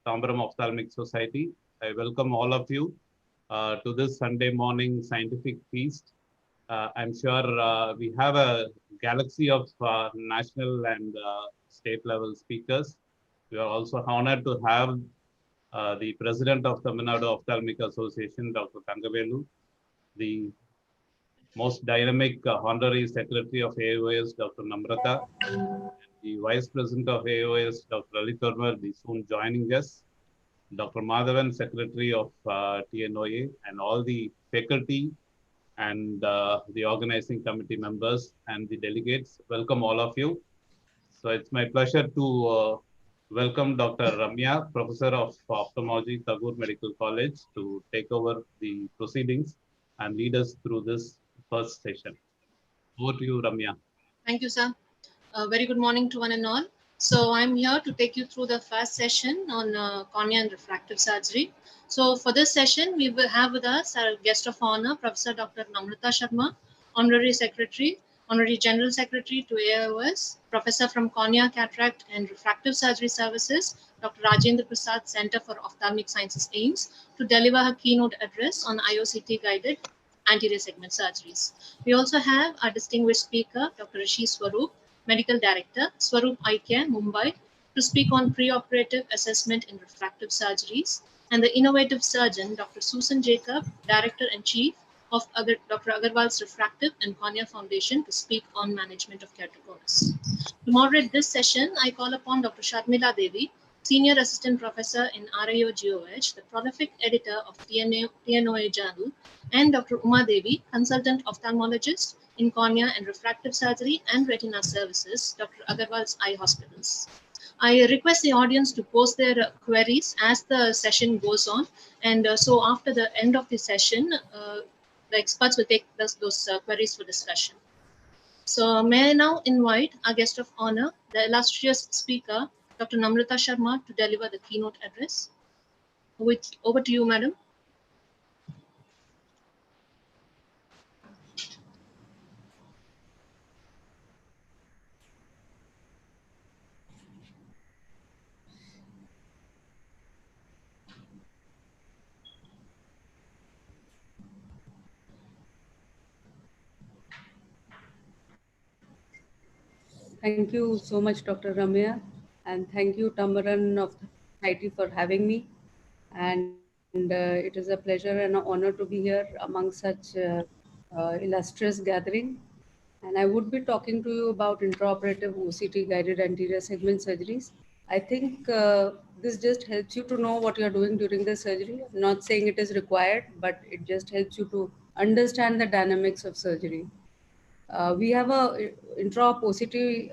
Tambaram Ophthalmic Society. I welcome all of you to this Sunday morning scientific feast. I'm sure we have a galaxy of national and state level speakers. We are also honored to have the President of the Tamil Nadu Ophthalmic Association, Dr. Thangavelu, the most dynamic Honorary Secretary of AOS, Dr. Namrata, the Vice President of AOS, Dr. Lalit Verma, will be soon joining us. Dr. Madhavan, Secretary of TNOA, and all the faculty and the organizing committee members and the delegates. Welcome all of you. So it's my pleasure to welcome Dr. Ramya, Professor of Ophthalmology, Tagore Medical College, to take over the proceedings and lead us through this first session. Over to you, Ramya. Thank you, sir. Very good morning to one and all. So I'm here to take you through the first session on cornea and refractive surgery. So for this session, we will have with us our guest of honor, Professor Dr. Namrata Sharma, Honorary Secretary, Honorary General Secretary to AIOS, Professor from Cornea, Cataract and Refractive Surgery Services, Dr. Rajendra Prasad, Center for Ophthalmic Sciences, AIMS, to deliver her keynote address on IOCT guided anterior segment surgeries. We also have our distinguished speaker, Dr. Rishi Swarup, Medical Director, Swarup Eye Care, Mumbai, to speak on preoperative assessment in refractive surgeries, and the innovative surgeon, Dr. Soosan Jacob, Director and Chief of Dr. Agarwal's Refractive and Cornea Foundation, to speak on management of keratoconus. To moderate this session, I call upon Dr. Sharmila Devi, Senior Assistant Professor in RIO-GOH, the prolific editor of TNOA Journal, and Dr. Uma Devi, Consultant Ophthalmologist in Cornea and Refractive Surgery and Retina Services, Dr. Agarwal's Eye Hospitals. I request the audience to post their queries as the session goes on, and so after the end of the session, the experts will take those queries for discussion. So may I now invite our guest of honor, the illustrious speaker, Dr. Namrata Sharma, to deliver the keynote address. Over to you, madam. Thank you so much, Dr. Ramya, and thank you, Tambaram of the Society, for having me. And it is a pleasure and an honor to be here among such illustrious gathering. And I would be talking to you about intraoperative OCT guided anterior segment surgeries. I think this just helps you to know what you're doing during the surgery. I'm not saying it is required, but it just helps you to understand the dynamics of surgery. We have a intraop OCT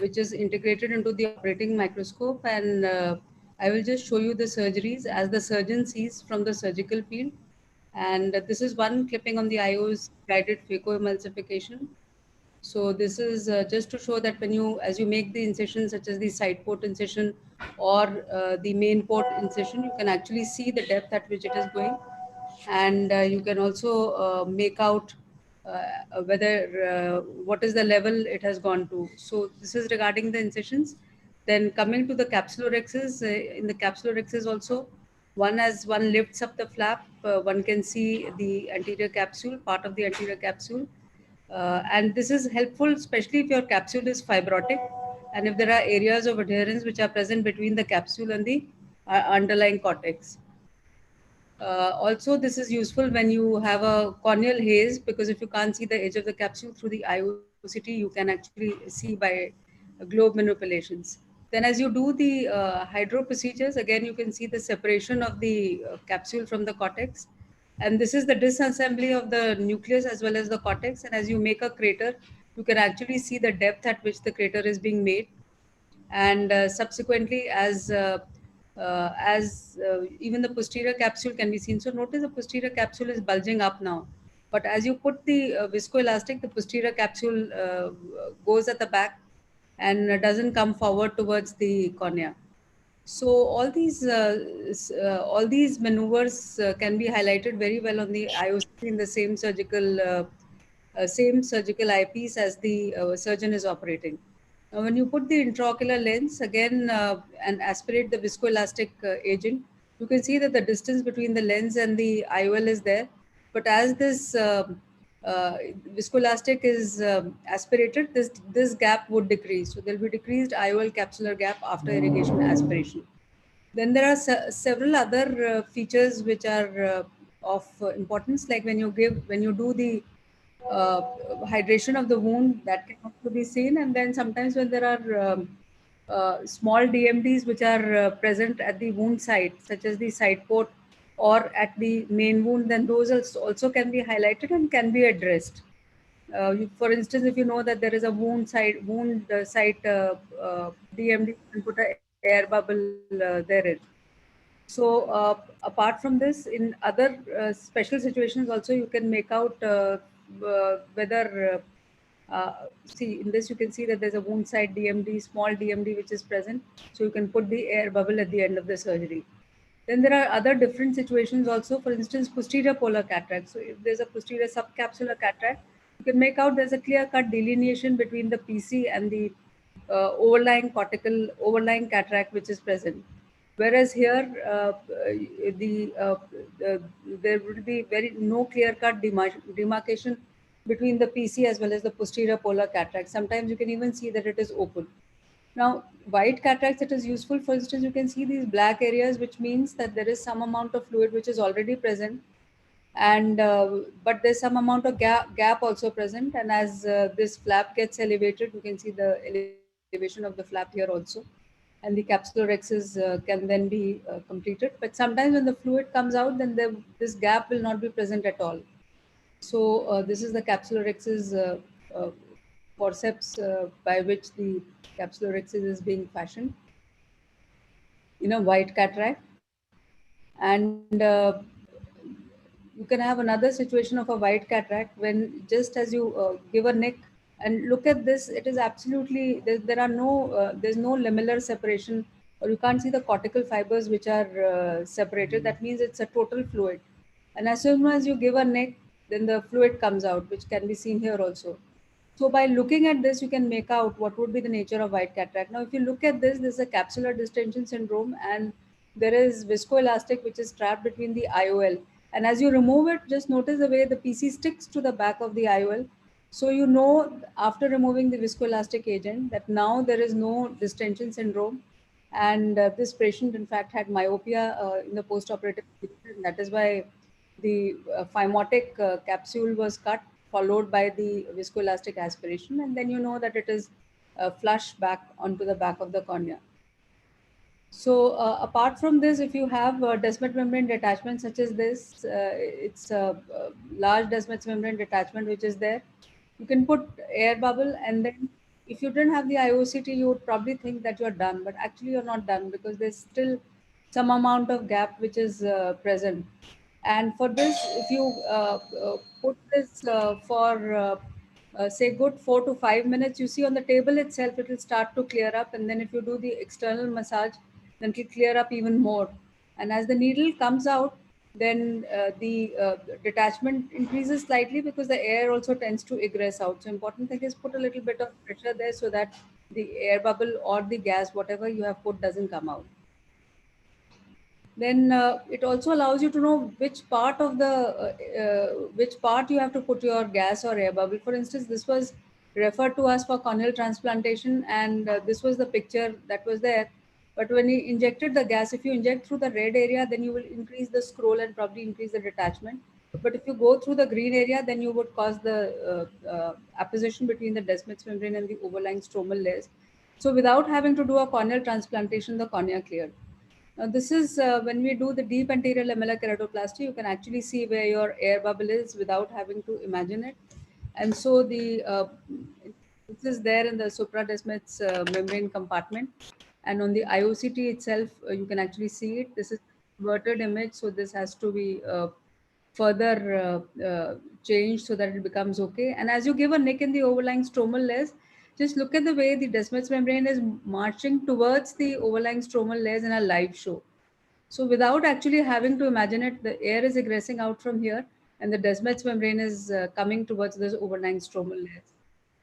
which is integrated into the operating microscope, and I will just show you the surgeries as the surgeon sees from the surgical field. And this is one clipping on the IOS guided phacoemulsification. So this is just to show that as you make the incision, such as the side port incision or the main port incision, you can actually see the depth at which it is going, and you can also make out whether what is the level it has gone to. So this is regarding the incisions. Then coming to the capsulorhexis, in the capsulorhexis also, as one lifts up the flap, one can see the anterior capsule, part of the anterior capsule. And this is helpful, especially if your capsule is fibrotic and if there are areas of adherence which are present between the capsule and the underlying cortex. Also, this is useful when you have a corneal haze, because if you can't see the edge of the capsule through the IOCT, you can actually see by globe manipulations. Then as you do the hydro procedures, again, you can see the separation of the capsule from the cortex. And this is the disassembly of the nucleus as well as the cortex. And as you make a crater, you can actually see the depth at which the crater is being made. And subsequently, even the posterior capsule can be seen. So notice the posterior capsule is bulging up now. But as you put the viscoelastic, the posterior capsule goes at the back and doesn't come forward towards the cornea. So all these maneuvers can be highlighted very well on the IOCT in the same surgical eyepiece as the surgeon is operating. Now, when you put the intraocular lens again and aspirate the viscoelastic agent, you can see that the distance between the lens and the IOL is there. But as this uh, viscoelastic is aspirated, this gap would decrease. So there will be decreased IOL capsular gap after irrigation aspiration. Then there are several other features which are of importance, like when you do the uh, hydration of the wound, that can also be seen. And then sometimes when there are small DMDs which are present at the wound site, such as the side port or at the main wound, then those also can be highlighted and can be addressed. For instance, if you know that there is a wound site DMD, you can put an air bubble therein. So apart from this, in other special situations also, you can make out whether see in this you can see that there's a wound site DMD, small DMD which is present. So you can put the air bubble at the end of the surgery. Then there are other different situations also. For instance, posterior polar cataract. So if there's a posterior subcapsular cataract, you can make out there's a clear-cut delineation between the PC and the overlying cataract which is present. Whereas here, there would be very no clear-cut demarcation between the PC as well as the posterior polar cataract. Sometimes you can even see that it is open. Now, white cataracts, it is useful. For instance, you can see these black areas, which means that there is some amount of fluid which is already present, and but there's some amount of gap also present. And as this flap gets elevated, you can see the elevation of the flap here also, and the capsular rexus can then be completed. But sometimes when the fluid comes out, then this gap will not be present at all. So this is the capsular rexus forceps by which the capsular rexus is being fashioned in a white cataract. And you can have another situation of a white cataract when just as you give a nick and look at this, it is absolutely there are no there's no lamellar separation, or you can't see the cortical fibers which are separated. That means it's a total fluid, and as soon as you give a nick, then the fluid comes out, which can be seen here also. So by looking at this, you can make out what would be the nature of white cataract. Now, if you look at this, this is a capsular distension syndrome, and there is viscoelastic which is trapped between the IOL. And as you remove it, just notice the way the PC sticks to the back of the IOL. So you know after removing the viscoelastic agent that now there is no distension syndrome. And this patient, in fact, had myopia in the post-operative period, and that is why the phimotic capsule was cut, followed by the viscoelastic aspiration, and then you know that it is flush back onto the back of the cornea. So apart from this, if you have Descemet membrane detachment such as this, it's a large Descemet membrane detachment which is there. You can put air bubble, and then if you didn't have the IOCT, you would probably think that you're done, but actually you're not done, because there's still some amount of gap which is present. And for this, if you put this for say good 4 to 5 minutes, you see on the table itself, it will start to clear up. And then if you do the external massage, then it will clear up even more. And as the needle comes out, then the detachment increases slightly, because the air also tends to egress out. So important thing is put a little bit of pressure there so that the air bubble or the gas, whatever you have put, doesn't come out. Then it also allows you to know which part of the which part you have to put your gas or air bubble. For instance, this was referred to us for corneal transplantation, and this was the picture that was there. But when you injected the gas, if you inject through the red area, then you will increase the scroll and probably increase the detachment. But if you go through the green area, then you would cause the apposition between the Descemet's membrane and the overlying stromal layers. So without having to do a corneal transplantation, the cornea cleared. Now, this is when we do the deep anterior lamellar keratoplasty, you can actually see where your air bubble is without having to imagine it. And so the this is there in the supradesmet's membrane compartment. And on the IOCT itself, you can actually see it. This is inverted image, so this has to be further changed so that it becomes okay. And as you give a nick in the overlying stromal layers, just look at the way the Descemet's membrane is marching towards the overlying stromal layers in a live show. So without actually having to imagine it, the air is egressing out from here, and the Descemet's membrane is coming towards those overlying stromal layers.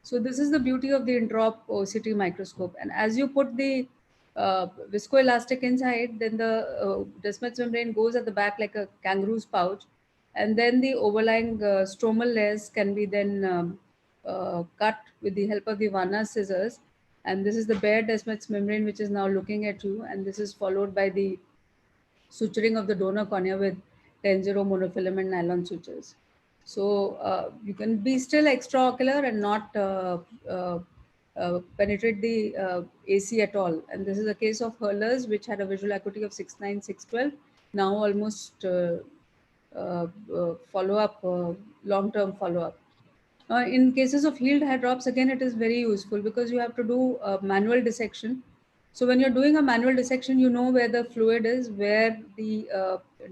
So this is the beauty of the intraop OCT microscope. And as you put the viscoelastic inside, then the Descemet's membrane goes at the back like a kangaroo's pouch, and then the overlying stromal layers can be then cut with the help of the Vanna scissors. And this is the bare Descemet's membrane which is now looking at you, and this is followed by the suturing of the donor cornea with 10-0 monofilament nylon sutures. So you can be still extraocular and not penetrate the AC at all. And this is a case of Hurlers, which had a visual acuity of 6.9, 6.12. Now almost follow-up, long-term follow-up. In cases of healed hair drops, again, it is very useful because you have to do manual dissection. So when you're doing a manual dissection, you know where the fluid is, where the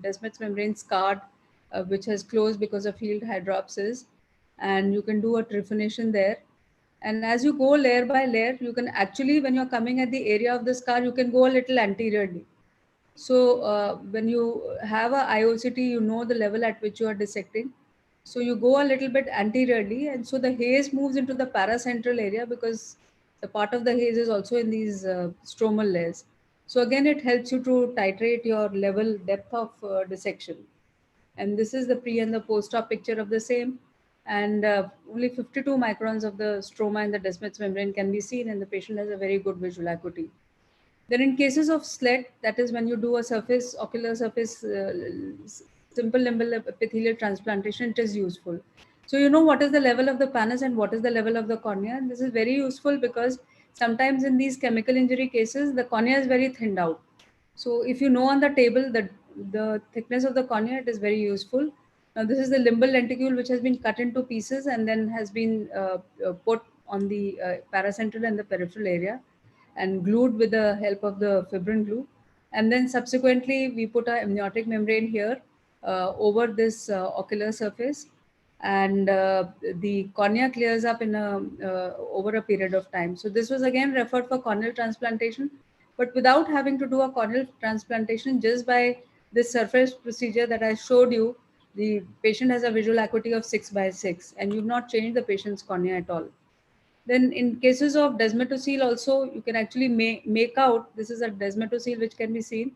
Descemet's membrane scarred, which has closed because of healed hair drops is, and you can do a trephination there. And as you go layer by layer, you can actually, when you're coming at the area of the scar, you can go a little anteriorly. So when you have a IOCT, you know the level at which you are dissecting. So you go a little bit anteriorly, and so the haze moves into the paracentral area because the part of the haze is also in these stromal layers. So again, it helps you to titrate your level depth of dissection. And this is the pre and the post-op picture of the same. And only 52 microns of the stroma in the Descemet's membrane can be seen, and the patient has a very good visual acuity. Then in cases of SLED, that is when you do a surface, ocular surface, simple limbal epithelial transplantation, it is useful. So you know what is the level of the pannus and what is the level of the cornea. And this is very useful because sometimes in these chemical injury cases, the cornea is very thinned out. So if you know on the table the thickness of the cornea, it is very useful. Now this is the limbal lenticule which has been cut into pieces and then has been put on the paracentral and the peripheral area and glued with the help of the fibrin glue. And then subsequently, we put a amniotic membrane here over this ocular surface, and the cornea clears up in over a period of time. So this was again referred for corneal transplantation, but without having to do a corneal transplantation, just by this surface procedure that I showed you, the patient has a visual acuity of 6/6, and you've not changed the patient's cornea at all. Then in cases of desmetocele also, you can actually make out, this is a desmetocele which can be seen.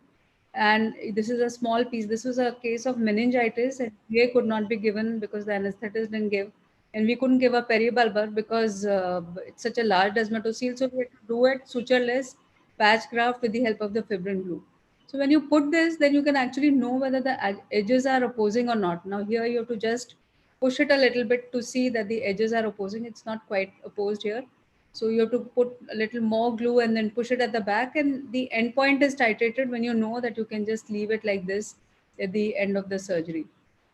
And this is a small piece. This was a case of meningitis and PA could not be given because the anesthetist didn't give. And we couldn't give a peribulbar because it's such a large desmetocele. So we had to do it sutureless, patch graft with the help of the fibrin glue. So when you put this, then you can actually know whether the edges are opposing or not. Now here you have to just push it a little bit to see that the edges are opposing. It's not quite opposed here. So you have to put a little more glue and then push it at the back, and the end point is titrated when you know that you can just leave it like this at the end of the surgery.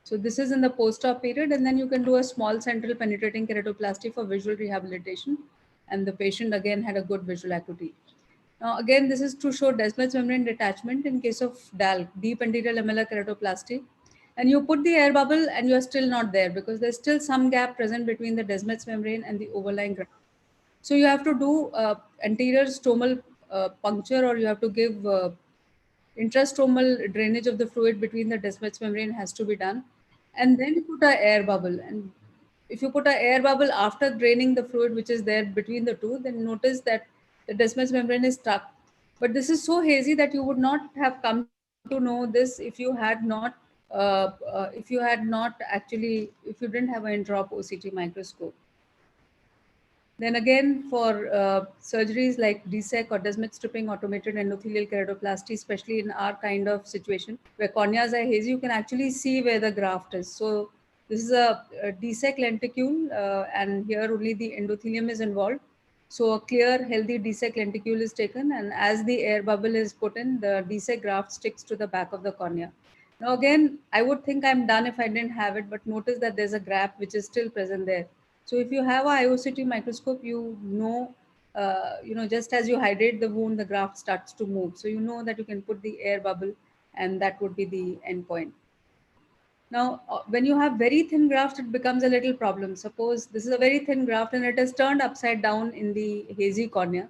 So this is in the post-op period, and then you can do a small central penetrating keratoplasty for visual rehabilitation, and the patient again had a good visual acuity. Now again, this is to show Descemet's membrane detachment in case of DALK, deep anterior lamellar keratoplasty. And you put the air bubble and you're still not there because there's still some gap present between the Descemet's membrane and the overlying graft. So you have to do anterior stromal puncture, or you have to give intrastromal drainage of the fluid between the Descemet's membrane has to be done. And then you put an air bubble. And if you put an air bubble after draining the fluid which is there between the two, then notice that the Descemet's membrane is stuck. But this is so hazy that you would not have come to know this if you had not actually, if you didn't have an intraop OCT microscope. Then again, for surgeries like DSEC or Descemet stripping, automated endothelial keratoplasty, especially in our kind of situation where corneas are hazy, you can actually see where the graft is. So this is a DSEC lenticule, and here only the endothelium is involved. So a clear, healthy DSEC lenticule is taken, and as the air bubble is put in, the DSEC graft sticks to the back of the cornea. Now again, I would think I'm done if I didn't have it, but notice that there's a gap which is still present there. So if you have a IOCT microscope, just as you hydrate the wound, the graft starts to move. So you know that you can put the air bubble, and that would be the end point. Now, when you have very thin graft, it becomes a little problem. Suppose this is a very thin graft and it is turned upside down in the hazy cornea.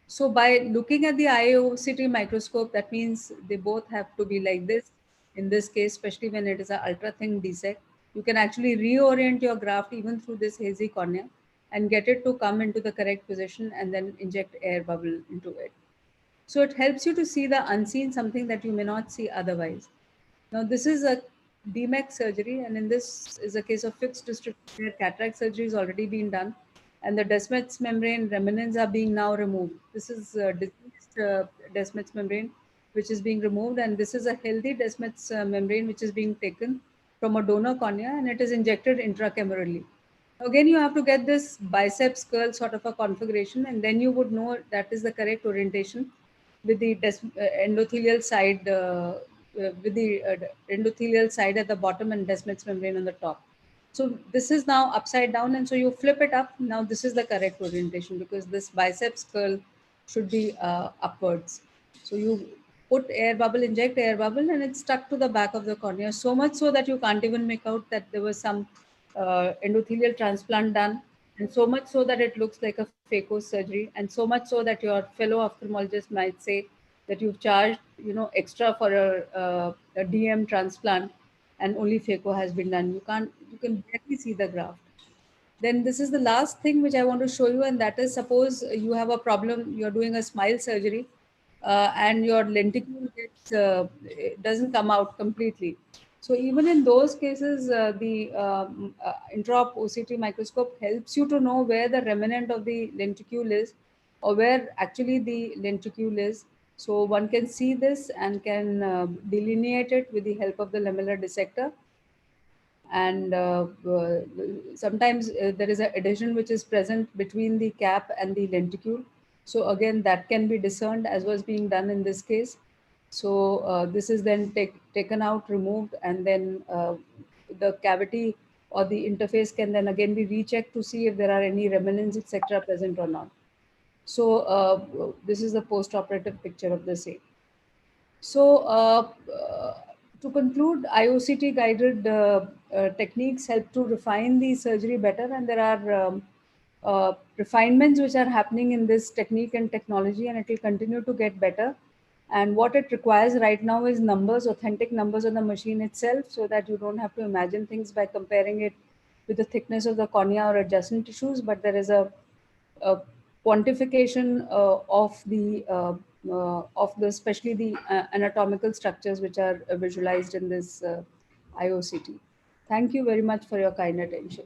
So by looking at the IOCT microscope, that means they both have to be like this. In this case, especially when it is an ultra thin DSEC, you can actually reorient your graft even through this hazy cornea. and get it to come into the correct position and then inject air bubble into it. So it helps you to see the unseen, something that you may not see otherwise. Now, this is a DMEC surgery, and in this is a case of fixed distribution where cataract surgery has already been done, and the Descemet's membrane remnants are being now removed. This is diseased Descemet's membrane, which is being removed, and this is a healthy Descemet's membrane, which is being taken from a donor cornea, and it is injected intracamurally. Again, you have to get this biceps curl sort of a configuration, and then you would know that is the correct orientation with the endothelial side, endothelial side at the bottom and Descemet's membrane on the top. So this is now upside down, and so you flip it up. Now this is the correct orientation because this biceps curl should be upwards. So you put air bubble, inject air bubble, and it's stuck to the back of the cornea, so much so that you can't even make out that there was some endothelial transplant done, and so much so that it looks like a phaco surgery, and so much so that your fellow ophthalmologist might say that you've charged, extra for a DM transplant, and only phaco has been done. You can barely see the graft. Then this is the last thing which I want to show you, and that is, suppose you have a problem, you're doing a smile surgery, and your lenticule it doesn't come out completely. So even in those cases, the intraop OCT microscope helps you to know where the remnant of the lenticule is, or where actually the lenticule is. So one can see this and can delineate it with the help of the lamellar dissector. And sometimes there is an adhesion which is present between the cap and the lenticule. So again, that can be discerned, as was being done in this case. So this is then taken out, removed, and then the cavity or the interface can then again be rechecked to see if there are any remnants, etc., present or not. So this is the post-operative picture of the same. So to conclude, IOCT guided techniques help to refine the surgery better, and there are refinements which are happening in this technique and technology, and it will continue to get better. And what it requires right now is numbers, authentic numbers on the machine itself, so that you don't have to imagine things by comparing it with the thickness of the cornea or adjacent tissues, but there is a quantification of the especially the anatomical structures which are visualized in this IOCT. Thank you very much for your kind attention.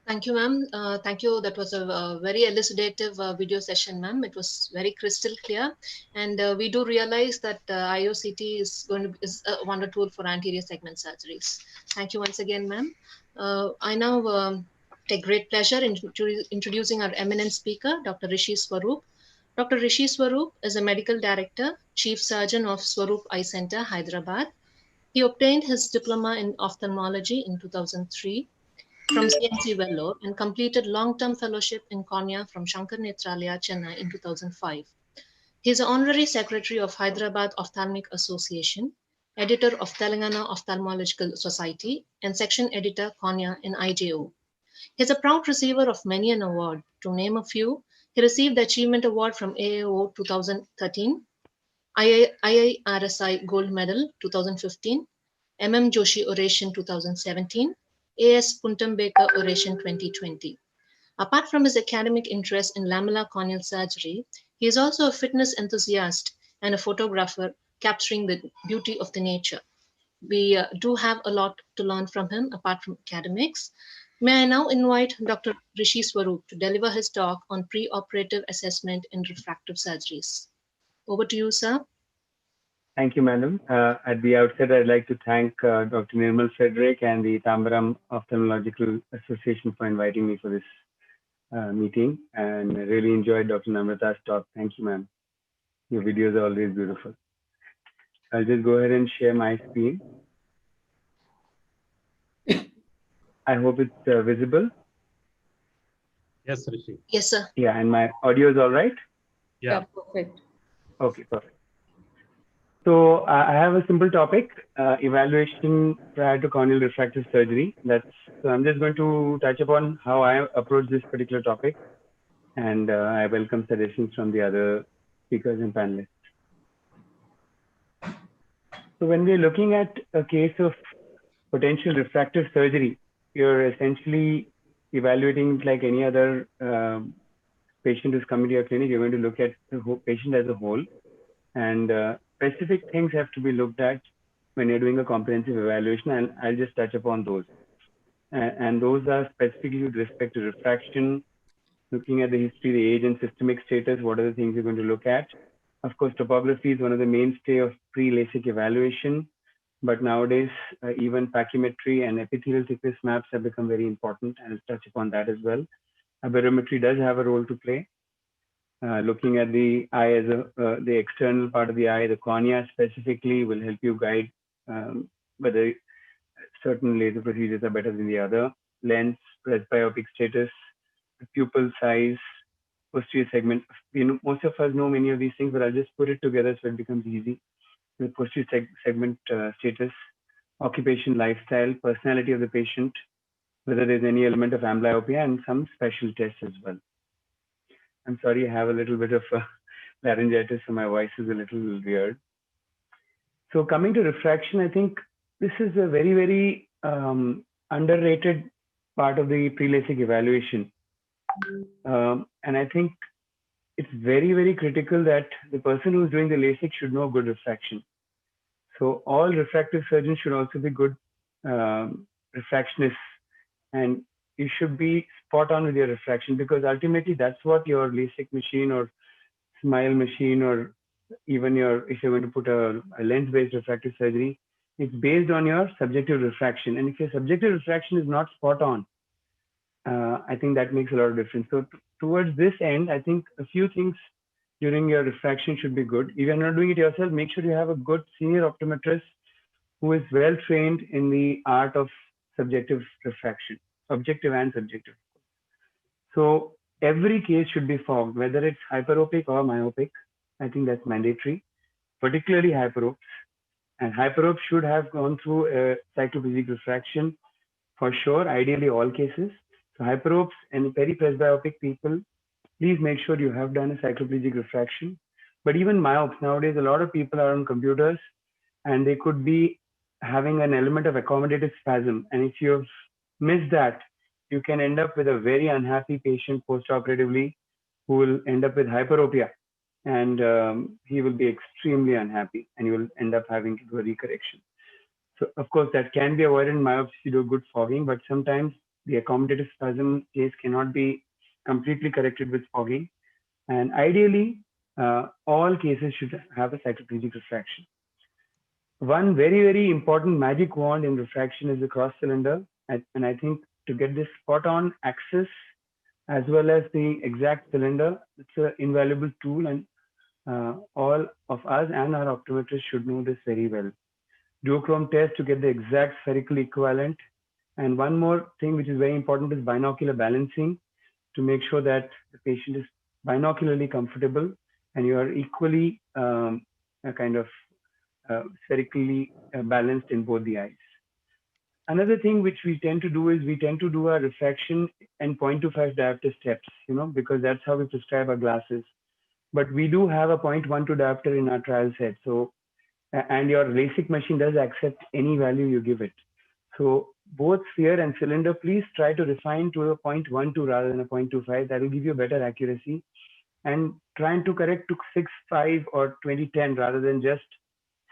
Thank you, ma'am. Thank you. That was a very elucidative video session, ma'am. It was very crystal clear, and we do realize that IOCT is a wonder tool for anterior segment surgeries. Thank you once again, ma'am. I now take great pleasure in introducing our eminent speaker, Dr. Rishi Swarup. Dr. Rishi Swarup is a medical director, chief surgeon of Swarup Eye Center, Hyderabad. He obtained his diploma in ophthalmology in 2003 from CMC Vellore and completed long-term fellowship in cornea from Shankar Nethralaya, Chennai in 2005. He is honorary secretary of Hyderabad Ophthalmic Association, editor of Telangana Ophthalmological Society, and section editor cornea in IJO. He is a proud receiver of many an award. To name a few, he received the Achievement Award from AAO 2013, IIRSI Gold Medal 2015, Joshi Oration 2017, AS Puntambekar Oration 2020. Apart from his academic interest in lamellar corneal surgery, he is also a fitness enthusiast and a photographer capturing the beauty of the nature. We do have a lot to learn from him apart from academics. May I now invite Dr. Rishi Swarup to deliver his talk on preoperative assessment in refractive surgeries. Over to you, sir. Thank you, madam. At the outset, I'd like to thank Dr. Nirmal Frederick and the Tambaram Ophthalmological Association for inviting me for this meeting, and I really enjoyed Dr. Namrata's talk. Thank you, ma'am. Your videos are always beautiful. I'll just go ahead and share my screen. I hope it's visible. Yes, Rishi. Yes, sir. Yeah, and my audio is all right? Yeah, perfect. Okay, perfect. So I have a simple topic, evaluation prior to corneal refractive surgery. So I'm just going to touch upon how I approach this particular topic, and I welcome suggestions from the other speakers and panelists. So when we're looking at a case of potential refractive surgery, you're essentially evaluating it like any other patient who's coming to your clinic. You're going to look at the whole patient as a whole, and specific things have to be looked at when you're doing a comprehensive evaluation, and I'll just touch upon those. And those are specifically with respect to refraction, looking at the history, the age, and systemic status. What are the things you're going to look at? Of course, topography is one of the mainstay of pre-LASIK evaluation, but nowadays even pachymetry and epithelial thickness maps have become very important, and I'll touch upon that as well. Barometry does have a role to play. Looking at the eye as the external part of the eye, the cornea specifically will help you guide whether certain laser procedures are better than the other. Lens, presbyopic status, pupil size, posterior segment. Most of us know many of these things, but I'll just put it together so it becomes easy. The posterior segment status, occupation, lifestyle, personality of the patient, whether there's any element of amblyopia, and some special tests as well. I'm sorry, I have a little bit of laryngitis, so my voice is a little weird. So coming to refraction, I think this is a very, very underrated part of the pre-LASIK evaluation. And I think it's very, very critical that the person who's doing the LASIK should know good refraction. So all refractive surgeons should also be good refractionists, and you should be spot on with your refraction, because ultimately that's what your LASIK machine or SMILE machine, or even if you're going to put a lens-based refractive surgery, it's based on your subjective refraction. And if your subjective refraction is not spot on, I think that makes a lot of difference. So towards this end, I think a few things during your refraction should be good. If you're not doing it yourself, make sure you have a good senior optometrist who is well trained in the art of subjective refraction, objective and subjective. So every case should be fogged, whether it's hyperopic or myopic. I think that's mandatory, particularly hyperopes. And hyperopes should have gone through a cycloplegic refraction for sure, ideally all cases. So hyperopes and peripresbyopic people, please make sure you have done a cycloplegic refraction. But even myopes, nowadays, a lot of people are on computers and they could be having an element of accommodative spasm. And if you've missed that, you can end up with a very unhappy patient post-operatively who will end up with hyperopia. And he will be extremely unhappy, and you will end up having to do a recorrection. So, of course, that can be avoided in myopes if you do good fogging, but sometimes the accommodative spasm case cannot be completely corrected with fogging. And ideally, all cases should have a cycloplegic refraction. One very, very important magic wand in refraction is the cross cylinder. And I think to get this spot on axis as well as the exact cylinder, it's an invaluable tool, and all of us and our optometrists should know this very well. Duochrome test to get the exact spherical equivalent. And one more thing which is very important is binocular balancing, to make sure that the patient is binocularly comfortable and you are equally spherically balanced in both the eyes. Another thing which we tend to do is we tend to do our refraction and 0.25 diopter steps, because that's how we prescribe our glasses. But we do have a 0.12 diopter in our trial set. So, and your LASIK machine does accept any value you give it. So both sphere and cylinder, please try to refine to a 0.12 rather than a 0.25. That will give you better accuracy. And trying to correct to 6.5 or 20/10 rather than just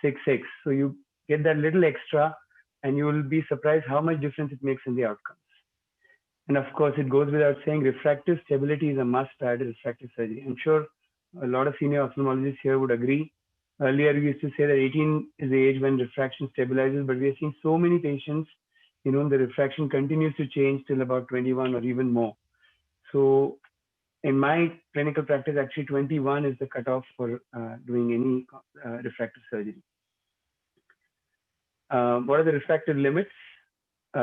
6.6. So you get that little extra, and you will be surprised how much difference it makes in the outcomes. And of course, it goes without saying, refractive stability is a must prior to refractive surgery. I'm sure a lot of senior ophthalmologists here would agree. Earlier, we used to say that 18 is the age when refraction stabilizes, but we are seeing so many patients, the refraction continues to change till about 21 or even more. So in my clinical practice, actually 21 is the cutoff for doing any refractive surgery. What are the refractive limits? There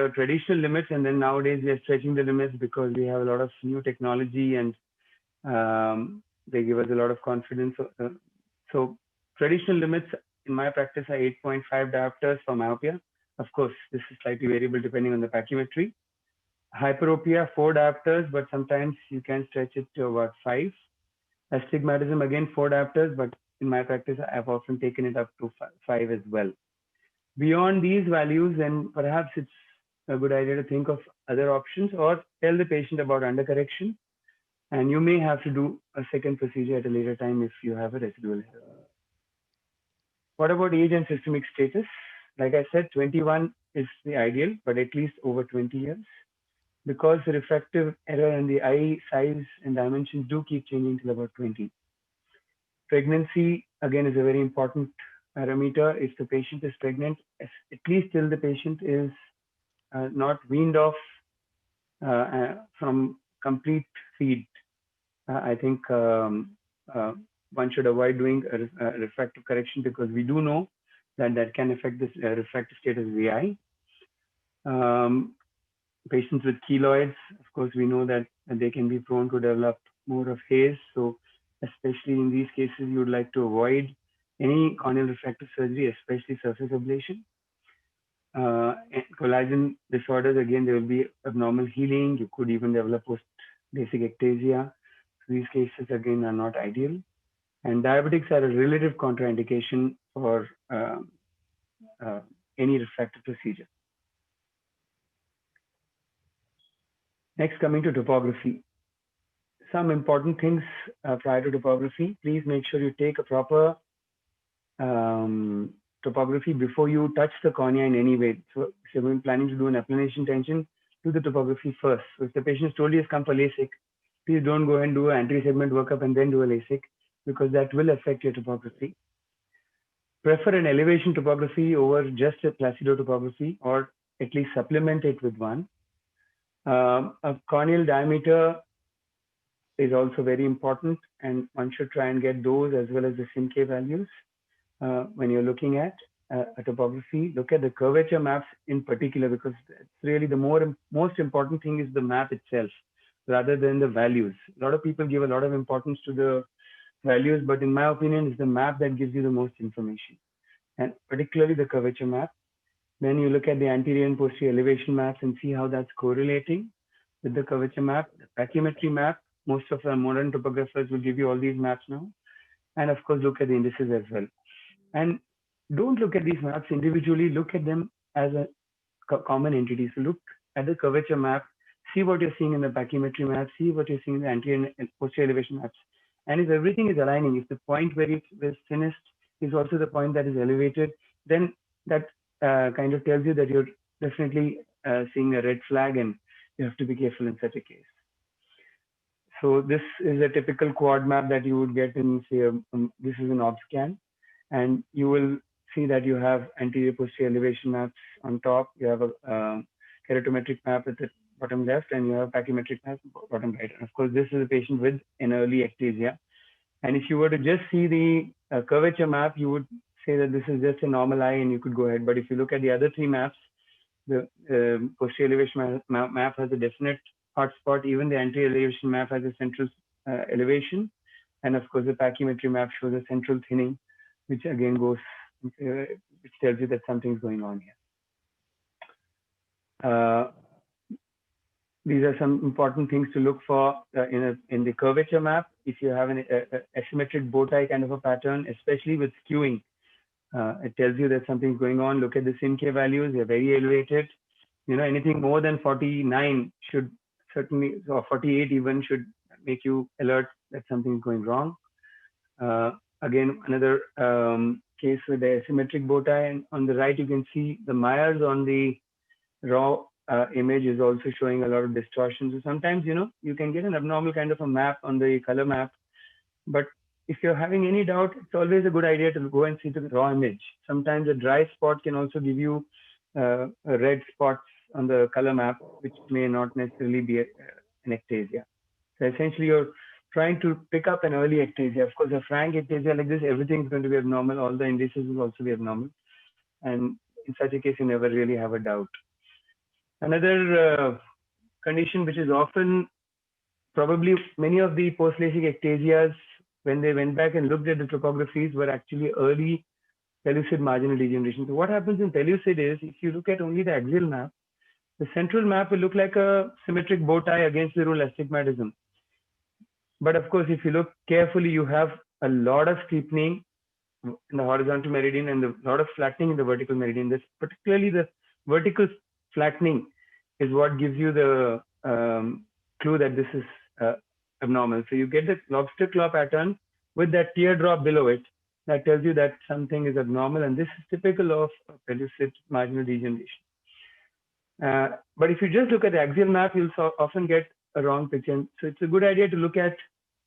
are traditional limits, and then nowadays we are stretching the limits because we have a lot of new technology, and they give us a lot of confidence. So traditional limits in my practice are 8.5 diopters for myopia. Of course, this is slightly variable depending on the pachymetry. Hyperopia, 4 diopters, but sometimes you can stretch it to about 5. Astigmatism, again, 4 diopters, but in my practice, I've often taken it up to 5 as well. Beyond these values, then perhaps it's a good idea to think of other options or tell the patient about undercorrection. And you may have to do a second procedure at a later time if you have a residual error. What about age and systemic status? Like I said, 21 is the ideal, but at least over 20 years. Because the refractive error and the eye size and dimensions do keep changing till about 20. Pregnancy, again, is a very important parameter. If the patient is pregnant, at least till the patient is not weaned off from complete feed, I think one should avoid doing a refractive correction because we do know that that can affect the refractive status of the eye. Patients with keloids, of course, we know that they can be prone to develop more of haze. So especially in these cases, you would like to avoid any corneal refractive surgery, especially surface ablation. Collagen disorders, again, there will be abnormal healing. You could even develop post-LASIK ectasia. So these cases, again, are not ideal. And diabetics are a relative contraindication for any refractive procedure. Next, coming to topography. Some important things prior to topography. Please make sure you take a proper topography before you touch the cornea in any way. So if you're planning to do an applanation tension, do the topography first. So if the patient has told you has come for LASIK, please don't go and do an anterior segment workup and then do a LASIK because that will affect your topography. Prefer an elevation topography over just a placido topography or at least supplement it with one. A corneal diameter is also very important and one should try and get those as well as the SIMK values. When you're looking at a topography, look at the curvature maps in particular because it's really the most important thing is the map itself rather than the values. A lot of people give a lot of importance to the values, but in my opinion, it's the map that gives you the most information, and particularly the curvature map. Then you look at the anterior and posterior elevation maps and see how that's correlating with the curvature map. The pachymetry map, most of our modern topographers will give you all these maps now. And of course, look at the indices as well. And don't look at these maps individually, look at them as a common entity. So look at the curvature map, see what you're seeing in the pachymetry map, see what you're seeing in the anterior and posterior elevation maps. And if everything is aligning, if the point where it was finished is also the point that is elevated, then that kind of tells you that you're definitely seeing a red flag and you have to be careful in such a case. So this is a typical quad map that you would get in, say, this is an OB scan, and you will see that you have anterior posterior elevation maps on top. You have a keratometric map at the bottom left, and you have pachymetric map bottom right. And of course, this is a patient with an early ectasia. And if you were to just see the curvature map, you would say that this is just a normal eye and you could go ahead. But if you look at the other three maps, the posterior elevation map has a definite hotspot. Even the anterior elevation map has a central elevation. And of course, the pachymetry map shows a central thinning, which again goes, which tells you that something's going on here. These are some important things to look for in the curvature map. If you have an asymmetric bow tie kind of a pattern, especially with skewing, it tells you that something's going on. Look at the SIMK values; they're very elevated. You know, anything more than 49 should certainly, or 48 even, should make you alert that something's going wrong. Again, another case with the asymmetric bow tie, and on the right you can see the Myers on the raw image is also showing a lot of distortion. So sometimes, you know, you can get an abnormal kind of a map on the color map, but if you're having any doubt, it's always a good idea to go and see the raw image. Sometimes a dry spot can also give you red spots on the color map, which may not necessarily be an ectasia. So essentially, you're trying to pick up an early ectasia. Of course, a frank ectasia like this, everything is going to be abnormal. All the indices will also be abnormal. And in such a case, you never really have a doubt. Another condition which is often, probably many of the post-LASIK ectasias, when they went back and looked at the topographies, were actually early pellucid marginal degeneration. So what happens in pellucid is, if you look at only the axial map, the central map will look like a symmetric bow tie against the rule astigmatism. But of course, if you look carefully, you have a lot of steepening in the horizontal meridian and a lot of flattening in the vertical meridian. This particularly the vertical flattening is what gives you the clue that this is abnormal. So you get the lobster claw pattern with that teardrop below it. That tells you that something is abnormal, and this is typical of pellucid marginal degeneration. But if you just look at the axial map, you'll often get a wrong picture. So it's a good idea to look at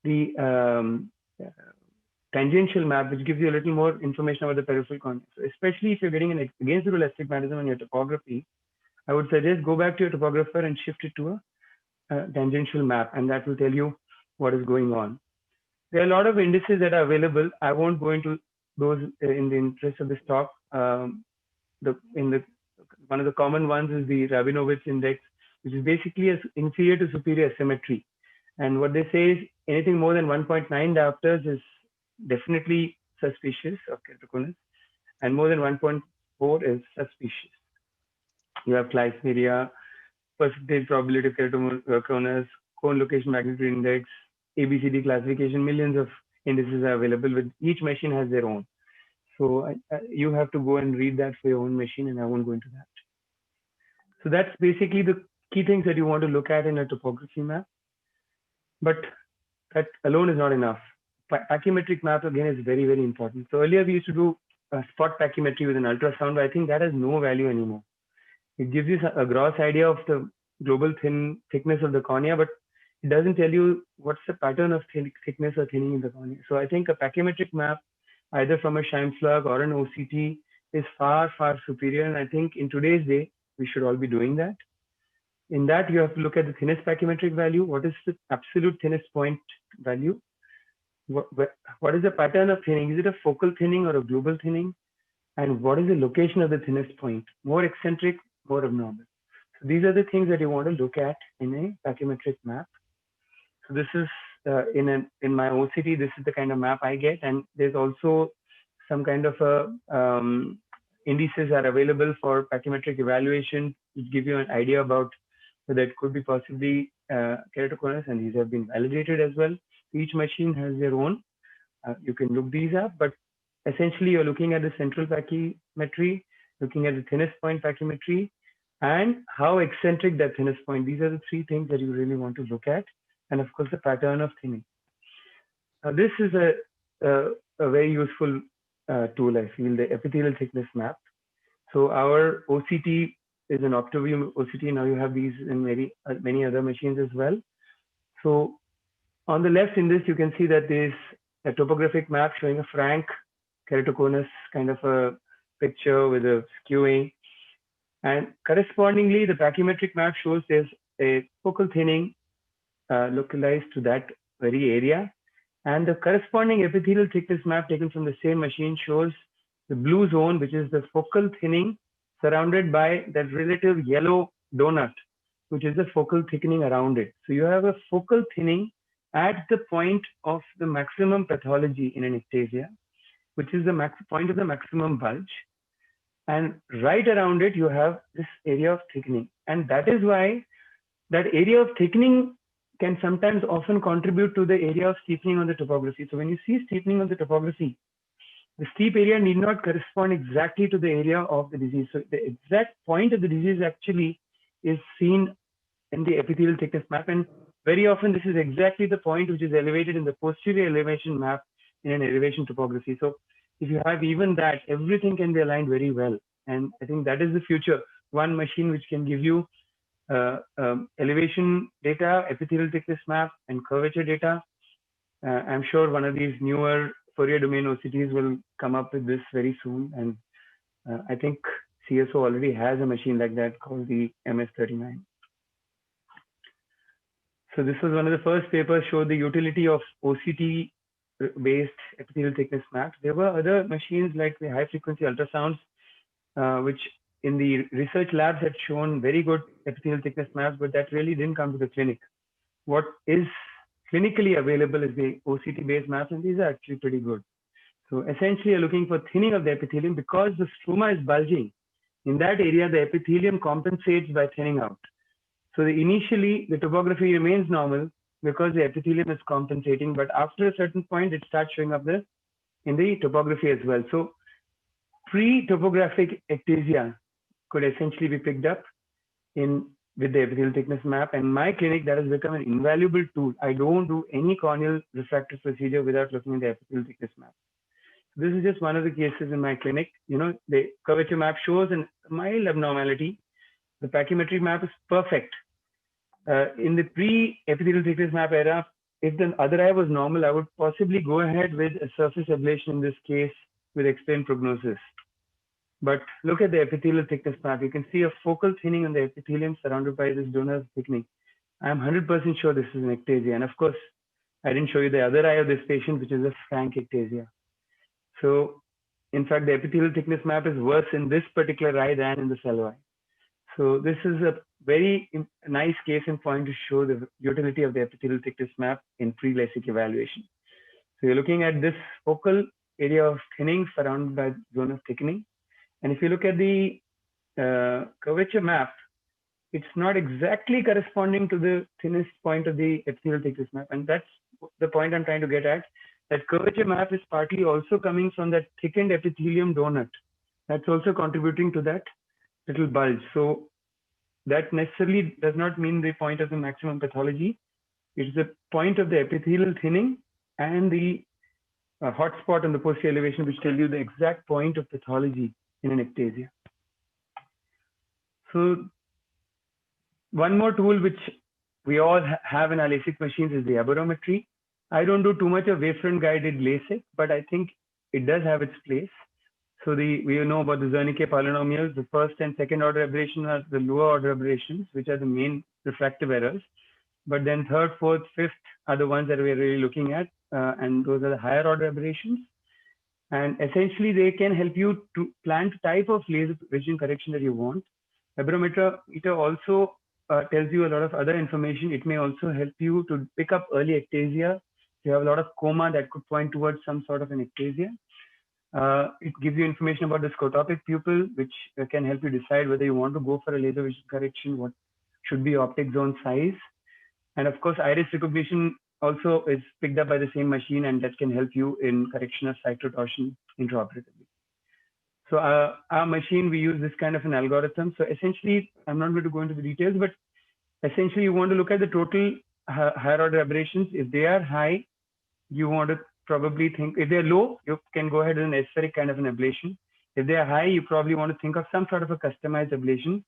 the tangential map, which gives you a little more information about the peripheral cornea. So especially if you're getting an against the rule astigmatism on your topography, I would suggest go back to your topographer and shift it to a tangential map, and that will tell you what is going on. There are a lot of indices that are available. I won't go into those in the interest of this talk. One of the common ones is the Rabinowitz index, which is basically an inferior to superior asymmetry. And what they say is anything more than 1.9 diopters is definitely suspicious of keratoconus, and more than 1.4 is suspicious. You have Kleismeria, percentage probability of keratoconus, cone location magnitude index, ABCD classification. Millions of indices are available. With each machine has their own. So you have to go and read that for your own machine, and I won't go into that. So that's basically the key things that you want to look at in a topography map. But that alone is not enough. Pachymetric map again is very, very important. So earlier we used to do spot pachymetry with an ultrasound, but I think that has no value anymore. It gives you a gross idea of the global thickness of the cornea, but it doesn't tell you what's the pattern of thickness or thinning in the cornea. So I think a pachymetric map, either from a Scheimpflug or an OCT, is far, far superior. And I think in today's day, we should all be doing that. In that, you have to look at the thinnest pachymetric value. What is the absolute thinnest point value? What is the pattern of thinning? Is it a focal thinning or a global thinning? And what is the location of the thinnest point? More eccentric, more abnormal. So these are the things that you want to look at in a pachymetric map. So this is in my OCT, this is the kind of map I get. And there's also some kind of indices are available for pachymetric evaluation, which give you an idea about whether it could be possibly keratoconus, and these have been validated as well. Each machine has their own. You can look these up, but essentially you're looking at the central pachymetry, looking at the thinnest point pachymetry, and how eccentric that thinnest point. These are the three things that you really want to look at, and of course the pattern of thinning. This is a very useful tool, I feel, the epithelial thickness map. So our OCT is an Optoview OCT. Now you have these in many other machines as well. So on the left in this, you can see that there's a topographic map showing a frank keratoconus kind of a picture with a skewing. And correspondingly, the pachymetric map shows there's a focal thinning localized to that very area. And the corresponding epithelial thickness map taken from the same machine shows the blue zone, which is the focal thinning surrounded by that relative yellow donut, which is the focal thickening around it. So you have a focal thinning at the point of the maximum pathology in an ectasia, which is the point of the maximum bulge. And right around it, you have this area of thickening. And that is why that area of thickening can sometimes often contribute to the area of steepening on the topography. So when you see steepening on the topography, the steep area need not correspond exactly to the area of the disease. So the exact point of the disease actually is seen in the epithelial thickness map. And very often this is exactly the point which is elevated in the posterior elevation map in an elevation topography. So if you have even that, everything can be aligned very well. And I think that is the future. One machine which can give you elevation data, epithelial thickness map, and curvature data. I'm sure one of these newer Fourier domain OCTs will come up with this very soon. And I think CSO already has a machine like that called the MS39. So this was one of the first papers showed the utility of OCT-based epithelial thickness maps. There were other machines like the high frequency ultrasounds, which in the research labs had shown very good epithelial thickness maps, but that really didn't come to the clinic. What is clinically available is the OCT-based maps, and these are actually pretty good. So essentially, you're looking for thinning of the epithelium because the stroma is bulging. In that area, the epithelium compensates by thinning out. So initially, the topography remains normal because the epithelium is compensating, but after a certain point, it starts showing up in the topography as well. So pre-topographic ectasia could essentially be picked up in with the epithelial thickness map. And my clinic, that has become an invaluable tool. I don't do any corneal refractive procedure without looking at the epithelial thickness map. This is just one of the cases in my clinic. You know, the curvature map shows a mild abnormality. The pachymetric map is perfect. In the pre-epithelial thickness map era, if the other eye was normal, I would possibly go ahead with a surface ablation in this case with explained prognosis. But look at the epithelial thickness map. You can see a focal thinning on the epithelium surrounded by this donor thickening. I'm 100% sure this is an ectasia. And of course, I didn't show you the other eye of this patient, which is a frank ectasia. So in fact, the epithelial thickness map is worse in this particular eye than in the fellow eye. So this is a very nice case in point to show the utility of the epithelial thickness map in pre-LASIK evaluation. So you're looking at this focal area of thinning surrounded by zone of thickening. And if you look at the curvature map, it's not exactly corresponding to the thinnest point of the epithelial thickness map. And that's the point I'm trying to get at. That curvature map is partly also coming from that thickened epithelium donut. That's also contributing to that little bulge. So that necessarily does not mean the point of the maximum pathology. It's the point of the epithelial thinning and the hotspot on the posterior elevation, which tell you the exact point of pathology in an ectasia. So one more tool which we all have in our LASIK machines is the aberrometry. I don't do too much of wavefront guided LASIK, but I think it does have its place. So we know about the Zernike polynomials. The first and second order aberration are the lower order aberrations, which are the main refractive errors. But then third, fourth, fifth are the ones that we're really looking at. And those are the higher order aberrations. And essentially, they can help you to plan the type of laser vision correction that you want. Aberrometer also tells you a lot of other information. It may also help you to pick up early ectasia. You have a lot of coma that could point towards some sort of an ectasia. It gives you information about the scotopic pupil, which can help you decide whether you want to go for a laser vision correction, what should be optic zone size. And of course, iris recognition also is picked up by the same machine, and that can help you in correction of cyclotorsion intraoperatively. So our machine, we use this kind of an algorithm. So essentially, I'm not going to go into the details, but essentially you want to look at the total higher order aberrations. If they are high, you want to probably think, if they're low, you can go ahead with an aspheric kind of an ablation. If they are high, you probably want to think of some sort of a customized ablation.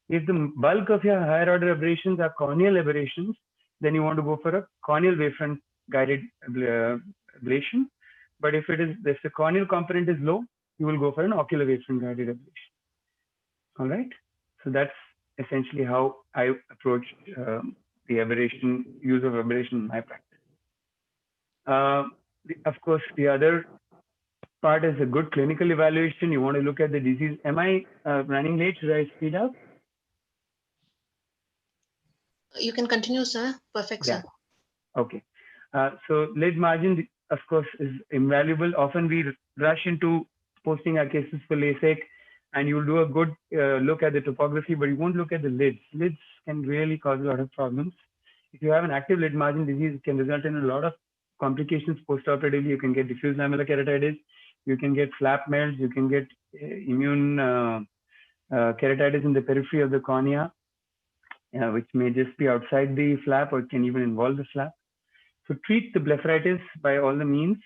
If the bulk of your higher order aberrations are corneal aberrations, then you want to go for a corneal wavefront guided ablation. But if the corneal component is low, you will go for an ocular wavefront guided ablation. All right. So that's essentially how I approach the aberration, use of aberration in my practice. Of course, the other part is a good clinical evaluation. You want to look at the disease. Am I running late? Should I speed up? You can continue, sir. Perfect, Yeah. sir. Okay. So lid margin, of course, is invaluable. Often we rush into posting our cases for LASIK, and you'll do a good look at the topography, but you won't look at the lids. Lids can really cause a lot of problems. If you have an active lid margin disease, it can result in a lot of complications postoperatively. You can get diffuse lamellar keratitis, you can get flap melts, you can get immune keratitis in the periphery of the cornea, which may just be outside the flap or it can even involve the flap. So treat the blepharitis by all the means.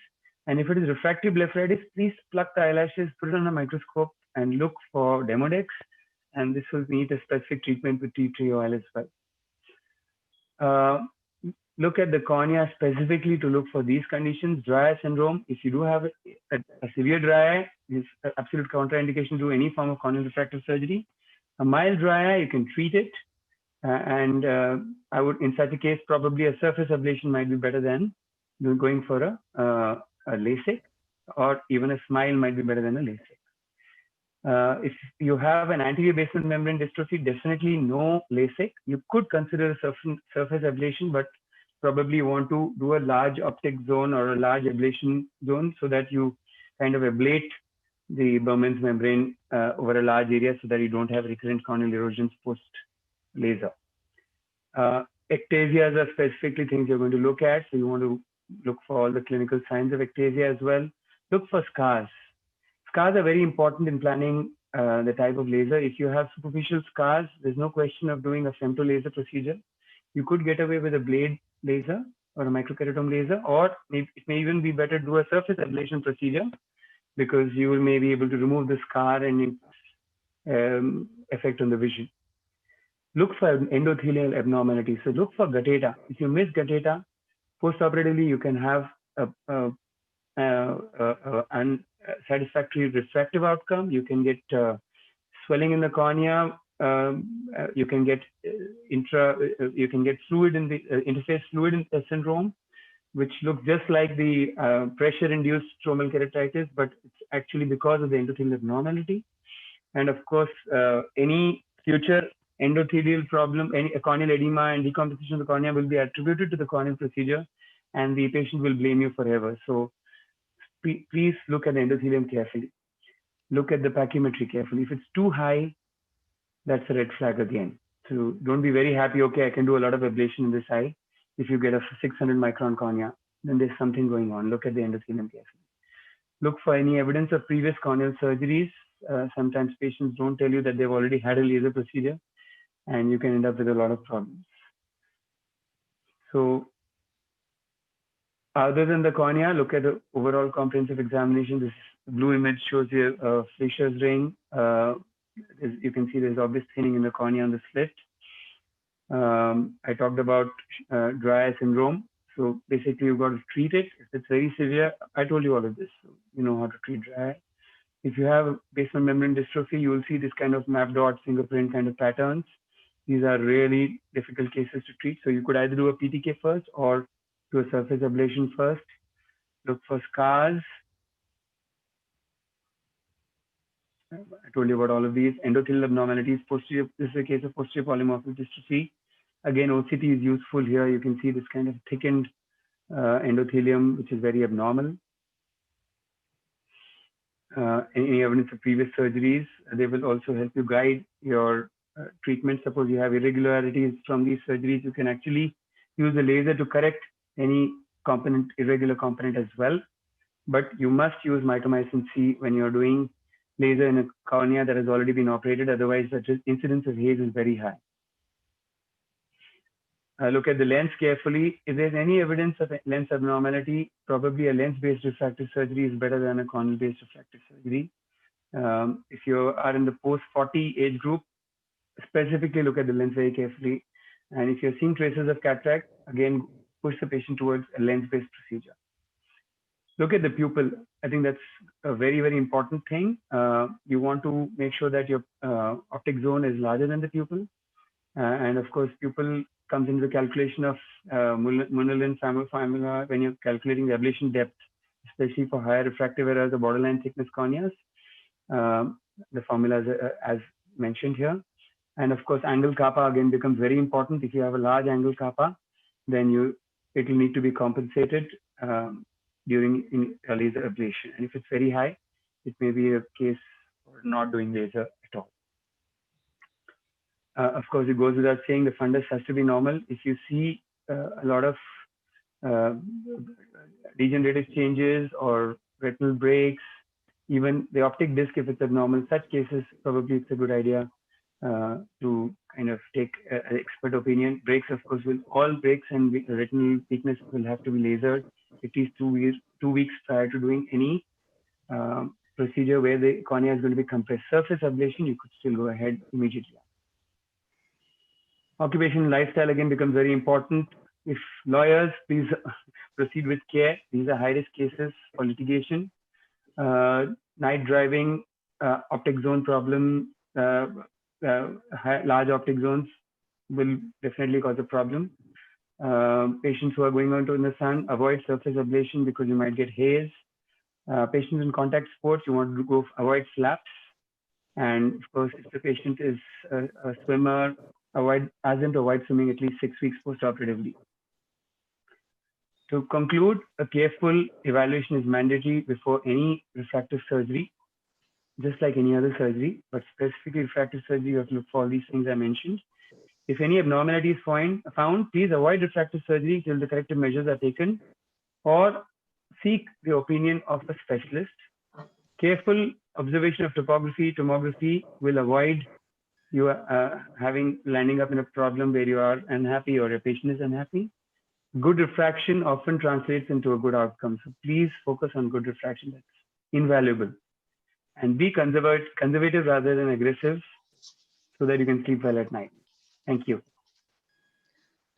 And if it is refractive blepharitis, please pluck the eyelashes, put it on a microscope and look for Demodex. And this will need a specific treatment with tea tree oil as well. Look at the cornea specifically to look for these conditions. Dry eye syndrome, if you do have a severe dry eye, it's an absolute contraindication to do any form of corneal refractive surgery. A mild dry eye, you can treat it. I would, in such a case, probably a surface ablation might be better than going for a LASIK, or even a smile might be better than a LASIK. If you have an anterior basement membrane dystrophy, definitely no LASIK. You could consider a surface ablation, but probably you want to do a large optic zone or a large ablation zone so that you kind of ablate the Berman's membrane over a large area so that you don't have recurrent corneal erosions post laser. Ectasias are specifically things you're going to look at. So you want to look for all the clinical signs of ectasia as well. Look for scars. Scars are very important in planning the type of laser. If you have superficial scars, there's no question of doing a femto laser procedure. You could get away with a blade laser or a microkeratome laser, or it may even be better to do a surface ablation procedure, because you will may be able to remove the scar and its effect on the vision. Look for endothelial abnormalities. So look for gattata. If you miss gattata, post-operatively you can have a unsatisfactory refractive outcome. You can get swelling in the cornea. You can get you can get fluid in the interface fluid syndrome, which looks just like the pressure-induced stromal keratitis, but it's actually because of the endothelial abnormality. And of course, any future endothelial problem, any corneal edema and decomposition of the cornea will be attributed to the corneal procedure, and the patient will blame you forever. So please look at the endothelium carefully. Look at the pachymetry carefully. If it's too high, that's a red flag again. So don't be very happy, okay, I can do a lot of ablation in this eye. If you get a 600 micron cornea, then there's something going on. Look at the endothelium carefully. Look for any evidence of previous corneal surgeries. Sometimes patients don't tell you that they've already had a laser procedure, and you can end up with a lot of problems. So other than the cornea, look at the overall comprehensive examination. This blue image shows you a Fisher's ring. You can see there's obvious thinning in the cornea on the slit. I talked about dry eye syndrome. So basically, you've got to treat it. If it's very severe, I told you all of this. So you know how to treat dry eye. If you have basement membrane dystrophy, you will see this kind of map dot fingerprint kind of patterns. These are really difficult cases to treat. So you could either do a PTK first or do a surface ablation first. Look for scars. I told you about all of these. Endothelial abnormalities. Posterior, this is a case of posterior polymorphic dystrophy. Again, OCT is useful here. You can see this kind of thickened endothelium, which is very abnormal. Any evidence of previous surgeries, they will also help you guide your treatment. Suppose you have irregularities from these surgeries, you can actually use a laser to correct any component, irregular component as well. But you must use mitomycin C when you're doing laser in a cornea that has already been operated. Otherwise, the incidence of haze is very high. Look at the lens carefully. If there's any evidence of a lens abnormality, probably a lens-based refractive surgery is better than a corneal-based refractive surgery. If you are in the post-40 age group, specifically look at the lens very carefully. And if you're seeing traces of cataract, again, push the patient towards a lens-based procedure. Look at the pupil. I think that's a very, very important thing. You want to make sure that your optic zone is larger than the pupil. And of course, pupil comes into the calculation of Munelin formula when you're calculating the ablation depth, especially for higher refractive errors or borderline thickness corneas. The formula is as mentioned here. And of course, angle kappa again becomes very important. If you have a large angle kappa, then it will need to be compensated during a laser ablation. And if it's very high, it may be a case for not doing laser at all. Of course, it goes without saying the fundus has to be normal. If you see a lot of degenerative changes or retinal breaks, even the optic disc, if it's abnormal, such cases, probably it's a good idea to kind of take an expert opinion. Breaks, of course, all breaks and retinal weakness will have to be lasered at least 2 weeks prior to doing any procedure where the cornea is going to be compressed. Surface ablation, you could still go ahead immediately. Occupation and lifestyle again becomes very important. If lawyers, please proceed with care. These are high-risk cases for litigation. Night driving, optic zone problem, large optic zones will definitely cause a problem. Patients who are going out in the sun, avoid surface ablation because you might get haze. Patients in contact sports, you want to avoid flaps. And of course, if the patient is a swimmer, ask them to avoid swimming at least 6 weeks post-operatively. To conclude, a careful evaluation is mandatory before any refractive surgery, just like any other surgery, but specifically refractive surgery, you have to look for all these things I mentioned. If any abnormality is found, please avoid refractive surgery till the corrective measures are taken, or seek the opinion of a specialist. Careful observation of topography, tomography will avoid you landing up in a problem where you are unhappy or your patient is unhappy. Good refraction often translates into a good outcome. So please focus on good refraction. That's invaluable. And be conservative rather than aggressive so that you can sleep well at night. Thank you.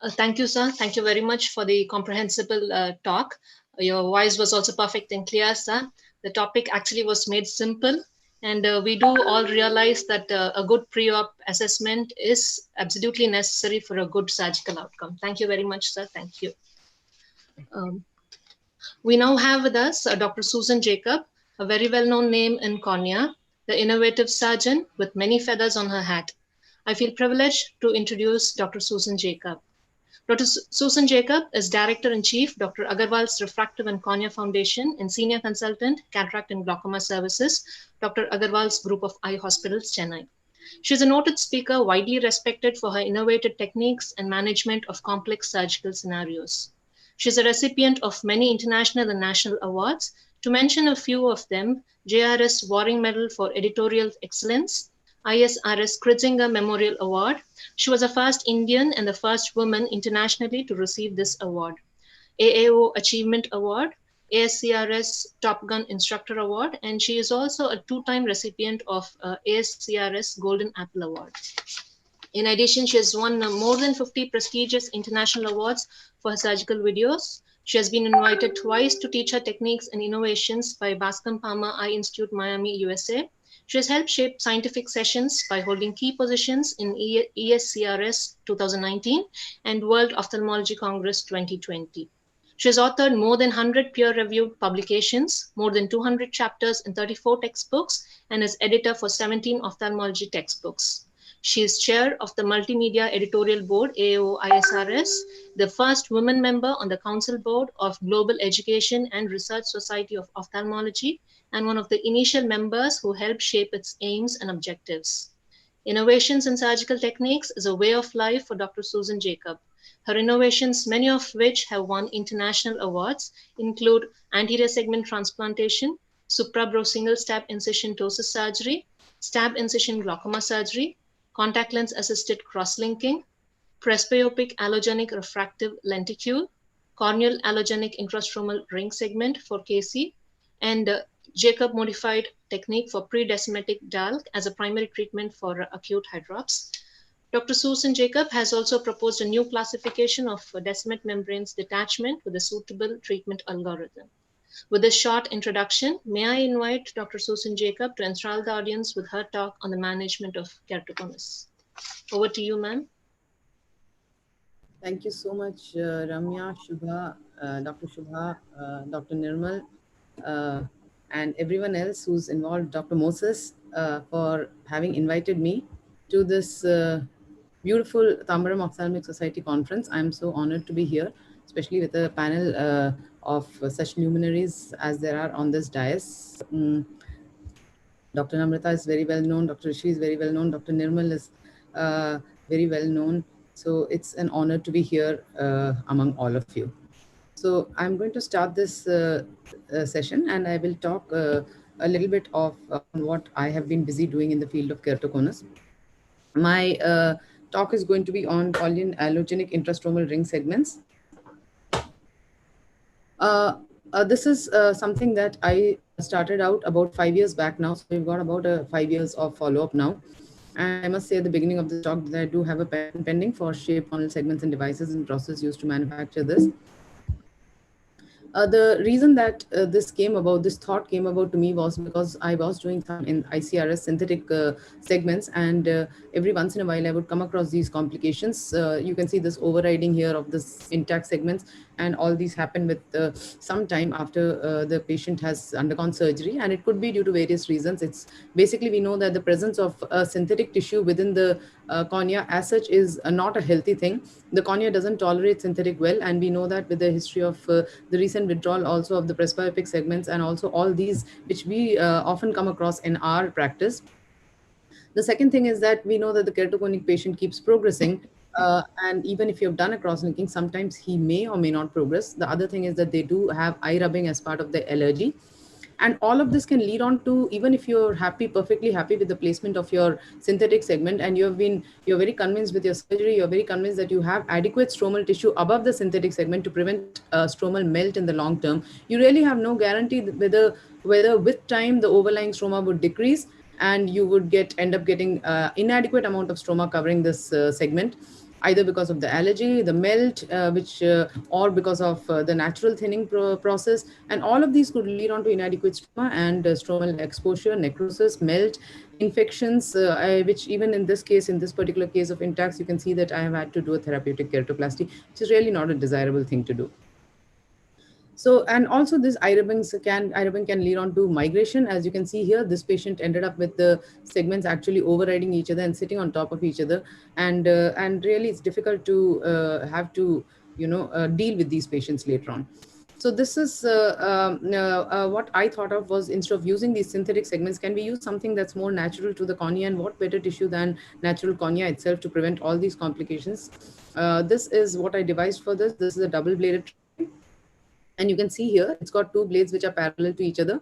Thank you, sir. Thank you very much for the comprehensible talk. Your voice was also perfect and clear, sir. The topic actually was made simple. And we do all realize that a good pre-op assessment is absolutely necessary for a good surgical outcome. Thank you very much, sir. Thank you. We now have with us Dr. Soosan Jacob, a very well-known name in cornea, the innovative surgeon with many feathers on her hat. I feel privileged to introduce Dr. Soosan Jacob. Dr. Soosan Jacob is Director-in-Chief, Dr. Agarwal's Refractive and Cornea Foundation and Senior Consultant, Cataract and Glaucoma Services, Dr. Agarwal's Group of Eye Hospitals, Chennai. She is a noted speaker, widely respected for her innovative techniques and management of complex surgical scenarios. She is a recipient of many international and national awards. To mention a few of them, JRS Waring Medal for Editorial Excellence, ISRS Kritzinger Memorial Award. She was the first Indian and the first woman internationally to receive this award. AAO Achievement Award, ASCRS Top Gun Instructor Award, and she is also a two-time recipient of ASCRS Golden Apple Award. In addition, she has won more than 50 prestigious international awards for her surgical videos. She has been invited twice to teach her techniques and innovations by Bascom Palmer Eye Institute, Miami, USA. She has helped shape scientific sessions by holding key positions in ESCRS 2019 and World Ophthalmology Congress 2020. She has authored more than 100 peer-reviewed publications, more than 200 chapters in 34 textbooks, and is editor for 17 ophthalmology textbooks. She is chair of the Multimedia Editorial Board, AOISRS, the first woman member on the Council Board of Global Education and Research Society of Ophthalmology, and one of the initial members who helped shape its aims and objectives. Innovations in surgical techniques is a way of life for Dr. Soosan Jacob. Her innovations, many of which have won international awards, include anterior segment transplantation, suprabro single stab incision ptosis surgery, stab incision glaucoma surgery, contact lens assisted cross-linking, presbyopic allogenic refractive lenticule, corneal allogenic intrastromal ring segment for KC, and Jacob modified technique for pre-decimatic DALC as a primary treatment for acute hydrops. Dr. Soosan Jacob has also proposed a new classification of decimate membranes detachment with a suitable treatment algorithm. With this short introduction, may I invite Dr. Soosan Jacob to enthrall the audience with her talk on the management of keratoconus. Over to you, ma'am. Thank you so much, Ramya, Shubha, Dr. Shubha, Dr. Nirmal, and everyone else who's involved, Dr. Moses, for having invited me to this beautiful Tambaram Ophthalmic Society conference. I'm so honored to be here, especially with a panel of such luminaries as there are on this dais. Dr. Namrata is very well known, Dr. Rishi is very well known, Dr. Nirmal is very well known. So it's an honor to be here among all of you. So I'm going to start this session, and I will talk a little bit of what I have been busy doing in the field of keratoconus. My talk is going to be on corneal allogenic intrastromal ring segments. This is something that I started out about 5 years back now. So we've got about 5 years of follow-up now. And I must say at the beginning of the talk that I do have a patent pending for shaped corneal segments and devices and process used to manufacture this. The reason that this thought came about to me was because I was doing some in ICRS synthetic segments, and every once in a while I would come across these complications. You can see this overriding here of this intact segments, and all these happen with some time after the patient has undergone surgery, and it could be due to various reasons. It's basically, we know that the presence of synthetic tissue within the cornea as such is not a healthy thing. The cornea doesn't tolerate synthetic well, and we know that with the history of the recent withdrawal also of the presbyopic segments and also all these which we often come across in our practice. The second thing is that we know that the keratoconic patient keeps progressing, and even if you've done a cross-linking, sometimes he may or may not progress. The other thing is that they do have eye rubbing as part of the allergy. And all of this can lead on to, even if you're perfectly happy with the placement of your synthetic segment, and you're very convinced with your surgery, you're very convinced that you have adequate stromal tissue above the synthetic segment to prevent stromal melt in the long term, you really have no guarantee whether with time the overlying stroma would decrease and you would end up getting inadequate amount of stroma covering this segment, either because of the allergy, the melt, or because of the natural thinning process. And all of these could lead on to inadequate stroma and stromal exposure, necrosis, melt, infections, which even in this case, in this particular case of Intacs, you can see that I have had to do a therapeutic keratoplasty, which is really not a desirable thing to do. So, and also this Irabing can lead on to migration. As you can see here, this patient ended up with the segments actually overriding each other and sitting on top of each other. And really it's difficult to have to, deal with these patients later on. So this is what I thought of was, instead of using these synthetic segments, can we use something that's more natural to the cornea, and what better tissue than natural cornea itself to prevent all these complications? This is what I devised for this. This is a double-bladed tray. And you can see here, it's got two blades which are parallel to each other.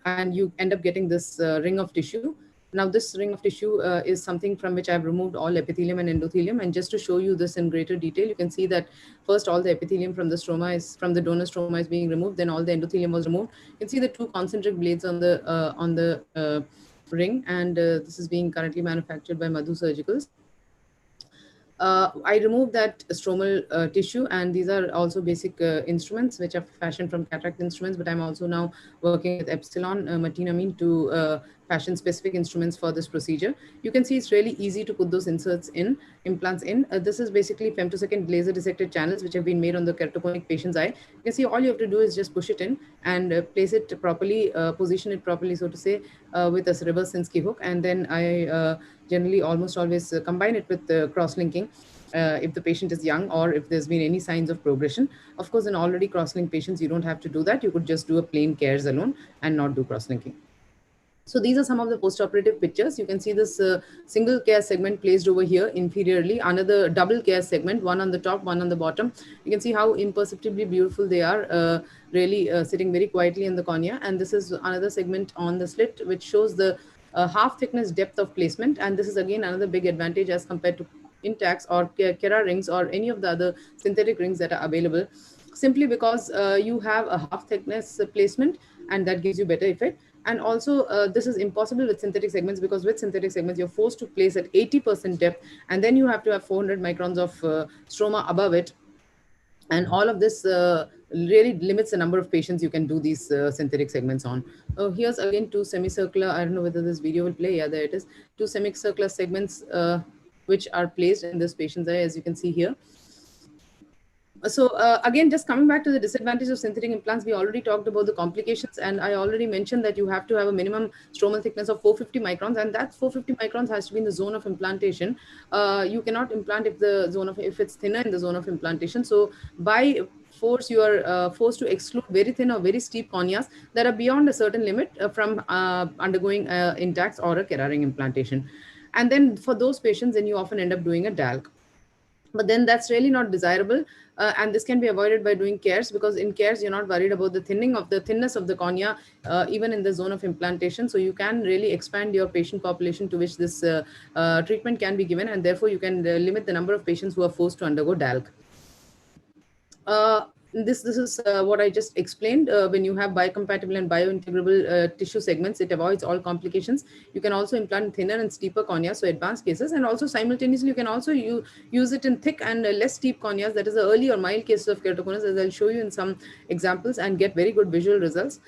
And you end up getting this ring of tissue. Now, this ring of tissue is something from which I've removed all epithelium and endothelium. And just to show you this in greater detail, you can see that first all the epithelium from the donor stroma is being removed. Then all the endothelium was removed. You can see the two concentric blades on the ring. And this is being currently manufactured by Madhu Surgicals. I removed that stromal tissue, and these are also basic instruments which are fashioned from cataract instruments, but I'm also now working with Epsilon metinamine to fashion specific instruments for this procedure. You can see it's really easy to put those implants in. This is basically femtosecond laser dissected channels which have been made on the keratoconic patient's eye. You can see all you have to do is just push it in and place it properly, position it properly, so to say, with a reverse Sinskey hook. And then I generally almost always combine it with cross-linking if the patient is young or if there's been any signs of progression. Of course, in already cross-linked patients, you don't have to do that. You could just do a plain cares alone and not do cross-linking. So these are some of the post-operative pictures. You can see this single care segment placed over here inferiorly, another double care segment, one on the top, one on the bottom. You can see how imperceptibly beautiful they are, really sitting very quietly in the cornea. And this is another segment on the slit, which shows the half thickness depth of placement. And this is again another big advantage as compared to Intacs or Kera rings or any of the other synthetic rings that are available, simply because you have a half thickness placement, and that gives you better effect. And also this is impossible with synthetic segments, because with synthetic segments you're forced to place at 80% depth, and then you have to have 400 microns of stroma above it. And all of this really limits the number of patients you can do these synthetic segments on. Here's again two semicircular, I don't know whether this video will play. Yeah, there it is. Two semicircular segments which are placed in this patient's eye, as you can see here. So again, just coming back to the disadvantage of synthetic implants, we already talked about the complications, and I already mentioned that you have to have a minimum stromal thickness of 450 microns, and that 450 microns has to be in the zone of implantation. You cannot implant if it's thinner in the zone of implantation. So by force, you are forced to exclude very thin or very steep corneas that are beyond a certain limit from undergoing Intacs or a Kera ring implantation. And then for those patients, then you often end up doing a DALC. But then that's really not desirable, and this can be avoided by doing cares, because in cares you're not worried about the thinness of the cornea, even in the zone of implantation. So you can really expand your patient population to which this treatment can be given, and therefore you can limit the number of patients who are forced to undergo DALC. This is what I just explained. When you have biocompatible and biointegrable tissue segments, it avoids all complications. You can also implant thinner and steeper corneas, so advanced cases, and also simultaneously you can also use it in thick and less steep corneas, that is the early or mild cases of keratoconus, as I'll show you in some examples, and get very good visual results.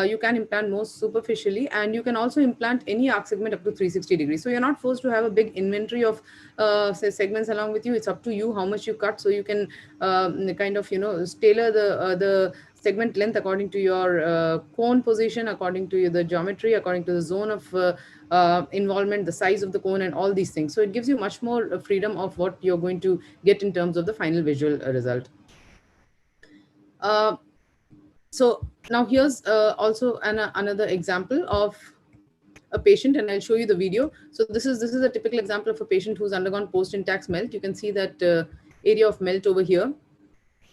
You can implant more superficially, and you can also implant any arc segment up to 360 degrees. So you're not forced to have a big inventory of say segments along with you. It's up to you how much you cut. So you can kind of tailor the segment length according to your cone position, according to the geometry, according to the zone of involvement, the size of the cone, and all these things. So it gives you much more freedom of what you're going to get in terms of the final visual result. So now here's also another example of a patient, and I'll show you the video. So this is a typical example of a patient who's undergone post-Intacs melt. You can see that area of melt over here.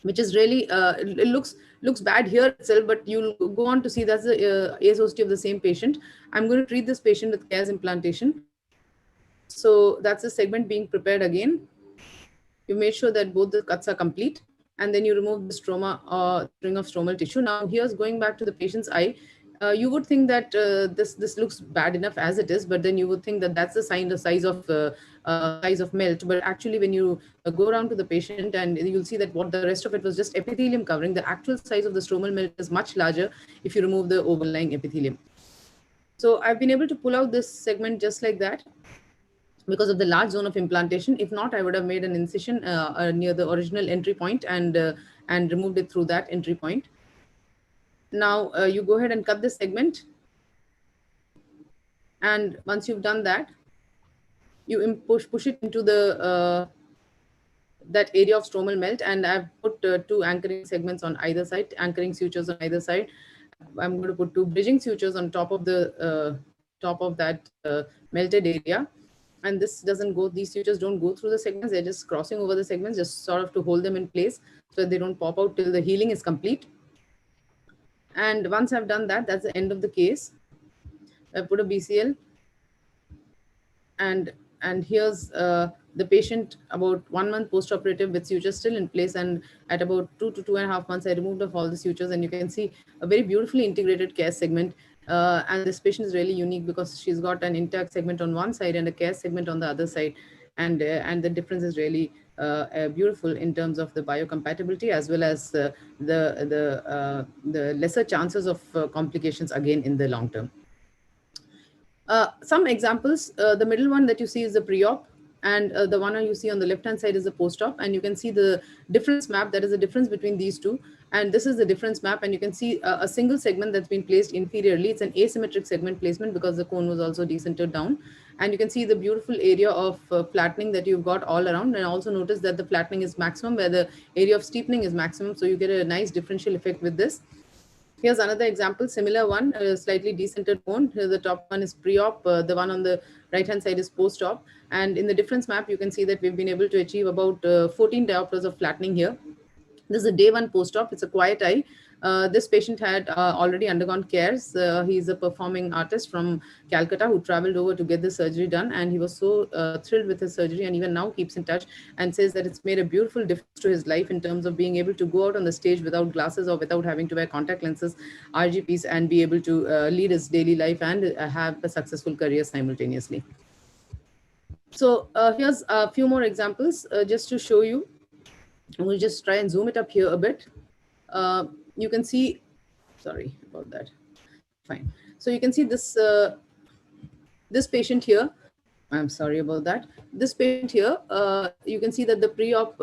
which is really it looks bad here itself, but you'll go on to see that's the ASOCT of the same patient. I'm going to treat this patient with CAS implantation. So that's the segment being prepared again. You made sure that both the cuts are complete, and then you remove the stroma, string of stromal tissue. Now here's going back to the patient's eye. You would think that this looks bad enough as it is, but then you would think that that's the size of melt. But actually, when you go around to the patient, and you'll see that what the rest of it was just epithelium covering, the actual size of the stromal melt is much larger if you remove the overlying epithelium. So I've been able to pull out this segment just like that, because of the large zone of implantation. If not, I would have made an incision near the original entry point and removed it through that entry point. Now you go ahead and cut this segment. And once you've done that, you push it into the that area of stromal melt. And I've put 2 anchoring segments on either side, anchoring sutures on either side. I'm going to put 2 bridging sutures on top of the that melted area. And this doesn't go, these sutures don't go through the segments, they're just crossing over the segments, just sort of to hold them in place so that they don't pop out till the healing is complete. And once I've done that, that's the end of the case. I put a BCL, and here's the patient about 1 month post-operative with sutures still in place, and at about 2 to 2.5 months, I removed off all the sutures, and you can see a very beautifully integrated care segment. And this patient is really unique because she's got an intact segment on one side and a care segment on the other side, and the difference is really beautiful in terms of the biocompatibility as well as the lesser chances of complications again in the long term. Some examples, the middle one that you see is the pre-op, and the one you see on the left hand side is the post-op, and you can see the difference map. That is the difference between these two, and this is the difference map, and you can see a single segment that's been placed inferiorly. It's an asymmetric segment placement because the cone was also decentered down, and you can see the beautiful area of flattening that you've got all around, and also notice that the flattening is maximum where the area of steepening is maximum, so you get a nice differential effect with this. Here's another example, similar one, a slightly decentered cone. Here the top one is pre-op, the one on the right-hand side is post-op. And in the difference map, you can see that we've been able to achieve about 14 diopters of flattening here. This is a day 1 post-op. It's a quiet eye. This patient had already undergone cares. He's a performing artist from Calcutta who traveled over to get the surgery done, and he was so thrilled with his surgery, and even now keeps in touch and says that it's made a beautiful difference to his life in terms of being able to go out on the stage without glasses or without having to wear contact lenses, RGPs, and be able to lead his daily life and have a successful career simultaneously. So here's a few more examples just to show you. We'll just try and zoom it up here a bit. You can see, sorry about that. Fine. So you can see this this patient here. I'm sorry about that. This patient here, you can see that the pre-op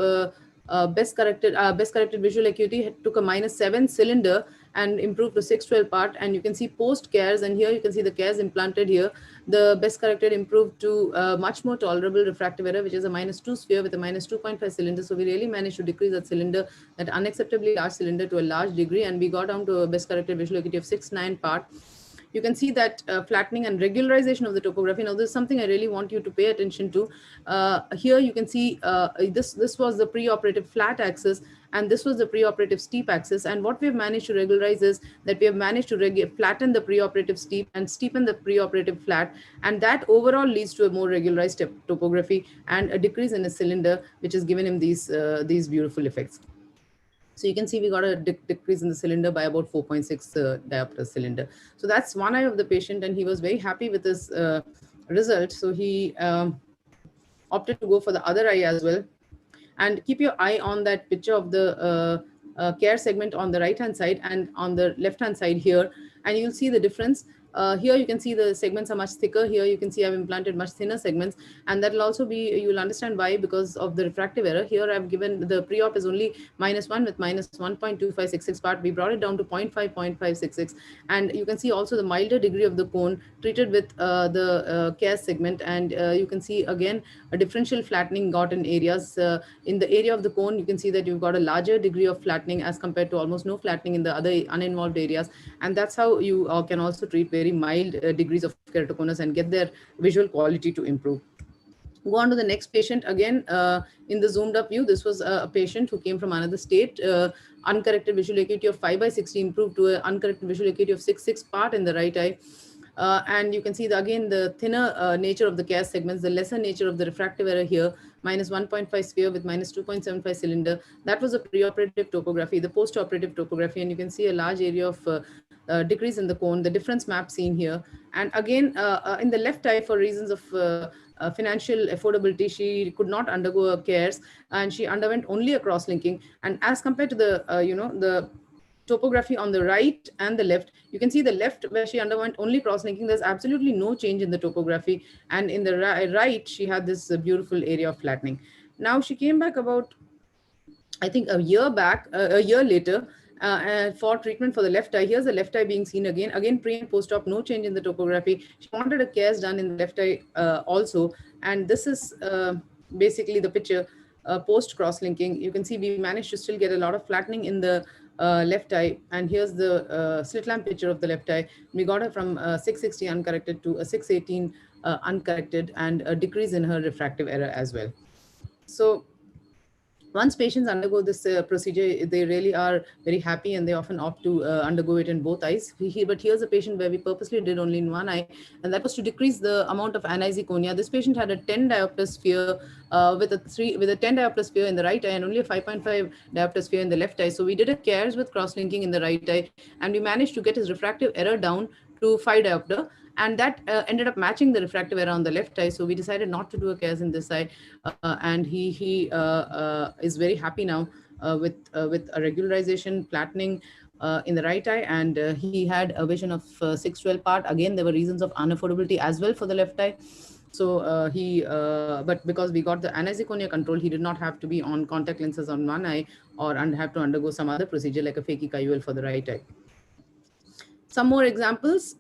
best corrected visual acuity took a -7 cylinder and improved to 612 part, and you can see post cares, and here you can see the cares implanted here. The best corrected improved to much more tolerable refractive error, which is a -2 sphere with a -2.5 cylinder. So we really managed to decrease that cylinder, that unacceptably large cylinder, to a large degree, and we got down to a best corrected visual acuity of 6.9 part. You can see that flattening and regularization of the topography. Now, this is something I really want you to pay attention to. Here you can see this was the preoperative flat axis, and this was the preoperative steep axis. And what we have managed to regularize is that we have managed to flatten the preoperative steep and steepen the preoperative flat. And that overall leads to a more regularized topography and a decrease in the cylinder, which has given him these beautiful effects. So you can see we got a decrease in the cylinder by about 4.6 diopter cylinder. So that's one eye of the patient, and he was very happy with this result. So he opted to go for the other eye as well. And keep your eye on that picture of the care segment on the right-hand side and on the left-hand side here, and you'll see the difference. Here you can see the segments are much thicker. Here you can see I've implanted much thinner segments, and that will also be, you'll understand why, because of the refractive error. Here I've given the pre-op is only -1 with -1.2566 part. We brought it down to 0.5, 0.566, and you can see also the milder degree of the cone treated with the care segment, and you can see again a differential flattening got in areas. In the area of the cone, you can see that you've got a larger degree of flattening as compared to almost no flattening in the other uninvolved areas, and that's how you can also treat very mild degrees of keratoconus and get their visual quality to improve. Go on to the next patient. Again, in the zoomed up view, this was a patient who came from another state. Uncorrected visual acuity of 5/60 improved to an uncorrected visual acuity of 6/6 part in the right eye. And you can see again the thinner nature of the CAS segments, the lesser nature of the refractive error here, minus 1.5 sphere with minus 2.75 cylinder. That was a preoperative topography. The post-operative topography, and you can see a large area of decrease in the cone, the difference map seen here. And again, in the left eye, for reasons of financial affordability, she could not undergo a CARES, and she underwent only a cross-linking. And as compared to the, the topography on the right and the left, you can see the left where she underwent only cross-linking, there's absolutely no change in the topography. And in the right, she had this beautiful area of flattening. Now she came back about, I think, a year later, for treatment for the left eye. Here's the left eye being seen again. Again, pre and post-op, no change in the topography. She wanted a CARES done in the left eye also. And this is basically the picture post cross-linking. You can see we managed to still get a lot of flattening in the left eye. And here's the slit lamp picture of the left eye. We got her from 660 uncorrected to a 618 uncorrected, and a decrease in her refractive error as well. So once patients undergo this procedure, they really are very happy, and they often opt to undergo it in both eyes. But here's a patient where we purposely did only in one eye, and that was to decrease the amount of anisoconia. This patient had a 10 diopter sphere with a 10 diopter sphere in the right eye and only a 5.5 diopter sphere in the left eye. So we did a CARES with cross-linking in the right eye, and we managed to get his refractive error down to 5 diopter, and that ended up matching the refractive error on the left eye. So we decided not to do a CARES in this eye, and he is very happy now with a regularization, flattening in the right eye, and he had a vision of 612 part. Again, there were reasons of unaffordability as well for the left eye. So but because we got the anisoconia control, he did not have to be on contact lenses on one eye or have to undergo some other procedure like a phakic IOL for the right eye. Some more examples.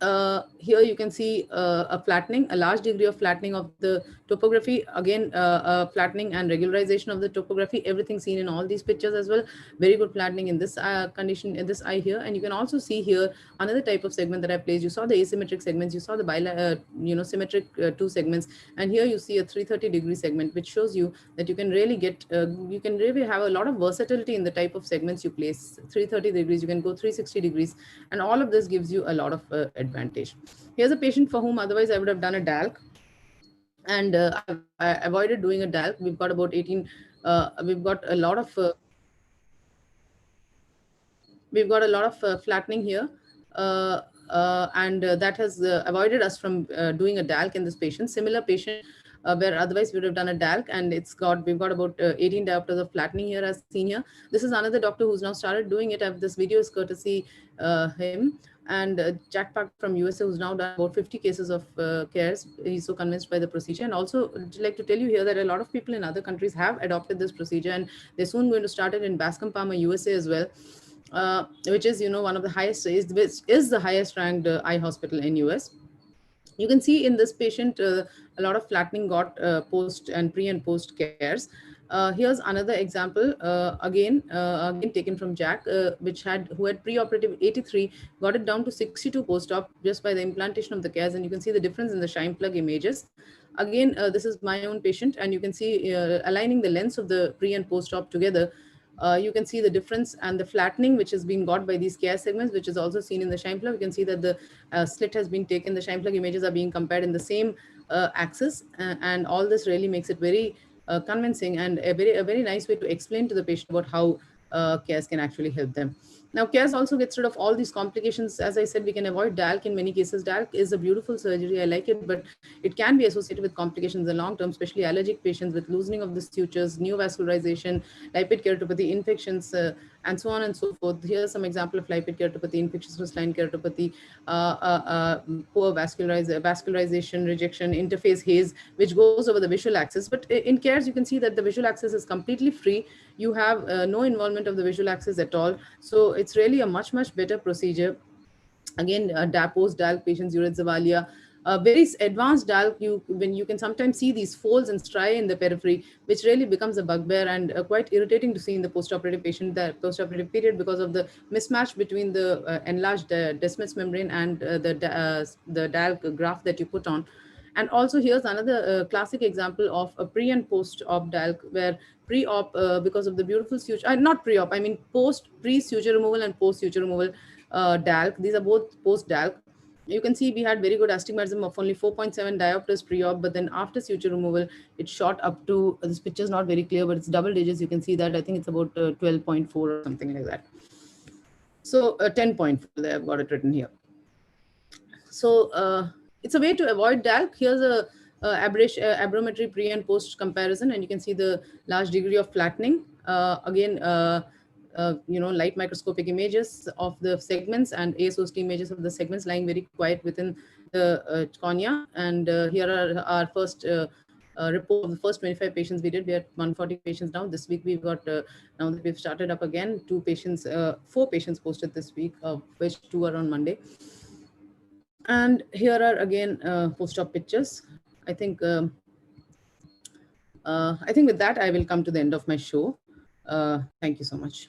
Here you can see a flattening, a large degree of flattening of the topography. Again, flattening and regularization of the topography, everything seen in all these pictures as well. Very good flattening in this condition, in this eye here. And you can also see here another type of segment that I placed. You saw the asymmetric segments, you saw the symmetric two segments. And here you see a 330-degree segment, which shows you that you can really get, you can really have a lot of versatility in the type of segments you place. 330 degrees, you can go 360 degrees. And all of this gives you a lot of advantage. Here's a patient for whom otherwise I would have done a DALC, and I avoided doing a DALC. We've got about 18, we've got a lot of flattening here, and that has avoided us from doing a DALC in this patient. Similar patient where otherwise we would have done a DALC, and we've got about 18 diopters of flattening here as seen here. This is another doctor who's now started doing it. This video is courtesy him. And Jack Park from USA, who's now done about 50 cases of CARES. He's so convinced by the procedure. And also, I'd like to tell you here that a lot of people in other countries have adopted this procedure, and they're soon going to start it in Bascom Palmer, USA as well, which is, one of the highest, is the highest ranked eye hospital in US. You can see in this patient a lot of flattening got post and pre and post CARES. Here's another example, again taken from Jack, who had preoperative 83, got it down to 62 post-op just by the implantation of the CARES, and you can see the difference in the shine plug images. Again, this is my own patient, and you can see aligning the lens of the pre and post-op together. You can see the difference and the flattening which has been got by these CARES segments, which is also seen in the shine plug. You can see that the slit has been taken, the shine plug images are being compared in the same axis, and all this really makes it very convincing and a very nice way to explain to the patient about how CARES can actually help them. Now, CARES also gets rid of all these complications. As I said, we can avoid DALC in many cases. DALC is a beautiful surgery. I like it, but it can be associated with complications in the long term, especially allergic patients with loosening of the sutures, neovascularization, lipid keratopathy, infections, and so on and so forth. Here's some example of lipid keratopathy, infectious crystalline keratopathy, poor vascularization, rejection, interface haze, which goes over the visual axis. But in CARES, you can see that the visual axis is completely free. You have no involvement of the visual axis at all. So it's really a much better procedure. Again, post-DALC patients, Uretzevalia, very advanced DALC, when you can sometimes see these folds and striae in the periphery, which really becomes a bugbear and quite irritating to see in the post-operative patient, the post-operative period, because of the mismatch between the enlarged Descemet's membrane and the DALC graph that you put on. And also here's another classic example of a pre and post-op DALC, where pre-op, because of the beautiful suture, not pre-op, I mean pre-suture removal and post-suture removal DALC. These are both post-DALC. You can see we had very good astigmatism of only 4.7 diopters pre-op, but then after suture removal, it shot up to, this picture is not very clear, but it's double digits. You can see that. I think it's about 12.4 or something like that. So 10.4, I've got it written here. So it's a way to avoid DALC. Here's a aberrometry pre and post comparison, and you can see the large degree of flattening. Again, light microscopic images of the segments and ASOST images of the segments lying very quiet within the cornea. And here are our first report of the first 25 patients we did. We had 140 patients now. This week we've got, now that we've started up again, 4 patients posted this week, of which 2 are on Monday. And here are again post-op pictures. I think with that I will come to the end of my show. Thank you so much.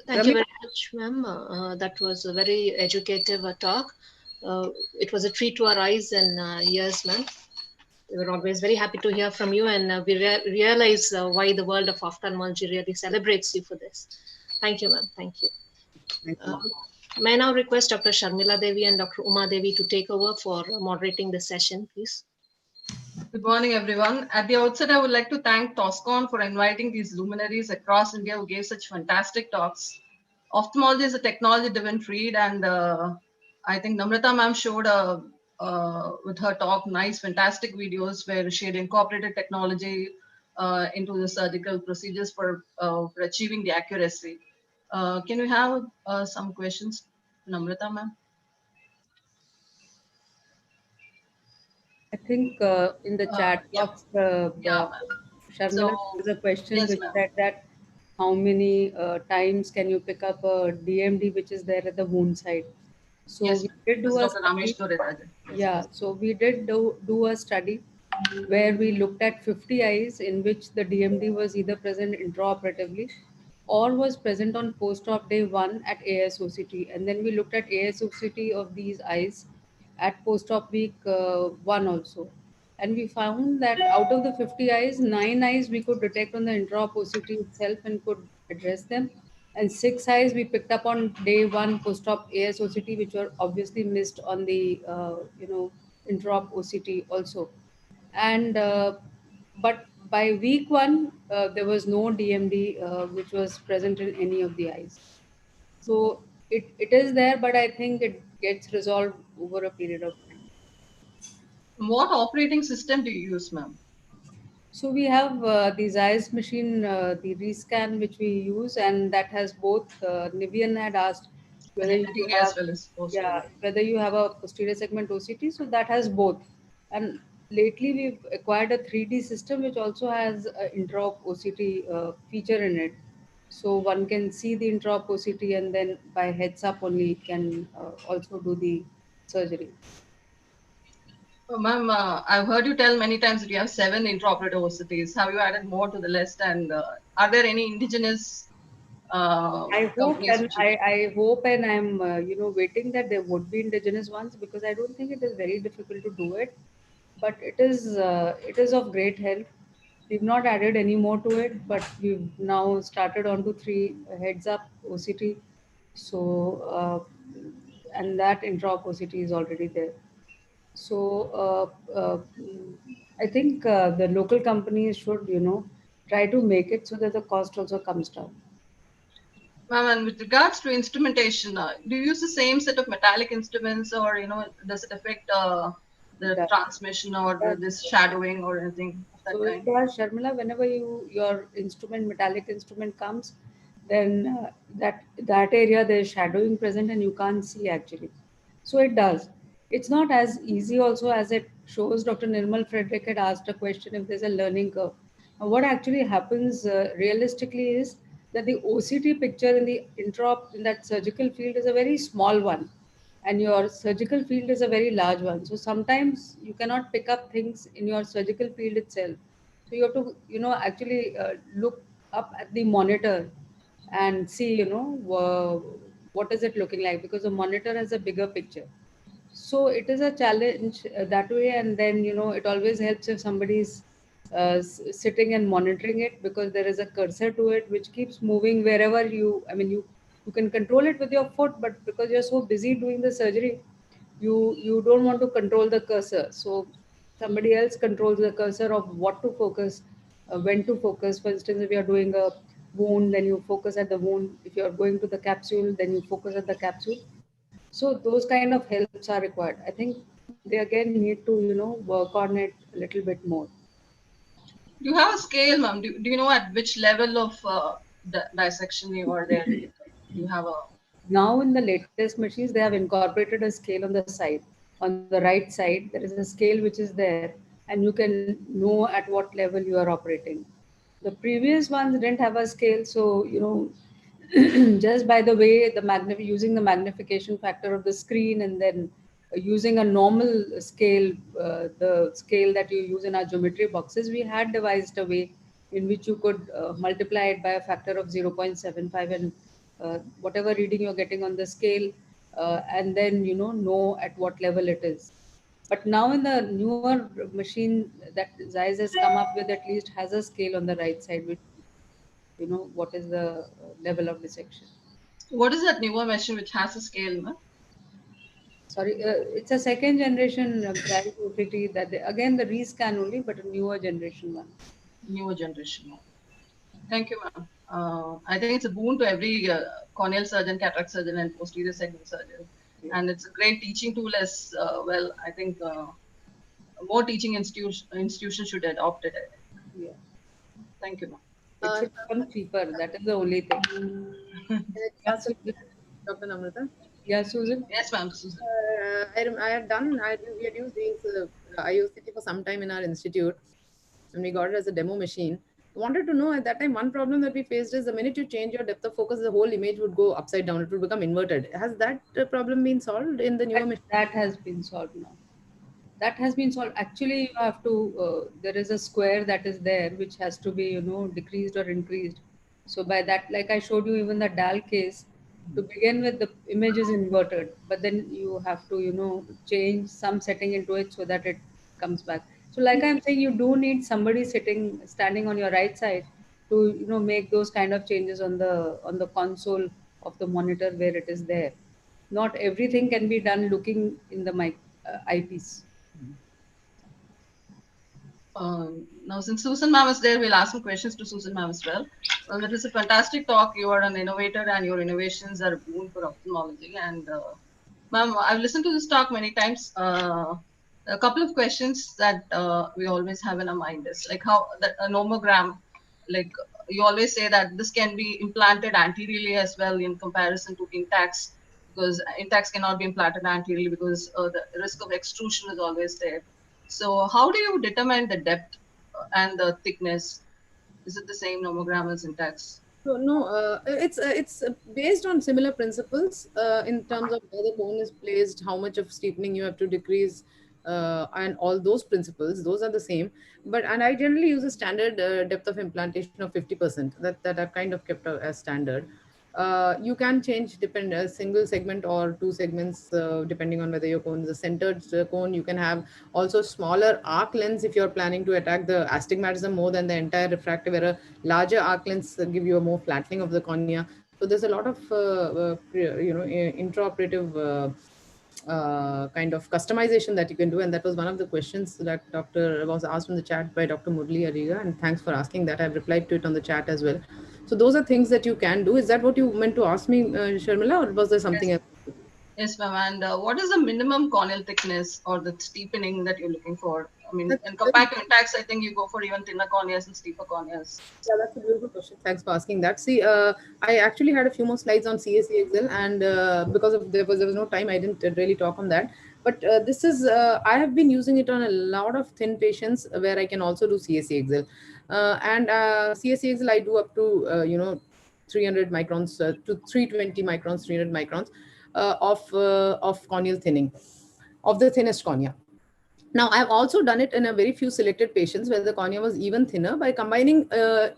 Thank you very much, ma'am. That was a very educative talk. It was a treat to our eyes and ears, ma'am. We were always very happy to hear from you, and we realize why the world of ophthalmology really celebrates you for this. Thank you, ma'am. Thank you. May I now request Dr. Sharmila Devi and Dr. Uma Devi to take over for moderating the session, please. Good morning, everyone. At the outset, I would like to thank TOSCON for inviting these luminaries across India who gave such fantastic talks. Ophthalmology is a technology-driven field, and I think Namrata ma'am showed with her talk nice, fantastic videos where she had incorporated technology into the surgical procedures for achieving the accuracy. Can we have some questions, Namrata ma'am? I think in the chat box, Sharmila, there's a question which said that how many times can you pick up a DMD which is there at the wound site? So we did do a study. Yeah, so we did do a study where we looked at 50 eyes in which the DMD was either present intraoperatively or was present on post-op day 1 at ASOCT. And then we looked at ASOCT of these eyes at post-op week 1 also. And we found that out of the 50 eyes, 9 eyes we could detect on the intraop OCT itself and could address them. And 6 eyes we picked up on day 1 post-op ASOCT, which were obviously missed on the, intraop OCT also. And but by week 1, there was no DMD which was present in any of the eyes. So it is there, but I think it gets resolved over a period of time. What operating system do you use, ma'am? So we have the Zeiss machine, the rescan, which we use, and that has both. Nivian had asked whether you have, whether you have a posterior segment OCT. So that has both. And lately we've acquired a 3D system which also has an intraop OCT feature in it. So one can see the intraop OCT and then by heads up only can also do the surgery. Oh, ma'am, I've heard you tell many times that you have 7 intraoperative OCTs. Have you added more to the list? And are there any indigenous I hope, and I hope, and I'm waiting that there would be indigenous ones, because I don't think it is very difficult to do it, but it is of great help. We've not added any more to it, but we've now started on to 3 heads up OCT. So and that intraop OCT is already there. So I think the local companies should try to make it so that the cost also comes down. Ma'am, and with regards to instrumentation, do you use the same set of metallic instruments, or does it affect the transmission or this shadowing or anything of that kind? So Sharmila, whenever your metallic instrument comes, then that area there is shadowing present and you can't see actually. So it does. It's not as easy also as it shows. Dr. Nirmal Frederick had asked a question if there's a learning curve. Now, what actually happens realistically is that the OCT picture in the intraop in that surgical field is a very small one, and your surgical field is a very large one. So sometimes you cannot pick up things in your surgical field itself. So you have to, actually look up at the monitor and see, what is it looking like, because the monitor has a bigger picture. So it is a challenge that way. And then, it always helps if somebody is sitting and monitoring it, because there is a cursor to it which keeps moving wherever you can control it with your foot, but because you're so busy doing the surgery, you don't want to control the cursor. So somebody else controls the cursor of what to focus, when to focus. For instance, if you're doing a wound, then you focus at the wound. If you're going to the capsule, then you focus at the capsule. So those kind of helps are required. I think they again need to, work on it a little bit more. Do you have a scale, ma'am? Do you know at which level of dissection you are there? Do you have a... Now in the latest machines, they have incorporated a scale on the side. On the right side, there is a scale which is there, and you can know at what level you are operating. The previous ones didn't have a scale, so just by the way, using the magnification factor of the screen, and then using a normal scale, the scale that you use in our geometry boxes, we had devised a way in which you could multiply it by a factor of 0.75, and whatever reading you're getting on the scale, and then know at what level it is. But now in the newer machine that Zeiss has come up with, at least has a scale on the right side, which what is the level of dissection. What is that newer machine which has a scale, ma'am? Sorry, it's a second generation Zeiss OCT again the rescan only, but a newer generation one. Newer generation one. Thank you, ma'am. I think it's a boon to every corneal surgeon, cataract surgeon, and posterior segment surgeon. Yeah. And it's a great teaching tool as well. I think more teaching institutions should adopt it. Yeah. Thank you, ma'am. It should become cheaper. That is the only thing. Dr. Namrata? Yeah, Susan? Yes, ma'am. Susan. We had used these IOCT for some time in our institute, and we got it as a demo machine. I wanted to know at that time, one problem that we faced is the minute you change your depth of focus, the whole image would go upside down. It would become inverted. Has that problem been solved in the newer machine? That has been solved now. That has been solved. Actually, you have to, there is a square that is there, which has to be, decreased or increased. So by that, like I showed you, even the DAL case, to begin with, the image is inverted, but then you have to, change some setting into it so that it comes back. So like I'm saying, you do need somebody standing on your right side to, make those kind of changes on the console of the monitor where it is there. Not everything can be done looking in the eyepiece. Now, since Soosan ma'am is there, we'll ask some questions to Soosan ma'am as well. It was a fantastic talk. You are an innovator, and your innovations are a boon for ophthalmology. And ma'am, I've listened to this talk many times. A couple of questions that we always have in our mind is like how that a nomogram, like you always say that this can be implanted anteriorly as well in comparison to intacts, because intacts cannot be implanted anteriorly because the risk of extrusion is always there. So how do you determine the depth and the thickness? Is it the same nomogram as intacts? So no, it's based on similar principles in terms of where the bone is placed, how much of steepening you have to decrease, and all those principles. Those are the same. And I generally use a standard depth of implantation of 50%. That I've kind of kept as standard. You can change depend a single segment or two segments depending on whether your cone is a centered cone. You can have also smaller arc lens if you're planning to attack the astigmatism more than the entire refractive error. Larger arc lens give you a more flattening of the cornea. So there's a lot of intraoperative kind of customization that you can do, and that was one of the questions that was asked in the chat by Dr. Murali Ariga, and thanks for asking that. I've replied to it on the chat as well. So those are things that you can do. Is that what you meant to ask me, Sharmila, or was there something else? Yes, ma'am. And what is the minimum corneal thickness or the steepening that you're looking for? I mean, and compared to intacts, I think you go for even thinner corneas and steeper corneas. Yeah, that's a beautiful question. Thanks for asking that. See, I actually had a few more slides on CACXL, and because of there was no time, I didn't really talk on that. But this is, I have been using it on a lot of thin patients where I can also do CACXL. And CACXL, I do up to, 300 microns to 320 microns, 300 microns of corneal thinning, of the thinnest cornea. Now, I've also done it in a very few selected patients where the cornea was even thinner by combining CARES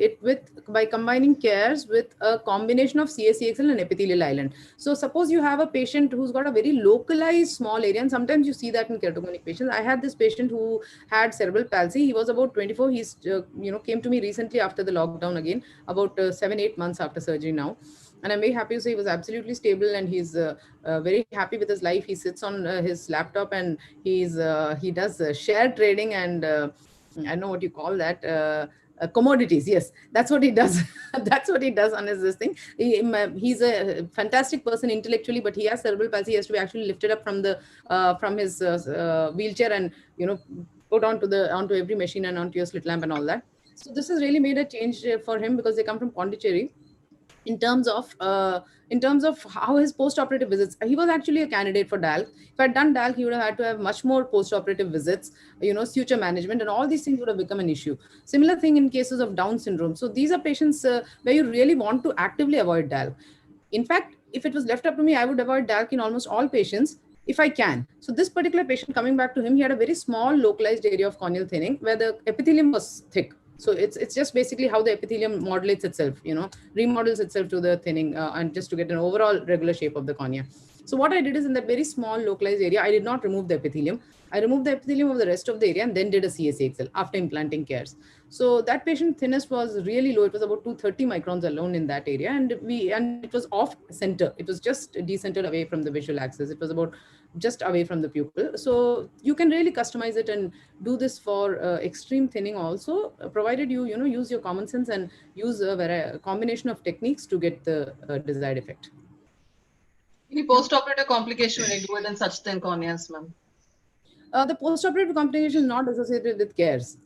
with a combination of CACXL and epithelial island. So suppose you have a patient who's got a very localized small area, and sometimes you see that in keratogenic patients. I had this patient who had cerebral palsy. He was about 24. He's came to me recently after the lockdown again, about 7-8 months after surgery now. And I'm very happy to say he was absolutely stable, and he's very happy with his life. He sits on his laptop, and he does share trading, and I don't know what you call that. Commodities, yes, that's what he does. That's what he does on his this thing. He's a fantastic person intellectually, but he has cerebral palsy. He has to be actually lifted up from his wheelchair, and put onto every machine and onto your slit lamp and all that. So this has really made a change for him, because they come from Pondicherry. In terms of how his post-operative visits, he was actually a candidate for DALC. If I'd done DALC, he would have had to have much more post-operative visits, suture management, and all these things would have become an issue. Similar thing in cases of Down syndrome. So these are patients where you really want to actively avoid DALC. In fact, if it was left up to me, I would avoid DALC in almost all patients if I can. So this particular patient, coming back to him, he had a very small localized area of corneal thinning where the epithelium was thick. So it's just basically how the epithelium modulates itself, remodels itself to the thinning, and just to get an overall regular shape of the cornea. So what I did is, in that very small localized area, I did not remove the epithelium. I removed the epithelium of the rest of the area and then did a CACXL after implanting CARES. So that patient thinness was really low. It was about 230 microns alone in that area, and it was off center. It was just decentered away from the visual axis. It was about just away from the pupil. So you can really customize it and do this for extreme thinning also, provided you use your common sense and use a combination of techniques to get the desired effect. Any post-operative complication when you do it in such thin corneas, ma'am? The post-operative complication is not associated with CARES.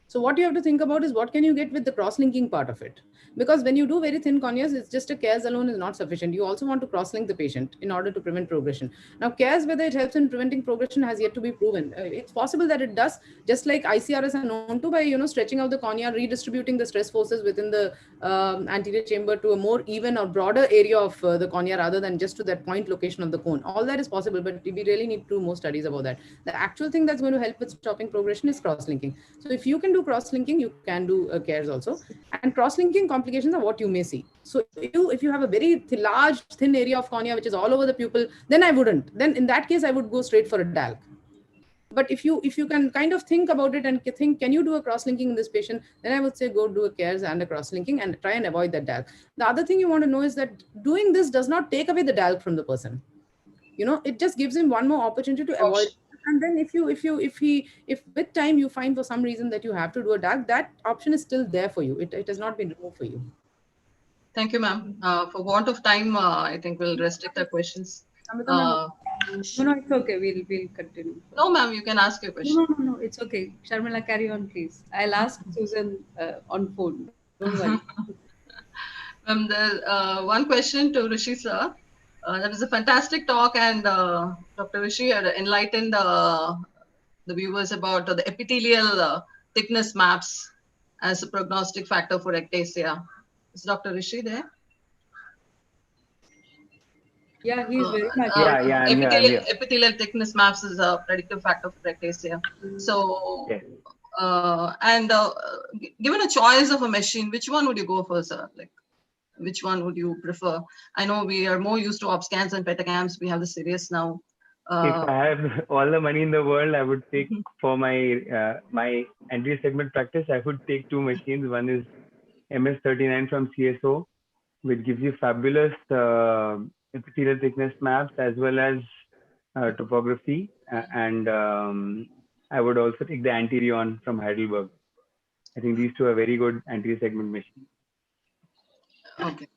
So what you have to think about is what can you get with the cross-linking part of it. Because when you do very thin corneas, it's just a CARES alone is not sufficient. You also want to cross-link the patient in order to prevent progression. Now, CARES, whether it helps in preventing progression, has yet to be proven. It's possible that it does, just like ICRS are known to, by stretching out the cornea, redistributing the stress forces within the anterior chamber to a more even or broader area of the cornea rather than just to that point location of the cone. All that is possible, but we really need to do more studies about that. The actual thing that's going to help with stopping progression is cross-linking. So if you can do cross-linking, you can do CARES also. And cross-linking complications are what you may see. So if you have a very large, thin area of cornea which is all over the pupil, then I wouldn't. Then in that case, I would go straight for a DALC. But if you can kind of think about it and think, can you do a cross-linking in this patient? Then I would say go do a CARES and a cross-linking and try and avoid that DALC. The other thing you want to know is that doing this does not take away the DALC from the person. It just gives him one more opportunity to avoid. And then if with time you find for some reason that you have to do a DALC, that option is still there for you. It has not been removed for you. Thank you, ma'am. For want of time, I think we'll restrict our questions. No, it's okay. We'll continue. No, ma'am, you can ask your question. No, it's okay. Sharmila, carry on, please. I'll ask Soosan on phone. Don't worry. There's one question to Rishi, sir. That was a fantastic talk, and Dr. Rishi had enlightened the viewers about the epithelial thickness maps as a prognostic factor for ectasia. Is Dr. Rishi there? Yeah, he's very much. Epithelial thickness maps is a predictive factor for ectasia. So, given a choice of a machine, which one would you go for, sir? Like, which one would you prefer? I know we are more used to OpScans and Petacams. We have the Sirius now. If I have all the money in the world, I would take for my my anterior segment practice, I would take two machines. One is MS39 from CSO, which gives you fabulous epithelial thickness maps as well as topography. And I would also take the ANTERIOR from Heidelberg. I think these two are very good anterior segment machines. Okay.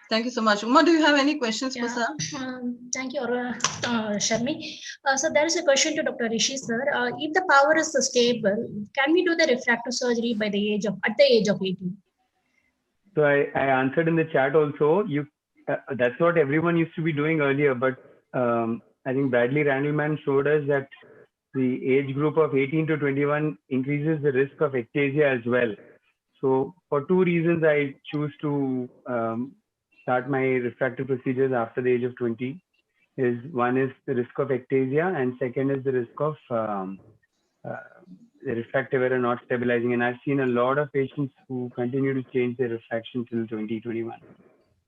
Thank you so much. Uma, do you have any questions for sir? Thank you, Sharmi. So there is a question to Dr. Rishi, sir. If the power is stable, can we do the refractive surgery at the age of 18? So I answered in the chat also. That's what everyone used to be doing earlier, but I think Bradley Randleman showed us that the age group of 18 to 21 increases the risk of ectasia as well. So for two reasons, I choose to start my refractive procedures after the age of 20. is one is the risk of ectasia, and second is the risk of the refractive error not stabilizing. And I've seen a lot of patients who continue to change their refraction till 2021.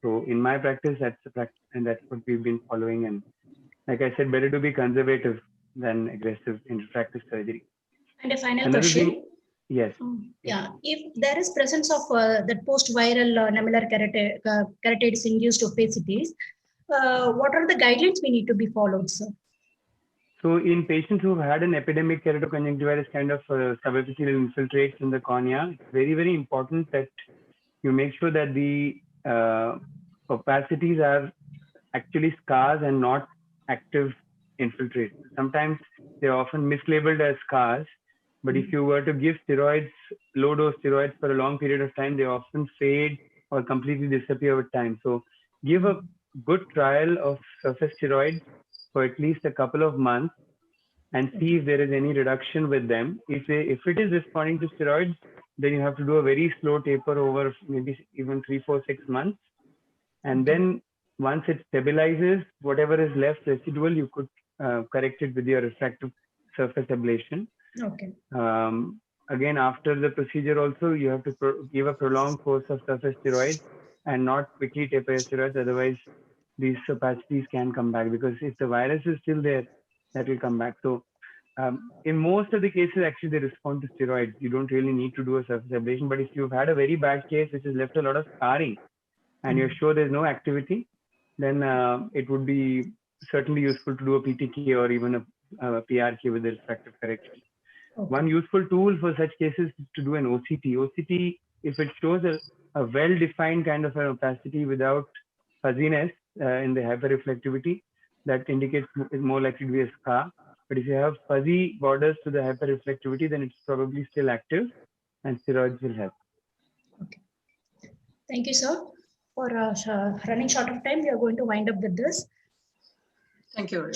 So in my practice, that's the practice, and that's what we've been following. And like I said, better to be conservative than aggressive in refractive surgery. And a final Another question. thing, yes. Yeah, if there is presence of that post-viral lamellar keratitis induced opacities, what are the guidelines we need to be followed, sir? So in patients who've had an epidemic keratoconjunctivitis kind of subepithelial infiltrates in the cornea, it's very, very important that you make sure that the opacities are actually scars and not active infiltrates. Sometimes they're often mislabeled as scars, but if you were to give steroids, low dose steroids for a long period of time, they often fade or completely disappear with time. So give a good trial of surface steroids for at least a couple of months and see if there is any reduction with them. If it is responding to steroids, then you have to do a very slow taper over maybe even 3, 4, 6 months. And then once it stabilizes, whatever is left residual, you could correct it with your refractive surface ablation. Okay. Again, after the procedure also, you have to give a prolonged course of surface steroids and not quickly taper your steroids. Otherwise, these opacities can come back, because if the virus is still there, that will come back. So in most of the cases, actually, they respond to steroids. You don't really need to do a surface ablation. But if you've had a very bad case, which has left a lot of scarring, and you're sure there's no activity, then it would be certainly useful to do a PTK or even a PRK with the refractive correction. Okay. One useful tool for such cases is to do an OCT. OCT, if it shows a well-defined kind of an opacity without fuzziness in the hyperreflectivity, that indicates it's more likely to be a scar. But if you have fuzzy borders to the hyperreflectivity, then it's probably still active, and steroids will help. Okay. Thank you, sir. For running short of time, we are going to wind up with this. Thank you.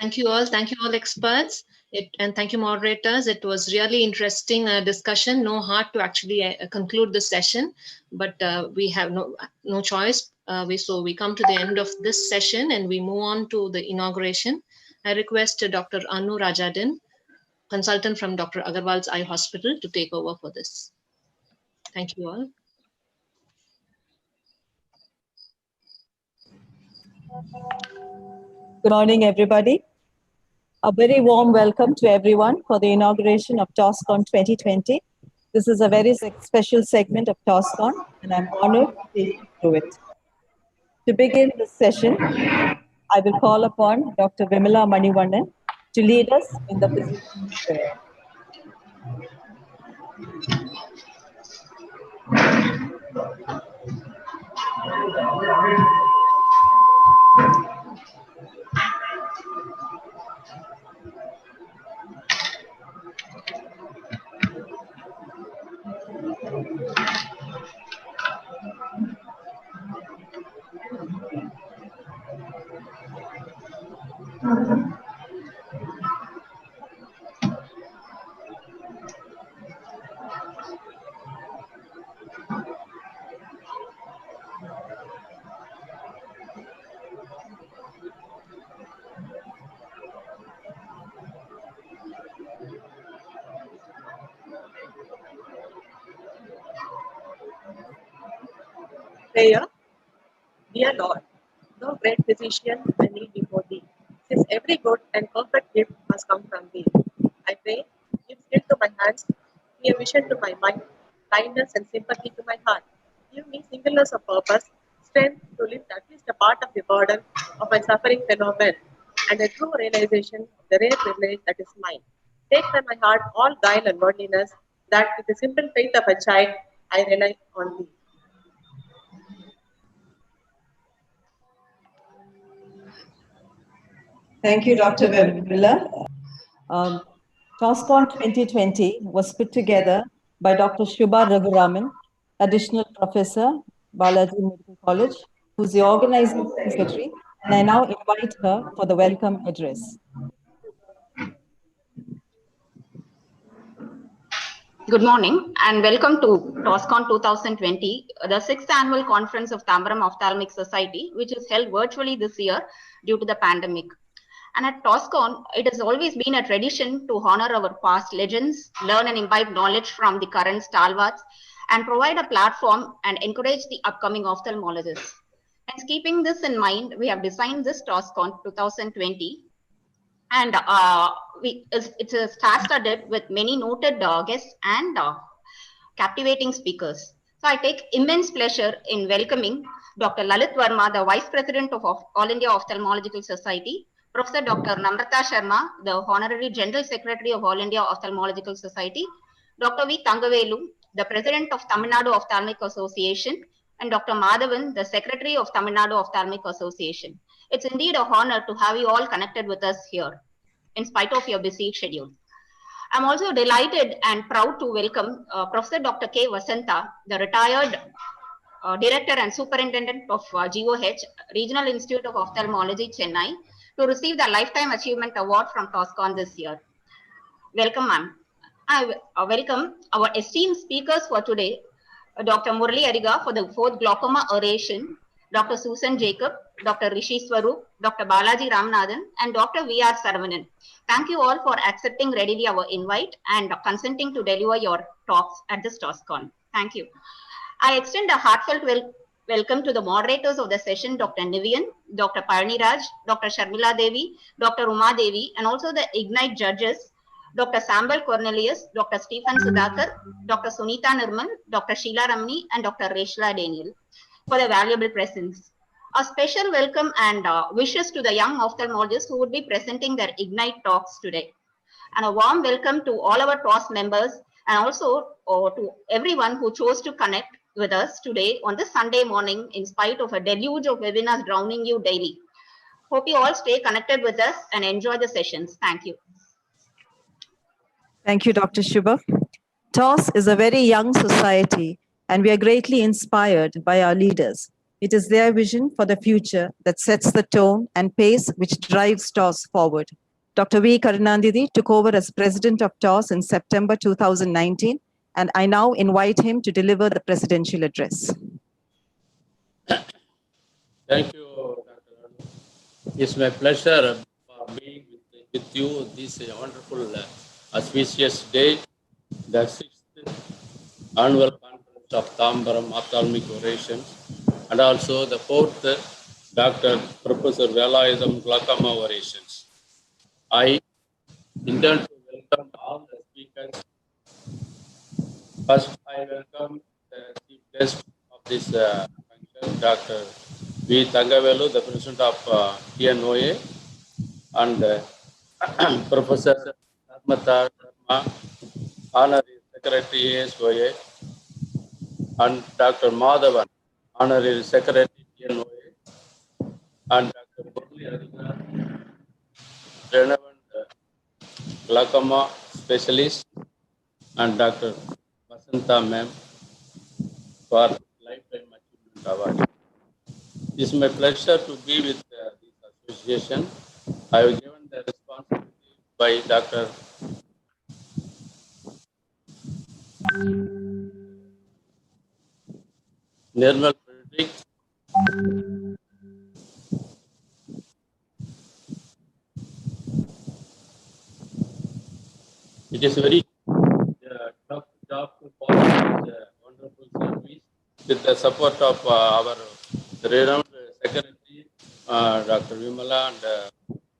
Thank you all experts, and thank you moderators. It was really interesting discussion. No hard to actually conclude the session, but we have no choice. So we come to the end of this session and we move on to the inauguration. I request Dr. Anu Rajadin, consultant from Dr. Agarwal's Eye Hospital, to take over for this. Thank you all. Good morning, everybody. A very warm welcome to everyone for the inauguration of TOSCON 2020. This is a very special segment of TOSCON, and I'm honored to take you through it. To begin this session, I will call upon Dr. Vimala Manivannan to lead us in the physician's prayer. Prayer. Dear Lord, no great physician I need before thee, since every good and perfect gift must come from thee. I pray, give skill to my hands, clear vision to my mind, kindness and sympathy to my heart. Give me singleness of purpose, strength to lift at least a part of the burden of my suffering fellow men, and a true realization of the rare privilege that is mine. Take from my heart all guile and worldliness, that with the simple faith of a child, I rely on thee. Thank you, Dr. Vimala. TOSCON 2020 was put together by Dr. Shubha Raghuraman, Additional Professor, Balaji Medical College, who's the organizing secretary, and I now invite her for the welcome address. Good morning and welcome to TOSCON 2020, the 6th Annual Conference of Tambaram Ophthalmic Society, which is held virtually this year due to the pandemic. And at TOSCON, it has always been a tradition to honor our past legends, learn and imbibe knowledge from the current stalwarts, and provide a platform and encourage the upcoming ophthalmologists. And keeping this in mind, we have designed this TOSCON 2020, and it's a star-studded with many noted guests and captivating speakers. So I take immense pleasure in welcoming Dr. Lalit Verma, the Vice President of All India Ophthalmological Society, Professor Dr. Namrata Sharma, the Honorary General Secretary of All India Ophthalmological Society, Dr. V. Thangavelu, the President of Tamil Nadu Ophthalmic Association, and Dr. Madhavan, the Secretary of Tamil Nadu Ophthalmic Association. It's indeed an honor to have you all connected with us here, in spite of your busy schedule. I'm also delighted and proud to welcome Professor Dr. K. Vasantha, the retired Director and Superintendent of GOH, Regional Institute of Ophthalmology, Chennai, to receive the Lifetime Achievement Award from TOSCON this year. Welcome, ma'am. I welcome our esteemed speakers for today, Dr. Murali Ariga for the 4th Glaucoma oration, Dr. Soosan Jacob, Dr. Rishi Swarup, Dr. Balaji Ramanathan, and Dr. V.R. Saravanan. Thank you all for accepting readily our invite and consenting to deliver your talks at this TOSCON. Thank you. I extend a heartfelt welcome to the moderators of the session, Dr. Nivian, Dr. Parni Raj, Dr. Sharmila Devi, Dr. Uma Devi, and also the Ignite judges, Dr. Sambal Cornelius, Dr. Stephen Sudhakar, Dr. Sunita Nirmal, Dr. Sheila Ramani, and Dr. Rachula Daniel for their valuable presence. A special welcome and wishes to the young ophthalmologists who would be presenting their Ignite talks today. And a warm welcome to all our TOS members and also to everyone who chose to connect with us today on this Sunday morning in spite of a deluge of webinars drowning you daily. Hope you all stay connected with us and enjoy the sessions. Thank you. Thank you, Dr. Shubha. TOS is a very young society, and we are greatly inspired by our leaders. It is their vision for the future that sets the tone and pace which drives TOS forward. Dr. V. Karunanidhi took over as president of TOS in September 2019, and I now invite him to deliver the presidential address. Thank you, Dr. It's my pleasure for being with you this wonderful auspicious day, the 6th Annual Conference of Tambaram Ophthalmic Orations, and also the 4th Dr. Professor Velayutham Glaucoma Orations. I intend to welcome all the speakers. First, I welcome the chief guest of this function, Dr. V. Thangavelu, the president of TNOA, and Professor Sharma, Honorary Secretary ASOA, and Dr. Madhavan, Honorary Secretary TNOA, and Dr. Murali, renowned glaucoma specialist, and Dr. Vasantha ma'am for Lifetime Achievement Award. It is my pleasure to be with this association. I was given the responsibility by Dr. Nirmal Frederick. It is very tough job to follow this wonderful service with the support of our renowned secretary, Dr. Vimala and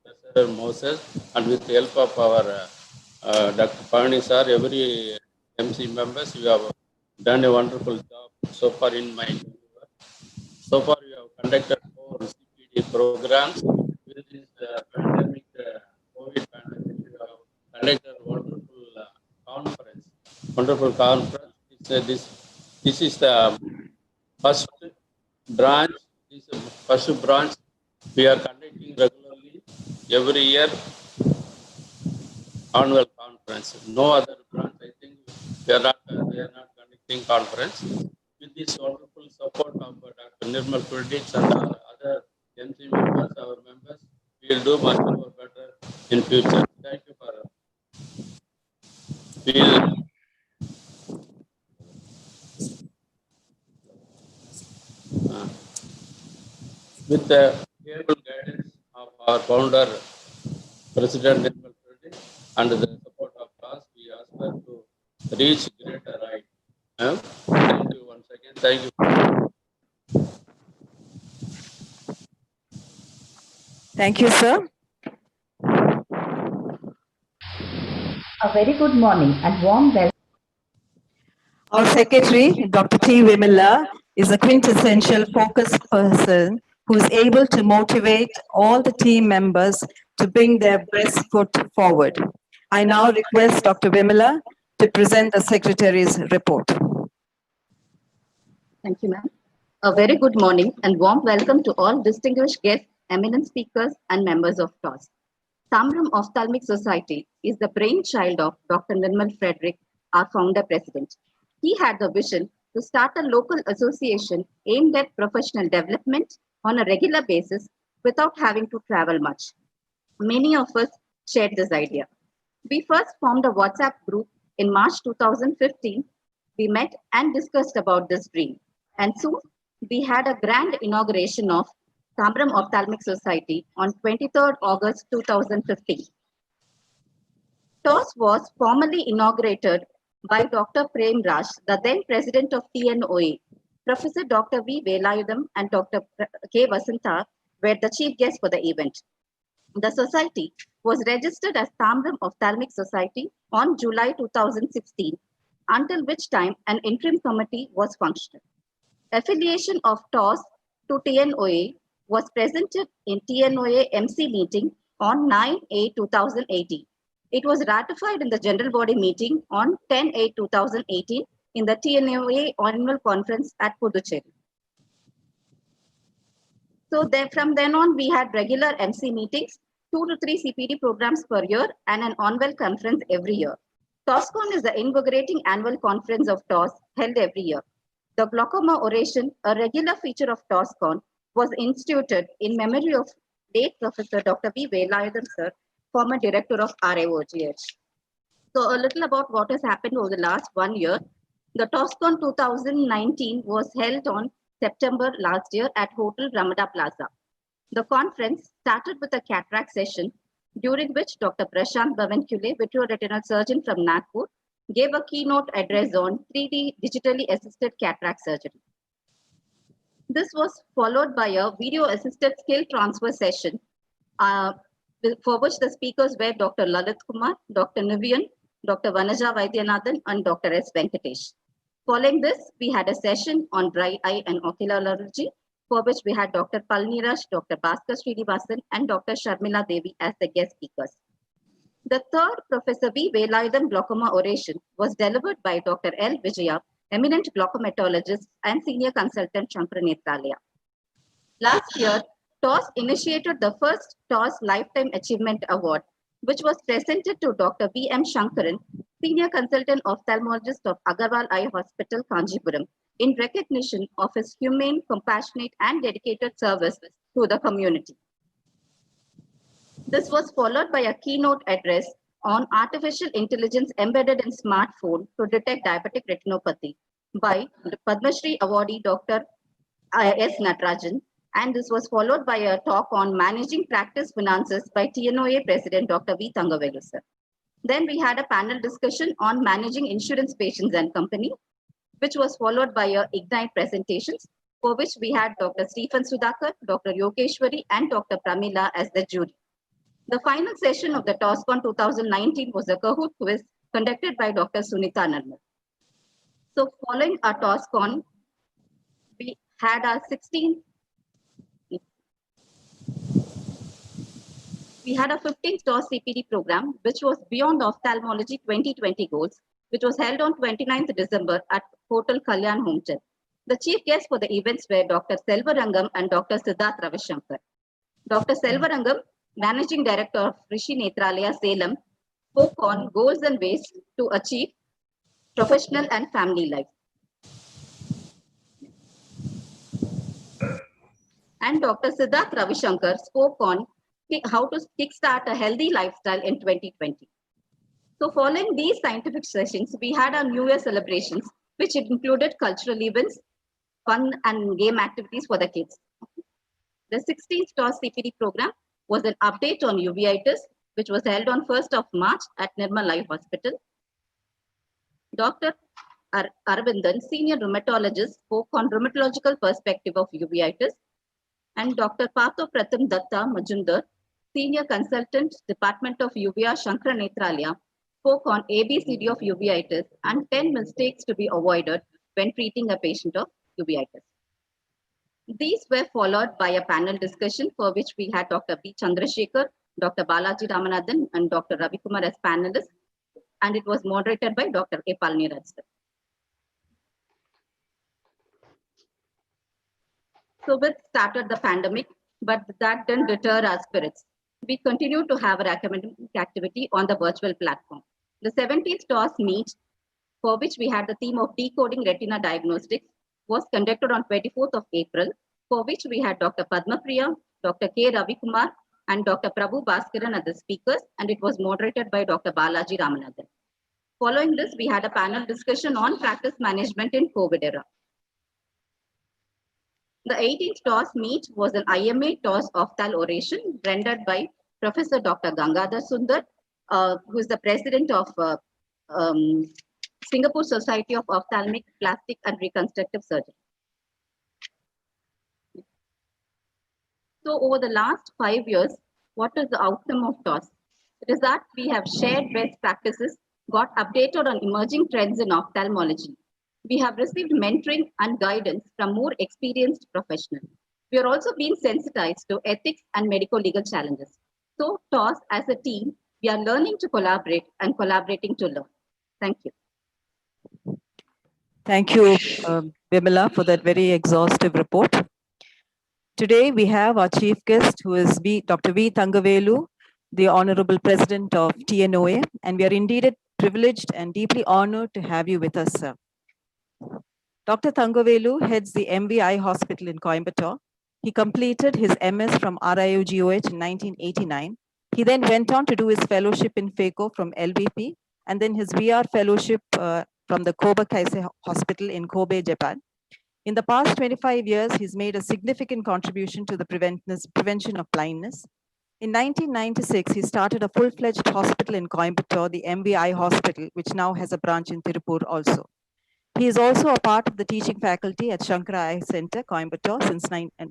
Professor Moses, and with the help of our Dr. Parni sir, every MC members, we have done a wonderful job so far in my career. So far, we have conducted 4 CPD programs with this pandemic, COVID pandemic. We have conducted wonderful conference. This is the first branch. This is the first branch we are conducting regularly every year. Annual conference. No other branch, I think, they are not conducting conference. With this wonderful support of Dr. Nirmal Frederick and other MC members, our members, we will do much more better in future. Thank you for With the able guidance of our founder, President Nirmal Reddy, and the support of us, we aspire to reach greater height. Thank you once again. Thank you. Thank you, sir. A very good morning and warm welcome. Our secretary, Dr. T. Vimala, is a quintessential focused person who is able to motivate all the team members to bring their best foot forward. I now request Dr. Vimala to present the secretary's report. Thank you, ma'am. A very good morning and warm welcome to all distinguished guests, eminent speakers, and members of TOS. Tambaram Ophthalmic Society is the brainchild of Dr. Nirmal Frederick, our founder president. He had the vision to start a local association aimed at professional development on a regular basis without having to travel much. Many of us shared this idea. We first formed a WhatsApp group in March 2015. We met and discussed about this dream. And soon we had a grand inauguration of Tambaram Ophthalmic Society on 23rd August 2015. TOS was formally inaugurated by Dr. Prem Raj, the then president of TNOA. Professor Dr. V. Velayutham and Dr. K. Vasantha were the chief guests for the event. The society was registered as Tambaram Ophthalmic Society on July 2016, until which time an interim committee was functional. Affiliation of TOS to TNOA was presented in TNOA MC meeting on 9/8/2018. It was ratified in the General Body meeting on 10/8/2018 in the TNOA Annual Conference at Puducherry. So from then on, we had regular MC meetings, 2 to 3 CPD programs per year, and an Annual Conference every year. TOSCON is the invigorating annual conference of TOS held every year. The Glaucoma oration, a regular feature of TOSCON, was instituted in memory of late Professor Dr. V. Velayutham, sir, former director of RIOGH. So a little about what has happened over the last 1 year. The TOSCON 2019 was held on September last year at Hotel Ramada Plaza. The conference started with a cataract session, during which Dr. Prashant Bavankule, VitreoRetinal surgeon from Nagpur, gave a keynote address on 3D digitally assisted cataract surgery. This was followed by a video-assisted skill transfer session, for which the speakers were Dr. Lalit Kumar, Dr. Nivian, Dr. Vanaja Vaidyanathan, and Dr. S. Venkatesh. Following this, we had a session on dry eye and ocular allergy, for which we had Dr. Palniraj, Dr. Bhaskar Srinivasan, and Dr. Sharmila Devi as the guest speakers. The third Professor V. Velayutham glaucoma oration was delivered by Dr. L. Vijaya, eminent glaucomatologist and senior consultant, Shankara Nethralaya. Last year, TOS initiated the first TOS Lifetime Achievement Award, which was presented to Dr. V. M. Shankaran, senior consultant ophthalmologist of Agarwal Eye Hospital, Kanjipuram, in recognition of his humane, compassionate, and dedicated service to the community. This was followed by a keynote address on artificial intelligence embedded in smartphone to detect diabetic retinopathy by the Padma Shri awardee Dr. S. Natarajan, and this was followed by a talk on managing practice finances by TNOA President Dr. V. Thangavelu, sir. Then we had a panel discussion on managing insurance patients and company, which was followed by a Ignite presentations, for which we had Dr. Stephen Sudhakar, Dr. Yogeshwari, and Dr. Pramila as the jury. The final session of the TOSCON 2019 was a Kahoot quiz conducted by Dr. Sunita Narmal. So following our TOSCON, we had our 15th TOS CPD program, which was Beyond Ophthalmology 2020 Goals, which was held on 29th December at Hotel Kalyan Hometown. The chief guests for the events were Dr. Selvarangam and Dr. Siddharth Ravishankar. Dr. Selvarangam, Managing Director of Rishi Nethralaya, Salem, spoke on goals and ways to achieve professional and family life. And Dr. Siddharth Ravishankar spoke on how to kickstart a healthy lifestyle in 2020. So following these scientific sessions, we had our New Year celebrations, which included cultural events, fun and game activities for the kids. The 16th TOS CPD program was an update on uveitis, which was held on 1st of March at Nirmal Eye Hospital. Dr. Aravindan, senior rheumatologist, spoke on rheumatological perspective of uveitis, and Dr. Patho Pratham Datta Majumdar, senior consultant, Department of Uvea Shankara Netralia, spoke on ABCD of uveitis and 10 mistakes to be avoided when treating a patient of uveitis. These were followed by a panel discussion for which we had Dr. B. Chandrasekhar, Dr. Balaji Ramanathan, and Dr. Ravi Kumar as panelists, and it was moderated by Dr. A. Palniraj. So we started the pandemic, but that didn't deter our spirits. We continue to have a academic activity on the virtual platform. The 17th TOS meet, for which we had the theme of decoding retina diagnostics, was conducted on 24th of April, for which we had Dr. Padma Priya, Dr. K. Ravi Kumar, and Dr. Prabhu Bhaskaran as the speakers, and it was moderated by Dr. Balaji Ramanathan. Following this, we had a panel discussion on practice management in COVID era. The 18th TOS meet was an IMA TOS Opthal oration rendered by Professor Dr. Gangadhar Sundar, who is the president of Singapore Society of Ophthalmic, Plastic and Reconstructive Surgery. So over the last 5 years, what is the outcome of TOS? It is that we have shared best practices, got updated on emerging trends in ophthalmology. We have received mentoring and guidance from more experienced professionals. We are also being sensitized to ethics and medical legal challenges. So TOS as a team, we are learning to collaborate and collaborating to learn. Thank you. Thank you, Vimala, for that very exhaustive report. Today, we have our chief guest, who is Dr. V. Thangavelu, the Honorable President of TNOA, and we are indeed privileged and deeply honored to have you with us, sir. Dr. Thangavelu heads the MVI Hospital in Coimbatore. He completed his MS from RIUGOH in 1989. He then went on to do his fellowship in FACO from LVP, and then his VR fellowship from the Kobe Kaisei Hospital in Kobe, Japan. In the past 25 years, he's made a significant contribution to the prevention of blindness. In 1996, he started a full-fledged hospital in Coimbatore, the MVI Hospital, which now has a branch in Tirupur also. He is also a part of the teaching faculty at Shankara Eye Center, Coimbatore,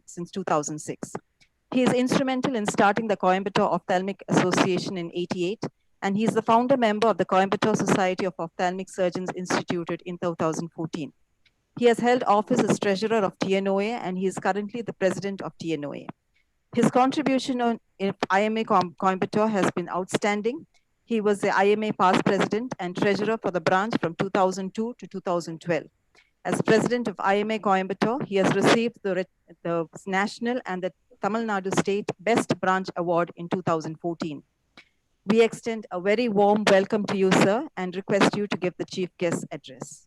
since 2006. He is instrumental in starting the Coimbatore Ophthalmic Association in '88, and he is the founder member of the Coimbatore Society of Ophthalmic Surgeons instituted in 2014. He has held office as treasurer of TNOA, and he is currently the president of TNOA. His contribution in IMA Coimbatore has been outstanding. He was the IMA past president and treasurer for the branch from 2002 to 2012. As president of IMA Coimbatore, he has received the national and the Tamil Nadu State Best Branch Award in 2014. We extend a very warm welcome to you, sir, and request you to give the chief guest address.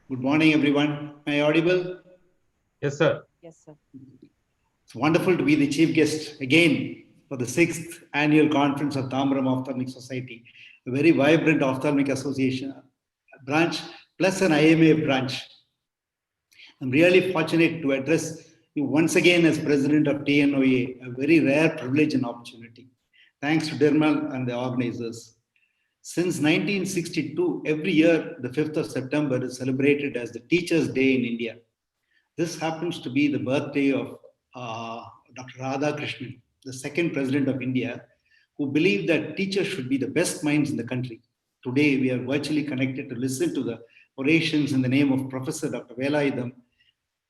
Good morning, everyone. Am I audible? Yes, sir. Yes, sir. It's wonderful to be the chief guest again for the 6th Annual Conference of Tambaram Ophthalmic Society, a very vibrant ophthalmic association branch plus an IMA branch. I'm really fortunate to address you once again as president of TNOA, a very rare privilege and opportunity. Thanks to Dirmal and the organizers. Since 1962, every year, the 5th of September is celebrated as the Teachers' Day in India. This happens to be the birthday of Dr. Radhakrishnan, the second president of India, who believed that teachers should be the best minds in the country. Today, we are virtually connected to listen to the orations in the name of Professor Dr. Velayutham,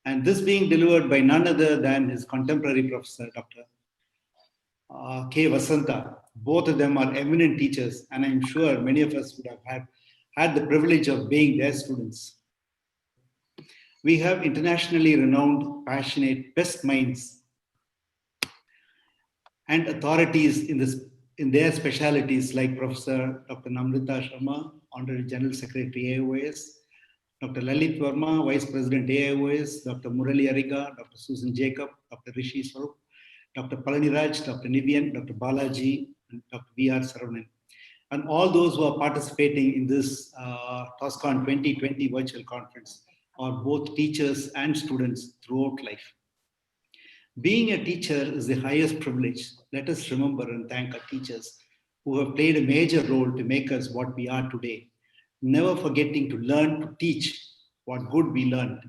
and this being delivered by none other than his contemporary professor, Dr. K. Vasantha. Both of them are eminent teachers, and I'm sure many of us would have had the privilege of being their students. We have internationally renowned, passionate, best minds and authorities in their specialities, like Professor Dr. Namrata Sharma, Honorary General Secretary AOS, Dr. Lalit Verma, Vice President AIOS, Dr. Murali Ariga, Dr. Soosan Jacob, Dr. Rishi Swarup, Dr. Palaniraj, Dr. Nivian, Dr. Balaji, and Dr. VR Saravanan, and all those who are participating in this TOSCON 2020 virtual conference are both teachers and students throughout life. Being a teacher is the highest privilege. Let us remember and thank our teachers who have played a major role to make us what we are today, never forgetting to learn to teach what good we learned.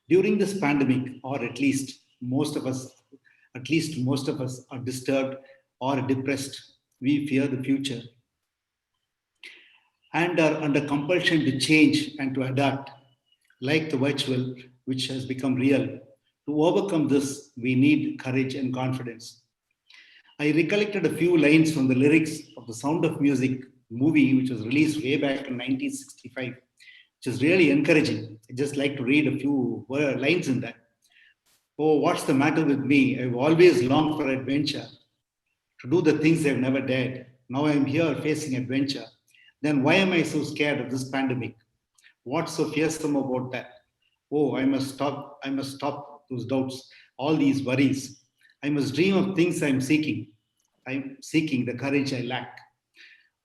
During this pandemic, or at least most of us are disturbed or depressed. We fear the future and are under compulsion to change and to adapt, like the virtual, which has become real. To overcome this, we need courage and confidence. I recollected a few lines from the lyrics of The Sound of Music movie, which was released way back in 1965, which is really encouraging. I just like to read a few lines in that. Oh, what's the matter with me? I've always longed for adventure, to do the things I've never dared. Now I'm here facing adventure. Then why am I so scared of this pandemic? What's so fearsome about that? Oh, I must stop those doubts, all these worries. I must dream of things I'm seeking. I'm seeking the courage I lack.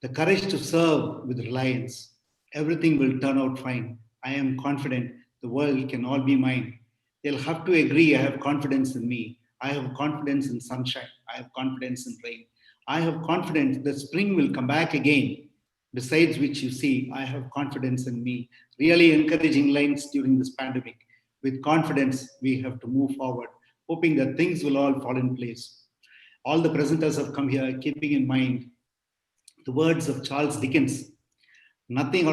The courage to serve with reliance. Everything will turn out fine. I am confident the world can all be mine. They'll have to agree I have confidence in me. I have confidence in sunshine. I have confidence in rain. I have confidence that spring will come back again. Besides which, you see, I have confidence in me. Really encouraging lines during this pandemic. With confidence, we have to move forward, hoping that things will all fall in place. All the presenters have come here keeping in mind the words of Charles Dickens. Take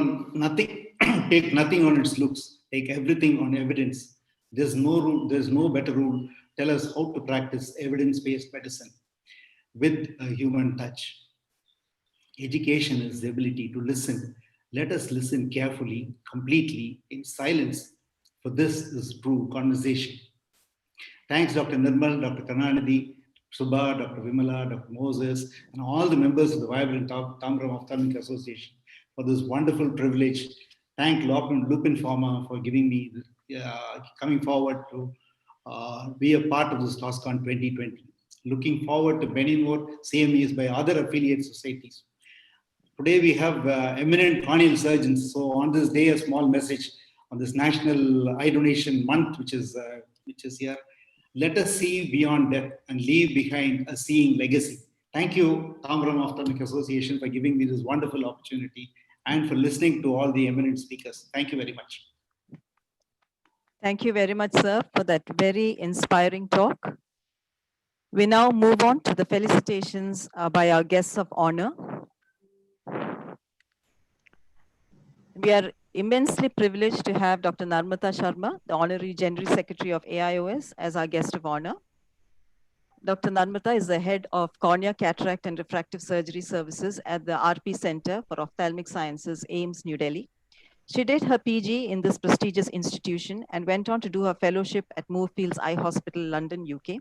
nothing on its looks, take everything on evidence. There's no better rule. Tell us how to practice evidence-based medicine with a human touch. Education is the ability to listen. Let us listen carefully, completely, in silence, for this is true conversation. Thanks, Dr. Nirmal, Dr. Karnanidhi, Subha, Dr. Vimala, Dr. Moses, and all the members of the vibrant Tambaram Ophthalmic Association for this wonderful privilege. Thank Lupin Pharma for giving me, coming forward to be a part of this TOSCON 2020. Looking forward to many more CMEs by other affiliate societies. Today we have eminent corneal surgeons. So on this day, a small message on this National Eye Donation Month, which is here. Let us see beyond death and leave behind a seeing legacy. Thank you, Tambaram Ophthalmic Association, for giving me this wonderful opportunity and for listening to all the eminent speakers. Thank you very much. Thank you very much, sir, for that very inspiring talk. We now move on to the felicitations by our guests of honor. We are immensely privileged to have Dr. Namrata Sharma, the Honorary General Secretary of AIOS, as our guest of honor. Dr. Namrata is the head of Cornea, Cataract and Refractive Surgery Services at the RP Center for Ophthalmic Sciences, AIMS, New Delhi. She did her PG in this prestigious institution and went on to do her fellowship at Moorfields Eye Hospital, London, UK.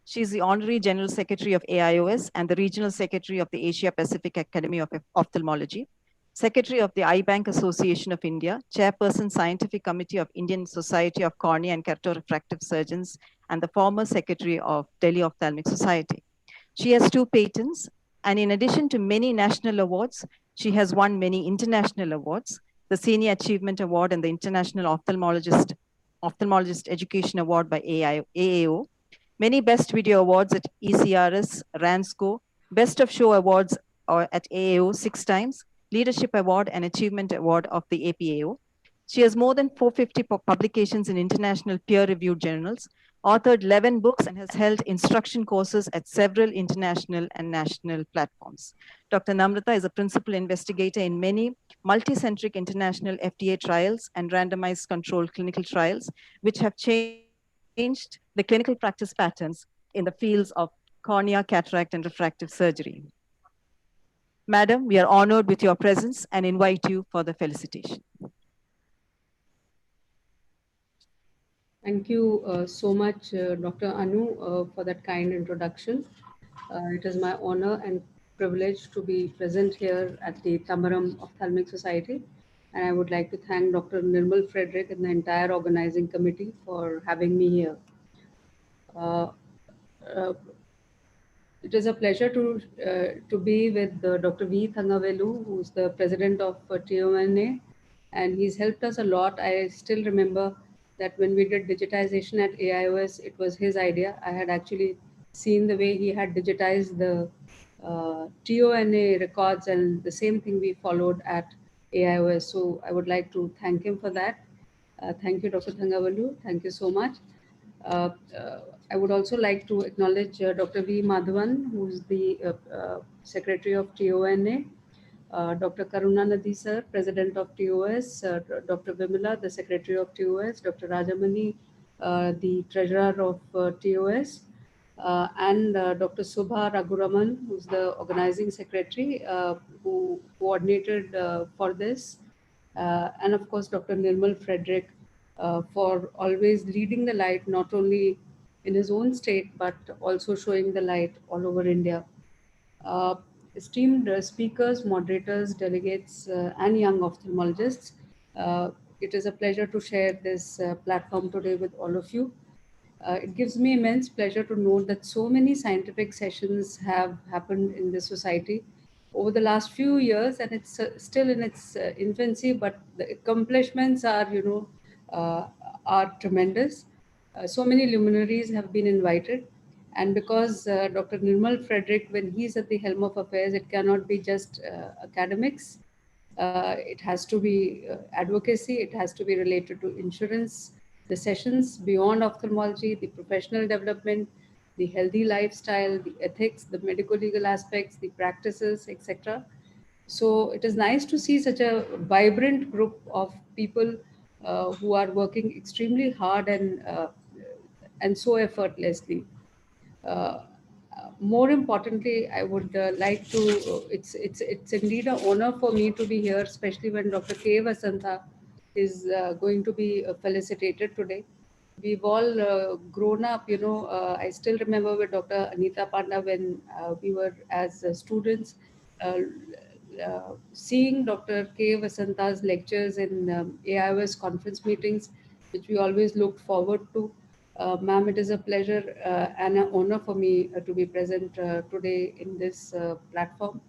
She is the Honorary General Secretary of AIOS and the Regional Secretary of the Asia Pacific Academy of Ophthalmology, Secretary of the Eye Bank Association of India, Chairperson Scientific Committee of Indian Society of Cornea and Keratorefractive Surgeons, and the former Secretary of Delhi Ophthalmic Society. She has 2 patents, and in addition to many national awards, she has won many international awards, the Senior Achievement Award and the International Ophthalmologist Education Award by AAO, many Best Video Awards at ECRS, RANSCO, Best of Show Awards at AAO 6 times, Leadership Award and Achievement Award of the APAO. She has more than 450 publications in international peer-reviewed journals, authored 11 books, and has held instruction courses at several international and national platforms. Dr. Namrata is a principal investigator in many multicentric international FDA trials and randomized controlled clinical trials, which have changed the clinical practice patterns in the fields of cornea, cataract, and refractive surgery. Madam, we are honored with your presence and invite you for the felicitation. Thank you so much, Dr. Anu, for that kind introduction. It is my honor and privilege to be present here at the Tambaram Ophthalmic Society. And I would like to thank Dr. Nirmal Frederick and the entire organizing committee for having me here. Uh, uh, it is a pleasure to be with Dr. V. Thangavelu, who's the president of TNOA, and he's helped us a lot. I still remember that when we did digitization at AIOS, it was his idea. I had actually seen the way he had digitized the TONA records, and the same thing we followed at AIOS. So I would like to thank him for that. Thank you, Dr. Thangavelu. Thank you so much. Uh, uh, I would also like to acknowledge Dr. V. Madhavan, who is the Secretary of TONA, Dr. Karuna Nadi sir, President of TOS, Dr. Vimala, the Secretary of TOS, Dr. Rajamani, the Treasurer of TOS, and Dr. Subha Raguraman, who's the Organizing Secretary, who coordinated for this, and of course Dr. Nirmal Frederick, for always leading the light, not only in his own state, but also showing the light all over India. Esteemed speakers, moderators, delegates, and young ophthalmologists, it is a pleasure to share this platform today with all of you. It gives me immense pleasure to note that so many scientific sessions have happened in this society over the last few years, and it's still in its infancy, but the accomplishments are, are tremendous. So many luminaries have been invited, and because Dr. Nirmal Frederick, when he's at the helm of affairs, it cannot be just academics. It has to be advocacy. It has to be related to insurance, the sessions beyond ophthalmology, the professional development, the healthy lifestyle, the ethics, the medical legal aspects, the practices, etc. So it is nice to see such a vibrant group of people who are working extremely hard and so effortlessly. Uh, More importantly, I would like to. It's indeed an honor for me to be here, especially when Dr. K. Vasantha is going to be felicitated today. We've all grown up, I still remember with Dr. Anita Panda when we were as students, uh, seeing Dr. K. Vasantha's lectures in AIOS conference meetings, which we always looked forward to. Ma'am, it is a pleasure and an honor for me to be present today in this platform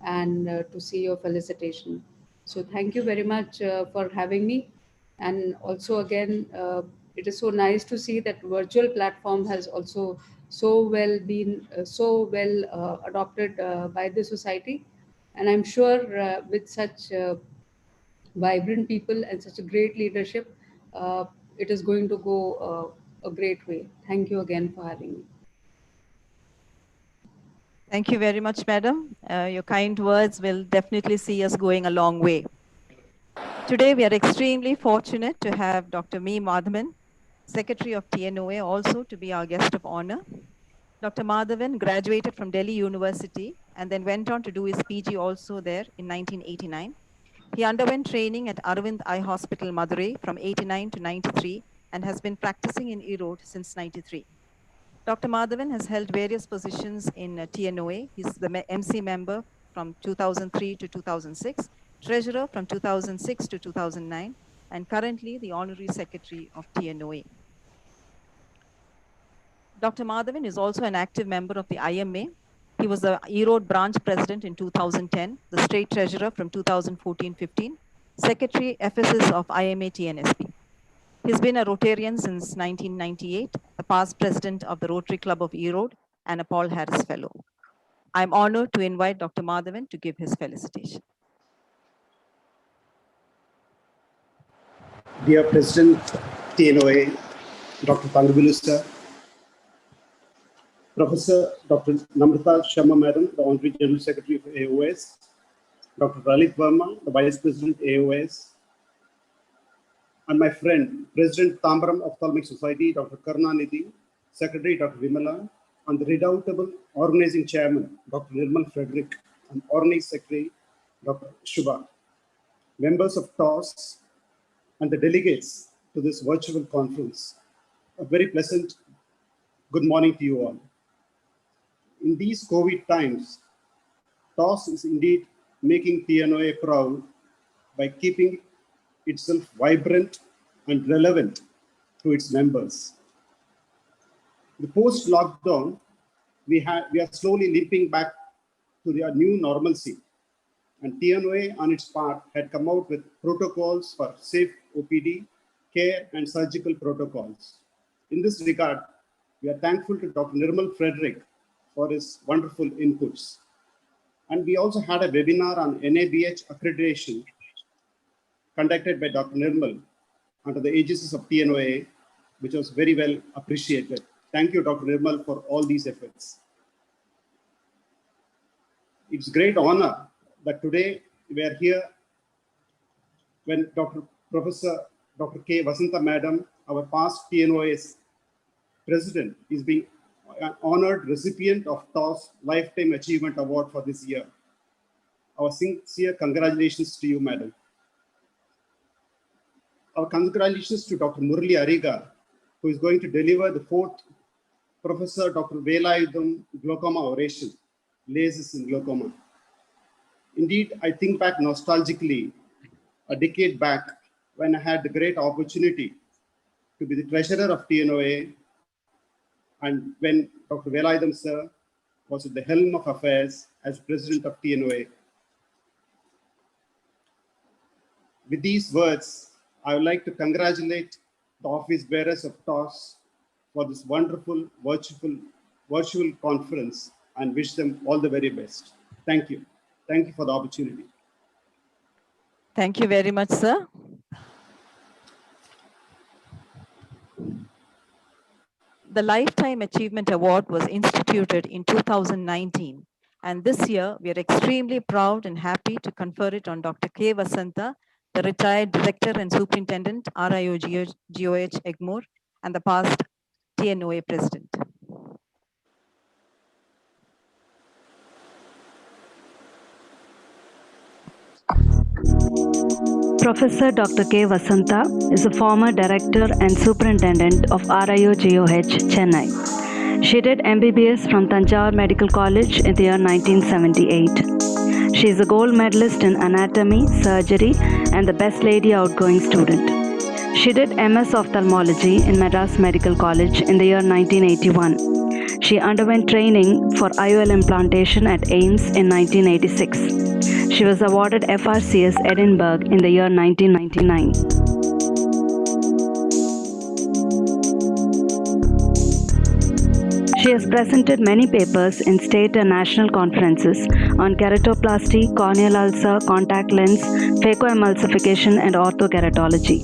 and to see your felicitation. So thank you very much for having me. And also again, it is so nice to see that virtual platform has also so well been adopted by the society. And I'm sure with such vibrant people and such a great leadership, it is going to go a great way. Thank you again for having me. Thank you very much, madam. Your kind words will definitely see us going a long way. Today, we are extremely fortunate to have Dr. V. Madhavan, Secretary of TNOA, also to be our guest of honor. Dr. Madhavan graduated from Delhi University and then went on to do his PG also there in 1989. He underwent training at Aravind Eye Hospital, Madurai from 89 to 93 and has been practicing in Erode since 93. Dr. Madhavan has held various positions in TNOA. He's the MC member from 2003 to 2006, treasurer from 2006 to 2009, and currently the honorary secretary of TNOA. Dr. Madhavan is also an active member of the IMA. He was the Erode branch president in 2010, the state treasurer from 2014-15, secretary FSS of IMA TNSP. He's been a Rotarian since 1998, a past president of the Rotary Club of Erode, and a Paul Harris Fellow. I'm honored to invite Dr. Madhavan to give his felicitation. Dear President TNOA, Dr. Thangavelu sir, Professor Dr. Namrata Sharma Madam, the Honorary General Secretary of AOS, Dr. Lalit Verma, the Vice President AOS, and my friend, President Tambaram Ophthalmic Society, Dr. Karunanidhi, Secretary Dr. Vimala, and the redoubtable Organizing Chairman, Dr. Nirmal Frederick, and Organizing Secretary, Dr. Shubha, members of TOS, and the delegates to this virtual conference. A very pleasant good morning to you all. In these COVID times, TOS is indeed making TNOA proud by keeping itself vibrant and relevant to its members. The post-lockdown, we are slowly limping back to the new normalcy, and TNOA on its part had come out with protocols for safe OPD, care and surgical protocols. In this regard, we are thankful to Dr. Nirmal Frederick for his wonderful inputs. And we also had a webinar on NABH accreditation conducted by Dr. Nirmal under the aegis of TNOA, which was very well appreciated. Thank you, Dr. Nirmal, for all these efforts. It's great honor that today we are here when Professor Dr. K. Vasantha Madam, our past TNOA's president, is being an honored recipient of TOS Lifetime Achievement Award for this year. Our sincere congratulations to you, Madam. Our congratulations to Dr. Murali Ariga, who is going to deliver the 4th Professor Dr. Velayutham Glaucoma oration, Laces in Glaucoma. Indeed, I think back nostalgically, a decade back, when I had the great opportunity to be the treasurer of TNOA, and when Dr. Velayutham sir was at the helm of affairs as president of TNOA. With these words, I would like to congratulate the office bearers of TOS for this wonderful virtual conference and wish them all the very best. Thank you. Thank you for the opportunity. Thank you very much, sir. The Lifetime Achievement Award was instituted in 2019, and this year we are extremely proud and happy to confer it on Dr. K. Vasantha, the retired Director and Superintendent, RIO-GOH Egmore, and the past TNOA President. Professor Dr. K. Vasantha is a former Director and Superintendent of RIO-GOH, Chennai. She did MBBS from Thanjavur Medical College in the year 1978. She is a gold medalist in anatomy, surgery, and the best lady outgoing student. She did MS Ophthalmology in Madras Medical College in the year 1981. She underwent training for IOL implantation at AIIMS in 1986. She was awarded FRCS Edinburgh in the year 1999. She has presented many papers in state and national conferences on keratoplasty, corneal ulcer, contact lens, phacoemulsification, and orthokeratology.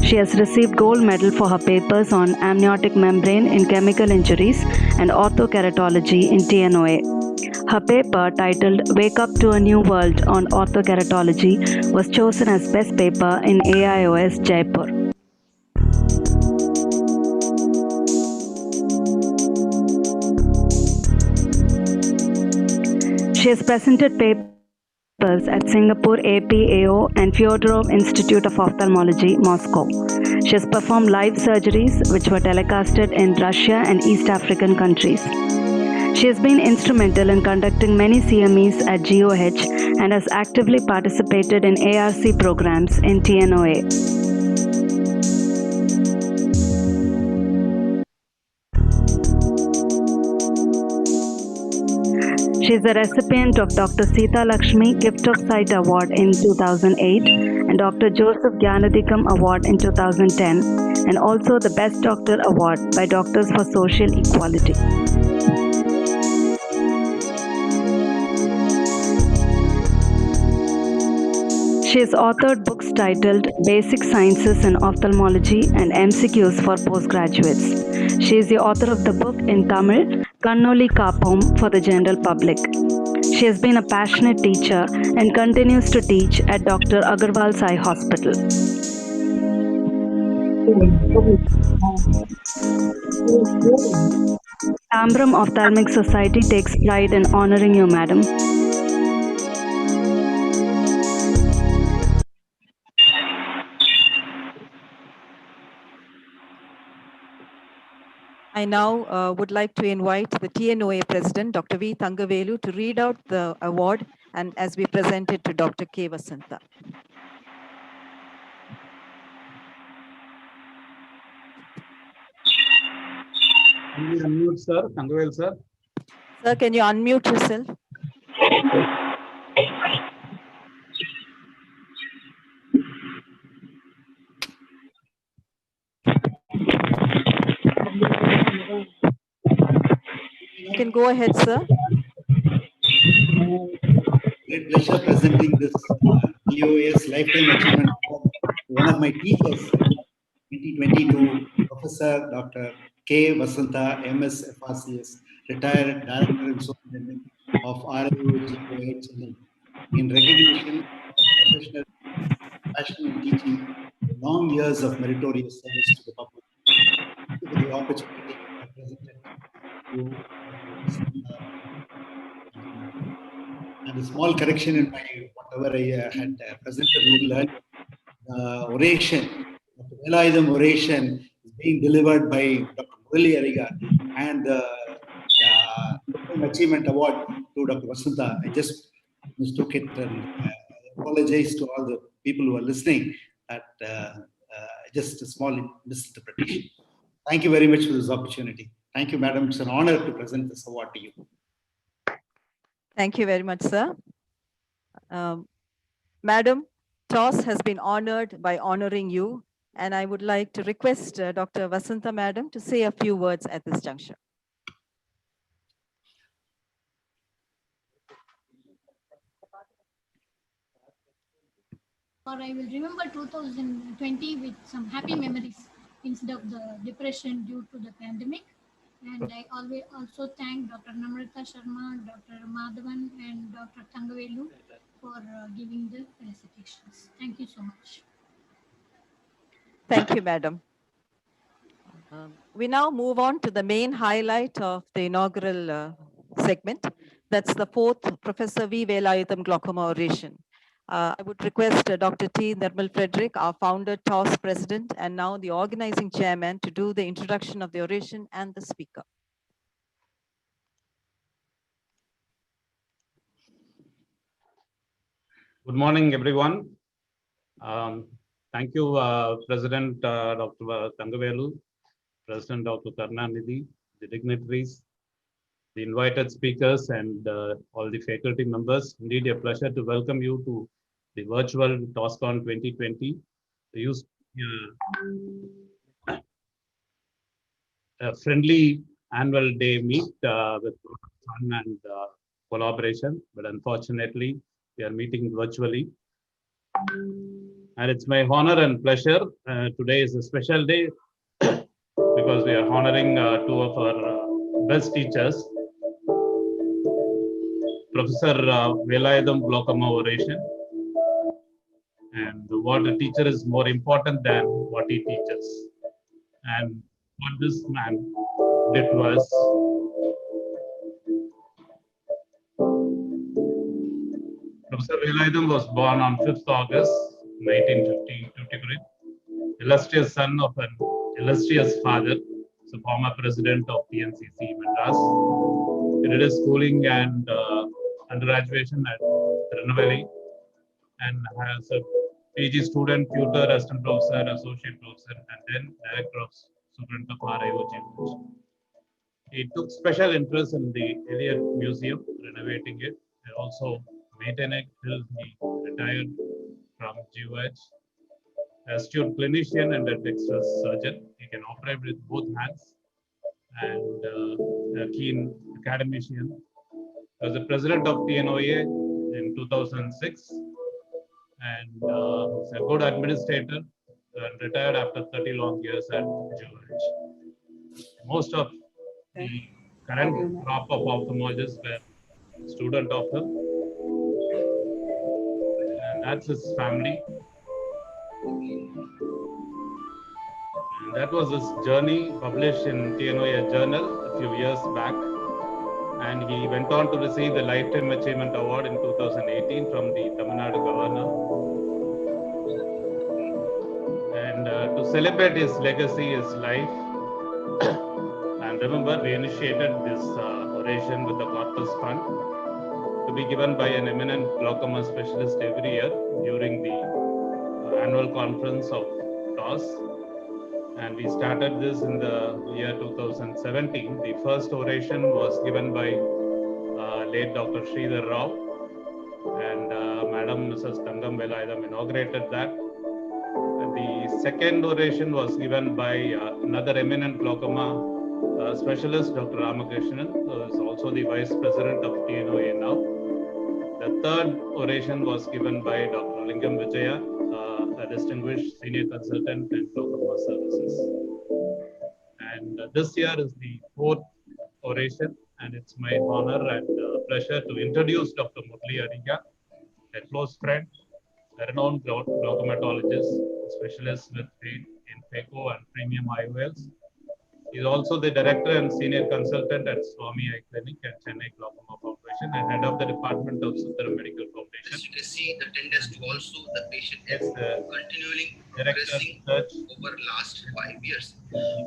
She has received gold medal for her papers on amniotic membrane in chemical injuries and orthokeratology in TNOA. Her paper, titled Wake Up to a New World on Orthokeratology, was chosen as Best Paper in AIOS Jaipur. She has presented papers at Singapore APAO and Fyodorov Institute of Ophthalmology, Moscow. She has performed live surgeries which were telecasted in Russia and East African countries. She has been instrumental in conducting many CMEs at GOH and has actively participated in ARC programs in TNOA. She is a recipient of Dr. Sita Lakshmi Gift of Sight Award in 2008 and Dr. Joseph Gyanadikam Award in 2010, and also the Best Doctor Award by Doctors for Social Equality. She has authored books titled Basic Sciences in Ophthalmology and MCQs for Postgraduates. She is the author of the book in Tamil, Kannoli Kappom, for the general public. She has been a passionate teacher and continues to teach at Dr. Agarwal's Eye Hospital. Tambaram Ophthalmic Society takes pride in honoring you, madam. I now would like to invite the TNOA President, Dr. V. Thangavelu, to read out the award and as we present it to Dr. K. Vasantha. Can you unmute, sir? Thangavelu, sir. Sir, can you unmute yourself? You can go ahead, sir. Great pleasure presenting this TOS Lifetime Achievement Award to one of my teachers, 2022, Professor Dr. K. Vasantha, MS FRCS, retired Director and Superintendent of RIOGOH in recognition of professional passion in teaching, long years of meritorious service to the public. Thank you for the opportunity I presented to Dr. Vasantha. And a small correction in my whatever I had presented a little earlier. Oration, Dr. Velayutham oration is being delivered by Dr. Murali Ariga, and the Achievement Award to Dr. Vasantha. I just mistook it, and apologize to all the people who are listening. That just a small misinterpretation. Thank you very much for this opportunity. Thank you, madam. It's an honor to present this award to you. Thank you very much, sir. Madam, TOS has been honored by honoring you, and I would like to request Dr. Vasantha, madam, to say a few words at this juncture. Or I will remember 2020 with some happy memories instead of the depression due to the pandemic. And I always also thank Dr. Namrata, Sharma, Dr. Madhavan, and Dr. Thangavelu for giving the felicitations. Thank you so much. Thank you, madam. We now move on to the main highlight of the inaugural segment. That's the fourth Professor V. Velayutham Glaucoma oration. I would request Dr. T. Nirmal Frederick, our founder, TOS president, and now the organizing chairman, to do the introduction of the oration and the speaker. Good morning, everyone. Thank you, President Dr. Thangavelu, President Dr. Karnanidhi, the dignitaries, the invited speakers, and all the faculty members. Indeed, a pleasure to welcome you to the virtual TOSCON 2020. A friendly annual day meet with fun and collaboration, but unfortunately, we are meeting virtually. And it's my honor and pleasure. Today is a special day because we are honoring two of our best teachers, Professor Velayutham Glaucoma oration. And what a teacher is more important than what he teaches. And what this man did was Professor Velayutham was born on 5th August 1953, illustrious son of an illustrious father, so former president of PNCC Madras. He did his schooling and undergraduation at Tirunelveli, and has a PG student, tutor, assistant professor, associate professor, and then director of superintendent of RIOGOH. He took special interest in the Elliott Museum, renovating it, and also maintained it till he retired from GOH. Astute clinician and a dexterous surgeon, he can operate with both hands, and a keen academician. He was the president of TNOA in 2006, and was a good administrator, and retired after 30 long years at GOH. Most of the current crop of ophthalmologists were student of him, and that's his family. And that was his journey, published in TNOA Journal a few years back. And he went on to receive the Lifetime Achievement Award in 2018 from the Tamil Nadu governor. And to celebrate his legacy, his life, and remember, we initiated this oration with the Corpus Fund to be given by an eminent glaucoma specialist every year during the Annual Conference of TOS. and we started this in the year 2017. The first oration was given by late Dr. Sridhar Rao, and Madam Mrs. Thangavelu inaugurated that. The second oration was given by another eminent glaucoma specialist, Dr. Ramakrishnan, who is also the Vice President of TNOA now. The third oration was given by Dr. Lingam Vijaya, a distinguished senior consultant in glaucoma services. And this year is the fourth oration, and it's my honor and pleasure to introduce Dr. Murali Ariga, a close friend, a renowned glaucomatologist, specialist with in PECO and premium IOLs. He is also the director and senior consultant at Swami Eye Clinic at Chennai Glaucoma Foundation and head of the department of Soosan Medical Foundation. As you can see, the tenders to also the patient is continually progressing over last 5 years.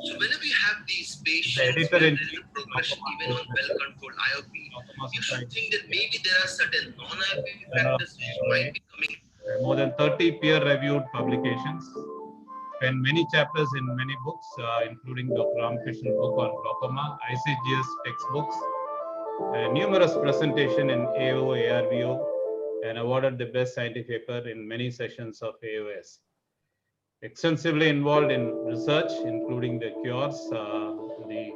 So whenever you have these patients, there is a progression even on well-controlled IOP, you should think that maybe there are certain non-IOP factors which might be coming. More than 30 peer-reviewed publications, and many chapters in many books, including Dr. Ramakrishnan's book on glaucoma, ICGS textbooks, numerous presentations in AO, ARVO, and awarded the best scientific paper in many sessions of AOS. Extensively involved in research, including the cures, the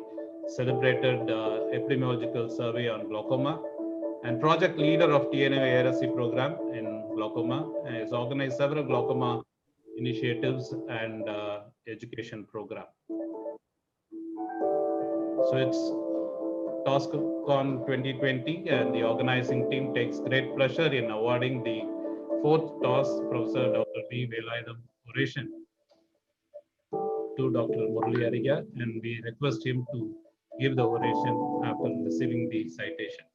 celebrated epidemiological survey on glaucoma, and project leader of TNOA ARSC program in glaucoma, and has organized several glaucoma initiatives and education program. So it's TOSCON 2020, and the organizing team takes great pleasure in awarding the fourth TOS Professor Dr. Velayutham oration to Dr. Murali Ariga, and we request him to give the oration after receiving the citation.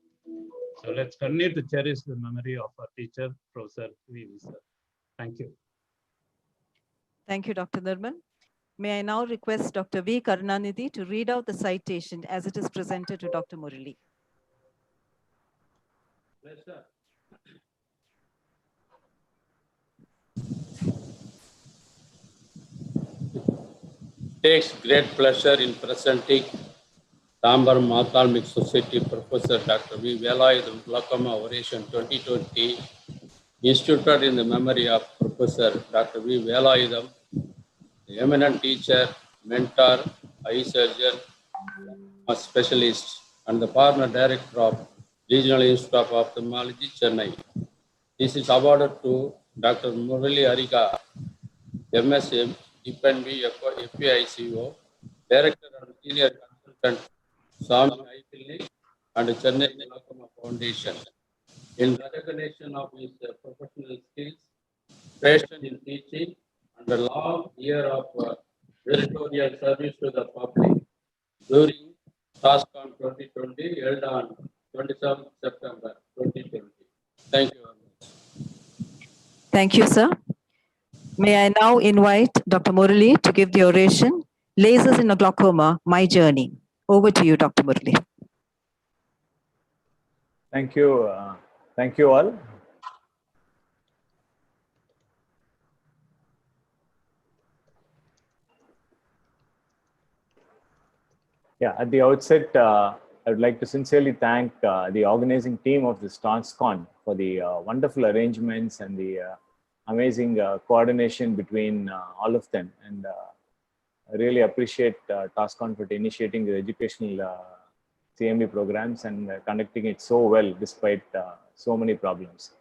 So let's continue to cherish the memory of our teacher, Professor V. Sir. Thank you. Thank you, Dr. Nirmal. May I now request Dr. V. Karunanidhi to read out the citation as it is presented to Dr. Murali. Yes, sir. Takes great pleasure in presenting Tambaram Ophthalmic Society Professor Dr. V. Velayutham Glaucoma Oration 2020, instituted in the memory of Professor Dr. V. Velayutham, the eminent teacher, mentor, eye surgeon, a specialist, and the former director of Regional Institute of Ophthalmology, Chennai. This is awarded to Dr. Murali Ariga, MSM, DPNB, FPICO, Director and Senior Consultant, Swami Eye Clinic, and Chennai Glaucoma Foundation. In recognition of his professional skills, passion in teaching, and a long year of meritorious service to the public during TOSCON 2020, held on 27th September 2020. Thank you very much. Thank you, sir. May I now invite Dr. Murali to give the oration, Lasers in a Glaucoma, My Journey. Over to you, Dr. Murali. Thank you. Thank you all. Yeah, at the outset, I would like to sincerely thank the organizing team of this TOSCON for the wonderful arrangements and the amazing coordination between all of them. And I really appreciate TOSCON for initiating the educational CMB programs and conducting it so well despite so many problems.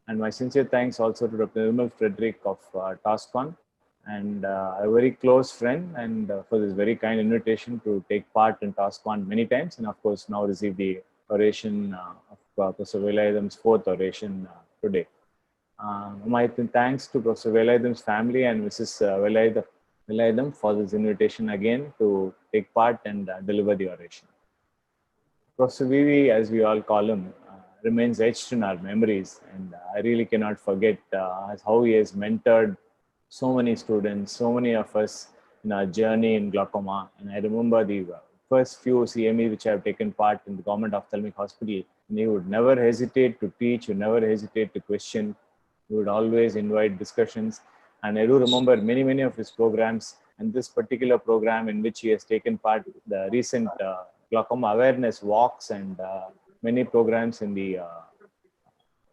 And my sincere thanks also to Dr. Nirmal Frederick of TOSCON, and a very close friend, and for this very kind invitation to take part in TOSCON many times, and of course now receive the oration of Professor Velayutham's fourth oration today. My thanks to Professor Velayutham's family and Mrs. Velayutham for this invitation again to take part and deliver the oration. Professor Vivi, as we all call him, remains etched in our memories, and I really cannot forget how he has mentored so many students, so many of us in our journey in glaucoma. And I remember the first few CME which I have taken part in the Government Ophthalmic Hospital, and he would never hesitate to teach, would never hesitate to question, he would always invite discussions. And I do remember many of his programs And this particular program in which he has taken part, the recent glaucoma awareness walks and many programs in the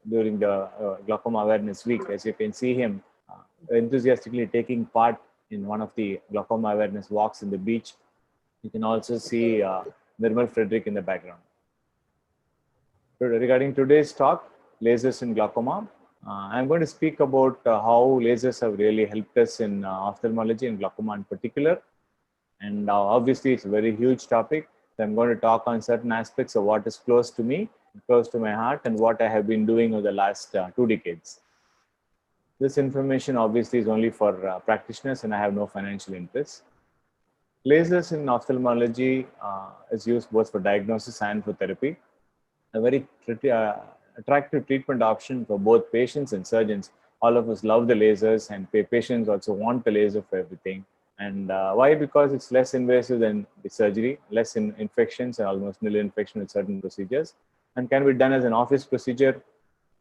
during the glaucoma awareness week. As you can see him enthusiastically taking part in one of the glaucoma awareness walks in the beach. You can also see Nirmal Frederick in the background. Regarding today's talk, lasers in glaucoma, I'm going to speak about how lasers have really helped us in ophthalmology and glaucoma in particular. And obviously, it's a very huge topic. So I'm going to talk on certain aspects of what is close to me, close to my heart, and what I have been doing over the last 2 decades. This information obviously is only for practitioners, and I have no financial interest. Lasers in ophthalmology is used both for diagnosis and for therapy. A very attractive treatment option for both patients and surgeons. All of us love the lasers, and patients also want the laser for everything. And why? Because it's less invasive than the surgery, less infections, and almost nil infection with certain procedures, and can be done as an office procedure.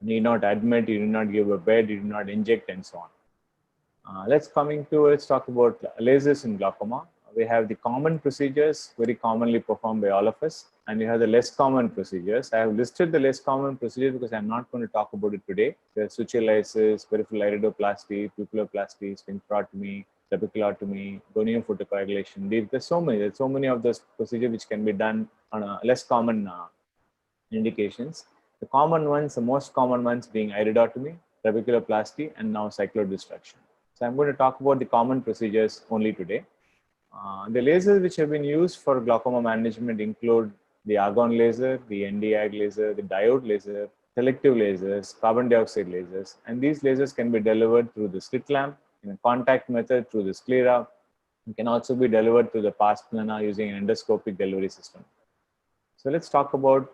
You need not admit, you do not give a bed, you do not inject, and so on. Let's talk about lasers in glaucoma. We have the common procedures, very commonly performed by all of us, and we have the less common procedures. I have listed the less common procedures because I'm not going to talk about it today. There's suture lysis, peripheral iridoplasty, pupilloplasty, sphincterotomy, trabeculotomy, gonium photocoagulation. There's so many of those procedures which can be done on a less common indications. The common ones, the most common ones being iridotomy, trabeculoplasty, and now cyclodestruction. So I'm going to talk about the common procedures only today. The lasers which have been used for glaucoma management include the argon laser, the Nd:YAG laser, the diode laser, selective lasers, carbon dioxide lasers, and these lasers can be delivered through the slit lamp in a contact method through the sclera. It can also be delivered through the pars plana using an endoscopic delivery system. So let's talk about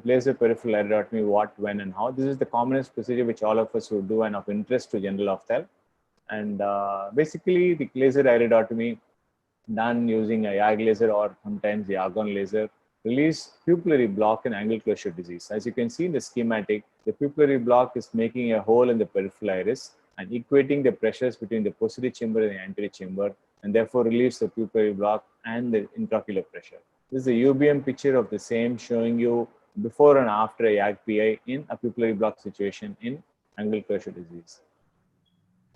laser peripheral iridotomy, what, when, and how. This is the commonest procedure which all of us would do and of interest to general ophthalm. And basically, the laser iridotomy done using a YAG laser or sometimes the argon laser relieves pupillary block in angle closure disease. As you can see in the schematic, the pupillary block is making a hole in the peripheral iris and equating the pressures between the posterior chamber and the anterior chamber, and therefore relieves the pupillary block and the intraocular pressure. This is a UBM picture of the same, showing you before and after a YAG PI in a pupillary block situation in angle closure disease.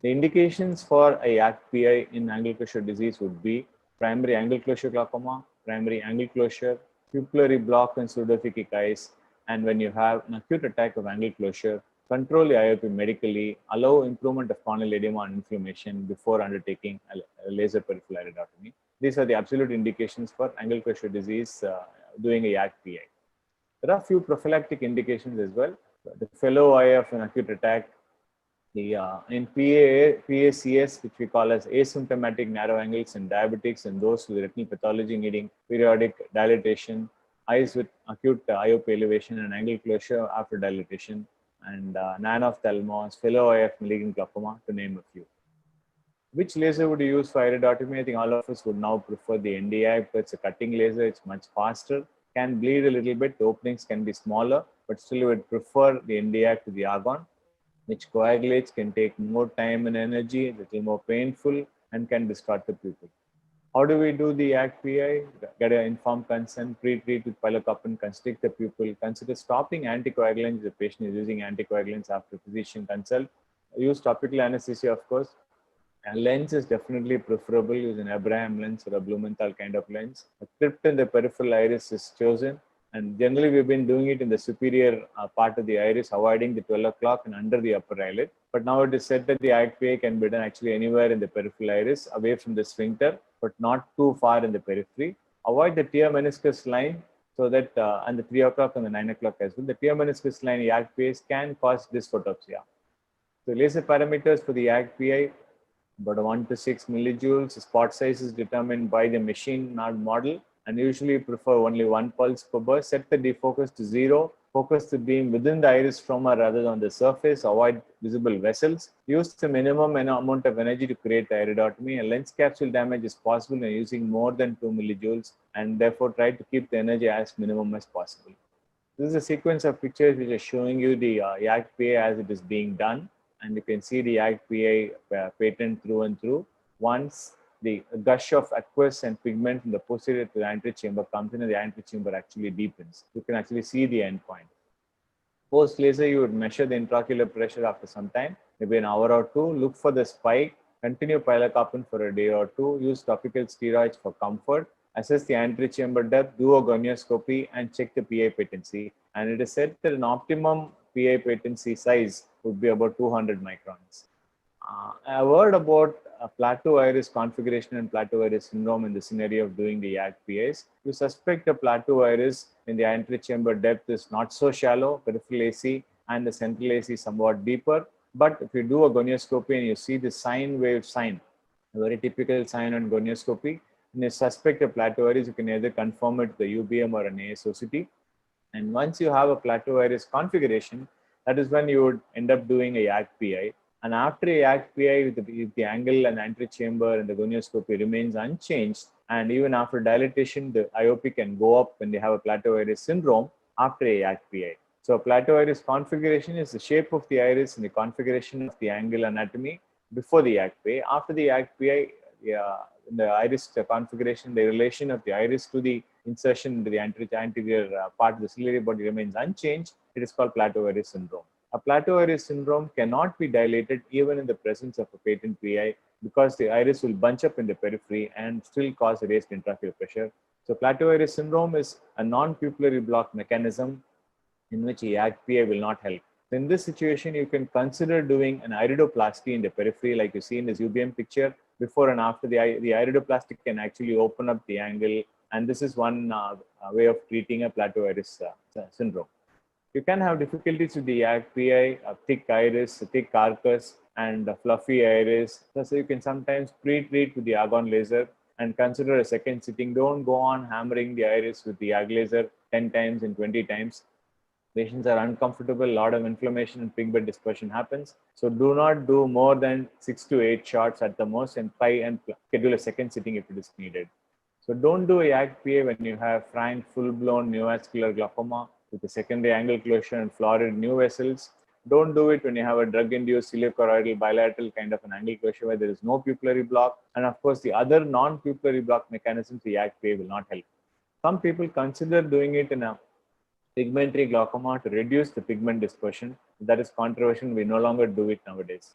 The indications for a YAG PI in angle closure disease would be primary angle closure glaucoma, primary angle closure, pupillary block and pseudophakic eyes, and when you have an acute attack of angle closure, control the IOP medically, allow improvement of corneal edema and inflammation before undertaking a laser peripheral iridotomy. These are the absolute indications for angle closure disease doing a YAG PI. There are a few prophylactic indications as well. The fellow eye of an acute attack, in PACS, which we call as asymptomatic narrow angles in diabetics and those with retinal pathology needing periodic dilatation, eyes with acute IOP elevation and angle closure after dilatation, and nanophthalmos, fellow eye of malignant glaucoma, to name a few. Which laser would you use for iridotomy? I think all of us would now prefer the Nd:YAG because it's a cutting laser, it's much faster, can bleed a little bit, the openings can be smaller, but still we would prefer the Nd:YAG to the argon, which coagulates, can take more time and energy, a little more painful, and can distort the pupil. How do we do the YAG PI? Get an informed consent, pre-treat with pilocarpine, constrict the pupil, consider stopping anticoagulants if the patient is using anticoagulants after physician consult. Use topical anesthesia, of course. A lens is definitely preferable. Use an Abraham lens or a Blumenthal kind of lens. A crypt in the peripheral iris is chosen. And generally, we've been doing it in the superior part of the iris, avoiding the 12 o'clock and under the upper eyelid. But now it is said that the YAG PI can be done actually anywhere in the peripheral iris, away from the sphincter, but not too far in the periphery. Avoid the tear meniscus line, so that, and the 3 o'clock and the 9 o'clock as well. The tear meniscus line YAG PIs can cause dysphotopsia. So laser parameters for the YAG PI, about 1 to 6 millijoules. Spot size is determined by the machine, not model, and usually prefer only 1 pulse per burst. Set the defocus to 0. Focus the beam within the iris stroma rather than on the surface. Avoid visible vessels. Use the minimum amount of energy to create the iridotomy. A lens capsule damage is possible when using more than 2 millijoules, and therefore try to keep the energy as minimum as possible. This is a sequence of pictures which is showing you the YAG PI as it is being done. And you can see the YAG PI pattern through and through. Once the gush of aqueous and pigment from the posterior to the anterior chamber comes in and the anterior chamber actually deepens. You can actually see the end point. Post laser, you would measure the intraocular pressure after some time, maybe an hour or two, look for the spike, continue pilocarpine for a day or two, use topical steroids for comfort, assess the anterior chamber depth, do a gonioscopy, and check the PI patency. And it is said that an optimum PI patency size would be about 200 microns. A word about plateau iris configuration and plateau iris syndrome in the scenario of doing the YAG PIs. You suspect a plateau iris in the anterior chamber depth is not so shallow, peripheral AC and the central AC somewhat deeper. But if you do a gonioscopy and you see the sine wave sign, a very typical sign on gonioscopy, and you suspect a plateau iris, you can either confirm it with the UBM or an ASOCT. And once you have a plateau iris configuration, that is when you would end up doing a YAG PI. And after a YAG PI, if the angle and anterior chamber and the gonioscopy remains unchanged, and even after dilatation, the IOP can go up when they have a plateau iris syndrome after a YAG PI. So a plateau iris configuration is the shape of the iris and the configuration of the angle anatomy before the YAG PI. After the YAG PI, the iris configuration, the relation of the iris to the insertion into the anterior part of the ciliary body remains unchanged. It is called plateau iris syndrome. A plateau iris syndrome cannot be dilated even in the presence of a patent PI because the iris will bunch up in the periphery and still cause raised intraocular pressure. So plateau iris syndrome is a non-pupillary block mechanism in which a YAG PI will not help. In this situation, you can consider doing an iridoplasty in the periphery like you see in this UBM picture. Before and after the iridoplasty can actually open up the angle, and this is one way of treating a plateau iris syndrome. You can have difficulties with the YAG PI, a thick iris, a thick carcass, and a fluffy iris. So you can sometimes pre-treat with the argon laser and consider a second sitting. Don't go on hammering the iris with the YAG laser 10 times and 20 times. Patients are uncomfortable, a lot of inflammation and pigment dispersion happens. So do not do more than 6 to 8 shots at the most and try and schedule a second sitting if it is needed. So don't do a YAG PA when you have frank, full-blown neovascular glaucoma with a secondary angle closure and florid new vessels. Don't do it when you have a drug-induced ciliocoroidal bilateral kind of an angle closure where there is no pupillary block. And of course, the other non-pupillary block mechanisms, the YAG PA will not help. Some people consider doing it in a pigmentary glaucoma to reduce the pigment dispersion. That is controversial. We no longer do it nowadays.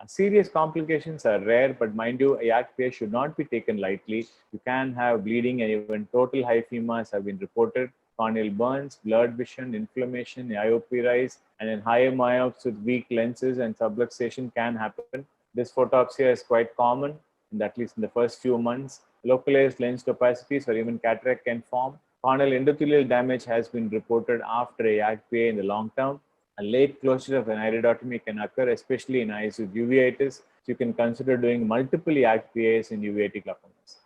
Serious complications are rare, but mind you, a YAG PA should not be taken lightly. You can have bleeding and even total hyphemas have been reported. Corneal burns, blurred vision, inflammation, IOP rise, and in higher myopes with weak lenses and subluxation can happen. This photopsia is quite common, and at least in the first few months. Localized lens opacities or even cataract can form. Corneal endothelial damage has been reported after a YAG PA in the long term. A late closure of an iridotomy can occur, especially in eyes with uveitis. So you can consider doing multiple YAG PAs in uveitic glaucomas.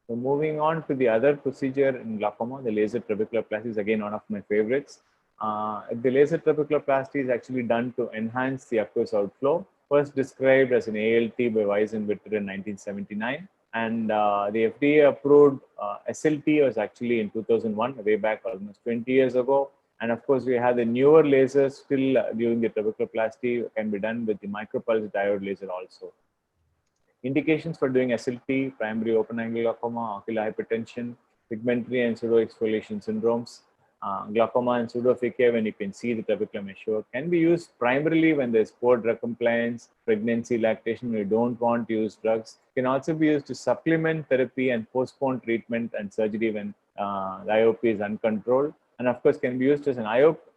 So moving on to the other procedure in glaucoma, the laser trabeculoplasty is again one of my favorites. The laser trabeculoplasty is actually done to enhance the aqueous outflow. First described as an ALT by Weiss and Vitter in 1979. And the FDA approved SLT was actually in 2001, way back almost 20 years ago. And of course, we have the newer lasers still during the trabeculoplasty can be done with the micropulse diode laser also. Indications for doing SLT, primary open angle glaucoma, ocular hypertension, pigmentary and pseudo-exfoliation syndromes, glaucoma and pseudophakia when you can see the trabecular meshwork can be used primarily when there's poor drug compliance, pregnancy, lactation, when you don't want to use drugs. It can also be used to supplement therapy and postpone treatment and surgery when the IOP is uncontrolled. And of course, can be used as an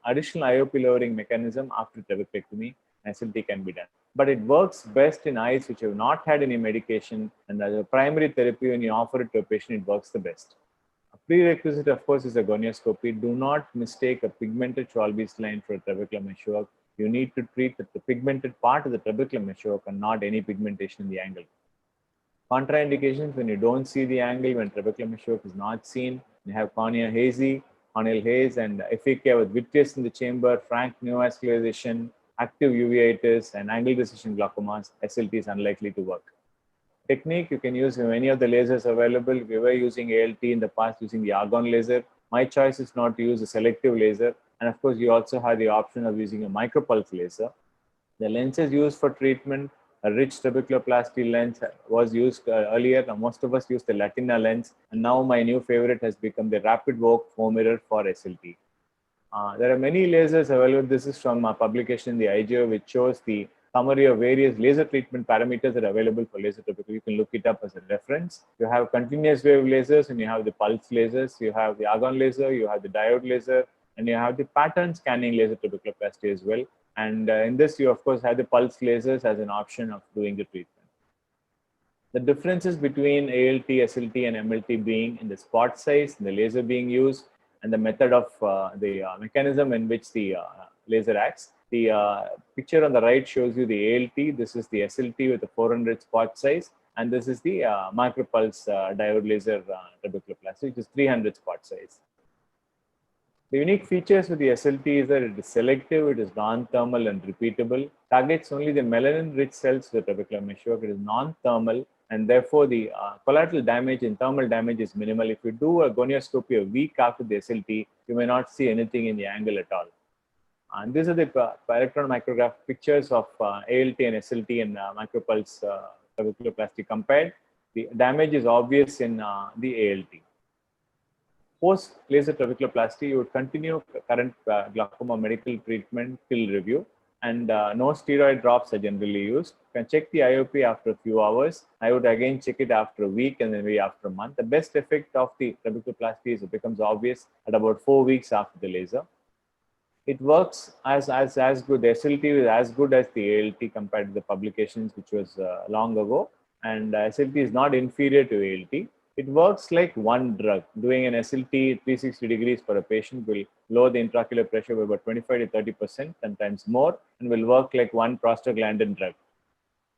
additional IOP lowering mechanism after trabeculectomy. SLT can be done. But it works best in eyes which have not had any medication, and as a primary therapy, when you offer it to a patient, it works the best. A prerequisite, of course, is a gonioscopy. Do not mistake a pigmented Schwalbe's line for a trabecular meshwork. You need to treat the pigmented part of the trabecular meshwork and not any pigmentation in the angle. Contraindications when you don't see the angle, when trabecular meshwork is not seen, you have cornea hazy, corneal haze, and aphakia with vitreous in the chamber, frank neovascularization, active uveitis, and angle decision glaucomas. SLT is unlikely to work. Technique, you can use many of the lasers available. We were using ALT in the past using the argon laser. My choice is not to use a selective laser. And of course, you also have the option of using a micropulse laser. The lenses used for treatment a rich trabeculoplasty lens was used earlier. Now, most of us use the Latina lens, and now my new favorite has become the rapid walk foam mirror for SLT. There are many lasers available. This is from a publication in the IGO, which shows the summary of various laser treatment parameters that are available for laser trabecular. You can look it up as a reference. You have continuous wave lasers, and you have the pulse lasers. You have the argon laser, you have the diode laser, and you have the pattern scanning laser trabeculoplasty as well. And in this, you of course have the pulse lasers as an option of doing the treatment. The differences between ALT, SLT, and MLT being in the spot size, the laser being used, and the method of the mechanism in which the laser acts. The picture on the right shows you the ALT. This is the SLT with the 400 spot size, and this is the micropulse diode laser trabeculoplasty, which is 300 spot size. The unique features with the SLT is that it is selective, it is non-thermal and repeatable, targets only the melanin-rich cells of the trabecular meshwork. It is non-thermal, and therefore the collateral damage and thermal damage is minimal. If you do a gonioscopy a week after the SLT, you may not see anything in the angle at all. And these are the electron micrograph pictures of ALT and SLT and micropulse trabeculoplasty compared. The damage is obvious in the ALT. Post laser trabeculoplasty, you would continue current glaucoma medical treatment till review, and no steroid drops are generally used. You can check the IOP after a few hours. I would again check it after a week and then maybe after a month. The best effect of the trabeculoplasty is it becomes obvious at about 4 weeks after the laser. It works as good. The SLT is as good as the ALT compared to the publications, which was long ago, and SLT is not inferior to ALT. It works like one drug. Doing an SLT 360 degrees for a patient will lower the intraocular pressure by about 25 to 30%, sometimes more, and will work like one prostaglandin drug.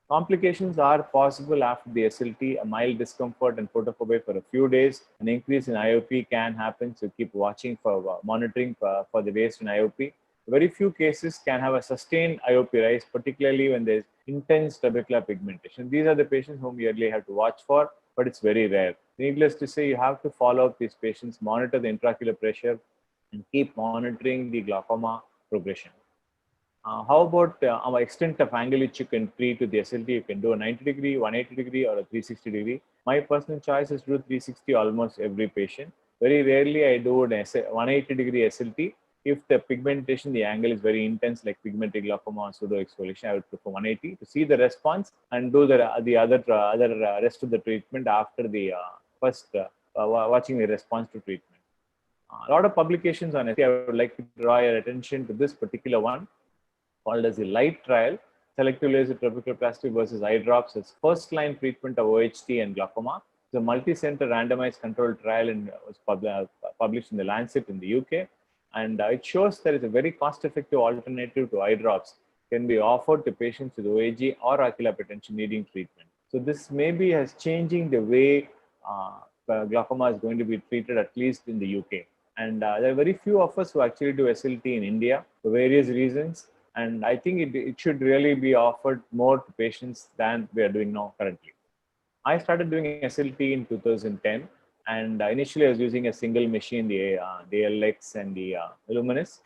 Complications are possible after the SLT, a mild discomfort and photophobia for a few days. An increase in IOP can happen, so keep watching for monitoring for the waste in IOP. Very few cases can have a sustained IOP rise, particularly when there's intense trabecular pigmentation. These are the patients whom you really have to watch for, but it's very rare. Needless to say, you have to follow up these patients, monitor the intraocular pressure, and keep monitoring the glaucoma progression. How about our extent of angle which you can treat with the SLT? You can do a 90 degree, 180 degree, or a 360 degree. My personal choice is to do 360 almost every patient. Very rarely I do an 180 degree SLT. If the pigmentation, the angle is very intense, like pigmented glaucoma or pseudo exfoliation, I would prefer 180 to see the response and do the other rest of the treatment after the first watching the response to treatment. A lot of publications on it. I would like to draw your attention to this particular one called as the LIGHT trial, selective laser trabeculoplasty versus eye drops as first-line treatment of OHT and glaucoma. It's a multi-center randomized controlled trial and was published in the Lancet in the UK. And it shows that it's a very cost-effective alternative to eye drops can be offered to patients with OAG or ocular hypertension needing treatment. So this maybe has changing the way glaucoma is going to be treated, at least in the UK. And there are very few of us who actually do SLT in India for various reasons. And I think it should really be offered more to patients than we are doing now currently. I started doing SLT in 2010. And initially I was using a single machine, the LX and the Luminous.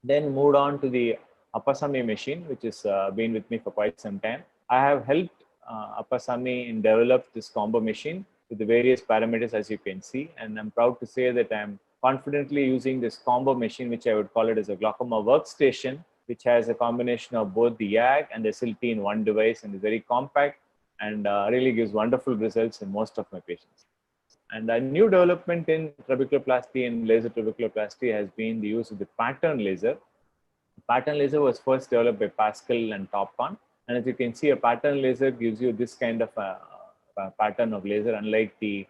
Then moved on to the Appasamy machine, which has been with me for quite some time. I have helped Appasamy in develop this combo machine with the various parameters, as you can see. And I'm proud to say that I'm confidently using this combo machine, which I would call it as a glaucoma workstation, which has a combination of both the YAG and the SLT in one device and is very compact and really gives wonderful results in most of my patients. And a new development in trabeculoplasty and laser trabeculoplasty has been the use of the pattern laser. The pattern laser was first developed by Pascal and TOPCon. And as you can see, a pattern laser gives you this kind of a pattern of laser, unlike the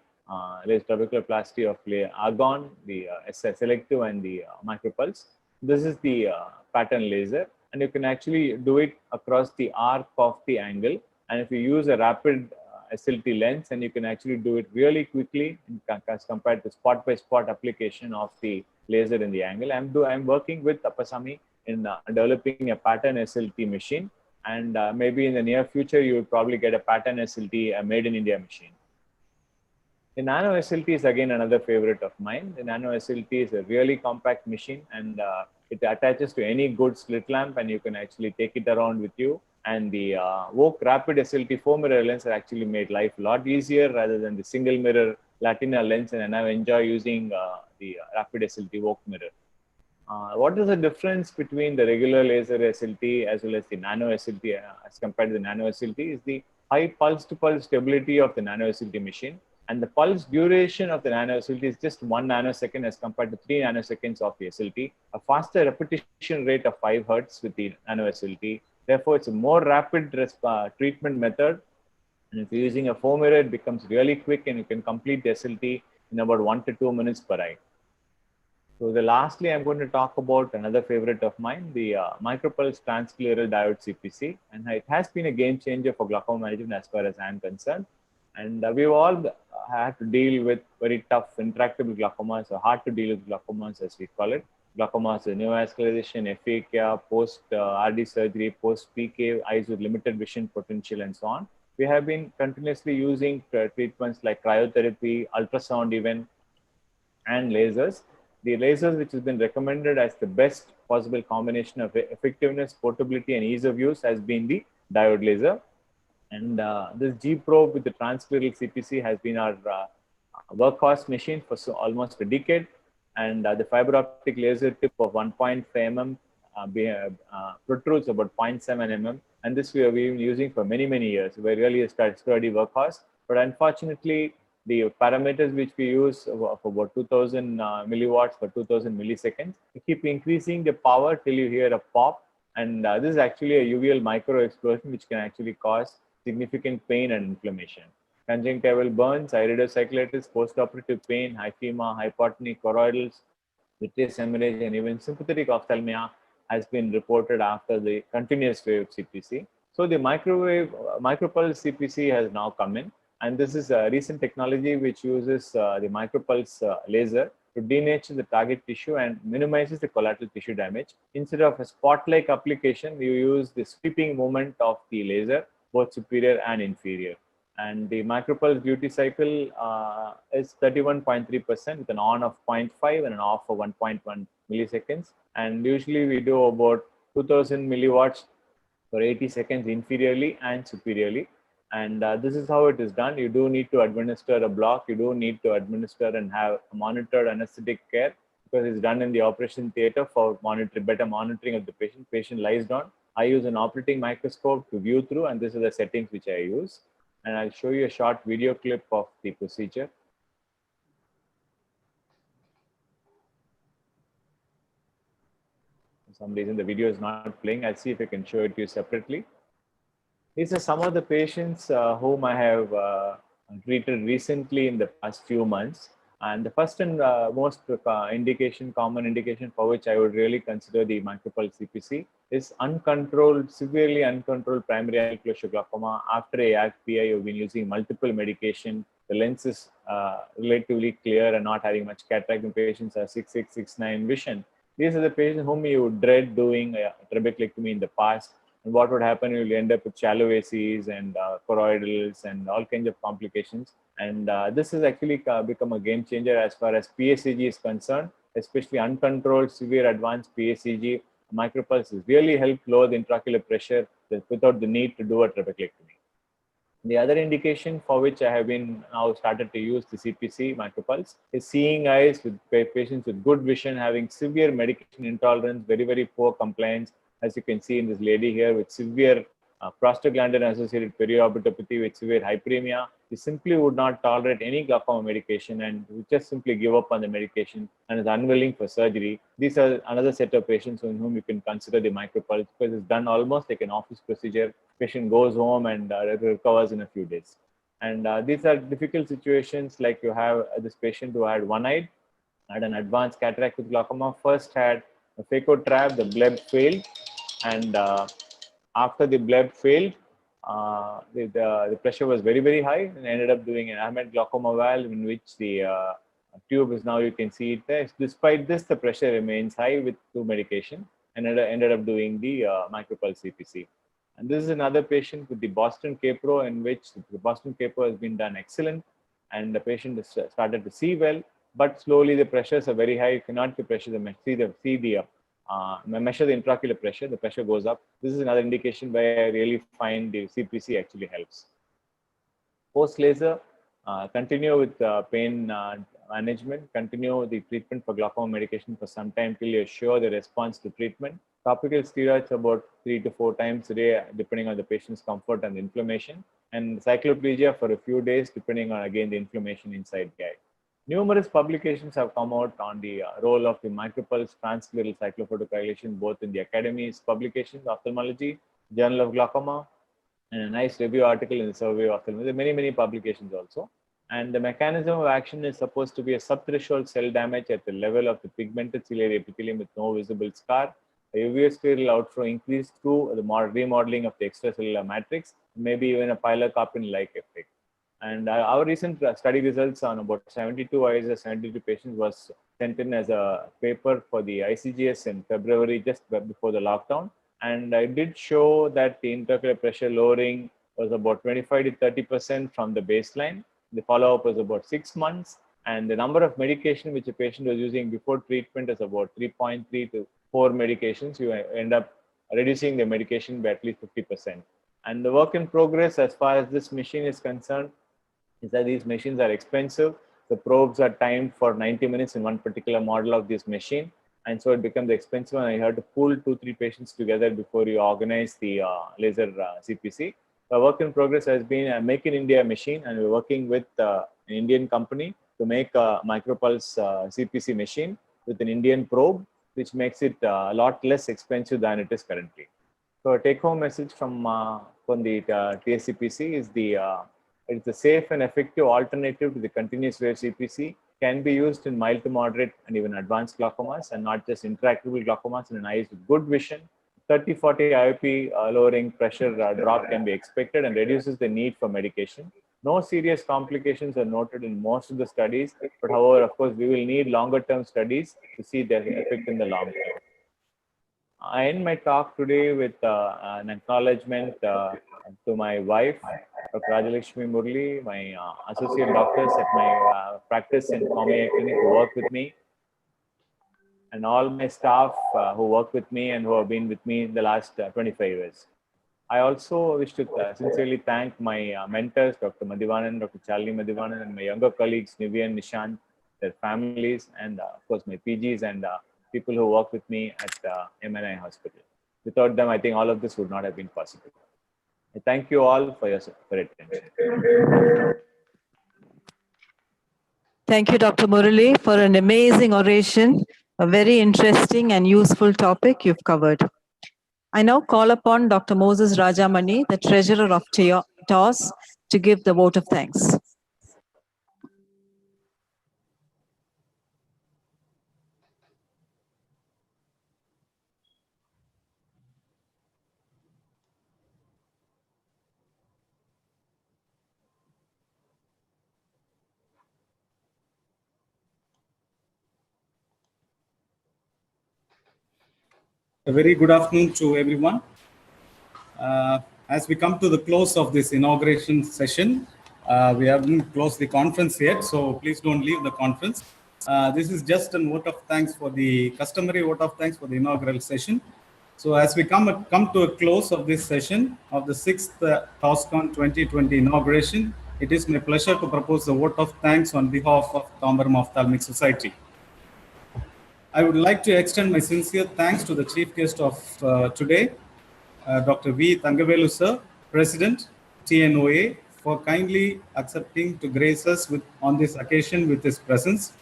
laser trabeculoplasty of argon, the selective and the micropulse. This is the pattern laser, and you can actually do it across the arc of the angle. And if you use a rapid SLT lens, and you can actually do it really quickly as compared to spot by spot application of the laser in the angle. I'm working with Appasamy in developing a pattern SLT machine, and maybe in the near future you will probably get a pattern SLT, a made in India machine. The Nano SLT is again another favorite of mine. The Nano SLT is a really compact machine, and it attaches to any good slit lamp, and you can actually take it around with you. And the Vogue Rapid SLT 4-mirror lens has actually made life a lot easier rather than the single mirror Latina lens, and I enjoy using the Rapid SLT Vogue mirror. What is the difference between the regular laser SLT as well as the nano SLT as compared to the nano SLT is the high pulse-to-pulse stability of the nano SLT machine, and the pulse duration of the nano SLT is just 1 nanosecond as compared to 3 nanoseconds of the SLT, a faster repetition rate of 5 Hertz with the nano SLT. Therefore, it's a more rapid treatment method. And if you're using a 4-mirror, it becomes really quick and you can complete the SLT in about 1 to 2 minutes per eye. So lastly, I'm going to talk about another favorite of mine, the micropulse transscleral diode CPC. And it has been a game changer for glaucoma management as far as I'm concerned. And we've all had to deal with very tough intractable glaucomas, or hard to deal with glaucomas as we call it. Glaucomas, neovascularization, phakia, post-RD surgery, post-PK, eyes with limited vision potential, and so on. We have been continuously using treatments like cryotherapy, ultrasound even, and lasers. The lasers which has been recommended as the best possible combination of effectiveness, portability, and ease of use has been the diode laser. And this G probe with the transscleral CPC has been our workhorse machine for almost a decade. And the fiber optic laser tip of 1.5 mm protrudes about 0.7 mm. And this we have been using for many, many years. We're really a sturdy workhorse. But unfortunately, the parameters which we use for about 2000 milliwatts for 2000 milliseconds, we keep increasing the power till you hear a pop. And this is actually a uveal micro explosion, which can actually cause significant pain and inflammation. Conjunctival burns, iridocyclitis, postoperative pain, hyphema, hypotony, choroidals, vitreous hemorrhage, and even sympathetic ophthalmia has been reported after the continuous wave CPC. So the micropulse CPC has now come in, and this is a recent technology which uses the micropulse laser to denature the target tissue and minimizes the collateral tissue damage. Instead of a spot-like application, you use the sweeping movement of the laser, both superior and inferior. And the micropulse duty cycle is 31.3% with an on of 0.5 and an off of 1.1 milliseconds. And usually we do about 2000 milliwatts for 80 seconds inferiorly and superiorly. And this is how it is done. You do need to administer a block. You do need to administer and have monitored anesthetic care, because it's done in the operation theater for better monitoring of the patient. Patient lies down. I use an operating microscope to view through, and this is the settings which I use. And I'll show you a short video clip of the procedure. For some reason, the video is not playing. I'll see if I can show it to you separately. These are some of the patients whom I have treated recently in the past few months. And the first and most common indication for which I would really consider the micropulse CPC is severely uncontrolled primary ankylosis glaucoma. After a ACPI, you've been using multiple medication. The lens is relatively clear and not having much cataract. The patients are 6'6", 6'9" vision. These are the patients whom you would dread doing a trabeculectomy in the past. And what would happen, you'll end up with shallow ACs and choroidals and all kinds of complications. And this has actually become a game changer as far as PSEG is concerned, especially uncontrolled severe advanced PSEG. Micropulse has really helped lower the intraocular pressure without the need to do a trabeculectomy. The other indication for which I have been now started to use the CPC micropulse is seeing eyes with patients with good vision, having severe medication intolerance, very, very poor compliance, as you can see in this lady here with severe prostaglandin-associated periorbitopathy with severe hyperemia. She simply would not tolerate any glaucoma medication and would just simply give up on the medication and is unwilling for surgery. These are another set of patients in whom you can consider the micropulse, because it's done almost like an office procedure. Patient goes home and recovers in a few days. And these are difficult situations, like you have this patient who had one-eyed, had an advanced cataract with glaucoma, first had a phaco trap, the bleb failed, and after the bleb failed, the pressure was very, very high, and ended up doing an Ahmed glaucoma valve in which the tube is now, you can see it there. Despite this, the pressure remains high with two medication, and ended up doing the micropulse CPC. And this is another patient with the Boston K-Pro, in which the Boston K-Pro has been done excellent, and the patient has started to see well, but slowly the pressures are very high. You cannot see the measure the intraocular pressure, the pressure goes up. This is another indication where I really find the CPC actually helps. Post laser, continue with pain management, continue the treatment for glaucoma medication for some time till you're sure the response to treatment. Topical steroids about 3 to 4 times a day, depending on the patient's comfort and inflammation, and cycloplegia for a few days, depending on again the inflammation inside the eye. Numerous publications have come out on the role of the micropulse transscleral cyclophotocoagulation, both in the Academy's publications, Ophthalmology, Journal of Glaucoma, and a nice review article in the Survey of Ophthalmology. There are many publications also. And the mechanism of action is supposed to be a subthreshold cell damage at the level of the pigmented ciliary epithelium with no visible scar. A uveoscleral outflow increased through the remodeling of the extracellular matrix, maybe even a pilocarpine-like effect. And our recent study results on about 72 eyes, 72 patients was sent in as a paper for the ICGS in February, just before the lockdown. And I did show that the intraocular pressure lowering was about 25 to 30% from the baseline. The follow-up was about 6 months. And the number of medication which a patient was using before treatment is about 3.3 to 4 medications. You end up reducing the medication by at least 50%. And the work in progress as far as this machine is concerned is that these machines are expensive. The probes are timed for 90 minutes in one particular model of this machine. And so it becomes expensive, and I had to pull 2-3 patients together before you organize the laser CPC. The work in progress has been a Make in India machine, and we're working with an Indian company to make a micropulse CPC machine with an Indian probe, which makes it a lot less expensive than it is currently. So a take-home message from the TSCPC is it's a safe and effective alternative to the continuous wave CPC, can be used in mild to moderate and even advanced glaucomas, and not just intractable glaucomas in eyes with good vision. 30-40 IOP lowering pressure drop can be expected and reduces the need for medication. No serious complications are noted in most of the studies, but however, of course, we will need longer term studies to see their effect in the long term. I end my talk today with an acknowledgement to my wife, Dr. Rajalakshmi Murali, my associate doctors at my practice in Cornea Clinic who work with me, and all my staff who work with me and who have been with me in the last 25 years. I also wish to sincerely thank my mentors, Dr. Madhavan, Dr. Chalini Madhavan, and my younger colleagues, Nivya and Nishant, their families, and of course my PGs and people who work with me at MNI Hospital. Without them, I think all of this would not have been possible. I thank you all for your attention. Thank you, Dr. Murali, for an amazing oration, a very interesting and useful topic you've covered. I now call upon Dr. Moses Rajamani, the treasurer of TOS, to give the vote of thanks. A very good afternoon to everyone. As we come to the close of this inauguration session, we haven't closed the conference yet, so please don't leave the conference. This is just a vote of thanks for the customary vote of thanks for the inaugural session. So as we come to a close of this session of the 6th TOSCON 2020 inauguration, it is my pleasure to propose the vote of thanks on behalf of Tambaram Ophthalmic Society. I would like to extend my sincere thanks to the chief guest of today, Dr. V. Thangavelu sir, President, TNOA, for kindly accepting to grace us on this occasion with his presence.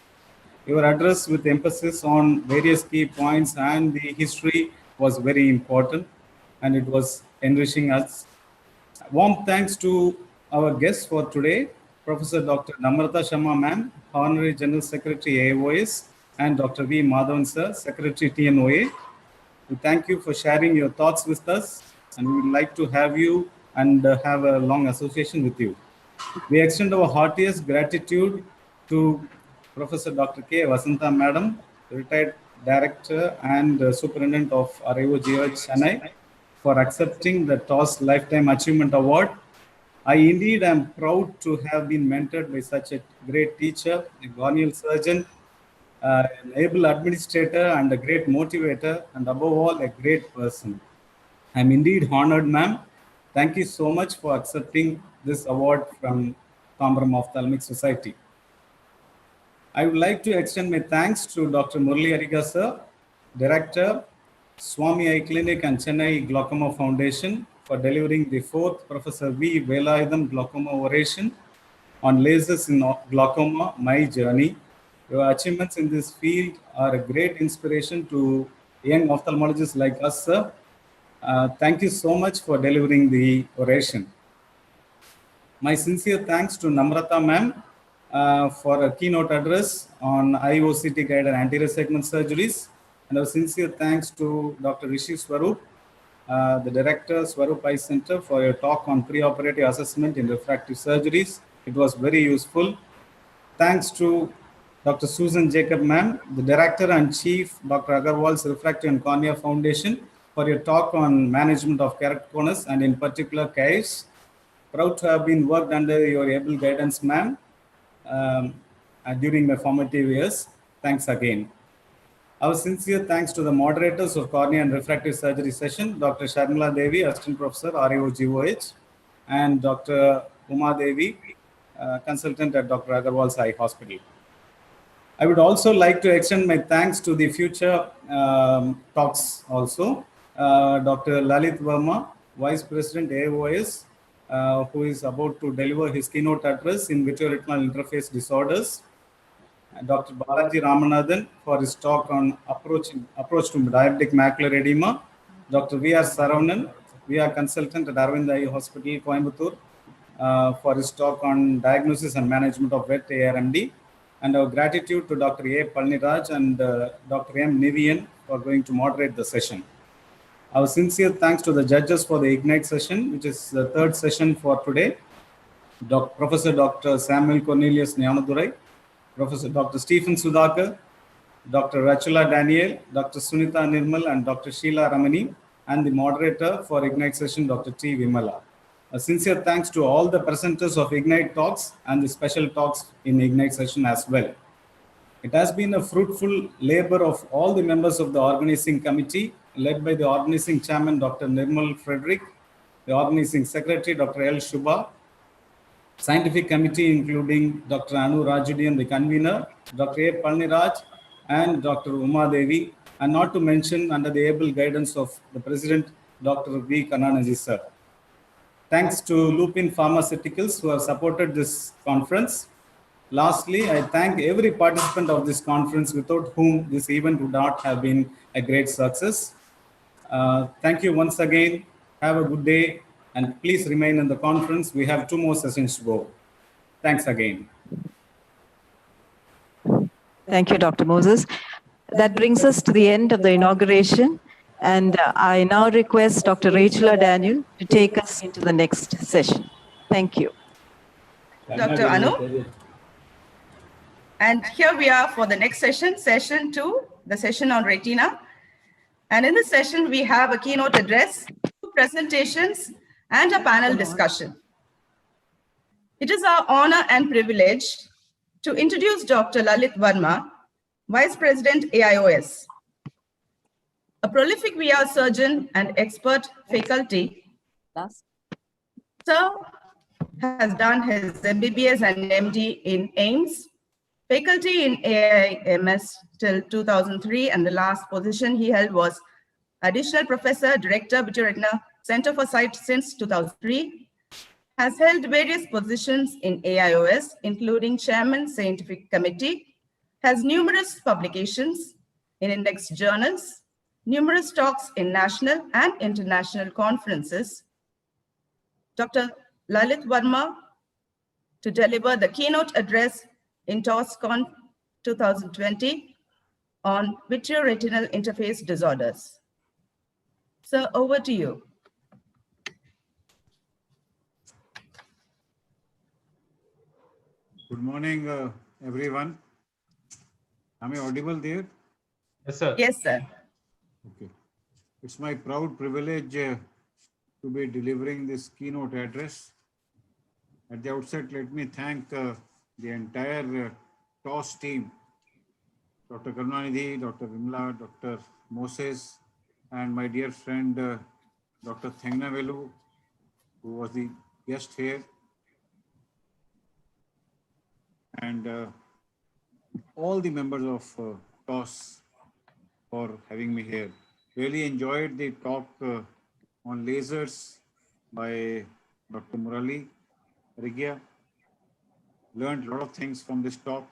Your address with emphasis on various key points and the history was very important, and it was enriching us. Warm thanks to our guests for today, Professor Dr. Namrata Sharma ma'am, Honorary General Secretary AOS, and Dr. V. Madhavan sir, Secretary TNOA. We thank you for sharing your thoughts with us, and we would like to have you and have a long association with you. We extend our heartiest gratitude to Professor Dr. K. Vasantha Madam, retired Director and Superintendent of IOCT Chennai, for accepting the TOS Lifetime Achievement Award. I indeed am proud to have been mentored by such a great teacher, a corneal surgeon, an able administrator and a great motivator, and above all, a great person. I'm indeed honored, ma'am. Thank you so much for accepting this award from Tambaram Ophthalmic Society. I would like to extend my thanks to Dr. Murali Ariga, sir, Director, Swami Eye Clinic and Chennai Glaucoma Foundation, for delivering the 4th Professor V. Velayutham Glaucoma Oration on lasers in glaucoma, my journey. Your achievements in this field are a great inspiration to young ophthalmologists like us, sir. Thank you so much for delivering the oration. My sincere thanks to Namrata ma'am for a keynote address on IOCT guided anterior segment surgeries. And our sincere thanks to Dr. Rishi Swarup, the Director, Swarup Eye Center, for your talk on preoperative assessment in refractive surgeries. It was very useful. Thanks to Dr. Soosan Jacob ma'am, the Director and Chief, Dr. Agarwal's Refractive and Cornea Foundation, for your talk on management of keratoconus and in particular caves. Proud to have been worked under your able guidance, ma'am, during my formative years. Thanks again. Our sincere thanks to the moderators of Cornea and Refractive Surgery session, Dr. Sharma Devi, Assistant Professor, RAOGOH, and Dr. Uma Devi, Consultant at Dr. Agarwal's Eye Hospital. I would also like to extend my thanks to the future talks also. Dr. Lalit Verma, Vice President AOS, who is about to deliver his keynote address in VitreoRetinal interface disorders. Dr. Balaji Ramanathan for his talk on approach to diabetic macular edema. Dr. V.R. Saravanan, VR consultant at Aravind Eye Hospital, Coimbatore, for his talk on diagnosis and management of Wet AMD. And our gratitude to Dr. A. Palniraj and Dr. M. Nivian for going to moderate the session. Our sincere thanks to the judges for the Ignite session, which is the 3rd session for today. Professor Dr. Samuel Cornelius Nyanadurai, Professor Dr. Stephen Sudhakar, Dr. Rachula Daniel, Dr. Sunita Nirmal, and Dr. Sheila Ramani, and the moderator for Ignite session, Dr. T. Vimala. A sincere thanks to all the presenters of Ignite talks and the special talks in Ignite session as well. It has been a fruitful labor of all the members of the organizing committee, led by the organizing chairman, Dr. Nirmal Frederick, the organizing secretary, Dr. L. Shubha, scientific committee including Dr. Anu Rajudian, the convener, Dr. A. Palniraj, and Dr. Uma Devi, and not to mention under the able guidance of the president, Dr. V. Kannanaji sir. Thanks to Lupin Pharmaceuticals who have supported this conference. Lastly, I thank every participant of this conference without whom this event would not have been a great success. Thank you once again. Have a good day and please remain in the conference. We have 2 more sessions to go. Thanks again. Thank you, Dr. Moses. That brings us to the end of the inauguration. And I now request Dr. Rachula Daniel to take us into the next session. Thank you. Dr. Anu. And here we are for the next session, session 2, the session on retina. And in this session, we have a keynote address, 2 presentations, and a panel discussion. It is our honor and privilege to introduce Dr. Lalit Verma, Vice President AIOS. A prolific VR surgeon and expert faculty, Sir has done his MBBS and MD in AIMS, faculty in AIMS till 2003, and the last position he held was Additional Professor, Director, VitreoRetinal Center for Sight since 2003, has held various positions in AIOS, including Chairman, Scientific Committee, has numerous publications in index journals, numerous talks in national and international conferences. Dr. Lalit Verma to deliver the keynote address in TOSCON 2020 on VitreoRetinal interface disorders. Sir, over to you. Good morning, everyone. Am I audible there? Yes, sir. Yes, sir. Okay. It's my proud privilege to be delivering this keynote address. At the outset, let me thank the entire TOS team Dr. Karunanidhi, Dr. Vimla, Dr. Moses, and my dear friend, Dr. Thangavelu, who was the guest here, and all the members of TOS for having me here. Really enjoyed the talk on lasers by Dr. Murali, Ariga. Learned a lot of things from this talk.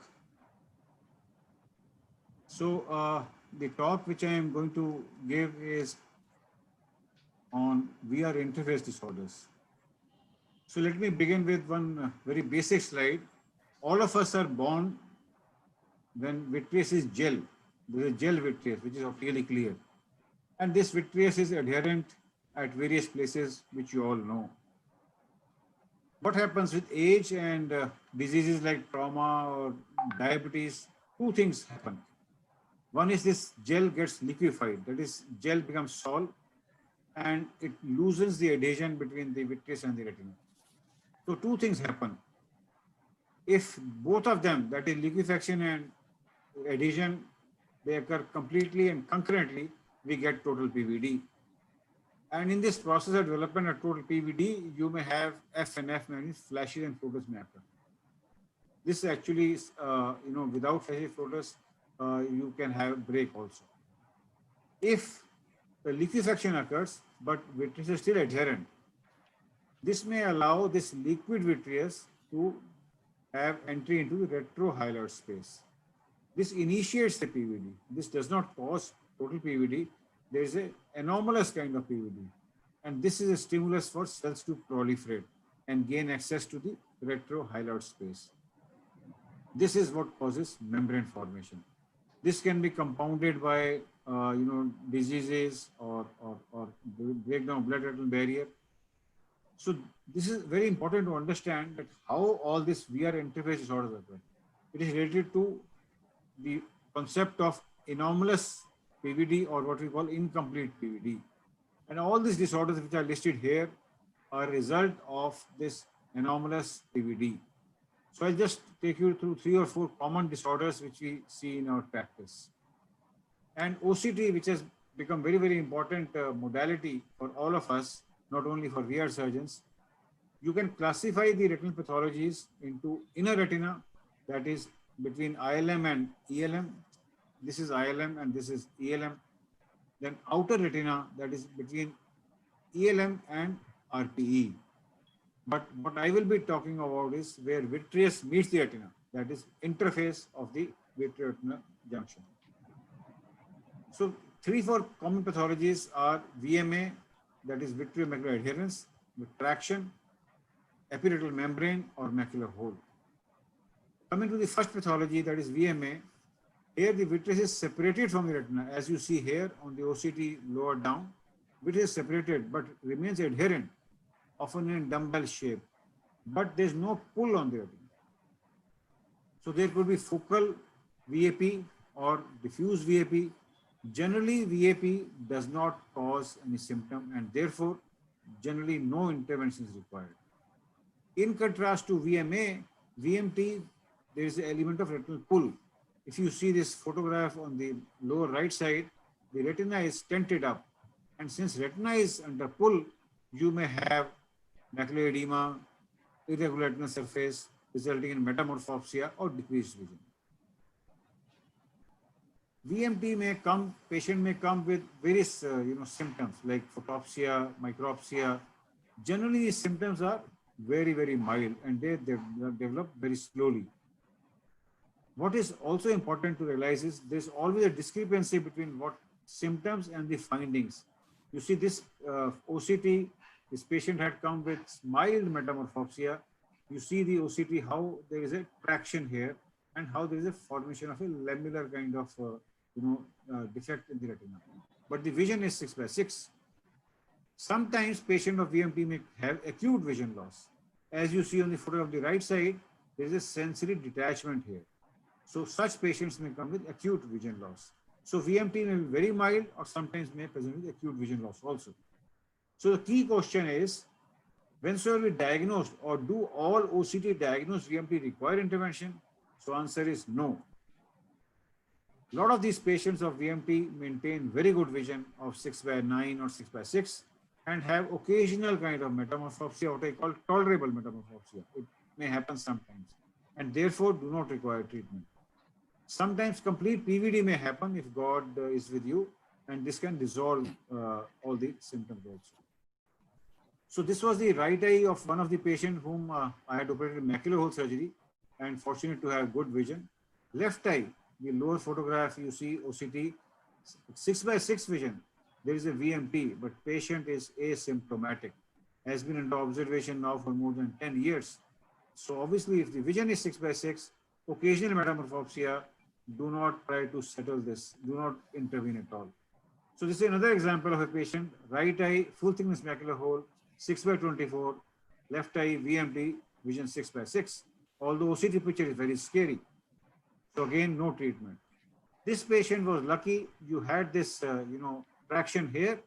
So the talk which I am going to give is on VR interface disorders. So let me begin with one very basic slide. All of us are born when vitreous is gel. There is gel vitreous, which is optically clear. And this vitreous is adherent at various places, which you all know. What happens with age and diseases like trauma or diabetes? Two things happen. One is this gel gets liquefied, that is, gel becomes salt and it loosens the adhesion between the vitreous and the retina. So two things happen. If both of them, that is liquefaction and adhesion, they occur completely and concurrently, we get total PVD. And in this process of development of total PVD, you may have FNF, means flashes and floaters may occur. This actually is, without flashes floaters, you can have break also. If the liquefaction occurs, but vitreous is still adherent, this may allow this liquid vitreous to have entry into the retrohyaloid space. This initiates the PVD. This does not cause total PVD. There is an anomalous kind of PVD. And this is a stimulus for cells to proliferate and gain access to the retrohyaloid space. This is what causes membrane formation. This can be compounded by diseases or breakdown of blood-retinal barrier. So this is very important to understand that how all this VR interface disorders occur. It is related to the concept of anomalous PVD or what we call incomplete PVD. And all these disorders which are listed here are a result of this anomalous PVD. So I'll just take you through 3 or 4 common disorders which we see in our practice. And OCT, which has become very, very important modality for all of us, not only for VR surgeons, you can classify the retinal pathologies into inner retina, that is between ILM and ELM. This is ILM and this is ELM. Then outer retina, that is between ELM and RPE. But what I will be talking about is where vitreous meets the retina, that is interface of the vitreoretinal junction. So 3-4 common pathologies are VMA, that is vitreomacular adherence, traction, epiretinal membrane or macular hole. Coming to the first pathology, that is VMA, here the vitreous is separated from the retina. As you see here on the OCT lower down, vitreous is separated but remains adherent, often in dumbbell shape, but there is no pull on the retina. So there could be focal VAP or diffuse VAP. Generally, VAP does not cause any symptom and therefore generally no intervention is required. In contrast to VMA, VMT, there is an element of retinal pull. If you see this photograph on the lower right side, the retina is tented up. And since retina is under pull, you may have macular edema, irregular retinal surface, resulting in metamorphopsia or decreased vision. VMT may come, patient may come with various symptoms like photopsia, micropsia. Generally, these symptoms are very, very mild and they develop very slowly. What is also important to realize is there's always a discrepancy between what symptoms and the findings. You see this OCT, this patient had come with mild metamorphopsia. You see the OCT, how there is a traction here and how there is a formation of a lamellar kind of defect in the retina. But the vision is 6/6. Sometimes patient of VMT may have acute vision loss. As you see on the photo of the right side, there is a sensory detachment here. So such patients may come with acute vision loss. So VMT may be very mild or sometimes may present with acute vision loss also. So the key question is, whensoever we diagnosed or do all OCT diagnosed VMT require intervention? So answer is no. A lot of these patients of VMT maintain very good vision of 6/9 or 6/6 and have occasional kind of metamorphopsia, what I call tolerable metamorphopsia. It may happen sometimes and therefore do not require treatment. Sometimes complete PVD may happen if God is with you, and this can resolve all the symptoms also. So this was the right eye of one of the patients whom I had operated macular hole surgery and fortunate to have good vision. Left eye, the lower photograph, you see OCT, 6/6 vision. There is a VMT, but patient is asymptomatic, has been under observation now for more than 10 years. So obviously, if the vision is 6/6, occasional metamorphopsia, do not try to settle this, do not intervene at all. So this is another example of a patient, right eye, full thickness macular hole, 6/24, left eye, VMT, vision 6/6. Although OCT picture is very scary. So again, no treatment. This patient was lucky. You had this, traction here.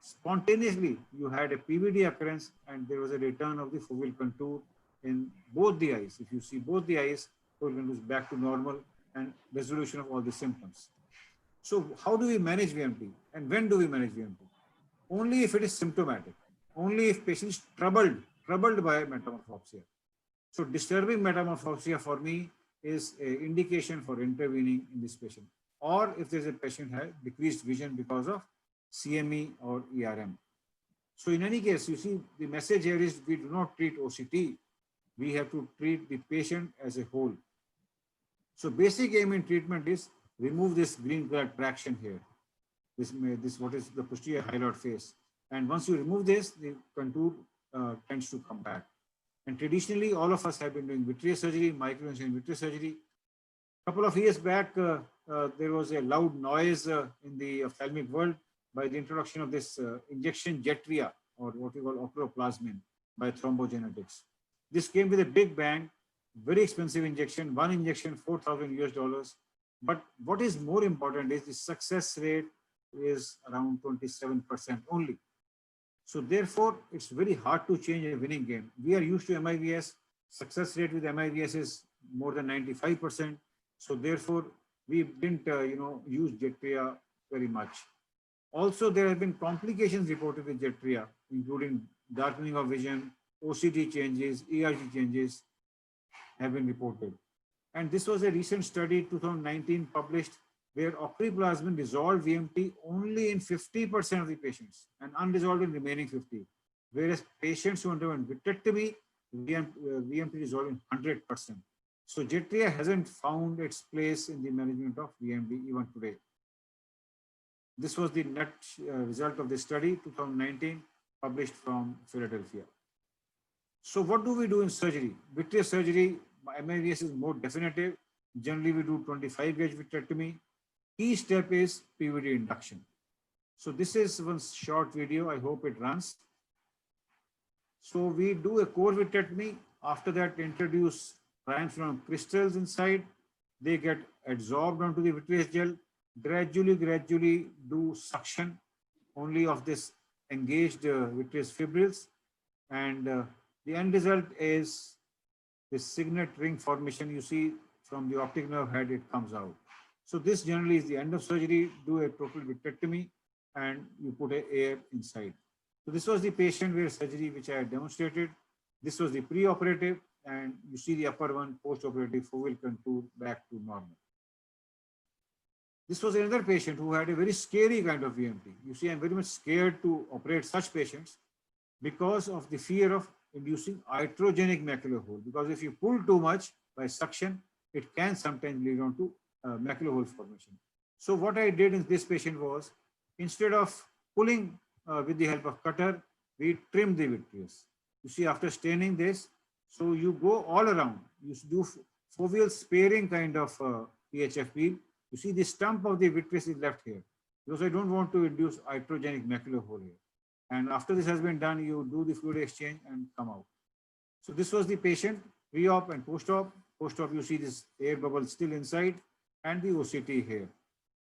Spontaneously, you had a PVD occurrence and there was a return of the foveal contour in both the eyes. If you see both the eyes, foveal contour is back to normal and resolution of all the symptoms. So how do we manage VMT and when do we manage VMT? Only if it is symptomatic, only if patient is troubled by metamorphopsia. So disturbing metamorphopsia for me is an indication for intervening in this patient, or if there's a patient has decreased vision because of CME or ERM. So in any case, you see the message here is we do not treat OCT. We have to treat the patient as a whole. So basic aim in treatment is remove this green color traction here. This what is the posterior hyaloid face. And once you remove this, the contour tends to come back. And traditionally, all of us have been doing vitreous surgery, microincision vitreous surgery. A couple of years back, there was a loud noise in the ophthalmic world by the introduction of this injection Jetria, or what we call oculoplasmin, by thrombogenetics. This came with a big bang, very expensive injection, one injection, $4,000 US. But what is more important is the success rate is around 27% only. So therefore, it's very hard to change a winning game. We are used to MIVS. Success rate with MIVS is more than 95%. So therefore, we didn't, use Jetria very much. Also, there have been complications reported with Jetria, including darkening of vision, OCT changes, ERG changes have been reported. And this was a recent study, 2019, published, where oculoplasmin resolved VMT only in 50% of the patients and unresolved in remaining 50%. Whereas patients who underwent vitrectomy, VMT resolved in 100%. So Jetria hasn't found its place in the management of VMT even today. This was the net result of the study, 2019, published from Philadelphia. So what do we do in surgery? Vitreous surgery, MIVS is more definitive. Generally, we do 25 gauge vitrectomy. Key step is PVD induction. So this is one short video. I hope it runs. So we do a core vitrectomy. After that, introduce triamcinolone crystals inside. They get adsorbed onto the vitreous gel. Gradually do suction only of this engaged vitreous fibrils. And the end result is this signet ring formation. You see from the optic nerve head, it comes out. So this generally is the end of surgery. Do a total vitrectomy and you put a air inside. So this was the patient where surgery which I had demonstrated. This was the preoperative, and you see the upper one, postoperative foveal contour back to normal. This was another patient who had a very scary kind of VMT. You see, I'm very much scared to operate such patients because of the fear of inducing iatrogenic macular hole. Because if you pull too much by suction, it can sometimes lead on to macular hole formation. So what I did in this patient was, instead of pulling with the help of cutter, we trim the vitreous. You see, after staining this, so you go all around. You do foveal sparing kind of PHF peel. You see the stump of the vitreous is left here because I don't want to induce iatrogenic macular hole here. And after this has been done, you do the fluid exchange and come out. So this was the patient, pre-op and post-op. Post-op, you see this air bubble still inside and the OCT here.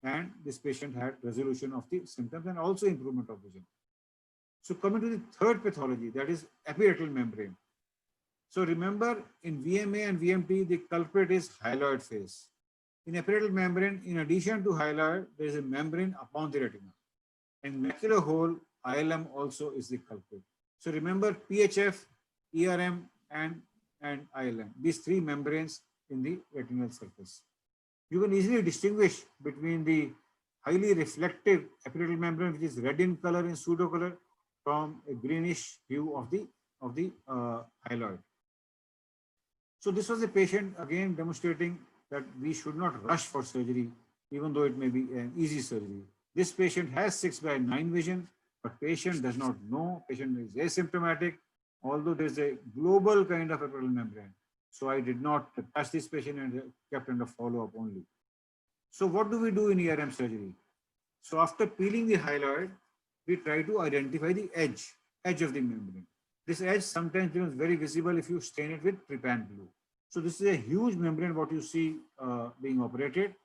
And this patient had resolution of the symptoms and also improvement of vision. So coming to the third pathology, that is epiretinal membrane. So remember, in VMA and VMT, the culprit is hyaloid phase. In epiretinal membrane, in addition to hyaloid, there is a membrane upon the retina. And macular hole, ILM also is the culprit. So remember PHF, ERM, and ILM, these three membranes in the retinal surface. You can easily distinguish between the highly reflective epiretinal membrane, which is red in color in pseudocolor, from a greenish hue of the hyaloid. So this was a patient again demonstrating that we should not rush for surgery, even though it may be an easy surgery. This patient has 6/9 vision, but patient does not know. Patient is asymptomatic, although there's a global kind of epiretinal membrane. So I did not touch this patient and kept under follow-up only. So what do we do in ERM surgery? So after peeling the hyaloid, we try to identify the edge of the membrane. This edge sometimes becomes very visible if you stain it with trypan glue. So this is a huge membrane what you see being operated.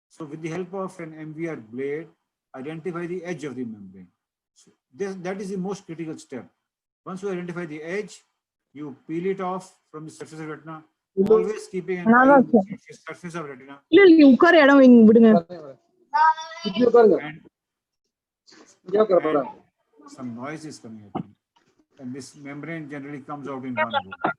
So with the help of an MVR blade, identify the edge of the membrane. So that is the most critical step. Once you identify the edge, you peel it off from the surface of retina, always keeping an eye on the surface of retina. And some noise is coming at me. And this membrane generally comes out in one go.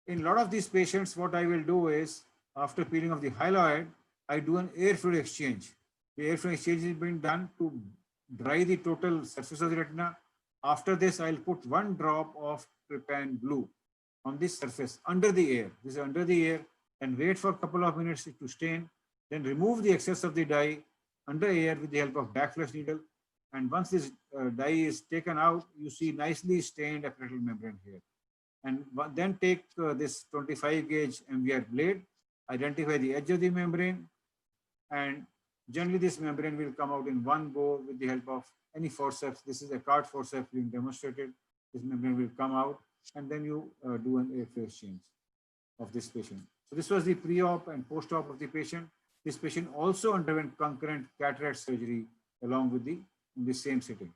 In a lot of these patients, what I will do is, after peeling of the hyaloid, I do an air fluid exchange. The air fluid exchange is being done to dry the total surface of the retina. After this, I'll put one drop of trypan glue on this surface under the air. This is under the air, and wait for a couple of minutes to stain. Then remove the excess of the dye under air with the help of backflush needle. And once this dye is taken out, you see nicely stained epiretinal membrane here. And then take this 25 gauge MVR blade, identify the edge of the membrane, and generally this membrane will come out in one go with the help of any forceps. This is a card forceps being demonstrated. This membrane will come out, and then you do an air fluid exchange of this patient. So this was the pre-op and post-op of the patient. This patient also underwent concurrent cataract surgery along with in the same setting.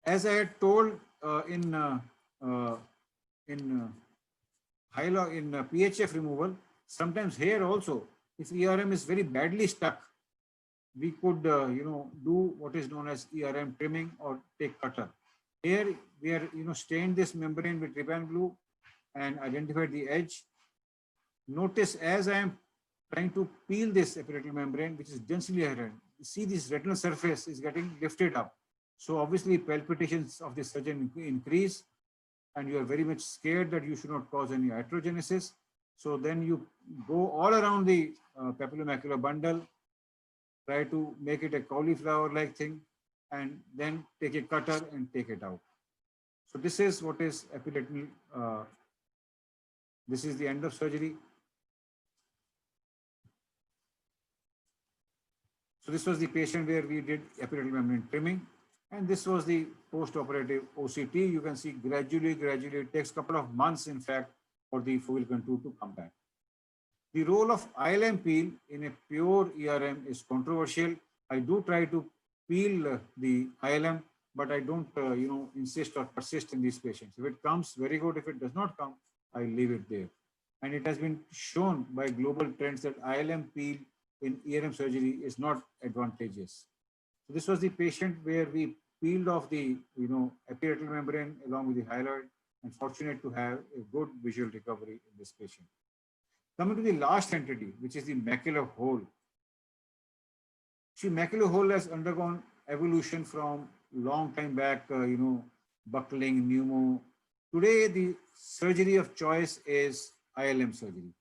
As I had told in PHF removal, sometimes here also, if ERM is very badly stuck, we could do what is known as ERM trimming or take cutter. Here we are stained this membrane with trypan glue and identified the edge. Notice as I am trying to peel this epiretinal membrane, which is densely adherent, you see this retinal surface is getting lifted up. So obviously palpitations of the surgeon increase, and you are very much scared that you should not cause any iatrogenesis. So then you go all around the papillomacular bundle, try to make it a cauliflower-like thing, and then take a cutter and take it out. So this is what is epiretinal. This is the end of surgery. So this was the patient where we did epiretinal membrane trimming. And this was the post-operative OCT. You can see gradually, it takes a couple of months, in fact, for the foveal contour to come back. The role of ILM peel in a pure ERM is controversial. I do try to peel the ILM, but I don't, insist or persist in these patients. If it comes, very good. If it does not come, I leave it there. And it has been shown by global trends that ILM peel in ERM surgery is not advantageous. So this was the patient where we peeled off the epiretinal membrane along with the hyaloid, and fortunate to have a good visual recovery in this patient. Coming to the last entity, which is the macular hole. See, macular hole has undergone evolution from long time back, buckling, pneumo. Today, the surgery of choice is ILM surgery.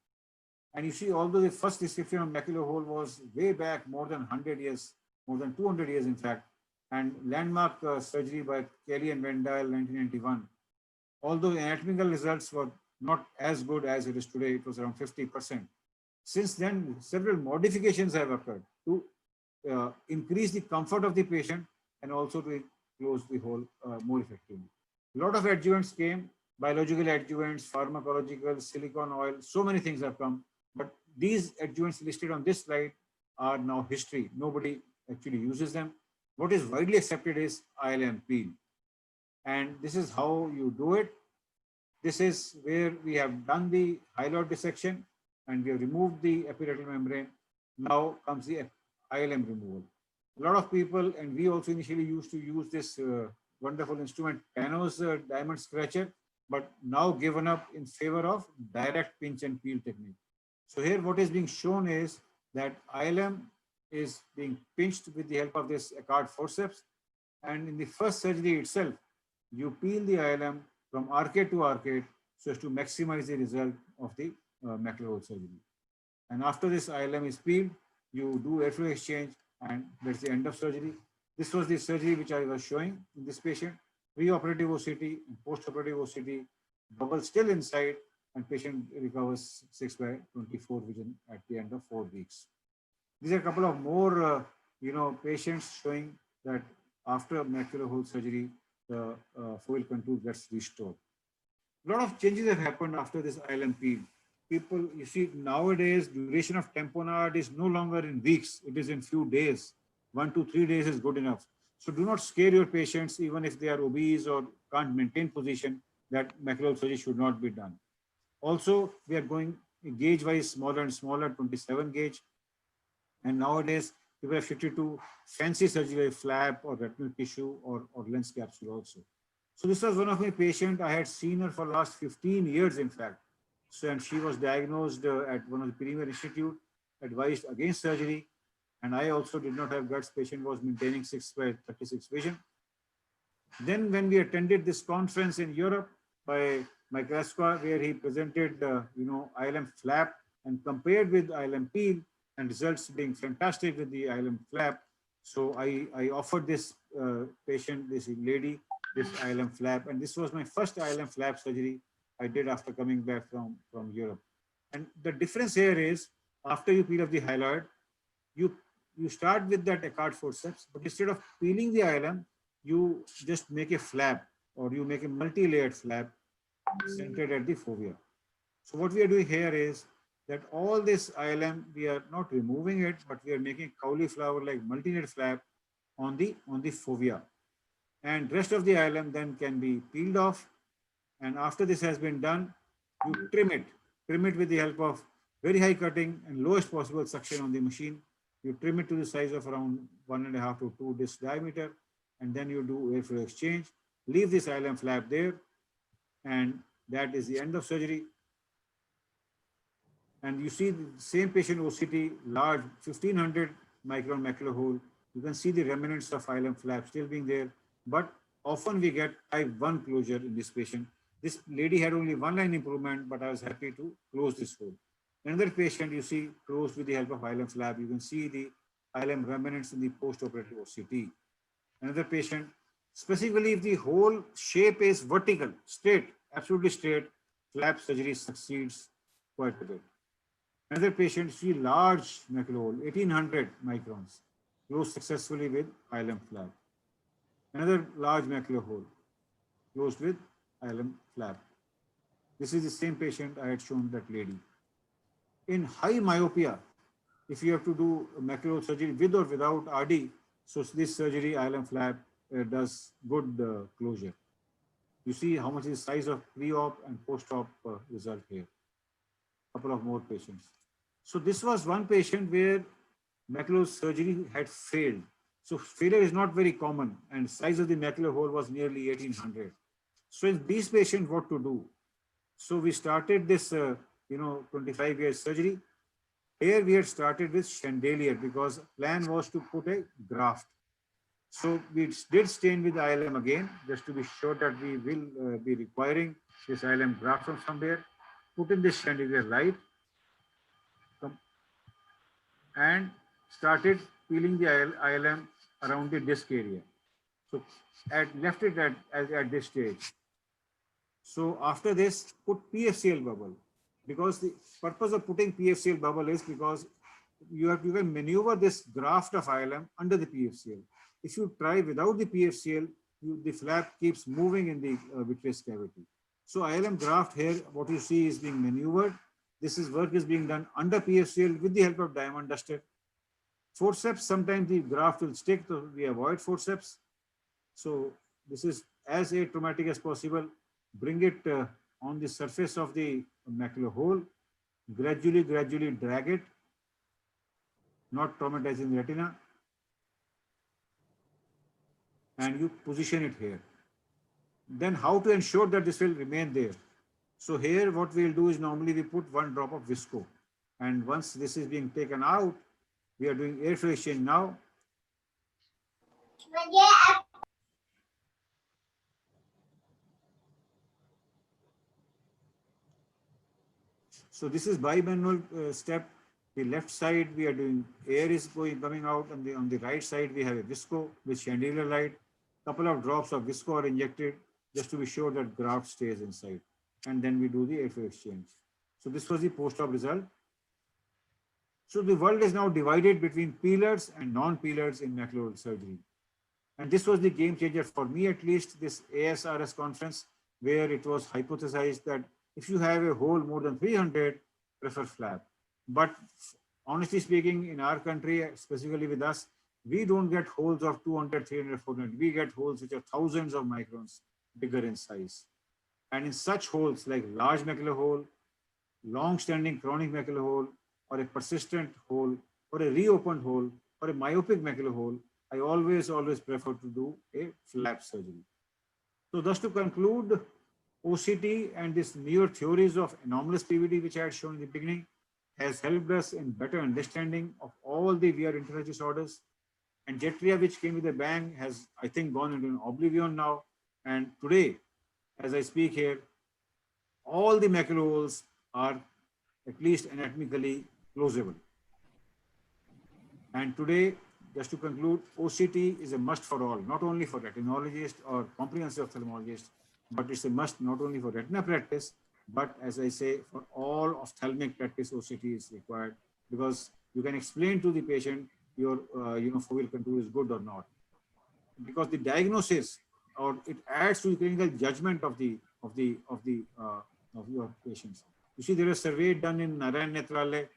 And you see, although the first description of macular hole was way back, more than 100 years, more than 200 years, in fact, and landmark surgery by Kelly and Wendell, 1991. Although anatomical results were not as good as it is today, it was around 50%. Since then, several modifications have occurred to increase the comfort of the patient and also to close the hole more effectively. A lot of adjuvants came, biological adjuvants, pharmacological, silicone oil, so many things have come. But these adjuvants listed on this slide are now history. Nobody actually uses them. What is widely accepted is ILM peel. And this is how you do it. This is where we have done the hyaloid dissection. and we have removed the epiretinal membrane. Now comes the ILM removal. A lot of people, and we also initially used to use this wonderful instrument, Tano's diamond scratcher, but now given up in favor of direct pinch and peel technique. So here what is being shown is that ILM is being pinched with the help of this Eckhart forceps, and in the first surgery itself, you peel the ILM from arcade to arcade so as to maximize the result of the macular hole surgery. And after this ILM is peeled, you do airflow exchange, and that's the end of surgery. This was the surgery which I was showing in this patient. Preoperative OCT and postoperative OCT, bubble still inside, and patient recovers 6/24 vision at the end of 4 weeks. These are a couple of more, patients showing that after macular hole surgery, the foveal contour gets restored. A lot of changes have happened after this ILM peel. People, you see, nowadays, duration of tamponade is no longer in weeks. It is in few days. 1 to 3 days is good enough. So do not scare your patients, even if they are obese or can't maintain position, that macular surgery should not be done. Also, we are going gauge-wise smaller and smaller, 27 gauge. And nowadays, people have shifted to fancy surgery like flap or retinal tissue or lens capsule also. So this was one of my patients. I had seen her for last 15 years, in fact. So, and she was diagnosed at one of the premier institute, advised against surgery. And I also did not have guts. Patient was maintaining 6/36 vision. Then when we attended this conference in Europe by Microscope, where he presented, ILM flap and compared with ILM peel, and results being fantastic with the ILM flap. So I offered this patient, this lady, this ILM flap, and this was my first ILM flap surgery I did after coming back from Europe. And the difference here is, after you peel off the hyaloid, you start with that Eckhart forceps, but instead of peeling the ILM, you just make a flap, or you make a multi-layered flap centered at the fovea. So what we are doing here is that all this ILM, we are not removing it, but we are making cauliflower-like multi-layered flap on the fovea. And rest of the ILM then can be peeled off. And after this has been done, you trim it with the help of very high cutting and lowest possible suction on the machine. You trim it to the size of around 1.5 to 2 disc diameter, and then you do airflow exchange. Leave this ILM flap there, and that is the end of surgery. And you see the same patient OCT, large 1500 micron macular hole. You can see the remnants of ILM flap still being there, but often we get type 1 closure in this patient. This lady had only 1 line improvement, but I was happy to close this hole. Another patient you see closed with the help of ILM flap. You can see the ILM remnants in the postoperative OCT. Another patient, specifically if the whole shape is vertical, straight, absolutely straight, flap surgery succeeds quite a bit. Another patient, see large macular hole, 1800 microns, closed successfully with ILM flap. Another large macular hole, closed with ILM flap. This is the same patient I had shown that lady. In high myopia, if you have to do macular surgery with or without RD, so this surgery, ILM flap, does good closure. You see how much is the size of pre-op and post-op result here. Couple of more patients. So this was one patient where macular surgery had failed. So failure is not very common, and size of the macular hole was nearly 1800. So in these patients, what to do? So we started this, 25-year surgery. Here we had started with chandelier because plan was to put a graft. So we did stain with ILM again, just to be sure that we will be requiring this ILM graft from somewhere. Put in this chandelier light and started peeling the ILM around the disc area. So left it at this stage. So after this, put PFCL bubble, because the purpose of putting PFCL bubble is because you can maneuver this graft of ILM under the PFCL. If you try without the PFCL, the flap keeps moving in the vitreous cavity. So ILM graft here, what you see is being maneuvered. This work is being done under PFCL with the help of diamond duster. Forceps, sometimes the graft will stick, so we avoid forceps. So this is as atraumatic as possible. Bring it on the surface of the macular hole Gradually drag it, not traumatizing the retina, and you position it here. Then how to ensure that this will remain there? So here what we'll do is normally we put 1 drop of visco, and once this is being taken out, we are doing air flow exchange now. So this is bimanual step. The left side we are doing air is coming out, and on the right side we have a visco with chandelier light. Couple of drops of visco are injected just to be sure that graft stays inside, and then we do the air flow exchange. So this was the post-op result. So the world is now divided between peelers and non-peelers in macular surgery. And this was the game changer for me, at least, this ASRS conference, where it was hypothesized that if you have a hole more than 300, prefer flap. But honestly speaking, in our country, specifically with us, we don't get holes of 200, 300, 400. We get holes which are thousands of microns bigger in size. And in such holes like large macular hole, long-standing chronic macular hole, or a persistent hole, or a reopened hole, or a myopic macular hole, I always prefer to do a flap surgery. So thus to conclude, OCT and this newer theories of anomalous PVD, which I had shown in the beginning, has helped us in better understanding of all the VR interface disorders. And Jetria, which came with a bang, has, I think, gone into an oblivion now. And today, as I speak here, all the macular holes are at least anatomically closable. And today, just to conclude, OCT is a must for all, not only for retinologists or comprehensive ophthalmologists, but it's a must not only for retina practice, but as I say, for all ophthalmic practice, OCT is required, because you can explain to the patient your foveal contour is good or not. Because the diagnosis, or it adds to the clinical judgment of your patients. You see, there is a survey done in Narayan Netralaya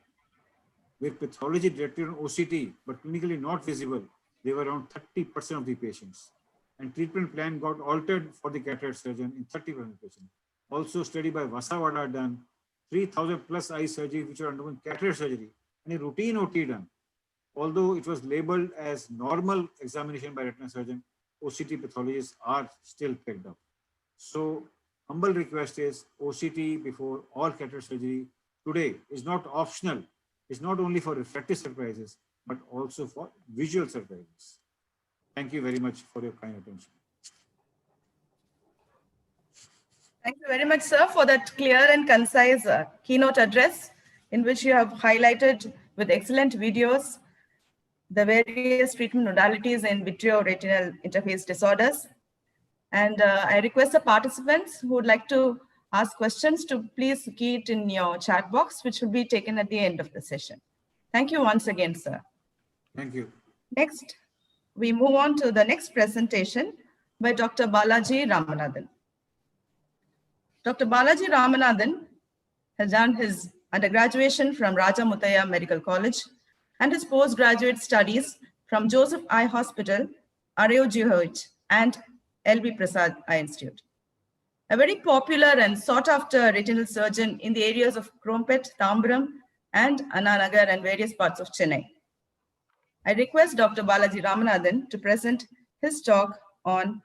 where pathology directed on OCT, but clinically not visible. They were around 30% of the patients. And treatment plan got altered for the cataract surgeon in 30% of the patients. Also study by Vasavada done, 3,000 plus eye surgery which are undergoing cataract surgery, and a routine OT done. Although it was labeled as normal examination by retina surgeon, OCT pathologists are still picked up. So humble request is OCT before all cataract surgery today is not optional. It's not only for refractive surprises, but also for visual surprises. Thank you very much for your kind attention. Thank you very much, sir, for that clear and concise keynote address in which you have highlighted with excellent videos the various treatment modalities in vitreoretinal interface disorders. And I request the participants who would like to ask questions to please key it in your chat box, which will be taken at the end of the session. Thank you once again, sir. Thank you. Next, we move on to the next presentation by Dr. Balaji Ramanathan. Dr. Balaji Ramanathan has done his undergraduation from Raja Mutaya Medical College and his postgraduate studies from Joseph Eye Hospital, IOCT, and LB Prasad Eye Institute. A very popular and sought-after retinal surgeon in the areas of Krompet, Tambaram, and Annanagar and various parts of Chennai. I request Dr. Balaji Ramanathan to present his talk on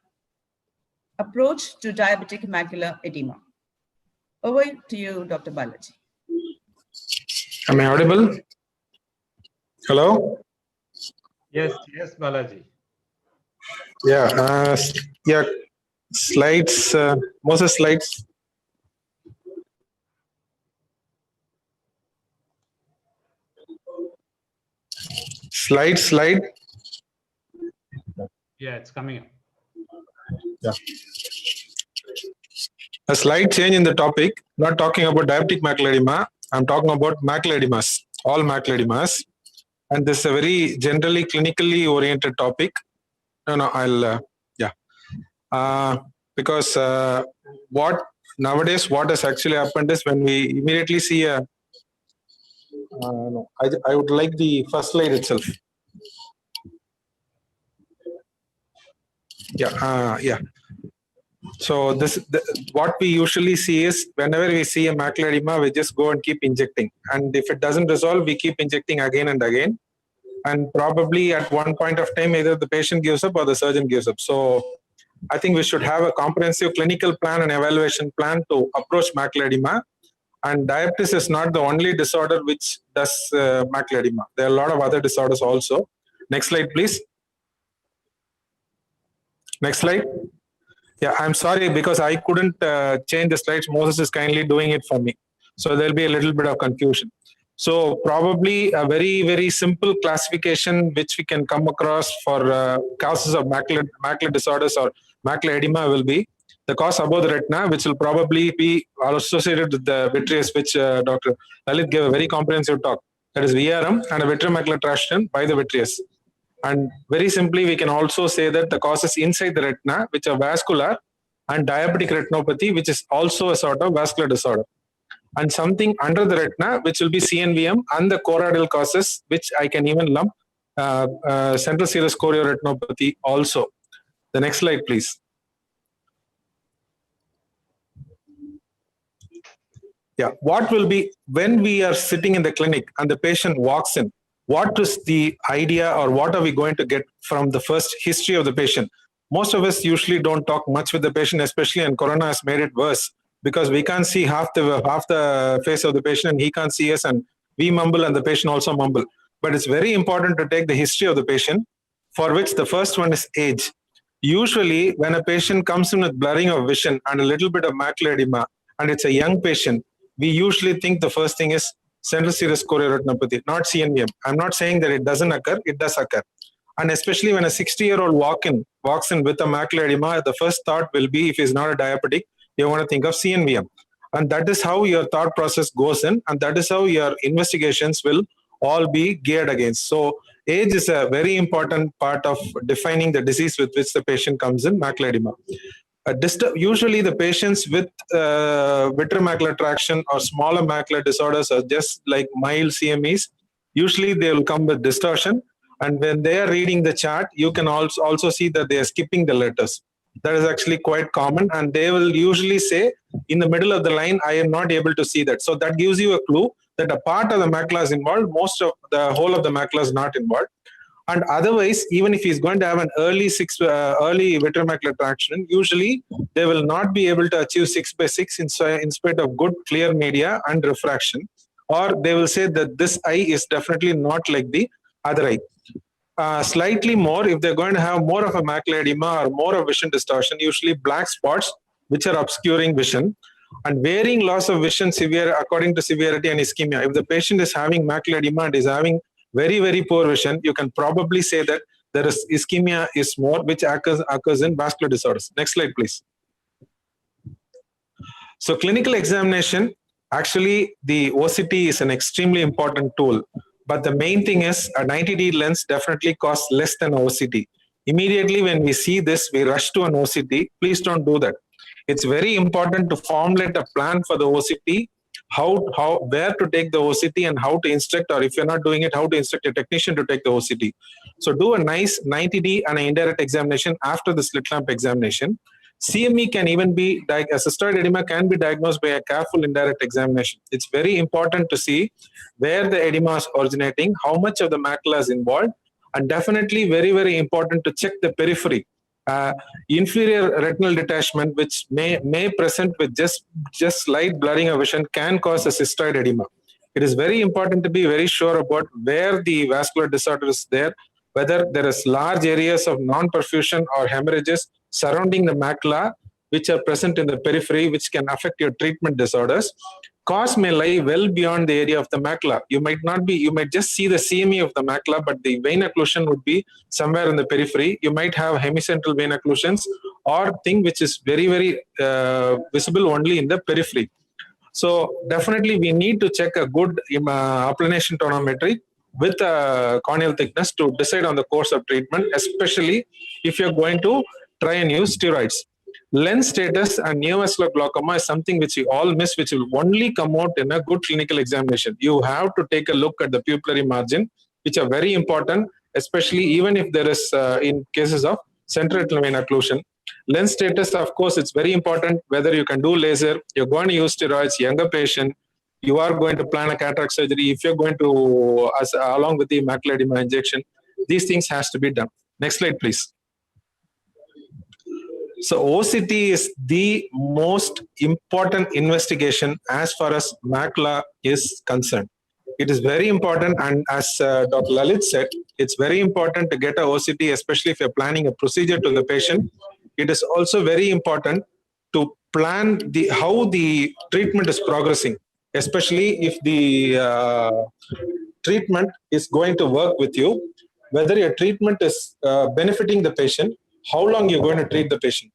approach to diabetic macular edema. Over to you, Dr. Balaji. Am I audible? Hello? Yes, Balaji. Yeah, slides, Moses slides. Slide. Yeah, it's coming up. Yeah. A slight change in the topic, not talking about diabetic macular edema. I'm talking about macular edemas, all macular edemas. And this is a very generally clinically oriented topic. Because what has actually happened is when we immediately see I would like the first slide itself. So what we usually see is whenever we see a macular edema, we just go and keep injecting. And if it doesn't resolve, we keep injecting again and again. And probably at one point of time, either the patient gives up or the surgeon gives up. So I think we should have a comprehensive clinical plan and evaluation plan to approach macular edema. And diabetes is not the only disorder which does macular edema. There are a lot of other disorders also. Next slide, please. Next slide. Yeah, I'm sorry because I couldn't change the slides. Moses is kindly doing it for me. So there'll be a little bit of confusion. So probably a very, very simple classification which we can come across for causes of macular disorders or macular edema will be the cause above the retina, which will probably be associated with the vitreous, which Dr. Lalit gave a very comprehensive talk. That is VRM and a vitreomacular attraction by the vitreous. And very simply, we can also say that the causes inside the retina, which are vascular, and diabetic retinopathy, which is also a sort of vascular disorder. And something under the retina, which will be CNVM, and the choroidal causes, which I can even lump central serous chorioretinopathy also. The next slide, please. Yeah, what will be when we are sitting in the clinic and the patient walks in? What is the idea or what are we going to get from the first history of the patient? Most of us usually don't talk much with the patient, especially and Corona has made it worse because we can't see half the face of the patient and he can't see us and we mumble and the patient also mumble. But it's very important to take the history of the patient, for which the first one is age. Usually when a patient comes in with blurring of vision and a little bit of macular edema and it's a young patient, we usually think the first thing is central serous chorioretinopathy, not CNVM. I'm not saying that it doesn't occur, it does occur. And especially when a 60-year-old walks in with a macular edema, the first thought will be, if he's not a diabetic, you want to think of CNVM. And that is how your thought process goes in, and that is how your investigations will all be geared against. So age is a very important part of defining the disease with which the patient comes in, macular edema. Usually the patients with vitreomacular attraction or smaller macular disorders are just like mild CMEs. Usually they will come with distortion, and when they are reading the chart, you can also see that they are skipping the letters. That is actually quite common, and they will usually say in the middle of the line, I am not able to see that. So that gives you a clue that a part of the macula is involved, most of the whole of the macula is not involved. And otherwise, even if he's going to have an early vitreomacular attraction, usually they will not be able to achieve 6/6 in spite of good clear media and refraction, or they will say that this eye is definitely not like the other eye. Slightly more, if they're going to have more of a macular edema or more of vision distortion, usually black spots which are obscuring vision, and varying loss of vision according to severity and ischemia. If the patient is having macular edema and is having very, very poor vision, you can probably say that there is ischemia is more, which occurs in vascular disorders. Next slide, please. So clinical examination, actually the OCT is an extremely important tool, but the main thing is a 90D lens definitely costs less than OCT. Immediately when we see this, we rush to an OCT. Please don't do that. It's very important to formulate a plan for the OCT, where to take the OCT and how to instruct, or if you're not doing it, how to instruct a technician to take the OCT. So do a nice 90D and an indirect examination after the slit lamp examination. CME can even be, a cystoid edema can be diagnosed by a careful indirect examination. It's very important to see where the edema is originating, how much of the macula is involved, and definitely very, very important to check the periphery. Inferior retinal detachment, which may present with just slight blurring of vision, can cause a cystoid edema. It is very important to be very sure about where the vascular disorder is there, whether there is large areas of non-perfusion or hemorrhages surrounding the macula, which are present in the periphery, which can affect your treatment disorders. Cause may lie well beyond the area of the macula. You might just see the CME of the macula, but the vein occlusion would be somewhere in the periphery. You might have hemicentral vein occlusions or thing which is very, very visible only in the periphery. So definitely we need to check a good applanation tonometry with corneal thickness to decide on the course of treatment, especially if you're going to try and use steroids. Lens status and neovascular glaucoma is something which you all miss, which will only come out in a good clinical examination. You have to take a look at the pupillary margin, which are very important, especially even if there is in cases of central retinal vein occlusion. Lens status, of course, it's very important whether you can do laser, you're going to use steroids, younger patient, you are going to plan a cataract surgery, if you're going to, along with the macular edema injection, these things has to be done. Next slide, please. So OCT is the most important investigation as far as macula is concerned. It is very important, and as Dr. Lalit said, it's very important to get a OCT, especially if you're planning a procedure to the patient. It is also very important to plan how the treatment is progressing, especially if the treatment is going to work with you, whether your treatment is benefiting the patient, how long you're going to treat the patient.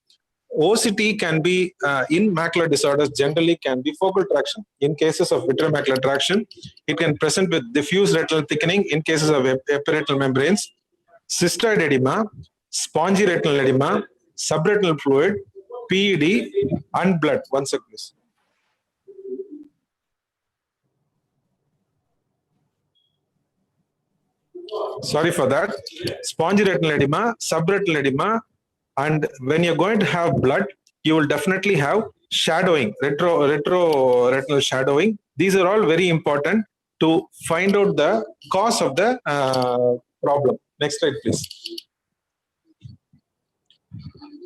OCT can be, in macular disorders, generally can be focal traction. In cases of vitreomacular traction, it can present with diffuse retinal thickening in cases of epiretinal membranes, cystoid edema, spongy retinal edema, subretinal fluid, PED, and blood. One second, please. Sorry for that. Spongy retinal edema, subretinal edema, and when you're going to have blood, you will definitely have shadowing, retroretinal shadowing. These are all very important to find out the cause of the problem. Next slide, please.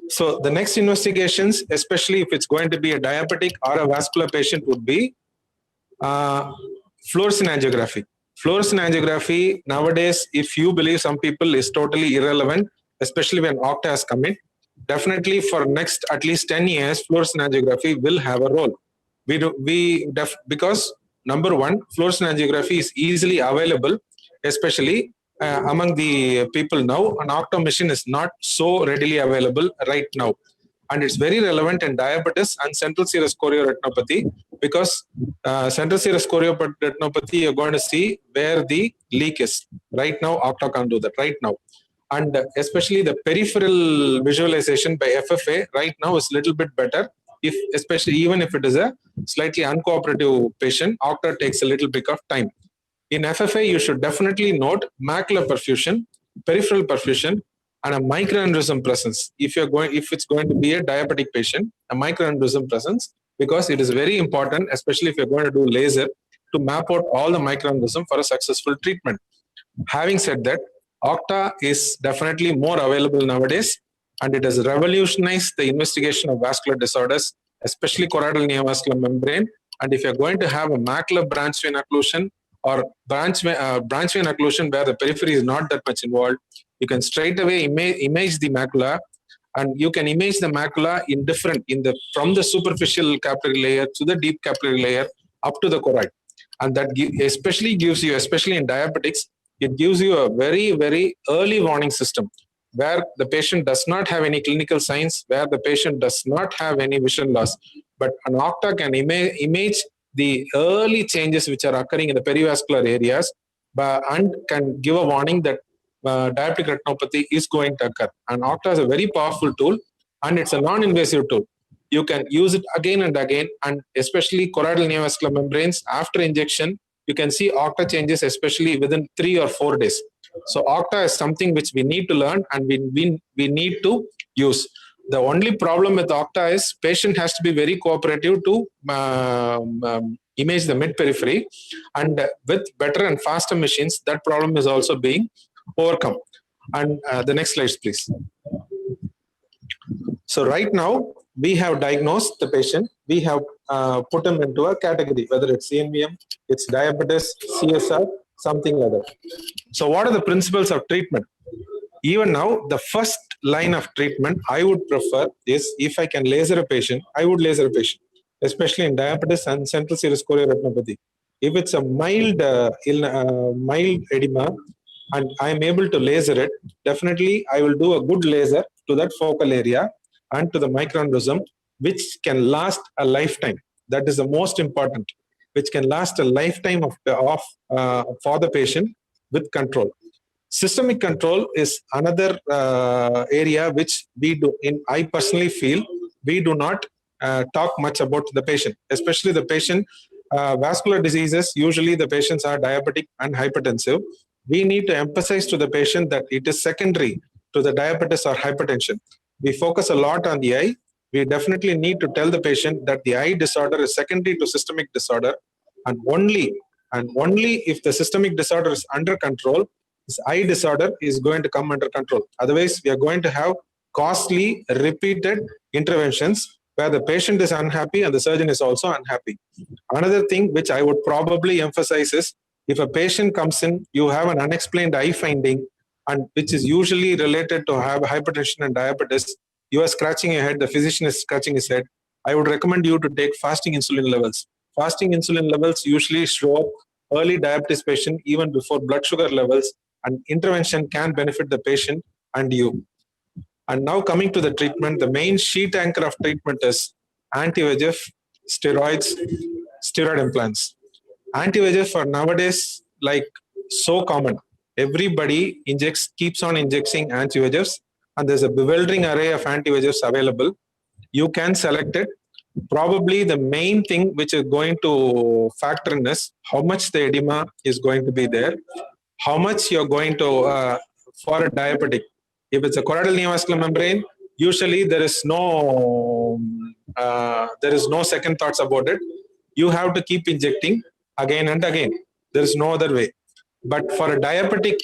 So the next investigations, especially if it's going to be a diabetic or a vascular patient, would be fluorescein angiography. Fluorescein angiography nowadays, if you believe some people, is totally irrelevant, especially when OCTA has come in. Definitely for next at least 10 years, fluorescein angiography will have a role. Because number one, fluorescein angiography is easily available, especially among the people now. An OCTA machine is not so readily available right now. And it's very relevant in diabetes and central serous chorioretinopathy, because central serous chorioretinopathy, you're going to see where the leak is. Right now, OCTA can't do that right now. And especially the peripheral visualization by FFA right now is a little bit better, especially even if it is a slightly uncooperative patient. OCTA takes a little bit of time. In FFA, you should definitely note macular perfusion, peripheral perfusion, and a microaneurysm presence. If it's going to be a diabetic patient, a microaneurysm presence, because it is very important, especially if you're going to do laser, to map out all the microaneurysm for a successful treatment. Having said that, OCTA is definitely more available nowadays, and it has revolutionized the investigation of vascular disorders, especially choroidal neovascular membrane. And if you're going to have a macular branch vein occlusion or branch vein occlusion where the periphery is not that much involved, you can straight away image the macula, and you can image the macula from the superficial capillary layer to the deep capillary layer up to the choroid. And that especially gives you, especially in diabetics, it gives you a very, very early warning system where the patient does not have any clinical signs, where the patient does not have any vision loss. But an OCTA can image the early changes which are occurring in the perivascular areas and can give a warning that diabetic retinopathy is going to occur. And OCTA is a very powerful tool, and it's a non-invasive tool. You can use it again and again, and especially choroidal neovascular membranes after injection, you can see OCTA changes, especially within 3 or 4 days. So OCTA is something which we need to learn, and we need to use. The only problem with OCTA is patient has to be very cooperative to image the mid-periphery, and with better and faster machines, that problem is also being overcome. And the next slides, please. So right now, we have diagnosed the patient. We have put him into a category, whether it's CNVM, it's diabetes, CSR, something like that. So what are the principles of treatment? Even now, the first line of treatment I would prefer is, if I can laser a patient, I would laser a patient, especially in diabetes and central serous chorioretinopathy. If it's a mild edema and I'm able to laser it, definitely I will do a good laser to that focal area and to the microaneurysm, which can last a lifetime. That is the most important, which can last a lifetime for the patient with control. Systemic control is another area which I personally feel we do not talk much about the patient, especially the patient. Vascular diseases, usually the patients are diabetic and hypertensive. We need to emphasize to the patient that it is secondary to the diabetes or hypertension. we focus a lot on the eye. We definitely need to tell the patient that the eye disorder is secondary to systemic disorder, and only if the systemic disorder is under control, this eye disorder is going to come under control. Otherwise, we are going to have costly, repeated interventions where the patient is unhappy and the surgeon is also unhappy. Another thing which I would probably emphasize is, if a patient comes in, you have an unexplained eye finding, and which is usually related to have hypertension and diabetes, you are scratching your head, the physician is scratching his head, I would recommend you to take fasting insulin levels. Fasting insulin levels usually show up early diabetes patient even before blood sugar levels, and intervention can benefit the patient and you. And now coming to the treatment, the main sheet anchor of treatment is anti-VEGF, steroids, steroid implants. Anti-VEGF are nowadays like so common. Everybody keeps on injecting anti-VEGFs, and there's a bewildering array of anti-VEGFs available. You can select it. Probably the main thing which is going to factor in is how much the edema is going to be there, how much you're going to, for a diabetic. If it's a choroidal neovascular membrane, usually there is no second thoughts about it. You have to keep injecting again and again. There is no other way. But for a diabetic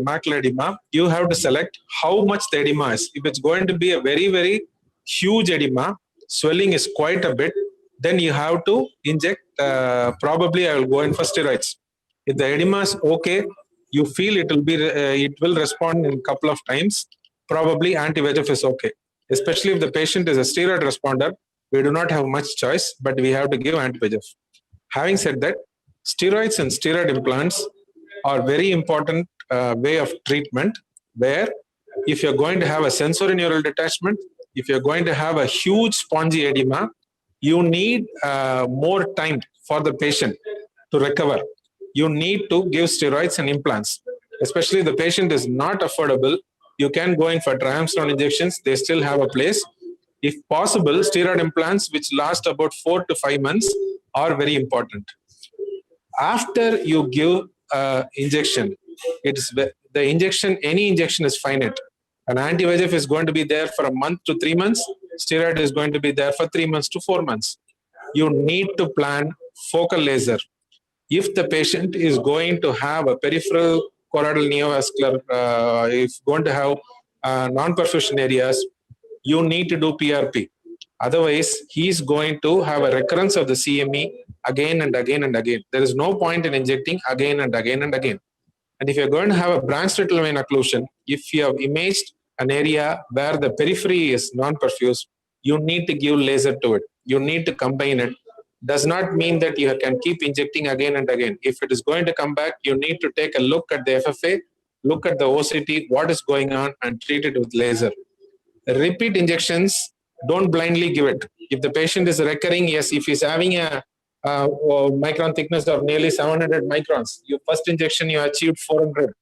macular edema, you have to select how much the edema is. If it's going to be a very, very huge edema, swelling is quite a bit, then you have to inject, probably I will go in for steroids. If the edema is okay, you feel it will respond in a couple of times, probably anti-VEGF is okay. Especially if the patient is a steroid responder, we do not have much choice, but we have to give anti-VEGF. Having said that, steroids and steroid implants are very important way of treatment, where if you're going to have a sensorineural detachment, if you're going to have a huge spongy edema, you need more time for the patient to recover. You need to give steroids and implants. Especially if the patient is not affordable, you can go in for triamcinolone injections. They still have a place. If possible, steroid implants, which last about 4 to 5 months, are very important. After you give injection, any injection is finite. An anti-VEGF is going to be there for a month to 3 months. Steroid is going to be there for 3 months to 4 months. You need to plan focal laser. If the patient is going to have a peripheral choroidal neovascular, if going to have non-perfusion areas, you need to do PRP. Otherwise, he is going to have a recurrence of the CME again and again and again. There is no point in injecting again and again and again. And if you're going to have a branched retinal vein occlusion, if you have imaged an area where the periphery is non-perfused, you need to give laser to it. You need to combine it. Does not mean that you can keep injecting again and again. If it is going to come back, you need to take a look at the FFA, look at the OCT, what is going on, and treat it with laser. Repeat injections, don't blindly give it. If the patient is recurring, yes, if he's having a micron thickness of nearly 700 microns, your first injection you achieved 400,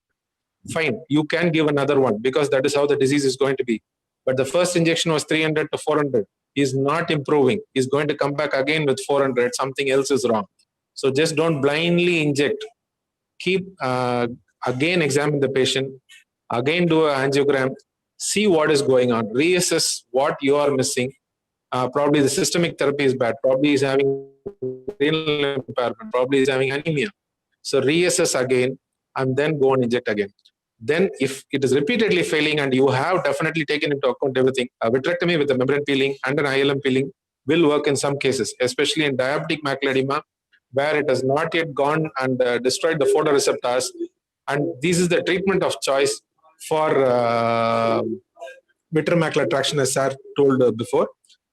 fine, you can give another one because that is how the disease is going to be. But the first injection was 300 to 400, is not improving, is going to come back again with 400, something else is wrong. So just don't blindly inject. Keep, again examine the patient, again do an angiogram, see what is going on, reassess what you are missing. Probably the systemic therapy is bad, probably he's having renal impairment, probably he's having anemia. So reassess again and then go and inject again. Then if it is repeatedly failing and you have definitely taken into account everything, a vitrectomy with a membrane peeling and an ILM peeling will work in some cases, especially in diabetic macular edema, where it has not yet gone and destroyed the photoreceptors. And this is the treatment of choice for vitreomacular traction, as Sir told before.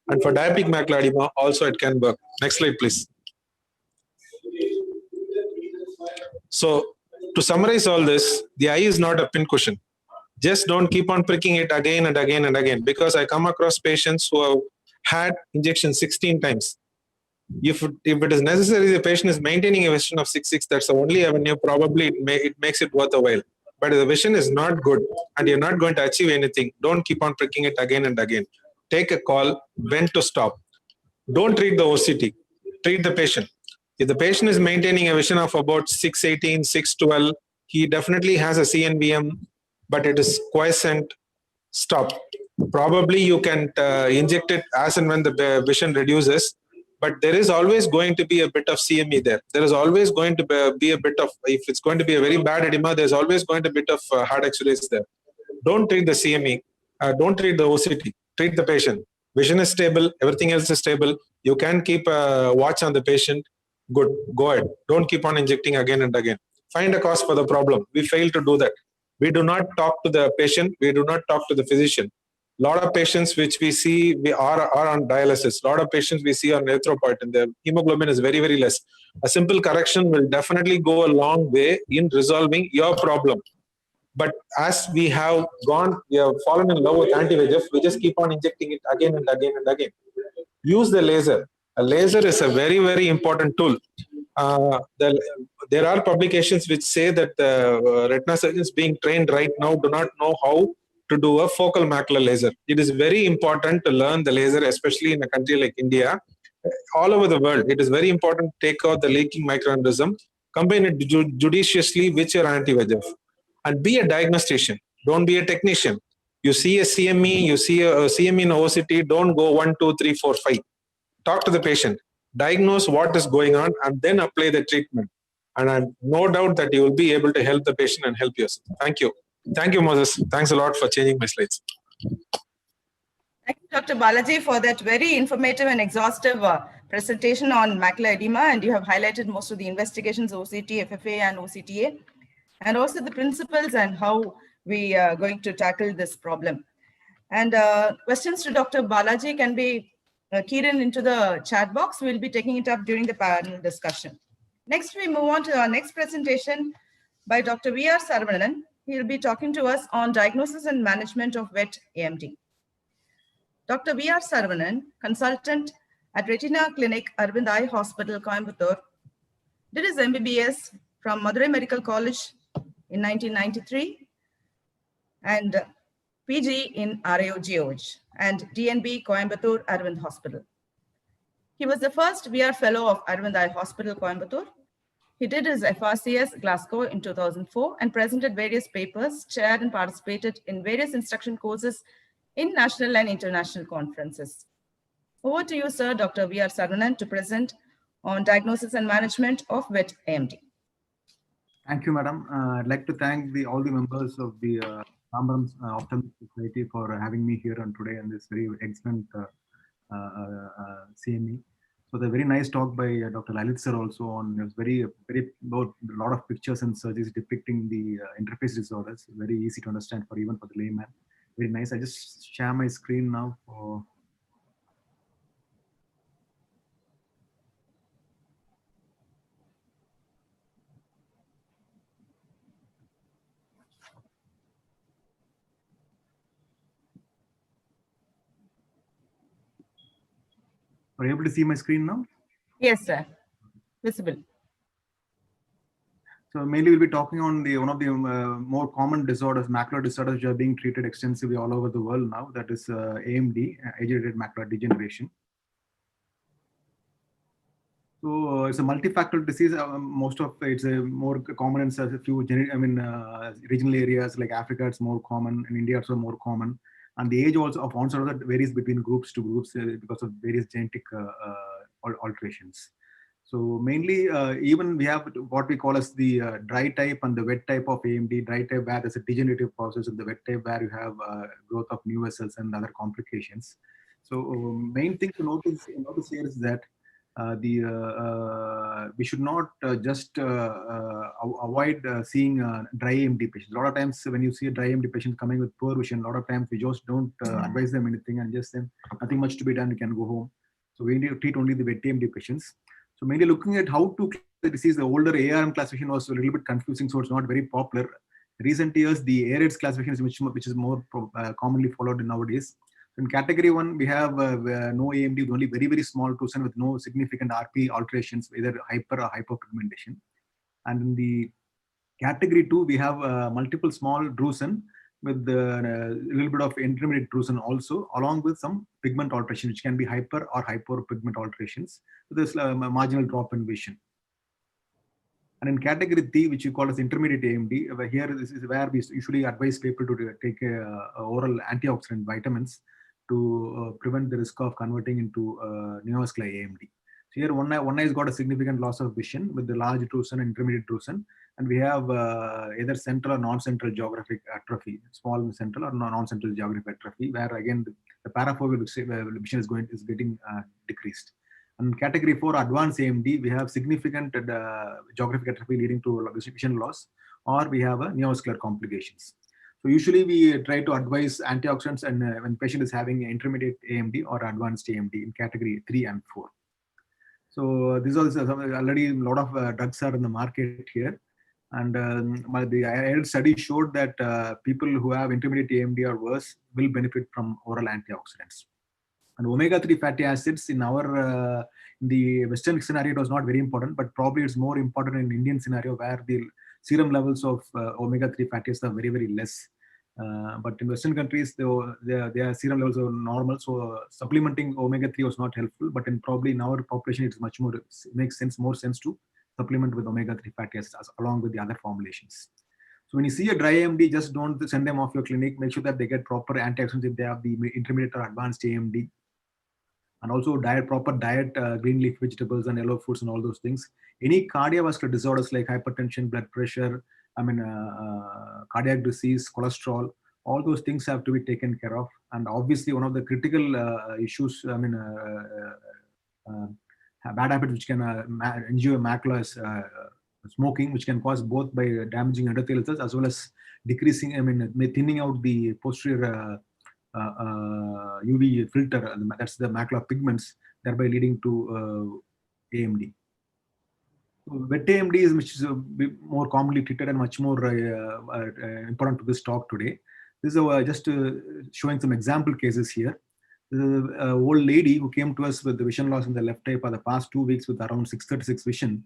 And for diabetic macular edema, also it can work. Next slide, please. So, to summarize all this, the eye is not a pincushion. Just don't keep on pricking it again and again and again, because I come across patients who have had injection 16 times. If it is necessary, the patient is maintaining a vision of 6.6, that's the only avenue, probably it makes it worth a while. But if the vision is not good and you're not going to achieve anything, don't keep on pricking it again and again. Take a call, when to stop. Don't treat the OCT, treat the patient. If the patient is maintaining a vision of about 6.18, 6.12, he definitely has a CNVM, but it is quiescent, stop. Probably you can inject it as and when the vision reduces, but there is always going to be a bit of CME there. There is always going to be a bit of, if it's going to be a very bad edema, there's always going to be a bit of hard X-rays there. Don't treat the CME, don't treat the OCT, treat the patient. Vision is stable, everything else is stable. You can keep a watch on the patient. Good, go ahead. Don't keep on injecting again and again. Find a cause for the problem. We fail to do that. We do not talk to the patient. We do not talk to the physician. A lot of patients which we see are on dialysis. A lot of patients we see on erythropoietin. Their hemoglobin is very, very less. A simple correction will definitely go a long way in resolving your problem. But as we have fallen in love with anti-VEGF, we just keep on injecting it again and again and again. Use the laser. A laser is a very, very important tool. There are publications which say that the retina surgeons being trained right now do not know how to do a focal macular laser. It is very important to learn the laser, especially in a country like India. All over the world, it is very important to take out the leaking microaneurysm, combine it judiciously with your anti-VEGF, and be a diagnostician. Don't be a technician. You see a CME, you see a CME in OCT, don't go 1, 2, 3, 4, 5. Talk to the patient, diagnose what is going on, and then apply the treatment. And I have no doubt that you will be able to help the patient and help yourself. Thank you. Thank you, Moses. Thanks a lot for changing my slides. Thank you, Dr. Balaji, for that very informative and exhaustive presentation on macular edema. And you have highlighted most of the investigations, OCT, FFA, and OCTA, and also the principles and how we are going to tackle this problem. And questions to Dr. Balaji can be keyed into the chat box. We'll be taking it up during the panel discussion. Next, we move on to our next presentation by Dr. V.R. Saravanan. He'll be talking to us on diagnosis and management of wet AMD. Dr. V.R. Saravanan, consultant at Retina Clinic, Arvind Eye Hospital, Coimbatore, did his MBBS from Madurai Medical College in 1993 and PG in RIOGOH and DNB Coimbatore Arvind Hospital. He was the first VR fellow of Arvind Eye Hospital, Coimbatore. He did his FRCS Glasgow in 2004 and presented various papers, chaired and participated in various instruction courses in national and international conferences. Over to you, sir, Dr. V.R. Saravanan, to present on diagnosis and management of wet AMD. Thank you, madam. I'd like to thank all the members of the Tambaram Ophthalmic Society for having me here on today and this very excellent CME. So the very nice talk by Dr. Lalit sir also on, it was very about a lot of pictures and surgeries depicting the interface disorders. Very easy to understand for even for the layman. Very nice. I just share my screen now for. Are you able to see my screen now? Yes, sir. Visible. So mainly we'll be talking on one of the more common disorders, macular disorders, which are being treated extensively all over the world now. That is AMD, age-related macular degeneration. So it's a multifactorial disease. Most of it's more common in a few regional areas like Africa. It's more common. In India, it's also more common. And the age also of onset of that varies between groups to groups because of various genetic alterations. So mainly, even we have what we call as the dry type and the wet type of AMD. Dry type where there's a degenerative process, and the wet type where you have growth of new vessels and other complications. So main thing to notice here is that we should not just avoid seeing dry AMD patients. A lot of times when you see a dry AMD patient coming with poor vision, a lot of times we just don't advise them anything and just say nothing much to be done, you can go home. So we need to treat only the wet AMD patients. So mainly looking at how to classify the disease, the older ARM classification was a little bit confusing, so it's not very popular. Recent years, the AREDS classification is which is more commonly followed nowadays. In category 1, we have no AMD with only very small drusen with no significant RP alterations, either hyper or hypopigmentation. And in the category 2, we have multiple small drusen with a little bit of intermediate drusen also, along with some pigment alteration, which can be hyper or hypopigment alterations with this marginal drop in vision. And in category 3, which we call as intermediate AMD, here this is where we usually advise people to take oral antioxidant vitamins to prevent the risk of converting into neovascular AMD. So here one eye has got a significant loss of vision with the large drusen and intermediate drusen, and we have either central or non-central geographic atrophy, small central or non-central geographic atrophy, where again the parafoveal vision is getting decreased. And category 4, advanced AMD, we have significant geographic atrophy leading to vision loss, or we have neovascular complications. So usually we try to advise antioxidants and when patient is having intermediate AMD or advanced AMD in category 3 and 4. So this is already a lot of drugs are in the market here. And the IIL study showed that people who have intermediate AMD or worse will benefit from oral antioxidants. And omega-3 fatty acids in our in the Western scenario, it was not very important, but probably it's more important in Indian scenario where the serum levels of omega-3 fatty acids are very, very less. But in Western countries, their serum levels are normal, so supplementing omega-3 was not helpful. But probably in our population, it's much more, it makes more sense to supplement with omega-3 fatty acids along with the other formulations. So when you see a dry AMD, just don't send them off your clinic. Make sure that they get proper antioxidants if they have the intermediate or advanced AMD. And also proper diet, green leaf vegetables and yellow foods and all those things. Any cardiovascular disorders like hypertension, blood pressure, cardiac disease, cholesterol, all those things have to be taken care of. And obviously one of the critical issues, bad habits which can injure macula is smoking, which can cause both by damaging endothelial cells as well as decreasing, thinning out the posterior UV filter, that's the macular pigments, thereby leading to AMD. Wet AMD is which is a bit more commonly treated and much more important to this talk today. This is just showing some example cases here. This is an old lady who came to us with the vision loss in the left eye for the past 2 weeks with around 636 vision.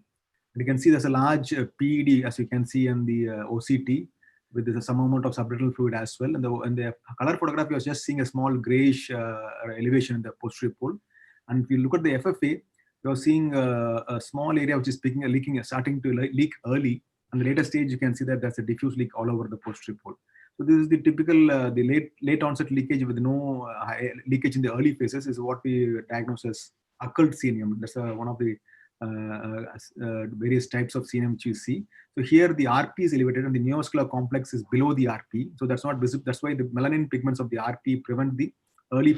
And you can see there's a large PED, as you can see in the OCT, with some amount of subretinal fluid as well. And the color photograph, you are just seeing a small grayish elevation in the posterior pole. And if you look at the FFA, you are seeing a small area which is starting to leak early. And the later stage, you can see that there's a diffuse leak all over the posterior pole. So this is the typical, the late onset leakage with no leakage in the early phases is what we diagnose as occult cenium. That's one of the various types of cenium which you see. So here the RP is elevated and the neovascular complex is below the RP. So that's not visible. That's why the melanin pigments of the RP prevent the early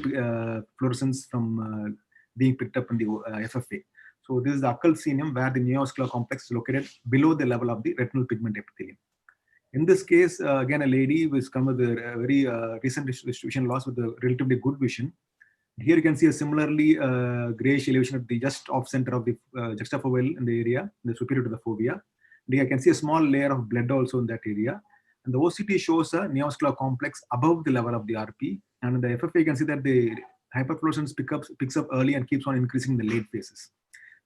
fluorescence from being picked up in the FFA. So this is the occult cenium where the neovascular complex is located below the level of the retinal pigment epithelium. In this case, again, a lady who has come with a very recent vision loss with a relatively good vision. Here you can see a similarly grayish elevation at the just off center of the juxtafoveal in the area, the superior to the fovea. And you can see a small layer of blood also in that area. And the OCT shows a neovascular complex above the level of the RP. And in the FFA, you can see that the hyperfluorescence picks up early and keeps on increasing in the late phases.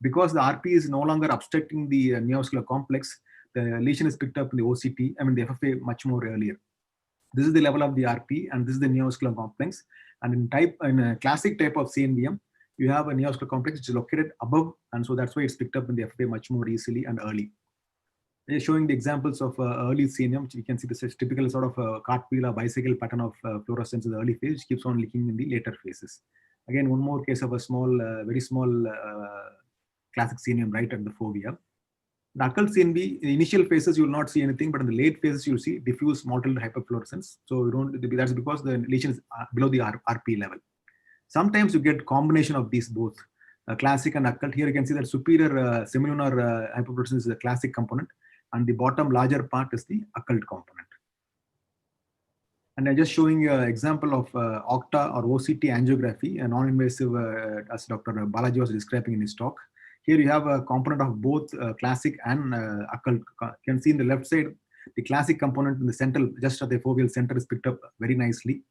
Because the RP is no longer obstructing the neovascular complex, the lesion is picked up in the OCT, the FFA much more earlier. This is the level of the RP and this is the neovascular complex. And in a classic type of CNVM, you have a neovascular complex which is located above, and so that's why it's picked up in the FFA much more easily and early. They're showing the examples of early CNVM, which you can see this is typical sort of a cartwheel or bicycle pattern of fluorescence in the early phase, which keeps on leaking in the later phases. Again, one more case of a small, very small classic CNVM right at the fovea. The occult CNV, in the initial phases, you will not see anything, but in the late phases, you'll see diffuse mottled hyperfluorescence. So that's because the lesion is below the RP level. Sometimes you get combination of these both, classic and occult. Here you can see that superior semilunar hyperfluorescence is the classic component, and the bottom larger part is the occult component. And I'm just showing you an example of OCTA or OCT angiography, a non-invasive, as Dr. Balaji was describing in his talk. Here you have a component of both classic and occult. You can see in the left side, the classic component in the central, just at the foveal center, is picked up very nicely.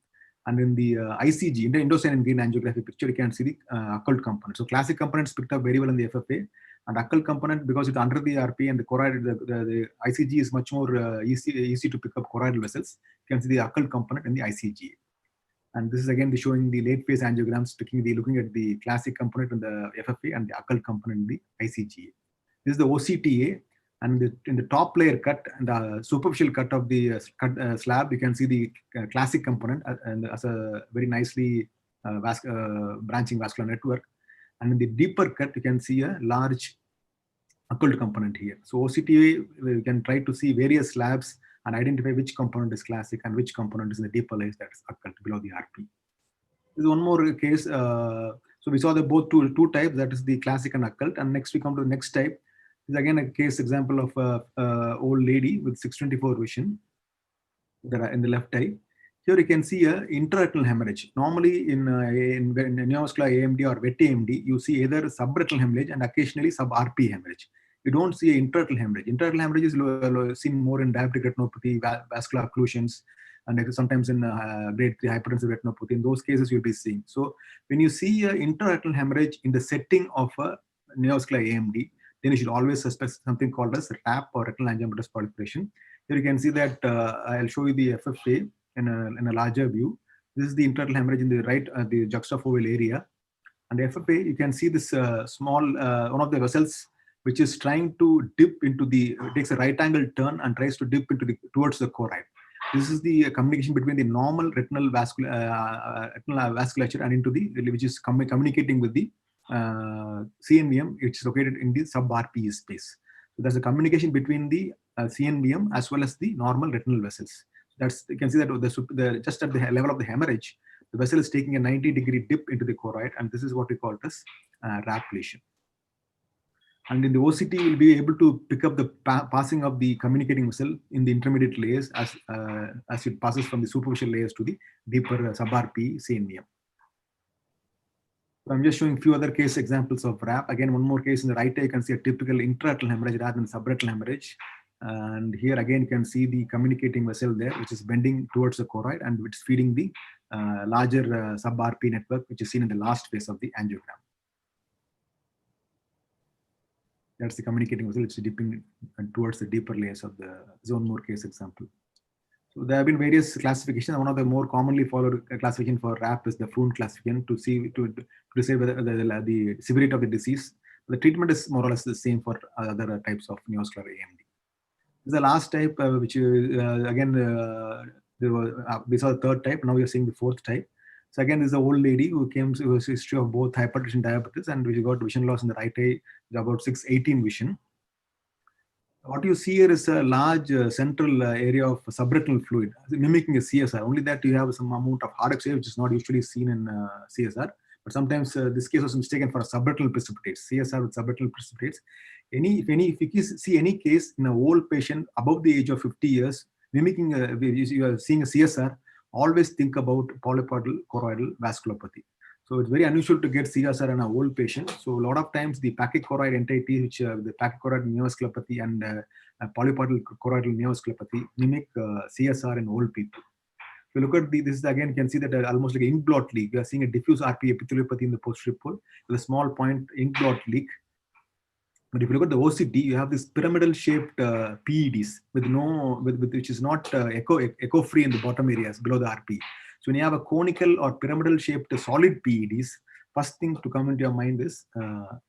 And in the ICG, in the indocyanine green angiography picture, you can see the occult component. So classic component is picked up very well in the FFA, and occult component, because it's under the RP and the choroid, the ICG is much more easy to pick up choroidal vessels. You can see the occult component in the ICG. And this is again showing the late phase angiograms, looking at the classic component in the FFA and the occult component in the ICGA. This is the OCTA. And in the top layer cut, and the superficial cut of the slab, you can see the classic component and as a very nicely branching vascular network. And in the deeper cut, you can see a large occult component here. So OCT, we can try to see various slabs and identify which component is classic and which component is in the deeper layers that is occult below the RP. There's one more case. So we saw the both two types, that is the classic and occult. And next we come to the next type. This is again a case example of a old lady with 624 vision in the left eye. Here you can see a intraretinal hemorrhage. Normally in neovascular AMD or wet AMD, you see either subretinal hemorrhage and occasionally sub-RP hemorrhage. You don't see an intraretinal hemorrhage. Intraretinal hemorrhage is seen more in diabetic retinopathy, vascular occlusions, and sometimes in grade 3 hypertensive retinopathy. In those cases, you'll be seeing. So when you see an intraretinal hemorrhage in the setting of a neovascular AMD, then you should always suspect something called as RAP or retinal angiomatous proliferation. Here you can see that I'll show you the FFA in a larger view. This is the intraretinal hemorrhage in the right, the juxtafoveal area. And the FFA, you can see this small, one of the vessels which is trying to dip into the, takes a right angle turn and tries to dip into towards the choroid. This is the communication between the normal retinal vasculature and into the, which is communicating with the CNVM, which is located in the sub-RPE space. So there's a communication between the CNVM as well as the normal retinal vessels. That's, you can see that just at the level of the hemorrhage, the vessel is taking a 90-degree dip into the choroid, and this is what we call as RAP lesion. And in the OCT, you'll be able to pick up the passing of the communicating vessel in the intermediate layers as it passes from the superficial layers to the deeper sub-RP CNVM. So I'm just showing a few other case examples of RAP. Again, one more case in the right eye, you can see a typical intraretinal hemorrhage rather than subretinal hemorrhage. And here again, you can see the communicating vessel there, which is bending towards the choroid and which is feeding the larger sub-RP network, which is seen in the last phase of the angiogram. That's the communicating vessel, it's dipping towards the deeper layers of the zone more case example. So there have been various classifications. One of the more commonly followed classification for RAP is the Froon classification to say whether the severity of the disease. The treatment is more or less the same for other types of neovascular AMD. This is the last type, which again, we saw the third type. Now we are seeing the fourth type. So again, this is an old lady who came with a history of both hypertension and diabetes, and we got vision loss in the right eye, about 6/18 vision. What you see here is a large central area of subretinal fluid, mimicking a CSR. Only that you have some amount of hard X-ray, which is not usually seen in CSR. But sometimes this case was mistaken for a subretinal precipitates, CSR with subretinal precipitates. If you see any case in an old patient above the age of 50 years, mimicking, you are seeing a CSR, always think about polypoidal choroidal vasculopathy. So it's very unusual to get CSR in an old patient. So a lot of times the pachychoroid entity, which the pachychoroid neovasculopathy and polypoidal choroidal neovasculopathy mimic CSR in old people. If you look at this is again, you can see that almost like an ink blot leak. You are seeing a diffuse RP epitheliopathy in the posterior pole with a small point ink blot leak. But if you look at the OCT, you have this pyramidal shaped PEDs which is not echo free in the bottom areas below the RP. So when you have a conical or pyramidal shaped solid PEDs, first thing to come into your mind is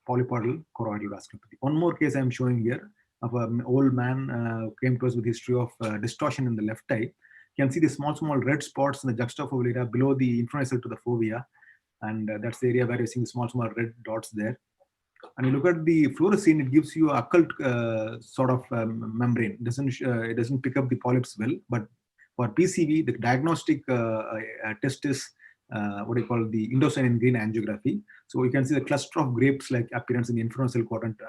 polypoidal choroidal vasculopathy. One more case I'm showing here of an old man who came to us with history of distortion in the left eye. You can see the small red spots in the juxtafoveal area below the intranasal to the fovea, and that's the area where you're seeing small red dots there. And you look at the fluorescein, it gives you an occult sort of membrane. It doesn't pick up the polyps well, but for PCV, the diagnostic test is what you call the indocyanine green angiography. So you can see the cluster of grapes-like appearance in the infranasal quadrant,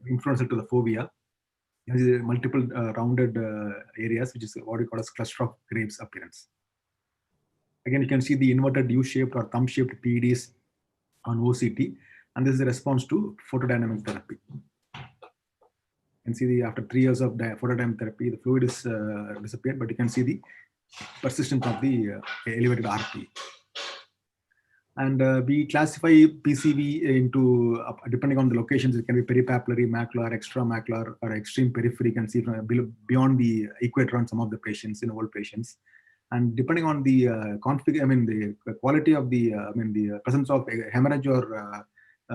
infranasal to the fovea. You see multiple rounded areas, which is what we call as cluster of grapes appearance. Again, you can see the inverted U-shaped or thumb-shaped PEDs on OCT, and this is a response to photodynamic therapy. You can see after 3 years of photodynamic therapy, the fluid is disappeared, but you can see the persistence of the elevated RP. And we classify PCV into, depending on the locations, it can be peripapillary, macular, extramacular, or extreme periphery. You can see from beyond the equator on some of the patients, in old patients. And depending on the the quality of the, the presence of hemorrhage or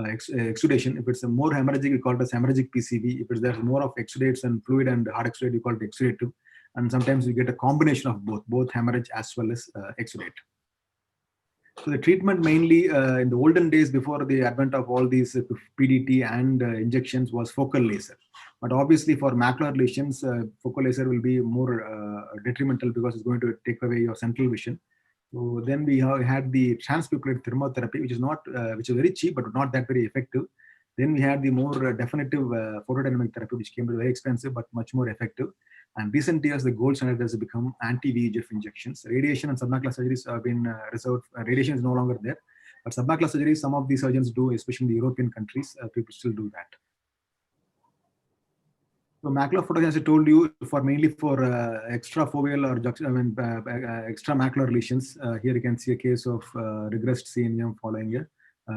exudation. If it's a more hemorrhagic, we call it as hemorrhagic PCV. If there's more of exudates and fluid and hard exudate, we call it exudative. And sometimes we get a combination of both hemorrhage as well as exudate. So the treatment mainly in the olden days before the advent of all these PDT and injections was focal laser. But obviously for macular lesions, focal laser will be more detrimental because it's going to take away your central vision. So then we have had the transpupillary thermotherapy, which is very cheap but not that very effective. Then we had the more definitive photodynamic therapy, which came very expensive but much more effective. And recent years, the gold standard has become anti-VEGF injections. Radiation and submacular surgeries have been reserved. Radiation is no longer there. But submacular surgeries, some of the surgeons do, especially in the European countries, people still do that. So macular photodynamics, as I told you, mainly for extrafoveal or extramacular lesions. Here you can see a case of regressed CNM following a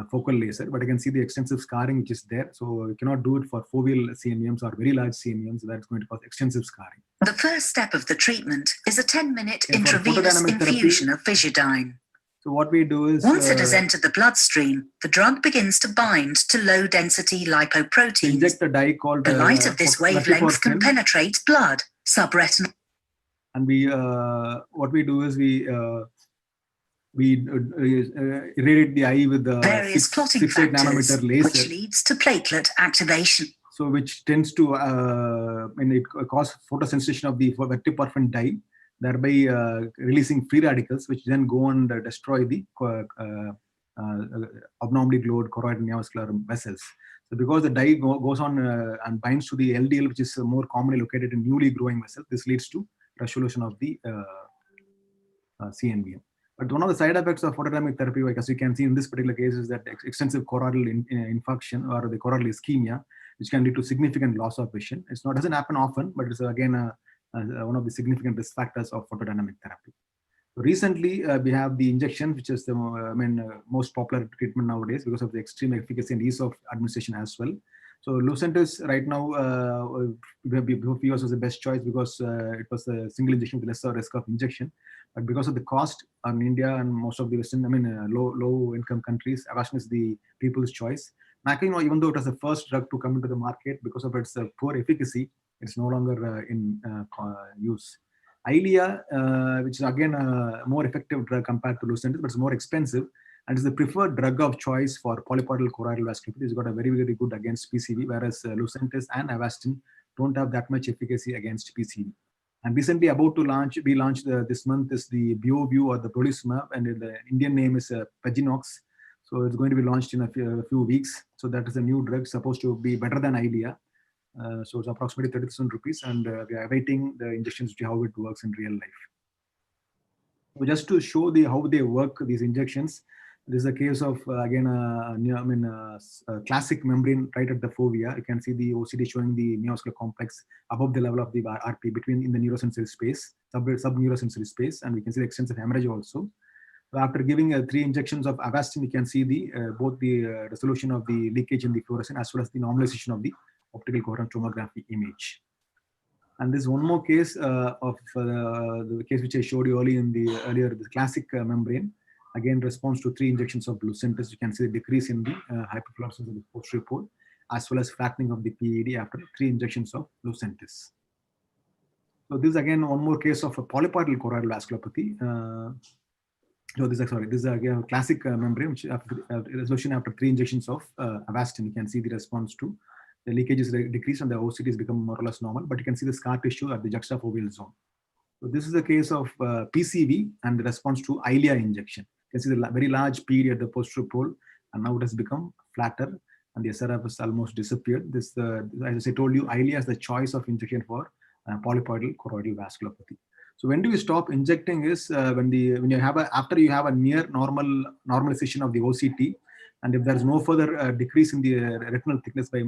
focal laser, but I can see the extensive scarring which is there. So you cannot do it for foveal CNMs or very large CNMs. That's going to cause extensive scarring. The first step of the treatment is a 10-minute intravenous infusion of Visidyne. So what we do is... Once it has entered the bloodstream, the drug begins to bind to low-density lipoproteins. Inject a dye called... The light of this wavelength can penetrate blood, subretinal... And what we do is we irradiate the eye with the various clotting 6-8 factors, nanometer laser, which leads to platelet activation. So which tends to cause photosensitization of the vertiporphin dye, thereby releasing free radicals, which then go and destroy the abnormally glowed choroid neovascular vessels. So because the dye goes on and binds to the LDL, which is more commonly located in newly growing vessels, this leads to resolution of the CNVM. But one of the side effects of photodynamic therapy, like as you can see in this particular case, is that extensive choroidal infarction or the choroidal ischemia, which can lead to significant loss of vision. Doesn't happen often, but it's again one of the significant risk factors of photodynamic therapy. So recently, we have the injection, which is the most popular treatment nowadays because of the extreme efficacy and ease of administration as well. So Lucentis right now, before few years was the best choice because it was a single injection with lesser risk of injection. But because of the cost in India and most of the Western, low income countries, Avastin is the people's choice. Macular, even though it was the first drug to come into the market, because of its poor efficacy, it's no longer in use. Eylea, which is again a more effective drug compared to Lucentis, but it's more expensive, and is the preferred drug of choice for polypoidal choroidal vasculopathy. It's got a very, very good against PCV, whereas Lucentis and Avastin don't have that much efficacy against PCV. And recently about to launch, we launched this month is the BioView or the Brolucimab, and the Indian name is Paginox. So it's going to be launched in a few weeks. So that is a new drug supposed to be better than Eylea. So it's approximately 30,000 rupees, and we are awaiting the injections to see how it works in real life. So just to show how they work, these injections, this is a case of again classic membrane right at the fovea. You can see the OCT showing the neovascular complex above the level of the RP in the neurosensory space, sub-neurosensory space, and we can see the extensive hemorrhage also. So after giving 3 injections of Avastin, you can see both the resolution of the leakage in the fluorescence as well as the normalization of the optical coherence tomography image. And this one more case of the case which I showed you earlier, the classic membrane. Again, response to 3 injections of Lucentis. You can see the decrease in the hyperfluorescence of the posterior pole, as well as flattening of the PED after 3 injections of Lucentis. So this is again one more case of a polypoidal choroidal vasculopathy. This is again a classic membrane, which resolution after 3 injections of Avastin. You can see the response to the leakage is decreased and the OCT is become more or less normal, but you can see the scar tissue at the juxtafoveal zone. So this is a case of PCV and the response to Eylea injection. You can see the very large PED at the posterior pole, and now it has become flatter, and the SRF has almost disappeared. This, as I told you, Eylea is the choice of injection for polypoidal choroidal vasculopathy. So when do we stop injecting is after you have a near normalization of the OCT, and if there is no further decrease in the retinal thickness by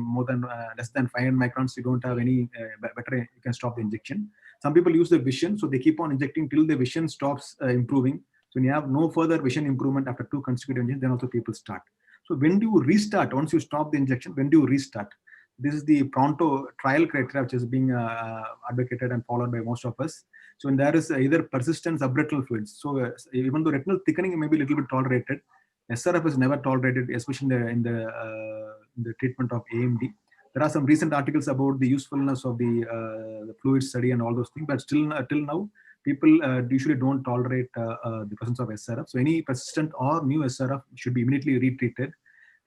less than 500 microns, you don't have any better, you can stop the injection. Some people use the vision, so they keep on injecting till the vision stops improving. So when you have no further vision improvement after 2 consecutive injections, then also people start. So when do you restart? Once you stop the injection, when do you restart? This is the Pronto trial criteria, which is being advocated and followed by most of us. So when there is either persistent subretinal fluids, so even though retinal thickening may be a little bit tolerated, SRF is never tolerated, especially in the treatment of AMD. There are some recent articles about the usefulness of the fluid study and all those things, but still till now, people usually don't tolerate the presence of SRF. So any persistent or new SRF should be immediately retreated.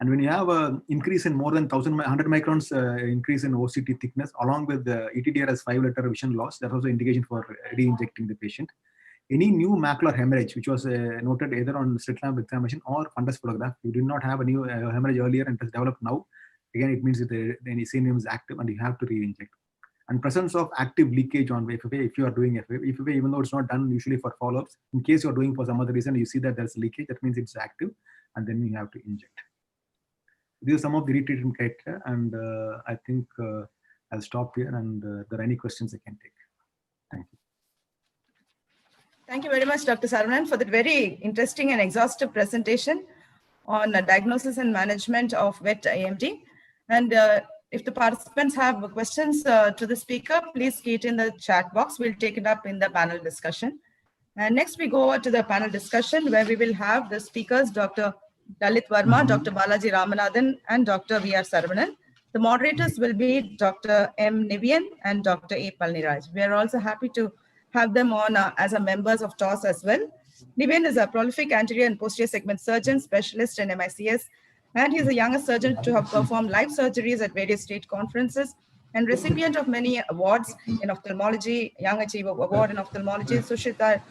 And when you have an increase in more than 100 microns increase in OCT thickness, along with the ETDR as 5-letter vision loss, that's also indication for re-injecting the patient. Any new macular hemorrhage, which was noted either on slit lamp examination or fundus photograph, you did not have a new hemorrhage earlier and it has developed now, again, it means that the CNM is active and you have to re-inject. And presence of active leakage on FFA, if you are doing FFA, even though it's not done usually for follow-ups, in case you're doing for some other reason, you see that there's leakage, that means it's active, and then you have to inject. These are some of the retreatment criteria, and I think I'll stop here, and if there are any questions I can take. Thank you. Thank you very much, Dr. Saravanan, for that very interesting and exhaustive presentation on diagnosis and management of wet AMD. And if the participants have questions to the speaker, please key it in the chat box. We'll take it up in the panel discussion. And next we go over to the panel discussion where we will have the speakers, Dr. Lalit Verma, Dr. Balaji Ramanathan, and Dr. V.R. Saravanan. The moderators will be Dr. M. Nivian and Dr. A. Palniraj. We are also happy to have them on as a members of TOS as well. Nivian is a prolific anterior and posterior segment surgeon, specialist in MICS, and he's the youngest surgeon to have performed live surgeries at various state conferences and recipient of many awards in ophthalmology, Young Achiever Award in ophthalmology, Sushita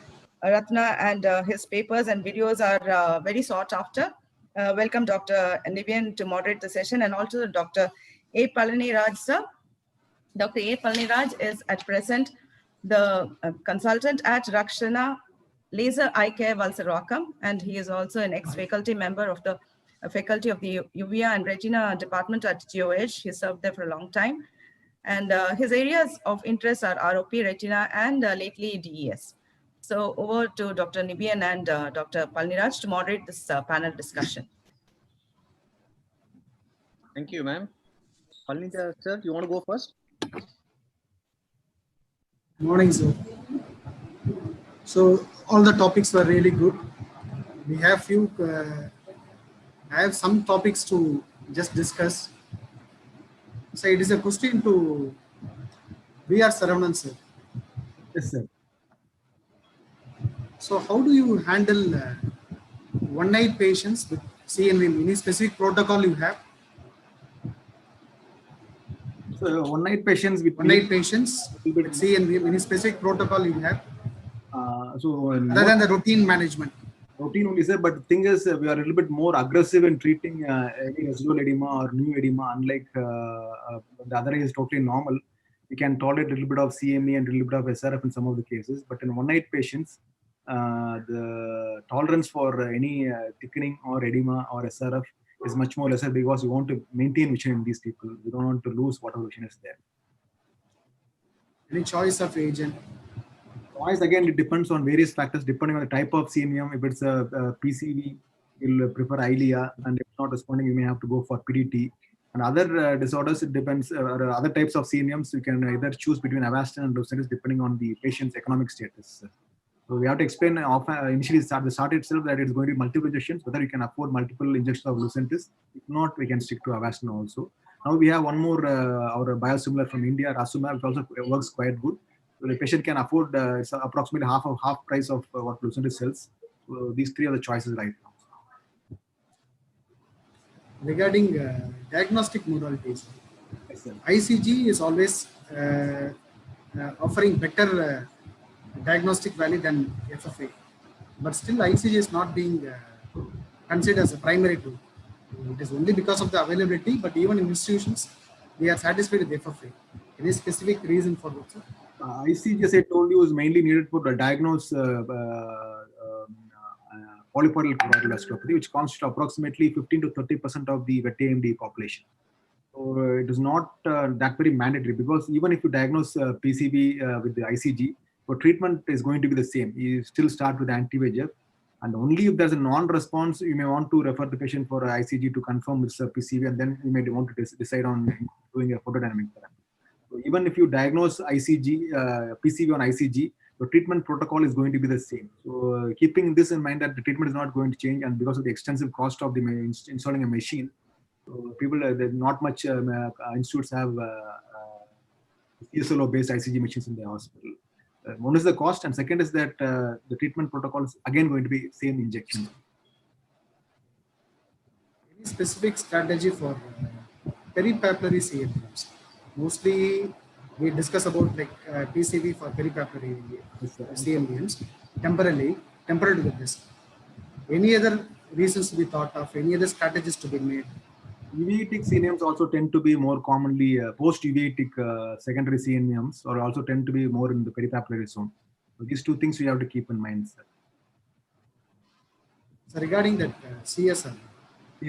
Ratna, and his papers and videos are very sought after. Welcome Dr. Nivian to moderate the session, and also Dr. A. Palniraj, sir. Dr. A. Palniraj is at present the consultant at Rakshana Laser Eye Care Valsarwakam, and he is also an ex-faculty member of the faculty of the Uvea and Retina department at GOH. He served there for a long time. And his areas of interest are ROP, Retina, and lately DES. So over to Dr. Nivian and Dr. Palniraj to moderate this panel discussion. Thank you, ma'am. Palniraj, sir, you want to go first? Morning, sir. So all the topics were really good. We have I have some topics to just discuss. So it is a question to V.R. Saravanan, sir. Yes, sir. So how do you handle one-night patients with CNV? Any specific protocol you have? So one-night patients with CNV, any specific protocol you have? Other than the routine management. Routine only, sir, but the thing is, we are a little bit more aggressive in treating any residual edema or new edema, unlike the other is totally normal. We can tolerate a little bit of CME and a little bit of SRF in some of the cases, but in one-night patients, the tolerance for any thickening or edema or SRF is much more lesser because we want to maintain vision in these people. We don't want to lose whatever vision is there. Any choice of agent? Choice, again, it depends on various factors depending on the type of CMM. If it's a PCV, you'll prefer ILIA, and if not responding, you may have to go for PDT. And other disorders, it depends, or other types of CMMs, you can either choose between Avastin and Lucentis depending on the patient's economic status. So we have to explain initially the start itself that it's going to be multiple injections, whether you can afford multiple injections of Lucentis. If not, we can stick to Avastin also. Now we have one more, our biosimilar from India, Rasumab, which also works quite good. So the patient can afford it's approximately half price of what Lucentis sells. So these three are the choices right now. Regarding diagnostic modalities, ICG is always offering better diagnostic value than FFA, but still ICG is not being considered as a primary tool. It is only because of the availability, but even in institutions, they are satisfied with FFA. Any specific reason for that, sir? ICG, as I told you, is mainly needed for the diagnose polypoidal choroidal vasculopathy, which constitutes approximately 15 to 30% of the wet AMD population. So it is not that very mandatory, because even if you diagnose PCV with the ICG, your treatment is going to be the same. You still start with anti-VEGF, and only if there's a non-response, you may want to refer the patient for ICG to confirm it's a PCV, and then you may want to decide on doing a photodynamic therapy. So even if you diagnose ICG, PCV on ICG, the treatment protocol is going to be the same. So keeping this in mind that the treatment is not going to change, and because of the extensive cost of the installing a machine, so people, not much institutes have CSLO-based ICG machines in the hospital. One is the cost, and second is that the treatment protocol is again going to be same injection. Any specific strategy for peripapillary CMMs? Mostly we discuss about like PCV for peripapillary CMMs temporal to the breast. Any other reasons to be thought of? Any other strategies to be made? Uveitic CNMs also tend to be more commonly post-uveitic secondary CNMs, or also tend to be more in the peripapillary zone. So these two things we have to keep in mind, sir. So regarding that CSR,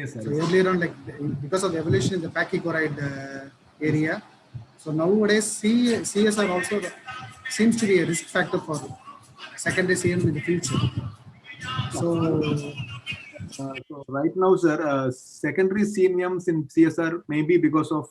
so earlier on, like because of the evolution in the pachychoroid area, so nowadays CSR also seems to be a risk factor for secondary CNM in the future. So right now, sir, secondary CNMs in CSR may be because of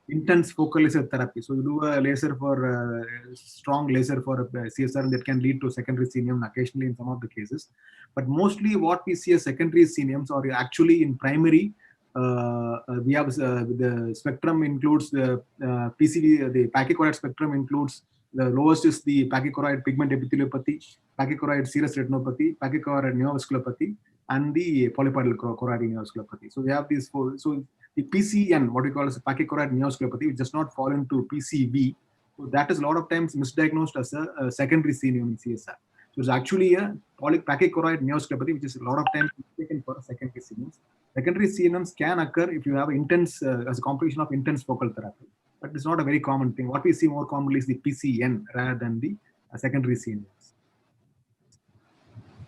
intense focal laser therapy. So you do a laser for strong laser for CSR, that can lead to secondary CNM occasionally in some of the cases. But mostly what we see as secondary CNMs are actually in primary. We have the spectrum includes the PCV, the pachychoroid spectrum includes the lowest is the pachychoroid pigment epitheliopathy, pachychoroid serous retinopathy, pachychoroid neovasculopathy, and the polypoidal choroidal neovasculopathy. So we have these four. So the PCN, what we call as pachychoroid neovasculopathy, which does not fall into PCV. So that is a lot of times misdiagnosed as a secondary CNM in CSR. So it's actually a pachychoroid neovasculopathy, which is a lot of times taken for secondary CNMs. Secondary CNMs can occur if you have intense, as a complication of intense focal therapy, but it's not a very common thing. What we see more commonly is the PCN rather than the secondary CNMs.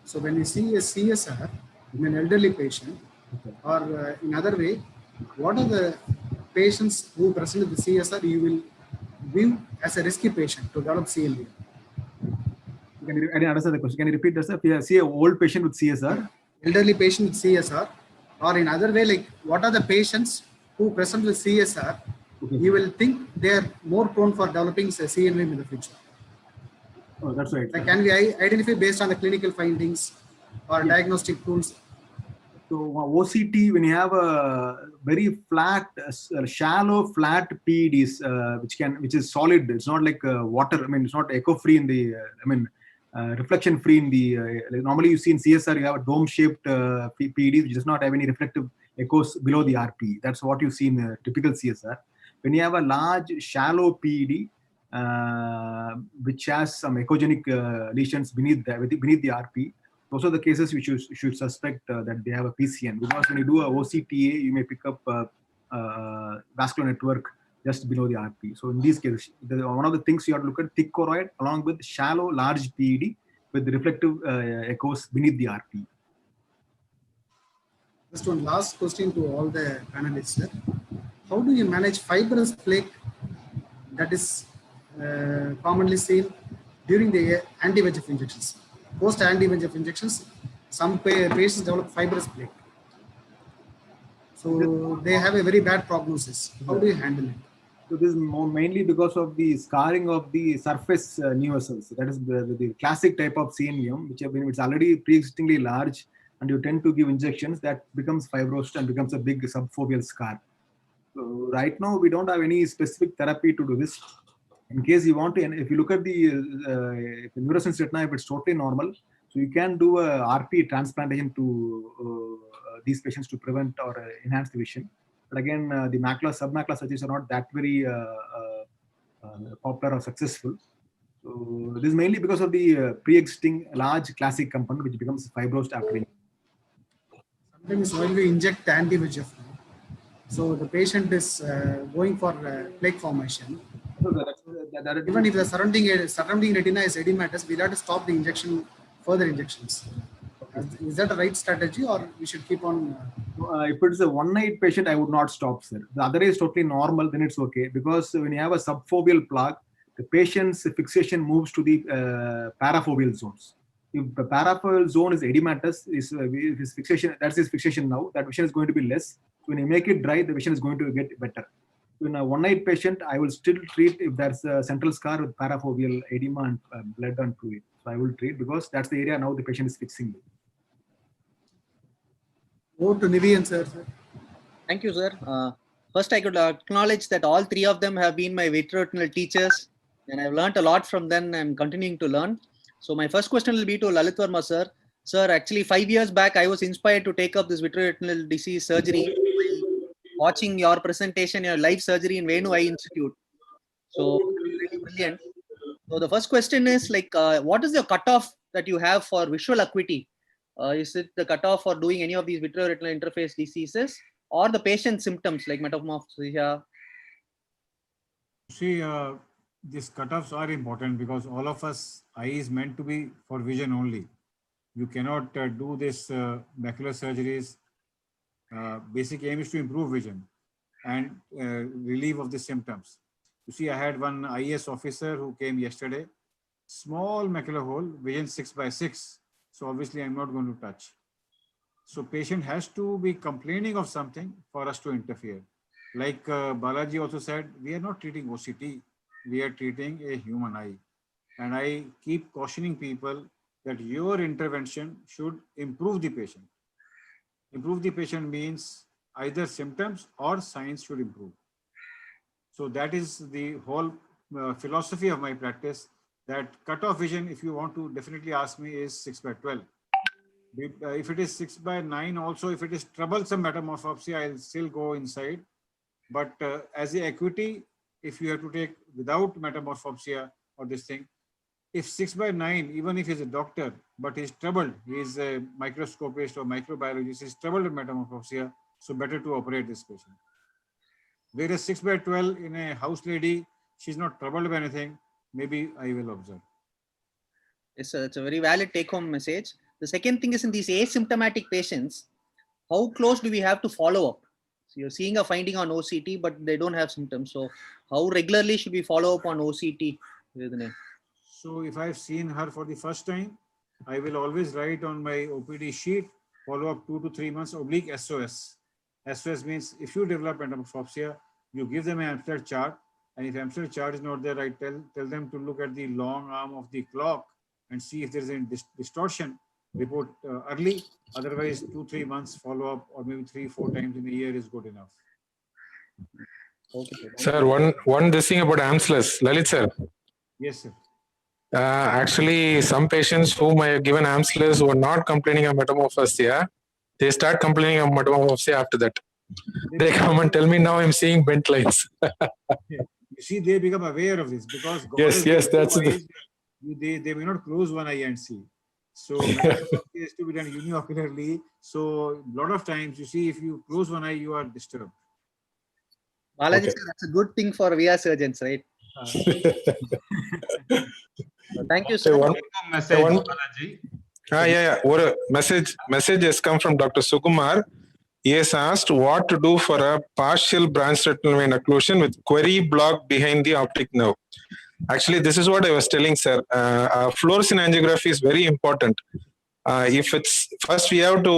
So when you see a CSR in an elderly patient, or in other way, what are the patients who present with the CSR you will view as a risky patient to develop CLD? I didn't understand the question. Can you repeat that, sir? If you see an old patient with CSR, elderly patient with CSR, or in other way, like what are the patients who present with CSR, you will think they are more prone for developing CNM in the future? Oh, that's right. Like, can we identify based on the clinical findings or diagnostic tools? So OCT, when you have a very flat, shallow, flat PEDs, which is solid, it's not like water. I mean, it's not echo-free in the. Reflection-free in the. Normally, you see in CSR, you have a dome-shaped PEDs, which does not have any reflective echoes below the RP. That's what you see in typical CSR. When you have a large, shallow PED, which has some echogenic lesions beneath the RP, those are the cases which you should suspect that they have a PCN, because when you do a OCTA, you may pick up vascular network just below the RP. So in these cases, one of the things you have to look at thick choroid along with shallow, large PED with reflective echoes beneath the RP. Just one last question to all the panelists, sir. How do you manage fibrous plaque that is commonly seen during the anti-VEGF injections? Post anti-VEGF injections, some patients develop fibrous plaque. So they have a very bad prognosis. How do you handle it? So this is mainly because of the scarring of the surface neovessels. That is the classic type of CNVM, which it's already pre-existingly large, and you tend to give injections that becomes fibrosed and becomes a big subfoveal scar. So right now, we don't have any specific therapy to do this. In case you want to, if you look at the fluorescence retina, if it's totally normal, so you can do a RP transplantation to these patients to prevent or enhance the vision. But again, the submacular surgeries are not that very popular or successful. So this is mainly because of the pre-existing large classic component which becomes fibrosed after. Sometimes when we inject anti-VEGF, so the patient is going for plaque formation. Even if the surrounding retina is edematous, we'll have to stop the injection, further injections. Is that a right strategy, or we should keep on? If it's a one-night patient, I would not stop, sir. The other is totally normal, then it's okay. Because when you have a subfoveal plaque, the patient's fixation moves to the parafoveal zones. If the parafoveal zone is edematous, his fixation, that's his fixation now, that vision is going to be less. When you make it dry, the vision is going to get better. in a one-eyed patient, I will still treat if there's a central scar with parafoveal edema and blood onto it. So I will treat because that's the area now the patient is fixing. Over to Nivian, sir. Thank you, sir. First, I could acknowledge that all three of them have been my VitreoRetinal teachers, and I've learned a lot from them and I'm continuing to learn. So my first question will be to Lalit Verma, sir. Sir, actually 5 years back, I was inspired to take up this vitreoretinal disease surgery watching your presentation, your live surgery in Venu Eye Institute. So really brilliant. So the first question is like, what is the cutoff that you have for visual acuity? Is it the cutoff for doing any of these vitreoretinal interface diseases or the patient symptoms like metamorphosis? See, these cutoffs are important because all of us, eye is meant to be for vision only. You cannot do this macular surgeries. Basic aim is to improve vision and relief of the symptoms. You see, I had one IAS officer who came yesterday, small macular hole, vision 6/6. So obviously I'm not going to touch. So patient has to be complaining of something for us to interfere. Like Balaji also said, we are not treating OCT, we are treating a human eye. And I keep cautioning people that your intervention should improve the patient. Improve the patient means either symptoms or signs should improve. So that is the whole philosophy of my practice, that cutoff vision, if you want to definitely ask me, is 6/12. If it is 6/9, also if it is troublesome metamorphopsia, I'll still go inside. But as a acuity, if you have to take without metamorphopsia or this thing, if 6/9, even if he's a doctor, but he's troubled, he's a microscopist or microbiologist, he's troubled with metamorphopsia, so better to operate this patient. Whereas 6/12 in a house lady, she's not troubled by anything, maybe I will observe. Yes, sir, it's a very valid take-home message. The second thing is, in these asymptomatic patients, how close do we have to follow up? So you're seeing a finding on OCT, but they don't have symptoms. So how regularly should we follow up on OCT? So if I've seen her for the first time, I will always write on my OPD sheet, follow up 2 to 3 months / SOS. SOS means if you develop metamorphopsia, you give them an Amsler chart. And if Amsler chart is not there, I tell them to look at the long arm of the clock and see if there is any distortion. Report early. Otherwise, 2-3 months follow up, or maybe 3-4 times in a year is good enough. Okay. Sir, one this thing about Amslers, Lalit sir. Yes, sir. Actually, some patients whom I have given Amslers were not complaining of metamorphosia. They start complaining of metamorphosia after that. They come and tell me, now I'm seeing bent lines. You see, they become aware of this because God yes, that's it. They may not close one eye and see. So metamorphopsia has to be done uniocularly. So a lot of times, you see, if you close one eye, you are disturbed. Balaji, sir, that's a good thing for VR surgeons, right? Thank you, sir. One message, Balaji. Yeah. What a message has come from Dr. Sukumar. He has asked what to do for a partial branch retinal vein occlusion with query block behind the optic nerve. Actually, this is what I was telling, sir. Fluorescein angiography is very important. If it's first, we have to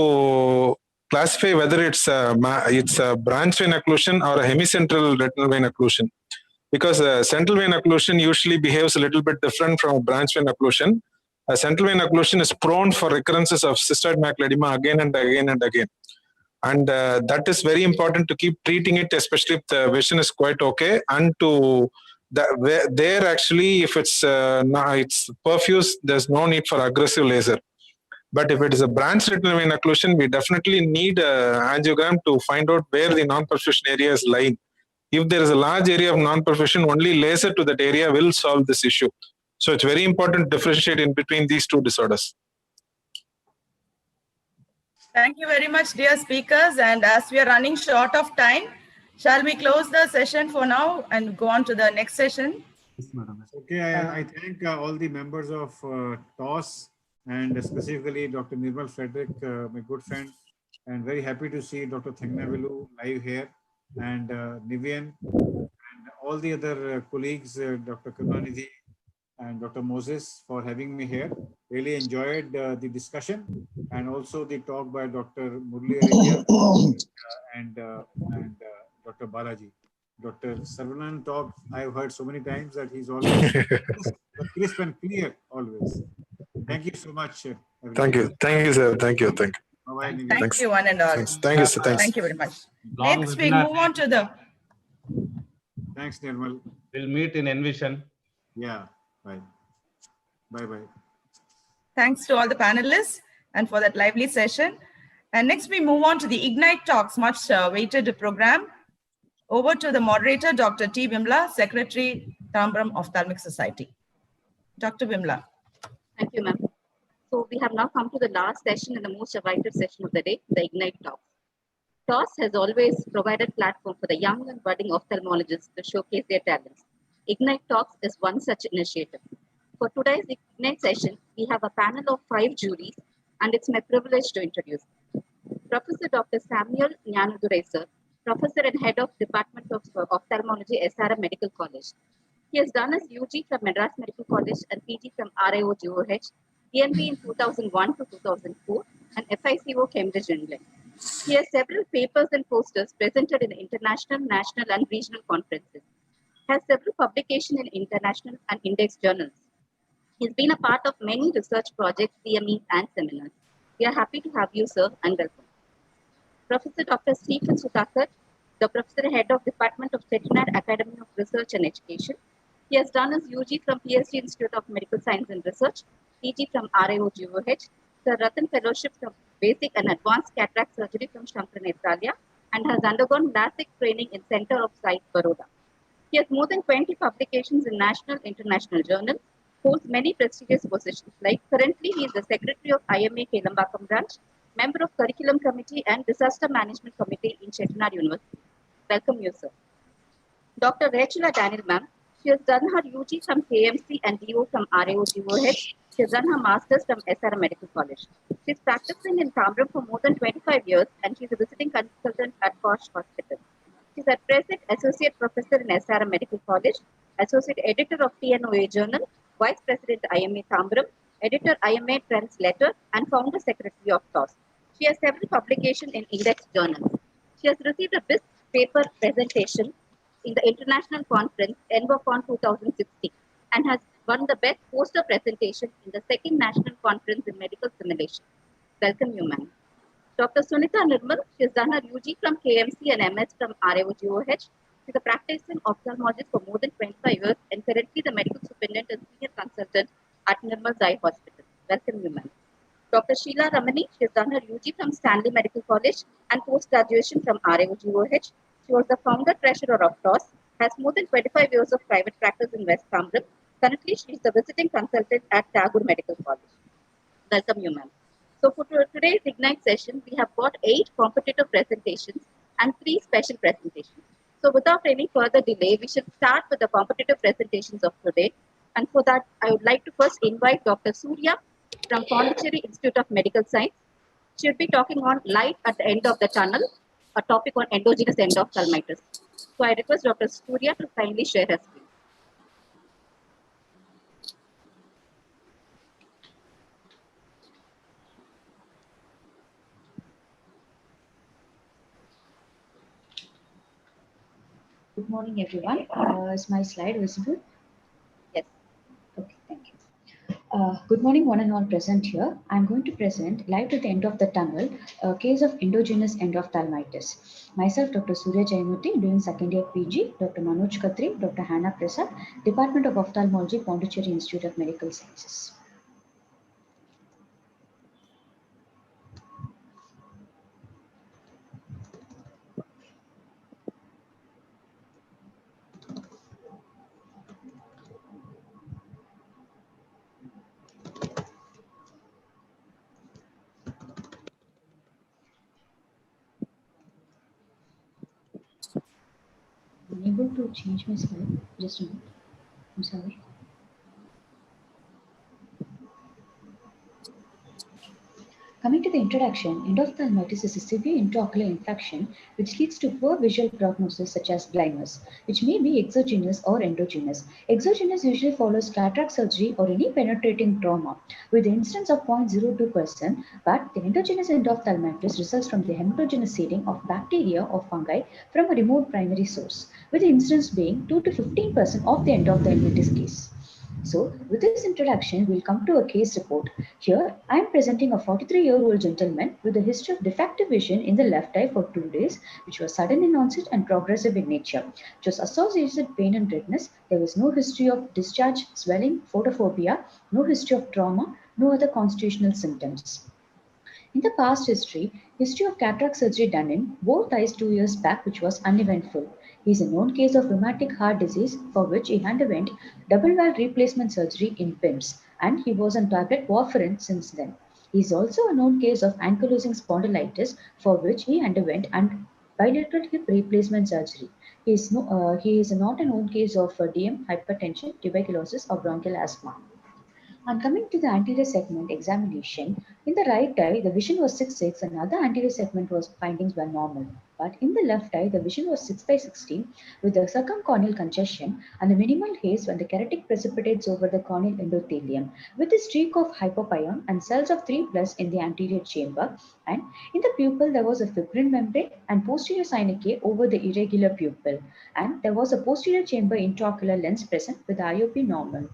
classify whether it's a branch vein occlusion or a hemicentral retinal vein occlusion, because central vein occlusion usually behaves a little bit different from a branch vein occlusion. A central vein occlusion is prone for recurrences of cystoid macular edema again and again and again. And that is very important to keep treating it, especially if the vision is quite okay. And to there actually, if it's perfuse, there's no need for aggressive laser. But if it is a branch retinal vein occlusion, we definitely need an angiogram to find out where the non-perfusion area is lying. If there is a large area of non-perfusion, only laser to that area will solve this issue. So it's very important to differentiate in between these two disorders. Thank you very much, dear speakers. And as we are running short of time, shall we close the session for now and go on to the next session? Yes, madam. Okay, I thank all the members of TOS and specifically Dr. Nirmal Frederick, my good friend, and very happy to see Dr. Thangavelu live here, and Nivian, and all the other colleagues, Dr. Karunanidhi and Dr. Moses, for having me here. Really enjoyed the discussion and also the talk by Dr. Murali and Dr. Balaji. Dr. Saravanan talk, I've heard so many times that he's always crisp and clear always. Thank you so much. Thank you. Thank you, sir. Thank you. Thank you. Bye-bye. Thank Thanks. you, one and all. Thanks. Thank you, sir. Thanks. Thank you very much. Long Next, we webinar. move on to the. Thanks, Nirmal. We'll meet in Envision. Yeah, bye. Bye-bye. Thanks to all the panelists and for that lively session. And next, we move on to the Ignite Talks, much awaited program. Over to the moderator, Dr. T. Vimla, Secretary, Tambaram Ophthalmic Society. Dr. Vimla. Thank you, ma'am. So we have now come to the last session and the most awaited session of the day, the Ignite Talks. TOS has always provided platform for the young and budding ophthalmologists to showcase their talents. Ignite Talks is one such initiative. For today's Ignite session, we have a panel of 5 juries, and it's my privilege to introduce Professor Dr. Samuel Nyanudurai, sir, Professor and Head of Department of Ophthalmology, SRM Medical College. He has done his UG from Madras Medical College and PG from RIOGOH, DNB in 2001 to 2004, and FICO Cambridge, England. He has several papers and posters presented in international, national, and regional conferences. Has several publications in international and index journals. He's been a part of many research projects, CMEs, and seminars. We are happy to have you, sir, and welcome. Professor Dr. Stephen Sudhakar, the Professor and Head of Department of Chettinad Academy of Research and Education. He has done his UG from PSG Institute of Medical Science and Research, PG from RIOGOH, the Ratan Fellowship from Basic and Advanced Cataract Surgery from Shankar Nethralaya, and has undergone LASIK training in Center of Sight, Baroda. He has more than 20 publications in national international journals, holds many prestigious positions, like currently he is the Secretary of IMA Kelambakam branch, member of Curriculum Committee and Disaster Management Committee in Chettinad University. Welcome you, sir. Dr. Rachula Daniel, ma'am, she has done her UG from KMC and DO from RIOGOH. She has done her master's from SRM Medical College. She is practicing in Tambaram for more than 25 years, and she is a visiting consultant at Posh Hospital. She is at present Associate Professor in SRM Medical College, Associate Editor of TNOA Journal, Vice President IMA Tambaram, Editor IMA Translator, and Founder Secretary of TOS. She has several publications in index journals. She has received a BIS paper presentation in the International Conference, ENVOCON 2016, and has won the Best Poster Presentation in the 2nd National Conference in Medical Simulation. Welcome you, ma'am. Dr. Sunita Nirmal, she has done her UG from KMC and MS from RIOGOH. She is a practicing ophthalmologist for more than 25 years and currently the medical superintendent and senior consultant at Nirmal's Eye Hospital. Welcome you, ma'am. Dr. Sheila Ramani, she has done her UG from Stanley Medical College and post-graduation from RIOGOH. She was the founder treasurer of TOS, has more than 25 years of private practice in West Tambaram. Currently, she is the visiting consultant at Tagore Medical College. Welcome you, ma'am. So for today's Ignite session, we have got 8 competitive presentations and 3 special presentations. So without any further delay, we should start with the competitive presentations of today. And for that, I would like to first invite Dr. Surya from Pondicherry Institute of Medical Science. She will be talking on light at the end of the tunnel, a topic on endogenous endophthalmitis. So I request Dr. Surya to kindly share her screen. Good morning, everyone. Is my slide visible? Yes. Okay, thank you. Good morning, one and all present here. I'm going to present Light at the End of the Tunnel, a case of endogenous endophthalmitis. Myself, Dr. Surya Jayamurthy, doing second year PG, Dr. Manoj Khatri, Dr. Hannah Prasad, Department of Ophthalmology, Pondicherry Institute of Medical Sciences. Unable to change my slide. Just a minute. I'm sorry. Coming to the the introduction, endophthalmitis is a severe intraocular infection which leads to poor visual prognosis such as blindness, which may be exogenous or endogenous. Exogenous usually follows cataract surgery or any penetrating trauma with the incidence of 0.02%, but the endogenous endophthalmitis results from the hematogenous seeding of bacteria or fungi from a remote primary source, with the incidence being 2 to 15% of the endophthalmitis case. So, with this introduction, we'll come to a case report. Here, I am presenting a 43-year-old gentleman with a history of defective vision in the left eye for 2 days, which was sudden in onset and progressive in nature. It was associated with pain and redness. There was no history of discharge, swelling, photophobia, no history of trauma, no other constitutional symptoms. In the past history of cataract surgery done in both eyes 2 years back, which was uneventful. He is a known case of rheumatic heart disease for which he underwent double-valve replacement surgery in PIMS, and he was on tablet warfarin since then. He is also a known case of ankylosing spondylitis for which he underwent bilateral hip replacement surgery. He is not a known case of DM, hypertension, tuberculosis, or bronchial asthma. And coming to the anterior segment examination, in the right eye, the vision was 6/6 and other anterior segment findings were normal. But in the left eye, the vision was 6/16 with the circumcorneal congestion and the minimal haze when the keratic precipitates over the corneal endothelium with a streak of hypopyon and cells of 3+ in the anterior chamber. And in the pupil, there was a fibrin membrane and posterior synechiae over the irregular pupil. And there was a posterior chamber intraocular lens present with IOP normal.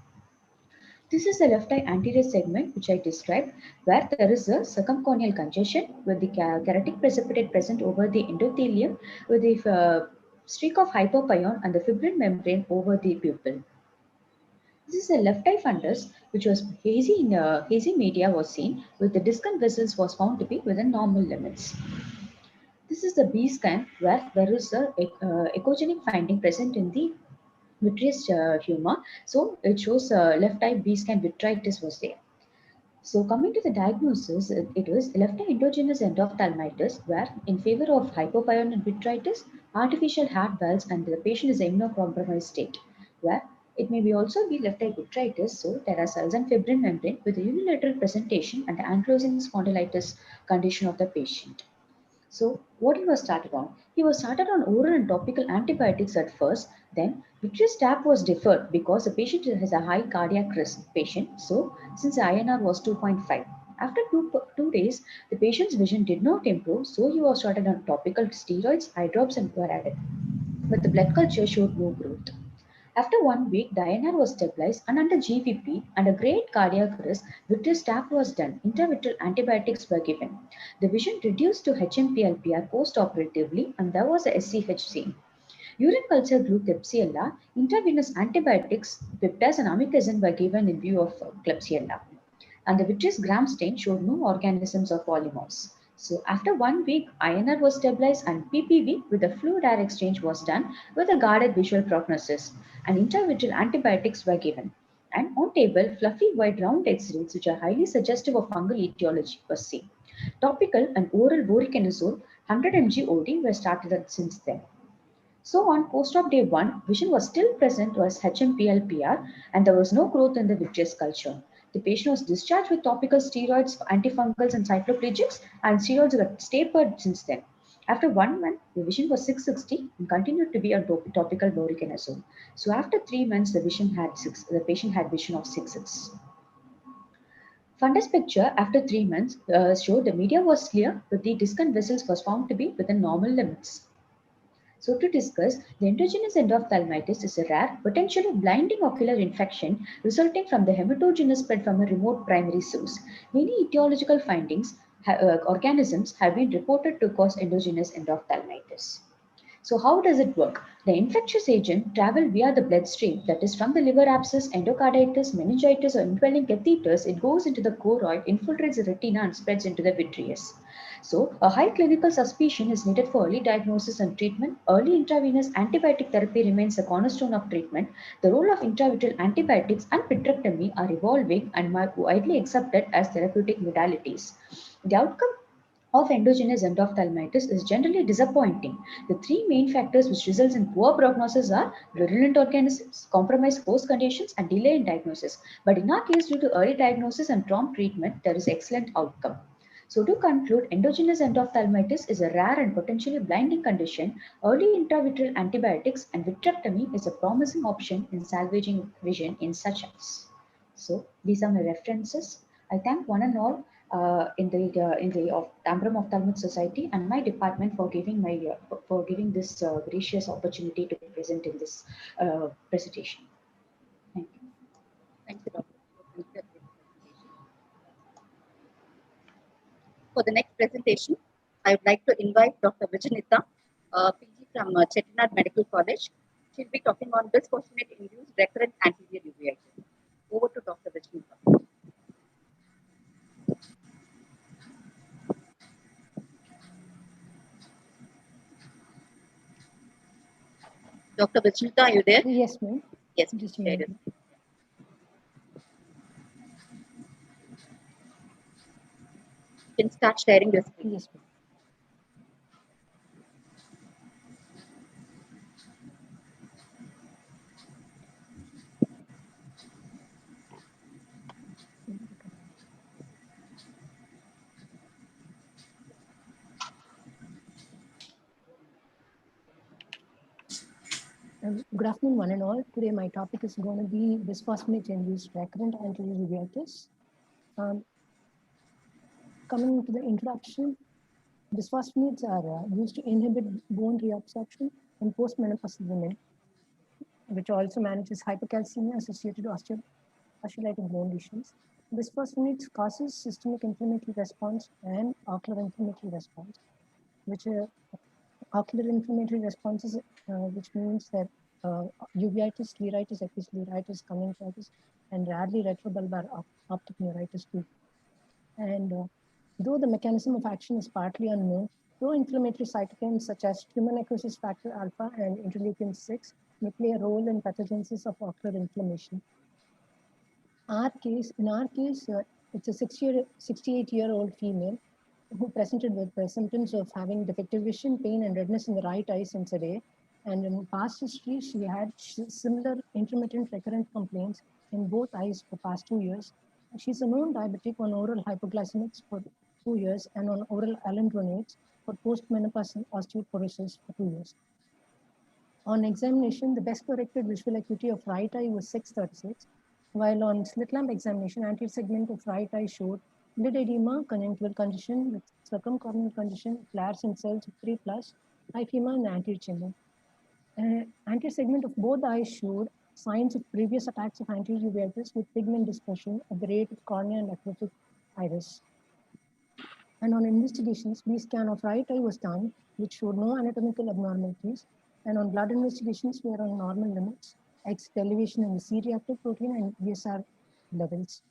This is the left eye anterior segment which I described, where there is a circumcorneal congestion with the keratic precipitate present over the endothelium with the streak of hypopyon and the fibrin membrane over the pupil. This is a left eye fundus which was hazy media was seen with the discant vessels was found to be within normal limits. This is the B scan where there is a echogenic finding present in the vitreous humor. So it shows left eye B scan vitritis was there. So coming to the diagnosis, it was left eye endogenous endophthalmitis, where in favor of hypopyon and vitritis, artificial heart valves, and the patient is immunocompromised state, where it may be also be left eye vitritis. So there are cells and fibrin membrane with a unilateral presentation and the ankylosing spondylitis condition of the patient. So what he was started on? He was started on oral and topical antibiotics at first. Then vitreous tap was deferred because the patient has a high cardiac risk patient. So since the INR was 2.5. After two days, the patient's vision did not improve. So he was started on topical steroids, eye drops, and were added. But the blood culture showed no growth. After 1 week, the INR was stabilized, and under GVP and a great cardiac risk, vitreous tap was done. Intravitreal antibiotics were given. The vision reduced to HMP-LPR post-operatively, and there was a SCH seen. Urine culture grew Klebsiella. Intravenous antibiotics, piptaz and amikacin were given in view of Klebsiella. And the vitreous gram stain showed no organisms or polymorphs. So after 1 week, INR was stabilized and PPV with a fluid air exchange was done with a guarded visual prognosis, and intravitreal antibiotics were given. And on table, fluffy white round X-rays, which are highly suggestive of fungal etiology, was seen. Topical and oral voriconazole 100 mg OD were started since then. So on post-op day 1, vision was still present was HMP-LPR and there was no growth in the vitreous culture. The patient was discharged with topical steroids, antifungals and cycloplegics, and steroids were tapered since then. After 1 month, the vision was 660 and continued to be on topical voriconazole. So after 3 months, the patient had vision of 6/6. Fundus picture after 3 months showed the media was clear, but the discant vessels was found to be within normal limits. So to discuss, the endogenous endophthalmitis is a rare, potentially blinding ocular infection resulting from the hematogenous spread from a remote primary source. Many etiological findings, organisms have been reported to cause endogenous endophthalmitis. So how does it work? The infectious agent travel via the bloodstream, that is from the liver abscess, endocarditis, meningitis or indwelling catheters, it goes into the choroid, infiltrates the retina and spreads into the vitreous. So a high clinical suspicion is needed for early diagnosis and treatment. Early intravenous antibiotic therapy remains the cornerstone of treatment. The role of intravitreal antibiotics and vitrectomy are evolving and are widely accepted as therapeutic modalities. The outcome of endogenous endophthalmitis is generally disappointing. The 3 main factors which results in poor prognosis are virulent organisms, compromised host conditions, and delay in diagnosis. But in our case, due to early diagnosis and prompt treatment, there is excellent outcome. So to conclude, endogenous endophthalmitis is a rare and potentially blinding condition. Early intravitreal antibiotics and vitrectomy is a promising option in salvaging vision in such eyes. So these are my references. I thank one and all in the Tambaram Ophthalmic Society and my department for giving this gracious opportunity to present in this presentation. Thank you. Thank you, Dr. For the next presentation, I would like to invite Dr. Vijaynitha, PG from Chettinad Medical College. She'll be talking on bisphosphonate-induced recurrent anterior uveitis. Over to Dr. Vijaynitha. Dr. Vijaynitha, are you there? Yes, ma'am. Yes, just a there minute. is. You can start sharing your screen. Yes, ma'am. Good afternoon, one and all. Today, my topic is going to be bisphosphonate-induced recurrent anterior uveitis. Coming to the introduction, bisphosphonates are used to inhibit bone reabsorption in postmenopausal women, which also manages hypercalcemia-associated osteolytic bone lesions. Bisphosphonates causes systemic inflammatory response and ocular inflammatory response, which ocular inflammatory responses, which means that uveitis, scleritis, episcleritis, conjunctivitis, and rarely retrobulbar optic neuritis too. And though the mechanism of action is partly unknown, pro-inflammatory cytokines such as tumor necrosis factor alpha and interleukin-6 may play a role in pathogenesis of ocular inflammation. In our case, it's a 68-year-old female who presented with the symptoms of having defective vision, pain, and redness in the right eye since a day. And in past history, she had similar intermittent recurrent complaints in both eyes for past 2 years. She's a known diabetic on oral hypoglycemics for 2 years and on oral alendronates for postmenopausal osteoporosis for 2 years. On examination, the best corrected visual acuity of right eye was 636, while on slit lamp examination, anterior segment of right eye showed lid edema, conjunctival condition with circumcorneal condition, flares and cells of 3+, hyphema in the anterior chamber. Anterior segment of both eyes showed signs of previous attacks of anterior uveitis with pigment dispersion at the rate of cornea and acroptic iris. And on investigations, B-scan of right eye was done, which showed no anatomical abnormalities. And on blood investigations, we are on normal limits, except elevation in the C-reactive protein and ESR levels.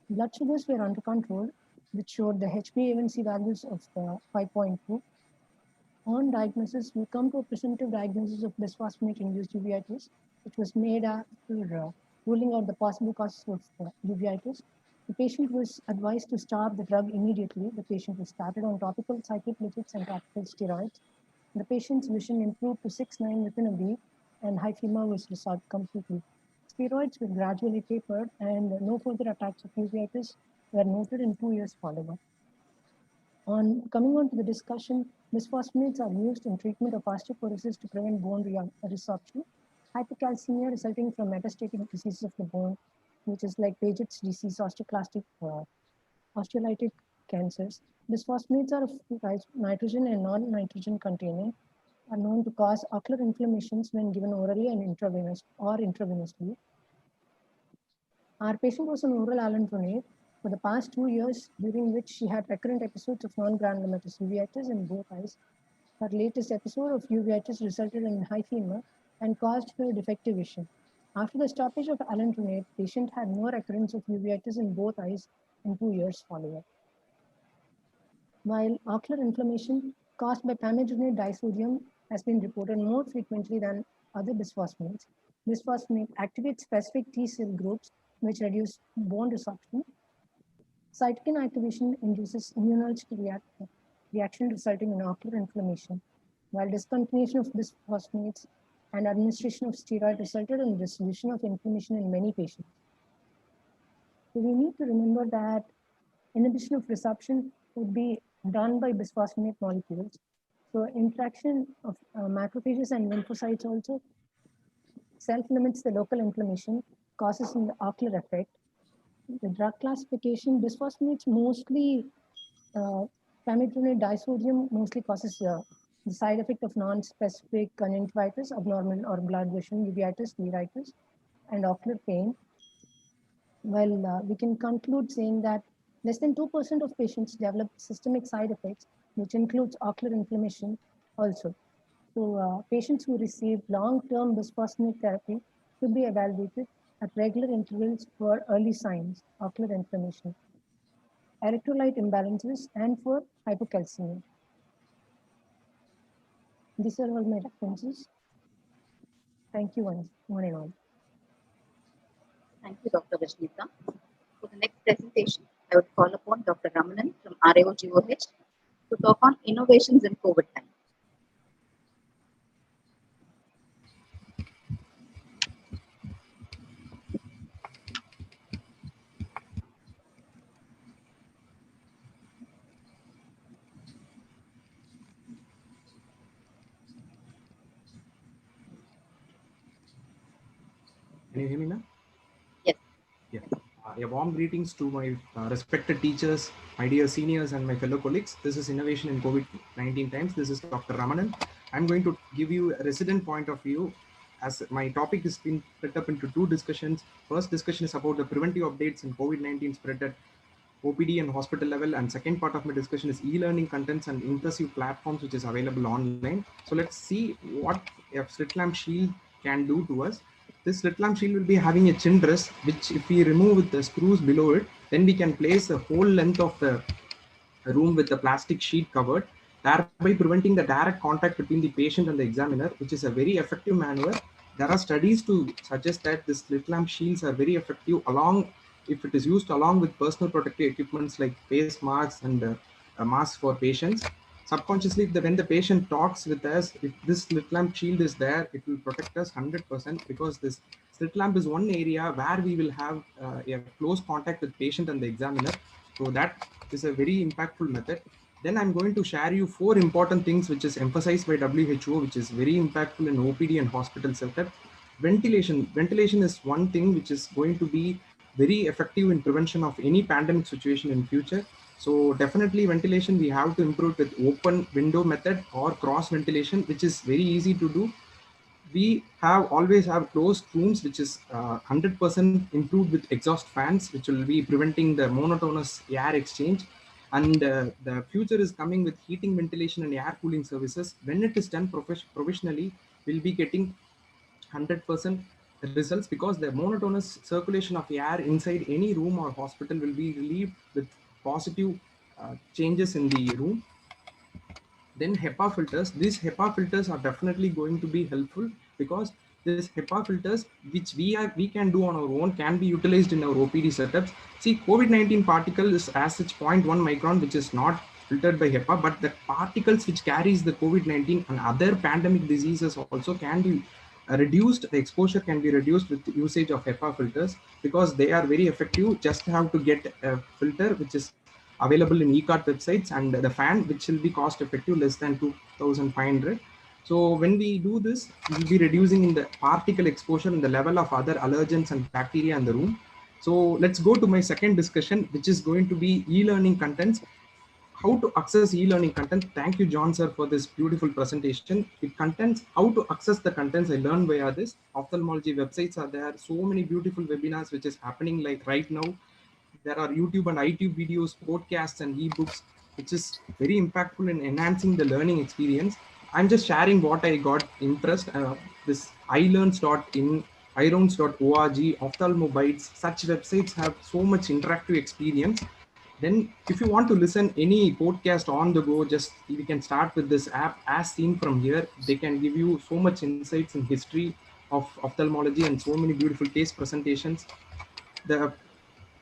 Blood sugars were under control, which showed the HbA1c values of 5.2. On diagnosis, we come to a presumptive diagnosis of bisphosphonate-induced uveitis, which was made after ruling out the possible causes of uveitis. The patient was advised to stop the drug immediately. The patient was started on topical cycloplegics and topical steroids. The patient's vision improved to 6/9 within a week, and hyphema was resolved completely. Steroids were gradually tapered, and no further attacks of uveitis were noted in 2 years follow-up. Coming on to the discussion, bisphosphonates are used in treatment of osteoporosis to prevent bone resorption, hypercalcemia resulting from metastatic diseases of the bone, which is like Paget's disease, osteoclastic, osteolytic cancers. Bisphosphonates are of types, nitrogen and non-nitrogen containing, are known to cause ocular inflammations when given orally and intravenously. Our patient was on oral alendronate for the past 2 years, during which she had recurrent episodes of non-granulomatous uveitis in both eyes. Her latest episode of uveitis resulted in hyphema and caused her defective vision. After the stoppage of alendronate, patient had no recurrence of uveitis in both eyes in 2 years follow-up. While ocular inflammation caused by pamidronate disodium has been reported more frequently than other bisphosphonates, bisphosphonate activates specific T cell groups which reduce bone resorption. Cytokine activation induces immunological reaction resulting in ocular inflammation, while discontinuation of bisphosphonates and administration of steroid resulted in resolution of inflammation in many patients. So we need to remember that inhibition of resorption would be done by bisphosphonate molecules. So interaction of macrophages and lymphocytes also self-limits the local inflammation, causes an ocular effect. The drug classification, bisphosphonates mostly, famotidine disodium mostly causes the side effect of non-specific conjunctivitis, abnormal or blood vision, uveitis, neuritis, and ocular pain. Well, we can conclude saying that less than 2% of patients develop systemic side effects, which includes ocular inflammation also. So patients who receive long-term bisphosphonate therapy should be evaluated at regular intervals for early signs, ocular inflammation, electrolyte imbalances, and for hypocalcemia. These are all my references. Thank you one and all. Thank you, Dr. Rashmita. For the next presentation, I would call upon Dr. Ramanathan from RIOGOH to talk on innovations in COVID time. Can you hear me now? Yes. Yeah. A warm greetings to my respected teachers, my dear seniors, and my fellow colleagues. This is Innovation in COVID-19 Times. This is Dr. Ramanan. I'm going to give you a resident point of view, as my topic has been split up into two discussions. First discussion is about the preventive updates in COVID-19 spread at OPD and hospital level, and second part of my discussion is e-learning contents and impressive platforms which is available online. So let's see what a slit lamp shield can do to us. This slit lamp shield will be having a chin rest, which if we remove with the screws below it, then we can place the whole length of the room with the plastic sheet covered, thereby preventing the direct contact between the patient and the examiner, which is a very effective maneuver. There are studies to suggest that the slit lamp shields are very effective if it is used along with personal protective equipments like face masks and masks for patients. Subconsciously, when the patient talks with us, if this slit lamp shield is there, it will protect us 100%, because this slit lamp is one area where we will have a close contact with patient and the examiner. So that is a very impactful method. Then I'm going to share you 4 important things which is emphasized by WHO, which is very impactful in OPD and hospital setup. Ventilation. Ventilation is one thing which is going to be very effective in prevention of any pandemic situation in future. So definitely ventilation, we have to improve with open window method or cross ventilation, which is very easy to do. We always have closed rooms, which is 100% improved with exhaust fans, which will be preventing the monotonous air exchange. And the future is coming with heating, ventilation, and air cooling services. When it is done professionally, we'll be getting 100% results, because the monotonous circulation of air inside any room or hospital will be relieved with positive changes in the room. Then HEPA filters. These HEPA filters are definitely going to be helpful, because these HEPA filters, which we can do on our own, can be utilized in our OPD setups. See, COVID-19 particle is as such 0.1 micron, which is not filtered by HEPA, but the particles which carries the COVID-19 and other pandemic diseases also can be reduced. The exposure can be reduced with the usage of HEPA filters, because they are very effective. Just have to get a filter which is available in ECART websites, and the fan, which will be cost effective, less than 2,500. So when we do this, we will be reducing in the particle exposure and the level of other allergens and bacteria in the room. So let's go to my second discussion, which is going to be e-learning contents. How to access e-learning content. Thank you, John sir, for this beautiful presentation. It contains how to access the contents I learned via this. Ophthalmology websites are there. So many beautiful webinars which is happening like right now. There are YouTube and iTube videos, podcasts, and ebooks, which is very impactful in enhancing the learning experience. I'm just sharing what I got interest. This ilearns.in, irounds.org, ophthalmobites, such websites have so much interactive experience. Then if you want to listen any podcast on the go, just we can start with this app as seen from here. They can give you so much insights in history of ophthalmology and so many beautiful case presentations. The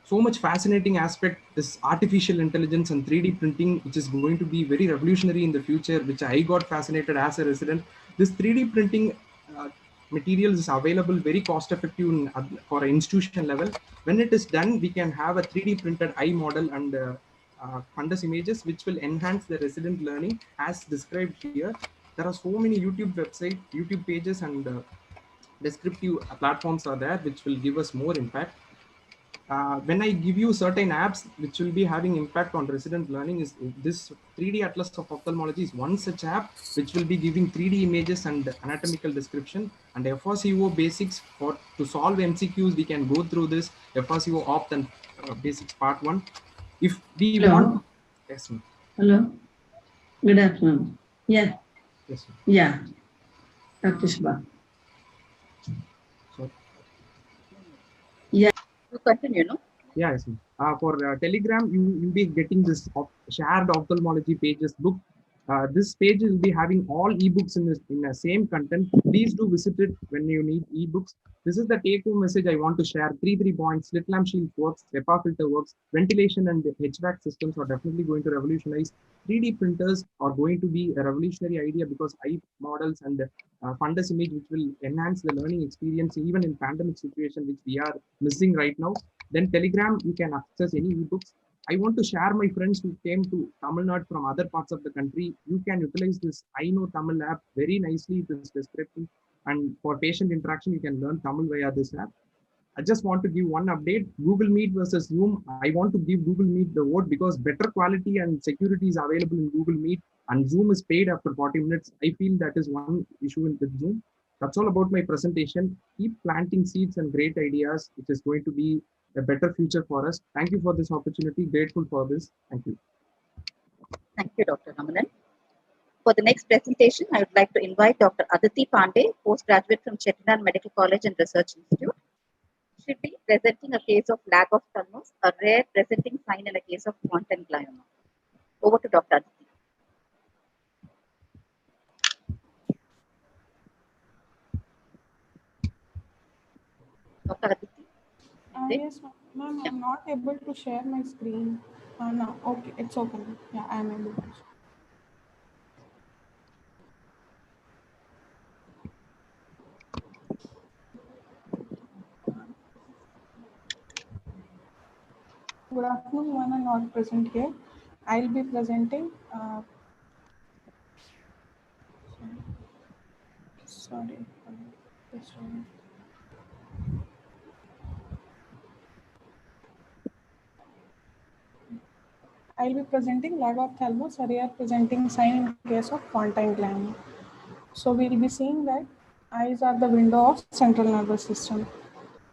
so much fascinating aspect is artificial intelligence and 3D printing, which is going to be very revolutionary in the future, which I got fascinated as a resident. This 3D printing materials is available very cost effective for an institution level. When it is done, we can have a 3D printed eye model and fundus images, which will enhance the resident learning as described here. There are so many YouTube websites, YouTube pages, and descriptive platforms are there, which will give us more impact. When I give you certain apps which will be having impact on resident learning, is this 3D Atlas of Ophthalmology is one such app which will be giving 3D images and anatomical description, and FRCO basics to solve MCQs. We can go through this FRCO Opt and basics part 1. If we want, yes, ma'am. Hello. Good afternoon. Yeah. Yes, ma'am. Yeah. Dr. Shubha. Yeah. You continue, no? Yeah, yes, for Telegram, you'll be getting this shared ophthalmology pages book. This page will be having all ebooks in the same content. Please do visit it when you need ebooks. This is the take-home message I want to share. 3 points. Slit lamp shield works, HEPA filter works, ventilation and HVAC systems are definitely going to revolutionize. 3D printers are going to be a revolutionary idea because eye models and fundus image, which will enhance the learning experience even in pandemic situation, which we are missing right now. Then Telegram, you can access any ebooks. I want to share my friends who came to Tamil Nadu from other parts of the country. You can utilize this I Know Tamil app very nicely. It is descriptive, and for patient interaction, you can learn Tamil via this app. I just want to give one update. Google Meet versus Zoom. I want to give Google Meet the vote because better quality and security is available in Google Meet, and Zoom is paid after 40 minutes. I feel that is one issue with Zoom. That's all about my presentation. Keep planting seeds and great ideas, which is going to be a better future for us. Thank you for this opportunity. Grateful for this. Thank you. Thank you, Dr. Ramanan. For the next presentation, I would like to invite Dr. Aditi Pandey, postgraduate from Chettinad Medical College and Research Institute. She will be presenting a case of lag of thalamus, a rare presenting sign in a case of quantum glioma. Over to Dr. Aditi. Dr. Aditi. Yes, ma'am, I'm not able to share my screen. No, okay, it's open. Yeah, I'm able to share. Good afternoon, one and all present here. I'll be presenting. Sorry. I'll be presenting lag of thalamus, a rare presenting sign in case of pontine glioma. So we'll be seeing that eyes are the window of central nervous system.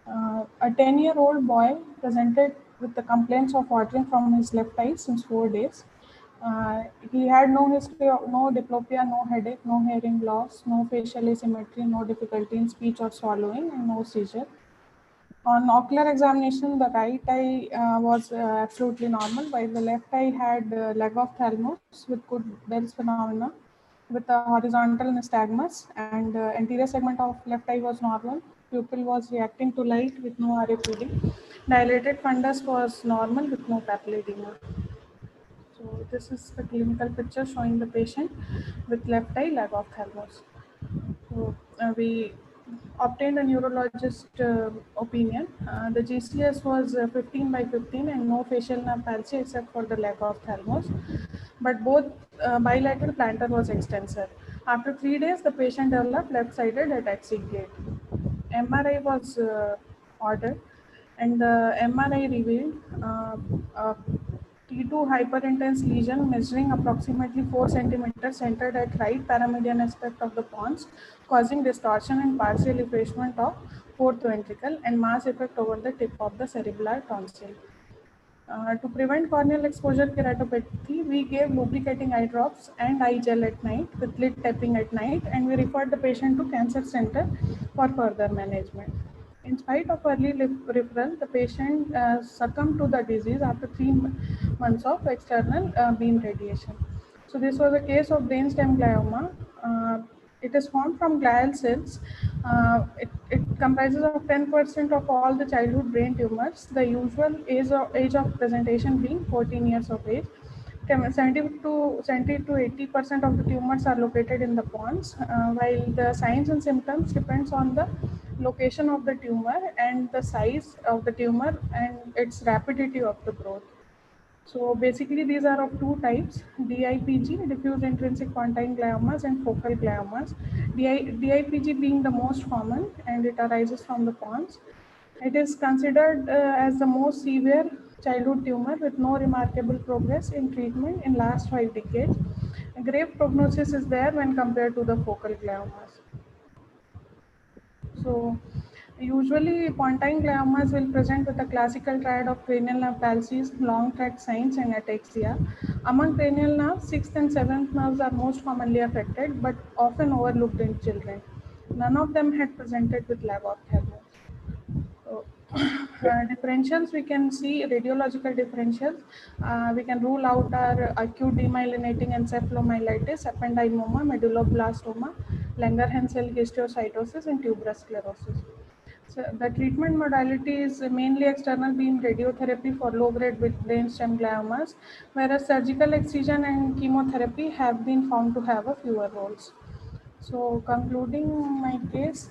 A 10-year-old boy presented with the complaints of watering from his left eye since 4 days. He had no history of no diplopia, no headache, no hearing loss, no facial asymmetry, no difficulty in speech or swallowing, and no seizure. On ocular examination, the right eye was absolutely normal, while the left eye had lag of thalamus with good Bell's phenomena, with a horizontal nystagmus, and anterior segment of left eye was normal. Pupil was reacting to light with no RFPD. Dilated fundus was normal with no papilledema. So this is the clinical picture showing the patient with left eye lag of thalamus. So we obtained a neurologist opinion. The GCS was 15/15 and no facial nerve palsy except for the lag of thalamus. But both bilateral plantar was extensor. After 3 days, the patient developed left-sided ataxic gait. MRI was ordered, and the MRI revealed a T2 hyperintense lesion measuring approximately 4 centimeters centered at right paramedian aspect of the pons, causing distortion and partial effacement of fourth ventricle and mass effect over the tip of the cerebellar tonsil. To prevent corneal exposure keratopathy, we gave lubricating eye drops and eye gel at night with lid tapping at night, and we referred the patient to cancer center for further management. In spite of early referral, the patient succumbed to the disease after 3 months of external beam radiation. So this was a case of brainstem glioma. It is formed from glial cells. It comprises of 10% of all the childhood brain tumors, the usual age of presentation being 14 years of age. 70 to 80% of the tumors are located in the pons, while the signs and symptoms depends on the location of the tumor and the size of the tumor and its rapidity of the growth. So basically these are of two types, DIPG, diffuse intrinsic pontine gliomas, and focal gliomas. DIPG being the most common, and it arises from the pons. It is considered as the most severe childhood tumor with no remarkable progress in treatment in last 5 decades. A grave prognosis is there when compared to the focal gliomas. So usually pontine gliomas will present with a classical triad of cranial nerve palsies, long tract signs, and ataxia. Among cranial nerves, 6th and 7th nerves are most commonly affected but often overlooked in children. None of them had presented with lag ophthalmos. So, differentials, we can see radiological differentials. We can rule out our acute demyelinating encephalomyelitis, ependymoma, medulloblastoma, Langerhans cell histiocytosis, and tuberous sclerosis. So the treatment modality is mainly external beam radiotherapy for low-grade brainstem gliomas, whereas surgical excision and chemotherapy have been found to have a fewer roles. So concluding my case,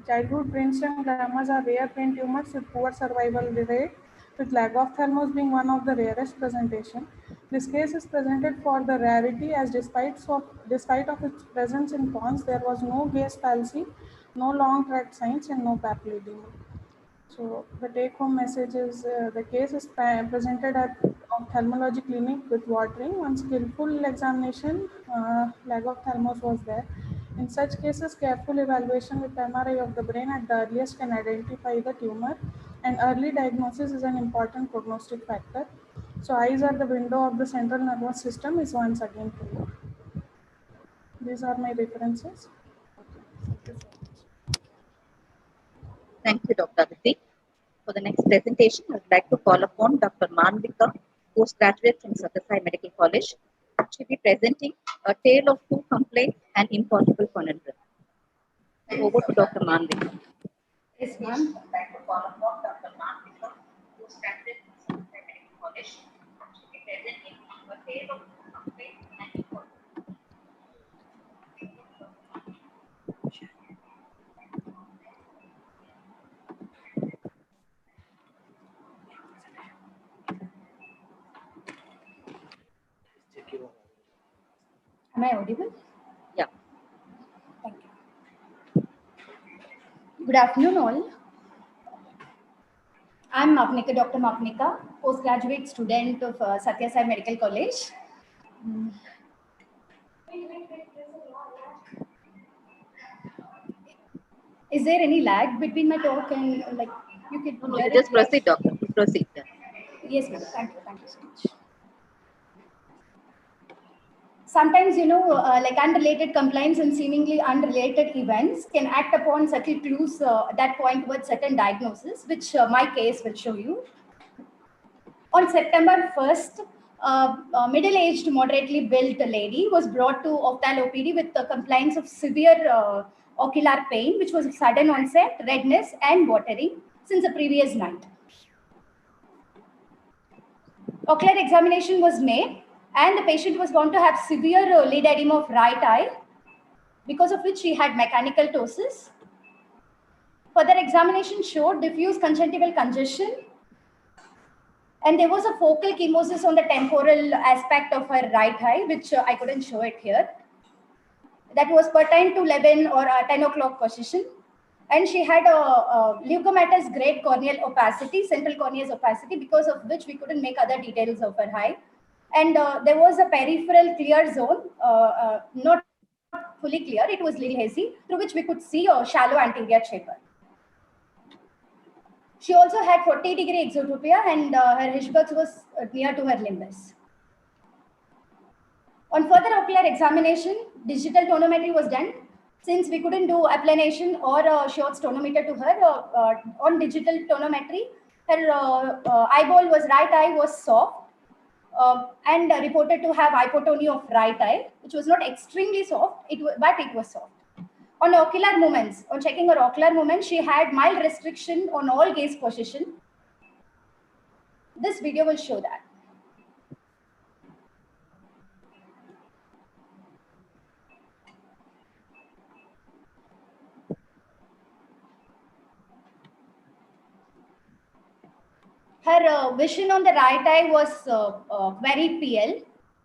childhood brainstem gliomas are rare brain tumors with poor survival rate, with lag ophthalmos being one of the rarest presentation. This case is presented for the rarity as despite of its presence in pons, there was no gaze palsy, no long tract signs, and no papilledema. So the take-home message is the case is presented at ophthalmology clinic with watering. On skillful examination, lag ophthalmos was there. In such cases, careful evaluation with MRI of the brain at the earliest can identify the tumor, and early diagnosis is an important prognostic factor. So eyes are the window of the central nervous system is once again clear. These are my references. Thank you, Dr. Aditi. For the next presentation, I would like to call upon Dr. Manvika, postgraduate from Satyasai Medical College. She will be presenting a tale of two complaints and impossible conundrum. Over to Dr. Manvika. Yes, ma'am. I would like to call upon Dr. Namrata, postgraduate from Satyasai Medical College. She will be presenting a tale of two complaints and impossible. Am I audible? Yeah. Thank you. Good afternoon, all. I'm Mapnika, Dr. Mapnika, postgraduate student of Satyasai Medical College. Is there any lag between my talk and you can? No, you just proceed, doctor. Proceed. Yes, ma'am. Thank you so much. Sometimes, unrelated complaints and seemingly unrelated events can act upon subtle clues that point towards certain diagnosis, which my case will show you. On September 1st, a middle-aged, moderately built lady was brought to ophthalmo OPD with complaints of severe ocular pain, which was sudden onset, redness, and watering since the previous night. Ocular examination was made, and the patient was found to have severe lid edema of right eye, because of which she had mechanical ptosis. Further examination showed diffuse conjunctival congestion, and there was a focal chemosis on the temporal aspect of her right eye, which I couldn't show it here. That was pertinent to 11 or 10 o'clock position. And she had a leukomatous grade corneal opacity, central cornea's opacity, because of which we couldn't make other details of her eye. And there was a peripheral clear zone, not fully clear, it was little hazy, through which we could see a shallow anterior chamber. She also had 40-degree exotropia, and her Hirschberg's was near to her limbus. On further ocular examination, digital tonometry was done. Since we couldn't do applanation or Schwartz tonometer to her, on digital tonometry, her right eye was soft and reported to have hypotony of right eye, which was not extremely soft, but it was soft. On ocular movements, on checking her ocular movements, she had mild restriction on all gaze position. This video will show that. her vision on the right eye was very pale.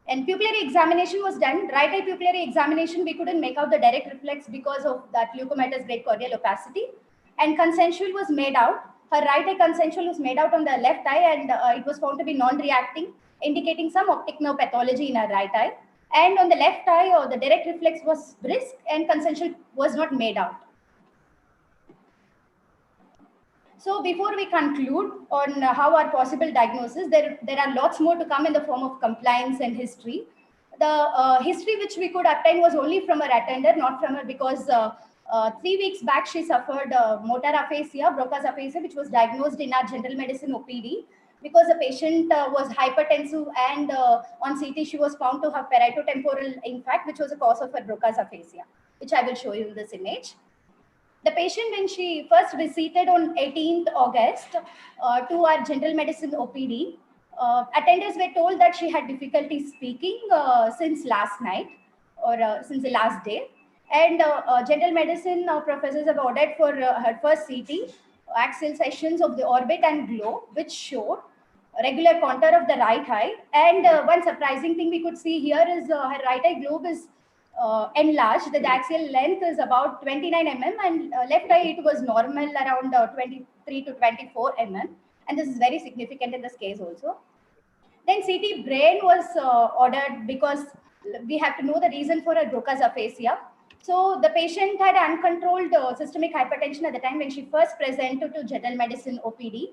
And pupillary examination was done. Right eye pupillary examination, we couldn't make out the direct reflex because of that leukomatous grade corneal opacity. And consensual was made out. Her right eye consensual was made out on the left eye, and it was found to be non-reacting, indicating some optic nerve pathology in her right eye. And on the left eye, the direct reflex was brisk and consensual was not made out. So before we conclude on how our possible diagnosis, there are lots more to come in the form of compliance and history. The history which we could obtain was only from her attender, not from her, because 3 weeks back she suffered motor aphasia, Broca's aphasia, which was diagnosed in our general medicine OPD because the patient was hypertensive, and on CT she was found to have parieto-temporal infarct, which was a cause of her Broca's aphasia, which I will show you in this image. The patient, when she first visited on 18th August to our general medicine OPD, attenders were told that she had difficulty speaking since last night or since the last day. And general medicine professors have ordered for her first CT axial sessions of the orbit and globe, which showed a regular contour of the right eye. And one surprising thing we could see here is her right eye globe is enlarged. The axial length is about 29 mm, and left eye it was normal around 23 to 24 mm, and this is very significant in this case also. Then CT brain was ordered because we have to know the reason for her Broca's aphasia. So the patient had uncontrolled systemic hypertension at the time when she first presented to general medicine OPD,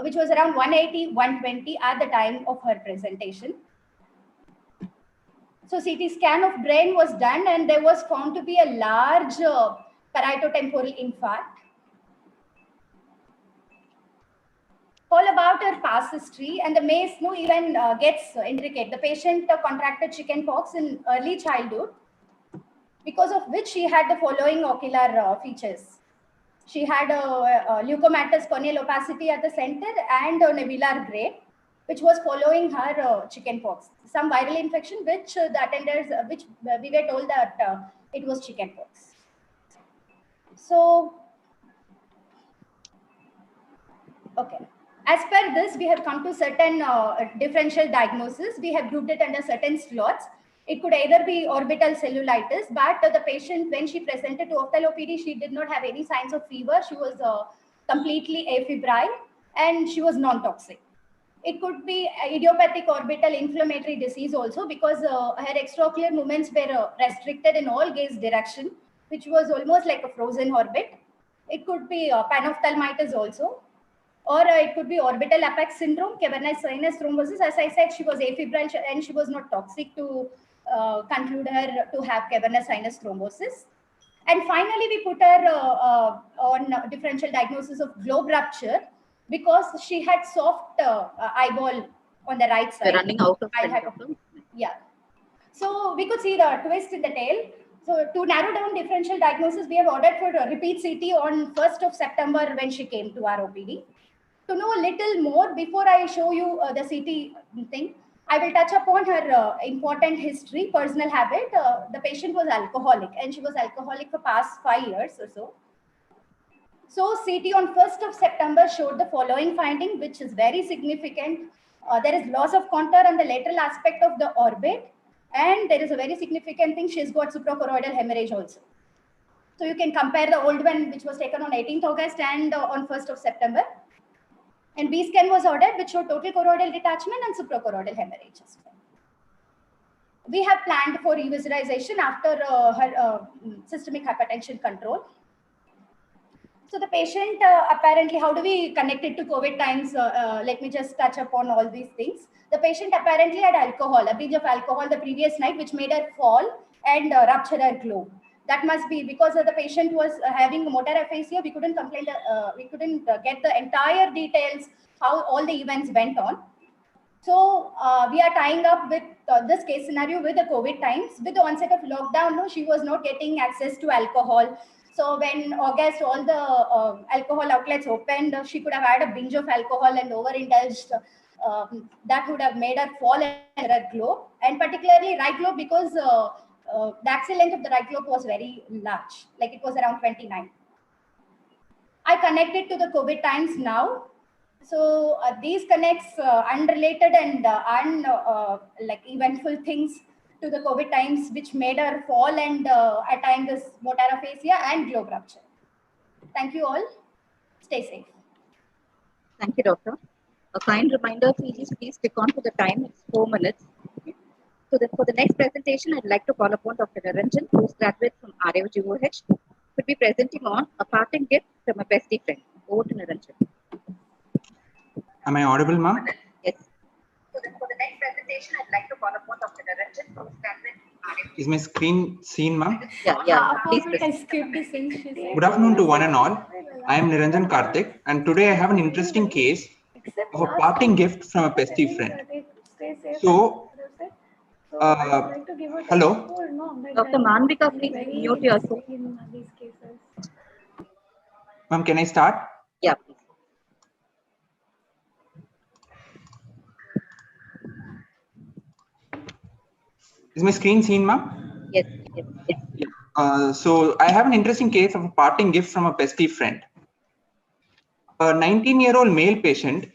which was around 180, 120 at the time of her presentation. So CT scan of brain was done, and there was found to be a large parieto-temporal infarct. All about her past history, and the maze even gets intricate. The patient contracted chickenpox in early childhood, because of which she had the following ocular features. She had a leukomatous corneal opacity at the center and a nebular gray, which was following her chickenpox. Some viral infection, which the attenders, which we were told that it was chickenpox. So, okay. As per this, we have come to certain differential diagnosis. We have grouped it under certain slots. It could either be orbital cellulitis, but the patient, when she presented to ophthalmo OPD, she did not have any signs of fever. She was completely afebrile, and she was non-toxic. It could be idiopathic orbital inflammatory disease also, because her extraocular movements were restricted in all gaze direction, which was almost like a frozen orbit. It could be panophthalmitis also, or it could be orbital apex syndrome, cavernous sinus thrombosis. As I said, she was afebrile and she was not toxic to conclude her to have cavernous sinus thrombosis. And finally, we put her on differential diagnosis of globe rupture, because she had soft eyeball on the right side. Running out of yeah. So we could see the twist in the tail. So to narrow down differential diagnosis, we have ordered for a repeat CT on 1st of September when she came to our OPD. To know a little more, before I show you the CT thing, I will touch upon her important history, personal habit. The patient was alcoholic, and she was alcoholic for past 5 years or so. So CT on 1st of September showed the following finding, which is very significant. There is loss of contour on the lateral aspect of the orbit, and there is a very significant thing. She's got suprachoroidal hemorrhage also. So you can compare the old one, which was taken on 18th August and on 1st of September. And B scan was ordered, which showed total choroidal detachment and suprachoroidal hemorrhage as well. We have planned for revisualization after her systemic hypertension control. So the patient apparently, how do we connect it to COVID times? Let me just touch upon all these things. The patient apparently had alcohol, a binge of alcohol the previous night, which made her fall and rupture her globe. That must be because the patient was having motor aphasia. We couldn't complain. We couldn't get the entire details how all the events went on. So we are tying up with this case scenario with the COVID times. With the onset of lockdown, no, she was not getting access to alcohol. So when August, all the alcohol outlets opened, she could have had a binge of alcohol and overindulged. That would have made her fall in her globe, and particularly right globe, because the axial length of the right globe was very large, like it was around 29. I connected to the COVID times now. So these connects unrelated and like eventful things to the COVID times, which made her fall and attain this motor aphasia and globe rupture. Thank you all. Stay safe. Thank you, doctor. A kind reminder, please stick on to the time. It's 4 minutes. Okay. So for the next presentation, I'd like to call upon Dr. Niranjan, postgraduate from RAOGOH, could be presenting on a parting gift from a bestie friend. Over to Niranjan. Am I audible, ma'am? Yes. For the next presentation, I'd like to call upon Dr. Niranjan, postgraduate from RAOGOH. Is my screen seen, ma'am? Yeah. Please Good afternoon to one and all. I am Niranjan Karthik, and today I have an interesting case of a parting gift from a bestie friend. So, hello. Dr. Manvika, please mute yourself. Ma'am, can I start? Yeah, please. Is my screen seen, ma'am? Yes. So I have an interesting case of a parting gift from a bestie friend. A 19-year-old male patient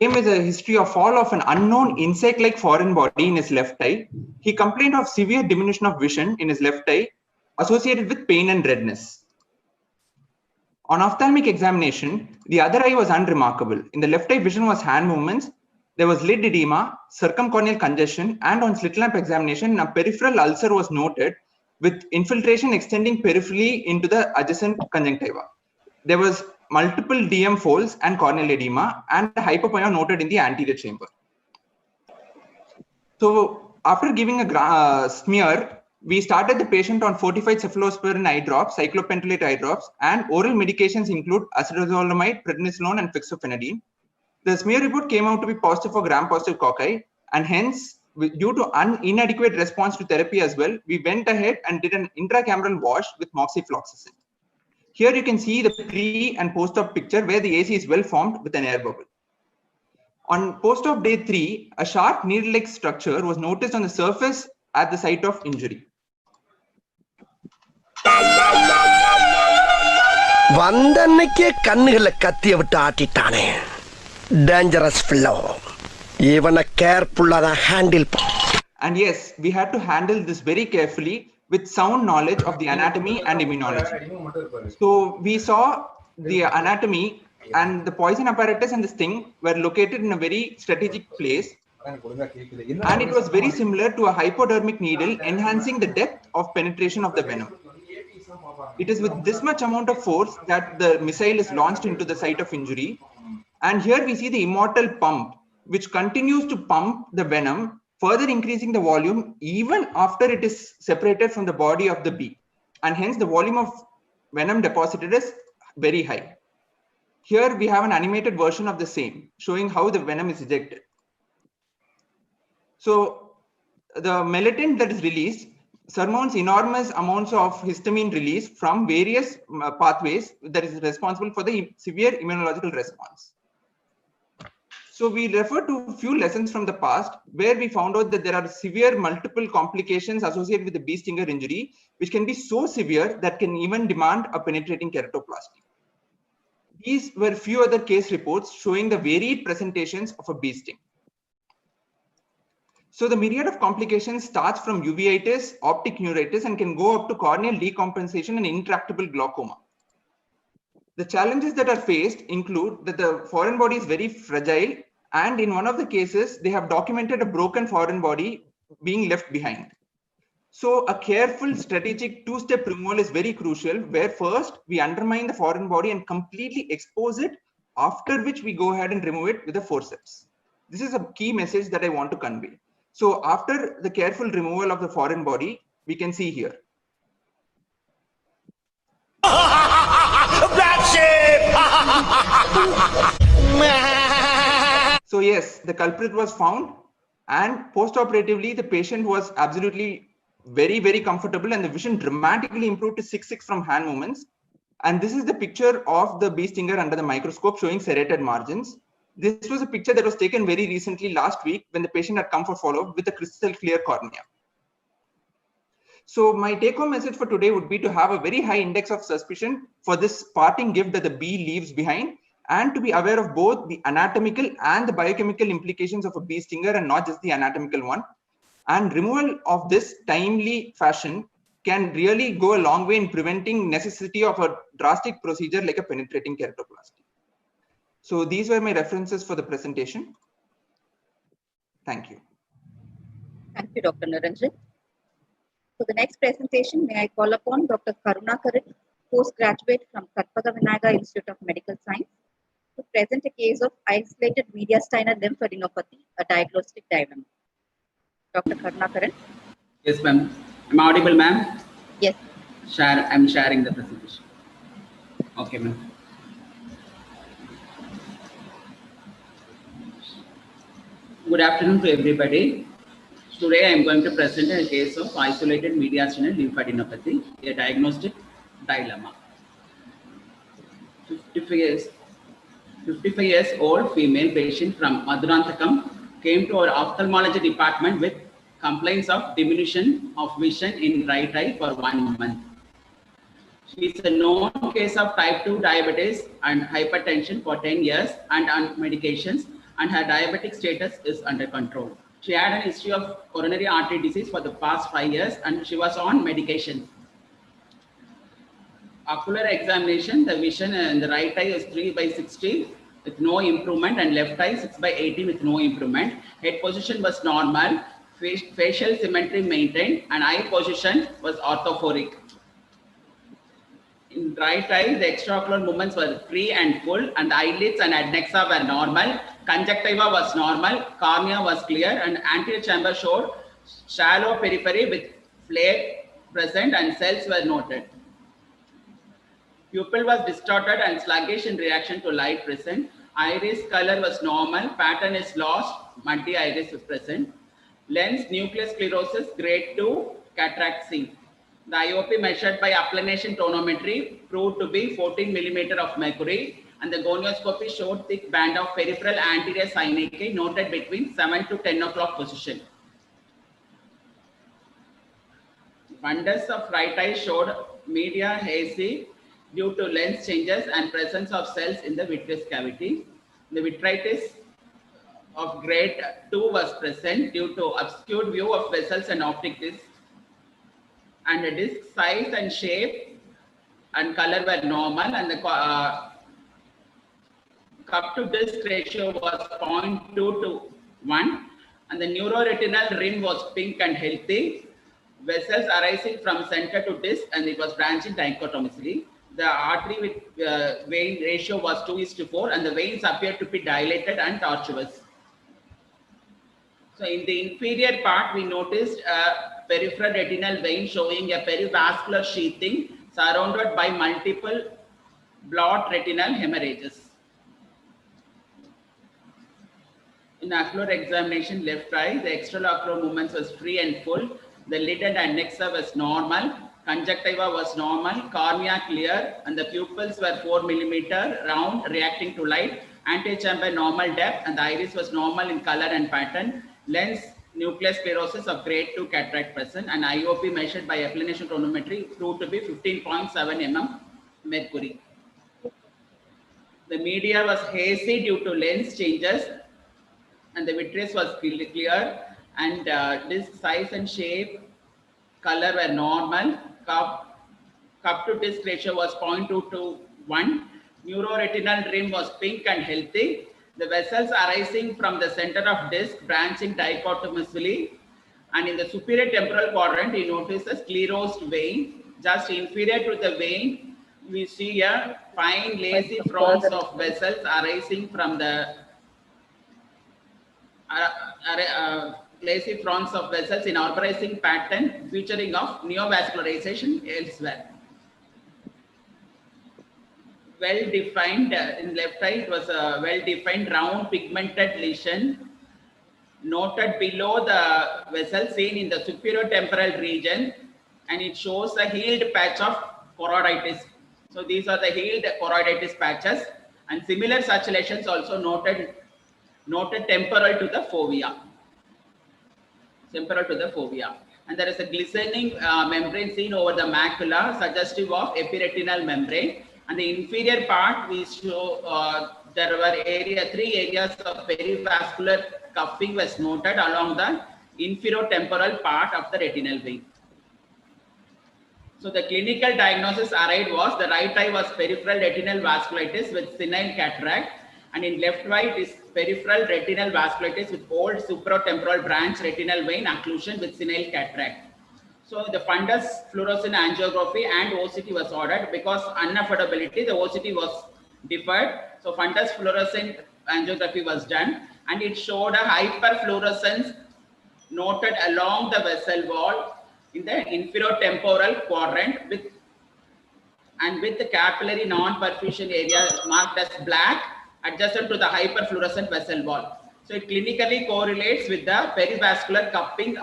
came with a history of fall of an unknown insect-like foreign body in his left eye. He complained of severe diminution of vision in his left eye associated with pain and redness. On ophthalmic examination, the other eye was unremarkable. In the left eye, vision was hand movements. There was lid edema, circumcorneal congestion, and on slit lamp examination, a peripheral ulcer was noted with infiltration extending peripherally into the adjacent conjunctiva. There was multiple DM folds and corneal edema, and hypoponia noted in the anterior chamber. So after giving a smear, we started the patient on fortified cephalosporin eye drops, cyclopentolate eye drops, and oral medications include acetazolamide, prednisolone, and fexofenadine. The smear report came out to be positive for gram-positive cocci, and hence, due to inadequate response to therapy as well, we went ahead and did an intracameral wash with moxifloxacin. Here you can see the pre and post-op picture where the AC is well formed with an air bubble. On post-op day 3, a sharp needle-like structure was noticed on the surface at the site of injury. Dangerous fellow. Even a careful handle. And yes, we had to handle this very carefully with sound knowledge of the anatomy and immunology. So we saw the anatomy, and the poison apparatus and the sting were located in a very strategic place. And it was very similar to a hypodermic needle, enhancing the depth of penetration of the venom. It is with this much amount of force that the missile is launched into the site of injury. And here we see the immortal pump, which continues to pump the venom, further increasing the volume even after it is separated from the body of the bee. And hence the volume of venom deposited is very high. Here we have an animated version of the same, showing how the venom is ejected. So the melatonin that is released surmounts enormous amounts of histamine release from various pathways that is responsible for the severe immunological response. So we refer to a few lessons from the past where we found out that there are severe multiple complications associated with the bee stinger injury, which can be so severe that can even demand a penetrating keratoplasty. These were few other case reports showing the varied presentations of a bee sting. So the myriad of complications starts from uveitis, optic neuritis, and can go up to corneal decompensation and intractable glaucoma. The challenges that are faced include that the foreign body is very fragile, and in one of the cases, they have documented a broken foreign body being left behind. So a careful strategic two-step removal is very crucial, where first we undermine the foreign body and completely expose it, after which we go ahead and remove it with a forceps. This is a key message that I want to convey. So after the careful removal of the foreign body, we can see here. So yes, the culprit was found, and post-operatively, the patient was absolutely very, very comfortable, and the vision dramatically improved to 6/6 from hand movements. And this is the picture of the bee stinger under the microscope showing serrated margins. This was a picture that was taken very recently last week when the patient had come for follow-up with a crystal clear cornea. So my take-home message for today would be to have a very high index of suspicion for this parting gift that the bee leaves behind, and to be aware of both the anatomical and the biochemical implications of a bee stinger and not just the anatomical one. And removal of this timely fashion can really go a long way in preventing necessity of a drastic procedure like a penetrating keratoplasty. So these were my references for the presentation. Thank you. Thank you, Dr. Niranjan. For the next presentation, may I call upon Dr. Karunakaran, postgraduate from Karpaga Vinayaga Institute of Medical Science, to present a case of isolated mediastinal lymphadenopathy, a diagnostic dilemma. Dr. Karunakaran. Yes, ma'am. Am I audible, ma'am? Yes. I'm sharing the presentation. Okay, ma'am. Good afternoon to everybody. Today I am going to present a case of isolated mediastinal lymphadenopathy, a diagnostic dilemma. 55 years old female patient from Maduranthakam came to our ophthalmology department with complaints of diminution of vision in right eye for 1 month. She is a known case of type 2 diabetes and hypertension for 10 years and on medications, and her diabetic status is under control. She had an history of coronary artery disease for the past 5 years and she was on medication. Ocular examination, the vision in the right eye is 3/60 with no improvement and left eye 6/80 with no improvement. Head position was normal, facial symmetry maintained, and eye position was orthophoric. In right eye, the extraocular movements were free and full, and the eyelids and adnexa were normal. Conjunctiva was normal, cornea was clear, and anterior chamber showed shallow periphery with flare present and cells were noted. Pupil was distorted and sluggish in reaction to light present. Iris color was normal, pattern is lost, muddy iris is present. Lens nucleus sclerosis grade 2, cataract C. The IOP measured by applanation tonometry proved to be 14 mm of mercury, and the gonioscopy showed thick band of peripheral anterior synechiae noted between 7 to 10 o'clock position. Fundus of right eye showed media hazy due to lens changes and presence of cells in the vitreous cavity. The vitritis of grade 2 was present due to obscured view of vessels and optic disc, and the disc size and shape and color were normal, and the cup to disc ratio was 0.2 to 1, and the neuroretinal rim was pink and healthy. Vessels arising from center to disc, and it was branching dichotomously. The artery with vein ratio was 2:4, and the veins appeared to be dilated and tortuous. So in the inferior part, we noticed a peripheral retinal vein showing a perivascular sheathing surrounded by multiple blot retinal hemorrhages. In ocular examination, left eye, the extraocular movements was free and full. The lid and adnexa was normal. Conjunctiva was normal. Cornea clear, and the pupils were 4 mm round, reacting to light. Anterior chamber normal depth, and the iris was normal in color and pattern. Lens nucleus sclerosis of grade 2 cataract present, and IOP measured by applanation tonometry proved to be 15.7 mm mercury. The media was hazy due to lens changes, and the vitreous was clear, and disc size and shape, color were normal. Cup to disc ratio was 0.2 to 1. Neuroretinal rim was pink and healthy. The vessels arising from the center of disc branching dichotomously, and in the superior temporal quadrant, you notice a sclerosed vein. Just inferior to the vein, we see a fine lacy fronds of vessels arising from the lacy fronds of vessels in arborizing pattern featuring of neovascularization elsewhere. Well defined in left eye, it was a well defined round pigmented lesion noted below the vessel seen in the superior temporal region, and it shows a healed patch of choroiditis. So these are the healed choroiditis patches, and similar such lesions also noted temporal to the fovea. Temporal to the fovea. And there is a glistening membrane seen over the macula, suggestive of epiretinal membrane. And the inferior part, we show there were three areas of perivascular cupping was noted along the inferotemporal part of the retinal vein. So the clinical diagnosis arrived was the right eye was peripheral retinal vasculitis with senile cataract, and in left eye it is peripheral retinal vasculitis with old supratemporal branch retinal vein occlusion with senile cataract. So the fundus fluorescent angiography and OCT was ordered. Because unaffordability, the OCT was deferred. So fundus fluorescent angiography was done, and it showed a hyperfluorescence noted along the vessel wall in the inferotemporal quadrant with the capillary non-perfusion area marked as black adjacent to the hyperfluorescent vessel wall. So it clinically correlates with the perivascular cupping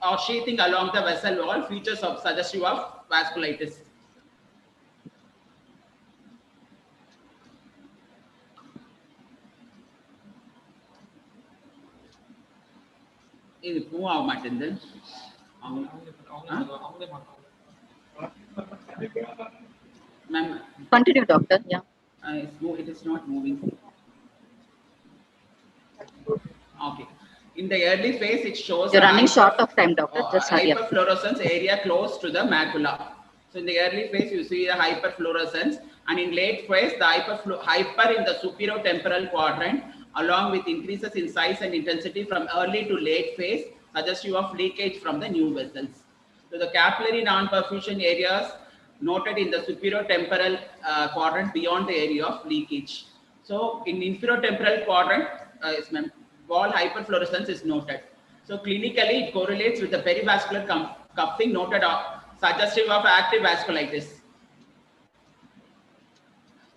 or sheathing along the vessel wall, features of suggestive of vasculitis. This move out matters. Continue, doctor. Yeah. It is not moving. Okay. In the early phase, it shows you're running short of time, doctor. Just hurry up. Hyperfluorescence area close to the macula. So in the early phase, you see the hyperfluorescence, and in late phase, the hyper in the superior temporal quadrant, along with increases in size and intensity from early to late phase, suggestive of leakage from the new vessels. So the capillary non-perfusion areas noted in the superior temporal quadrant beyond the area of leakage. So in inferior temporal quadrant, wall hyperfluorescence is noted. So clinically, it correlates with the perivascular cupping noted suggestive of active vasculitis.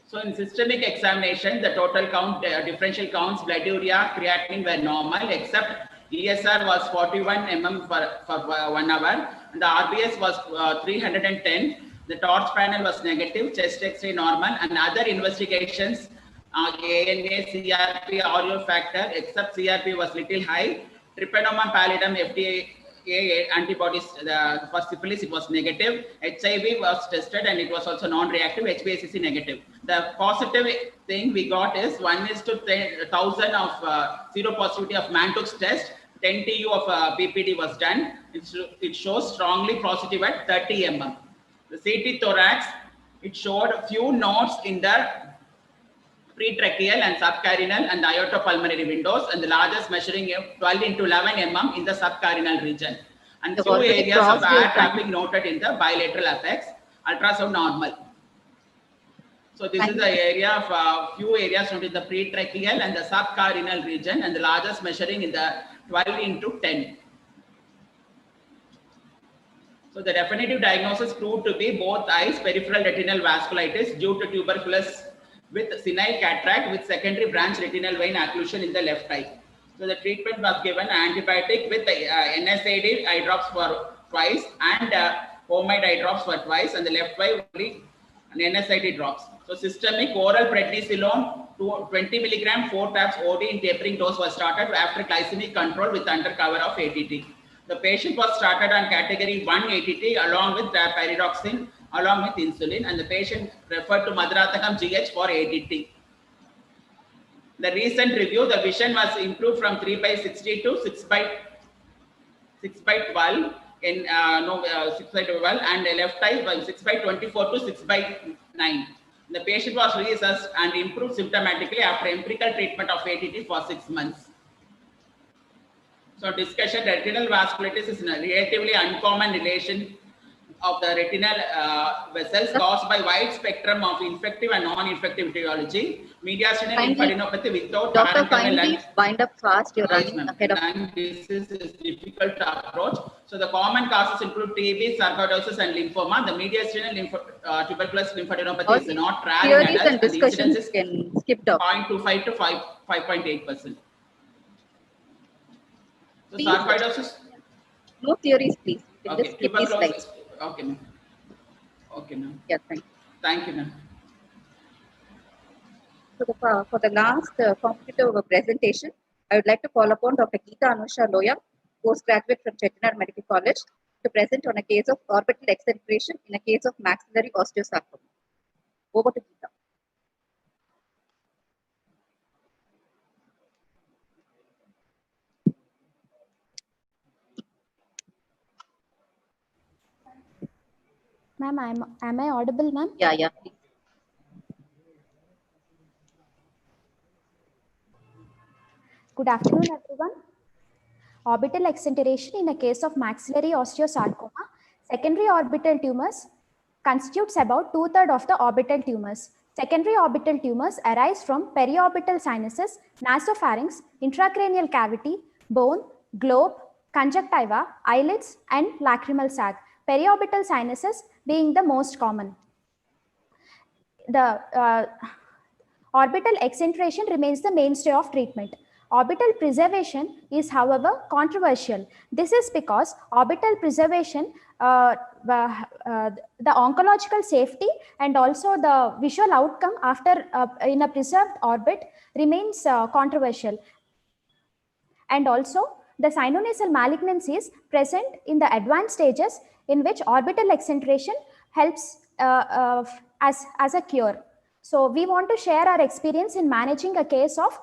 So in systemic examination, the total count, differential counts, blood urea, creatinine were normal, except ESR was 41 mm for 1 hour, and the RBS was 310. The torch panel was negative, chest X-ray normal, and other investigations, ANA, CRP, audio factor, except CRP was little high. Trypanosoma pallidum, FDA antibodies for syphilis, it was negative. HIV was tested and it was also non-reactive. HbA1c negative. The positive thing we got is 1:10,000 of seropositivity of Mantoux test. 10 TU of PPD was done. It shows strongly positive at 30 mm. The CT thorax, it showed a few nodes in the pretracheal and subcarinal and aortopulmonary windows, and the largest measuring 12 into 11 mm in the subcarinal region. And few areas of air trapping noted in the bilateral apex. Ultrasound normal. So this is the area of few areas noted in the pretracheal and the subcarinal region, and the largest measuring in the 12 into 10. So the definitive diagnosis proved to be both eyes peripheral retinal vasculitis due to tuberculosis with senile cataract with secondary branch retinal vein occlusion in the left eye. So the treatment was given antibiotic with NSAID eye drops for twice and homemade eye drops for twice, and the left eye only NSAID drops. So systemic oral prednisolone 20 mg 4 tabs OD in tapering dose was started after glycemic control with under cover of ATT. The patient was started on category 1 ATT along with pyridoxine along with insulin, and the patient referred to Madhavan GH for ATT. The recent review, the vision was improved from 3/60 to 6/12 in 6/12, and the left eye was 6/24 to 6/9. The patient was reassessed and improved symptomatically after empirical treatment of ATT for 6 months. So discussion, retinal vasculitis is a relatively uncommon relation of the retinal vessels caused by wide spectrum of infective and non-infective etiology. Mediastinal lymphadenopathy without kindly wind up fast. You're running ahead of time. This is difficult to approach. So the common causes include TB, sarcoidosis, and lymphoma. The mediastinal tuberculosis lymphadenopathy is not rare in theories adults, and discussions can skip down. 0.25 to 5.8%. So sarcoidosis. No theories, please. Okay. Just skip these slides. Okay, ma'am. Okay, ma'am. Yeah, thank you. Thank you, ma'am. So for the last competitive presentation, I would like to call upon Dr. Geeta Anusha Loya, postgraduate from Chettinad Medical College, to present on a case of orbital excenteration in a case of maxillary osteosarcoma. Over to Geeta. Ma'am, am I audible, ma'am? Yeah, please. Good afternoon, everyone. Orbital exenteration in a case of maxillary osteosarcoma, secondary orbital tumors constitutes about 2/3 of the orbital tumors. Secondary orbital tumors arise from periorbital sinuses, nasopharynx, intracranial cavity, bone, globe, conjunctiva, eyelids, and lacrimal sac. Periorbital sinuses being the most common. The orbital exenteration remains the mainstay of treatment. Orbital preservation is, however, controversial. This is because orbital preservation, the oncological safety and also the visual outcome after in a preserved orbit remains controversial. And also, the sinonasal malignancies present in the advanced stages in which orbital exenteration helps as a cure. So we want to share our experience in managing a case of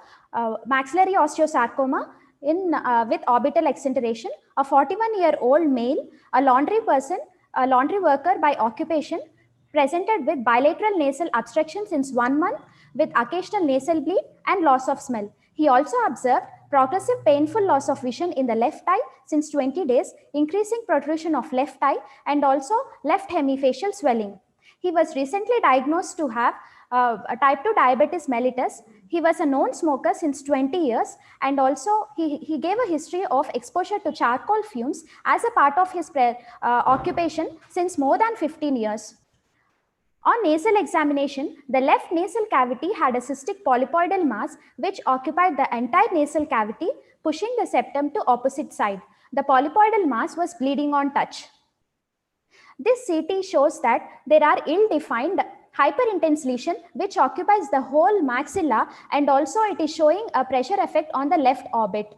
maxillary osteosarcoma with orbital exenteration. A 41-year-old male, a laundry worker by occupation, presented with bilateral nasal obstruction since 1 month with occasional nasal bleed and loss of smell. He also observed progressive painful loss of vision in the left eye since 20 days, increasing protrusion of left eye and also left hemifacial swelling. He was recently diagnosed to have type 2 diabetes mellitus. He was a known smoker since 20 years and also he gave a history of exposure to charcoal fumes as a part of his occupation since more than 15 years. On nasal examination, the left nasal cavity had a cystic polypoidal mass which occupied the entire nasal cavity, pushing the septum to opposite side. The polypoidal mass was bleeding on touch. This CT shows that there are ill-defined hyperintense lesion which occupies the whole maxilla and also it is showing a pressure effect on the left orbit.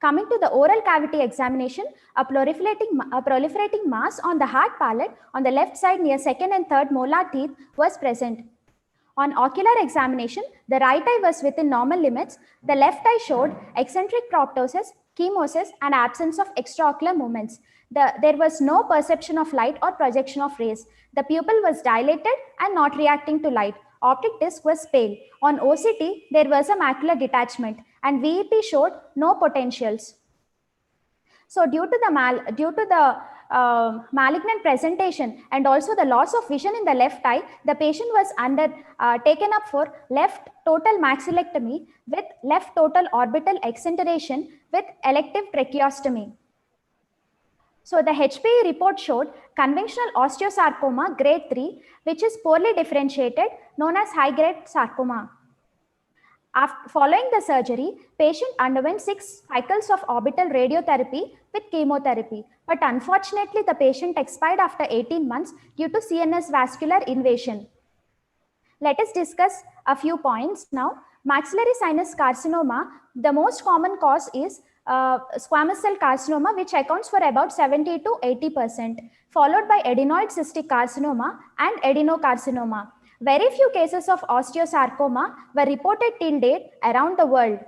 Coming to the oral cavity examination, a proliferating mass on the hard palate on the left side near second and third molar teeth was present. On ocular examination, the right eye was within normal limits. The left eye showed eccentric proptosis, chemosis, and absence of extraocular movements. There was no perception of light or projection of rays. The pupil was dilated and not reacting to light. Optic disc was pale. On OCT, there was a macular detachment and VEP showed no potentials. So due to the malignant presentation and also the loss of vision in the left eye, the patient was taken up for left total maxillectomy with left total orbital exenteration with elective tracheostomy. So the HPE report showed conventional osteosarcoma grade 3, which is poorly differentiated, known as high-grade sarcoma. Following the surgery, patient underwent 6 cycles of orbital radiotherapy with chemotherapy. But unfortunately, the patient expired after 18 months due to CNS vascular invasion. Let us discuss a few points now. Maxillary sinus carcinoma, the most common cause is squamous cell carcinoma, which accounts for about 70 to 80%, followed by adenoid cystic carcinoma and adenocarcinoma. Very few cases of osteosarcoma were reported till date around the world.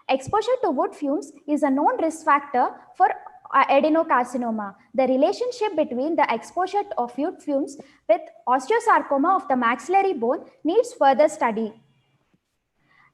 Exposure to wood fumes is a known risk factor for adenocarcinoma. The relationship between the exposure of wood fumes with osteosarcoma of the maxillary bone needs further study.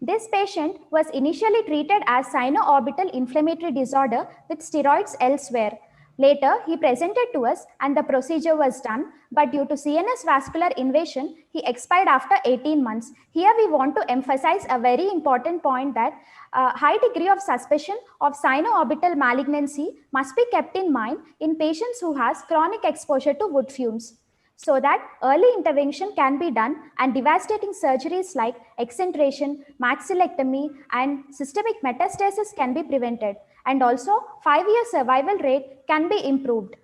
This patient was initially treated as sino-orbital inflammatory disorder with steroids elsewhere. Later, he presented to us and the procedure was done, but due to CNS vascular invasion, he expired after 18 months. Here we want to emphasize a very important point that a high degree of suspicion of sino-orbital malignancy must be kept in mind in patients who has chronic exposure to wood fumes, so that early intervention can be done and devastating surgeries like exenteration, maxillectomy, and systemic metastasis can be prevented. And also 5-year survival rate can be improved.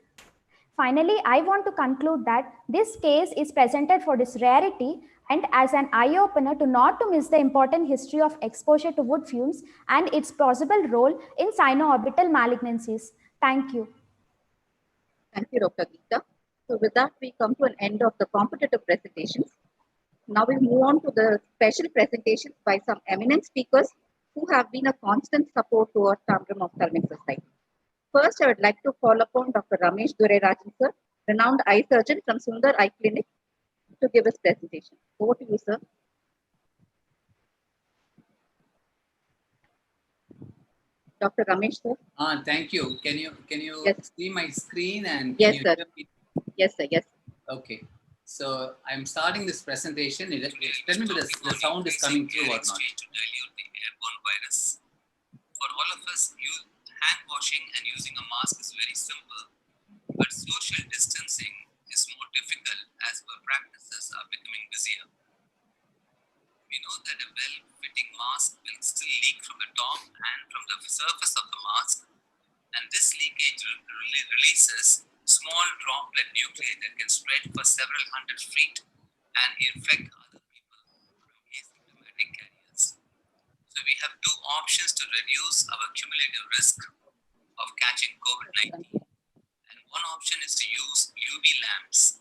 Finally, I want to conclude that this case is presented for this rarity and as an eye-opener to not to miss the important history of exposure to wood fumes and its possible role in sino-orbital malignancies. Thank you. Thank you, Dr. Geeta. So with that, we come to an end of the competitive presentations. Now we move on to the special presentations by some eminent speakers who have been a constant support to our Tambaram Ophthalmic Society. First, I would like to call upon Dr. Ramesh Durerajan sir, renowned eye surgeon from Sundar Eye Clinic, to give his presentation. Over to you, sir. Dr. Ramesh, sir. Thank you. Can you Yes. see my screen and Yes, can sir. you hear me? Yes, sir. Yes. Okay. So I'm starting this presentation. Tell me whether the sound is coming through or not. To dilute the airborne virus. For all of us, hand washing and using a mask is very simple, but social distancing is more difficult as our practices are becoming busier. We know that a well-fitting mask will still leak from the top and from the surface of the mask, and this leakage releases small droplet nuclei that can spread for several hundred feet and infect other people from asymptomatic carriers. So we have two options to reduce our cumulative risk of catching COVID-19, and one option is to use UV lamps.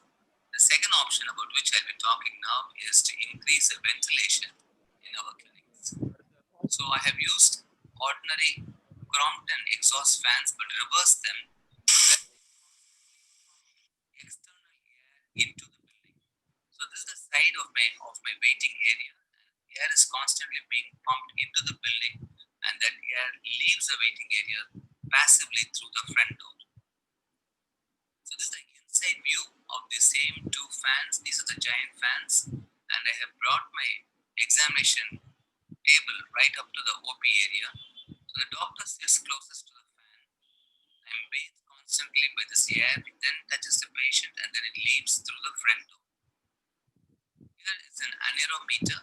The second option, about which I'll be talking now, is to increase the ventilation in our clinics. So I have used ordinary Crompton exhaust fans, but reverse them external air into the building. So this is the side of my waiting area. Air is constantly being pumped into the building, and that air leaves the waiting area passively through the front door. So this is the inside view of the same two fans. These are the giant fans, and I have brought my examination table right up to the OP area. So the doctor sits closest to the fan. I'm bathed constantly by this air, it then touches the patient, and then it leaves through the front door. Here is an anerometer,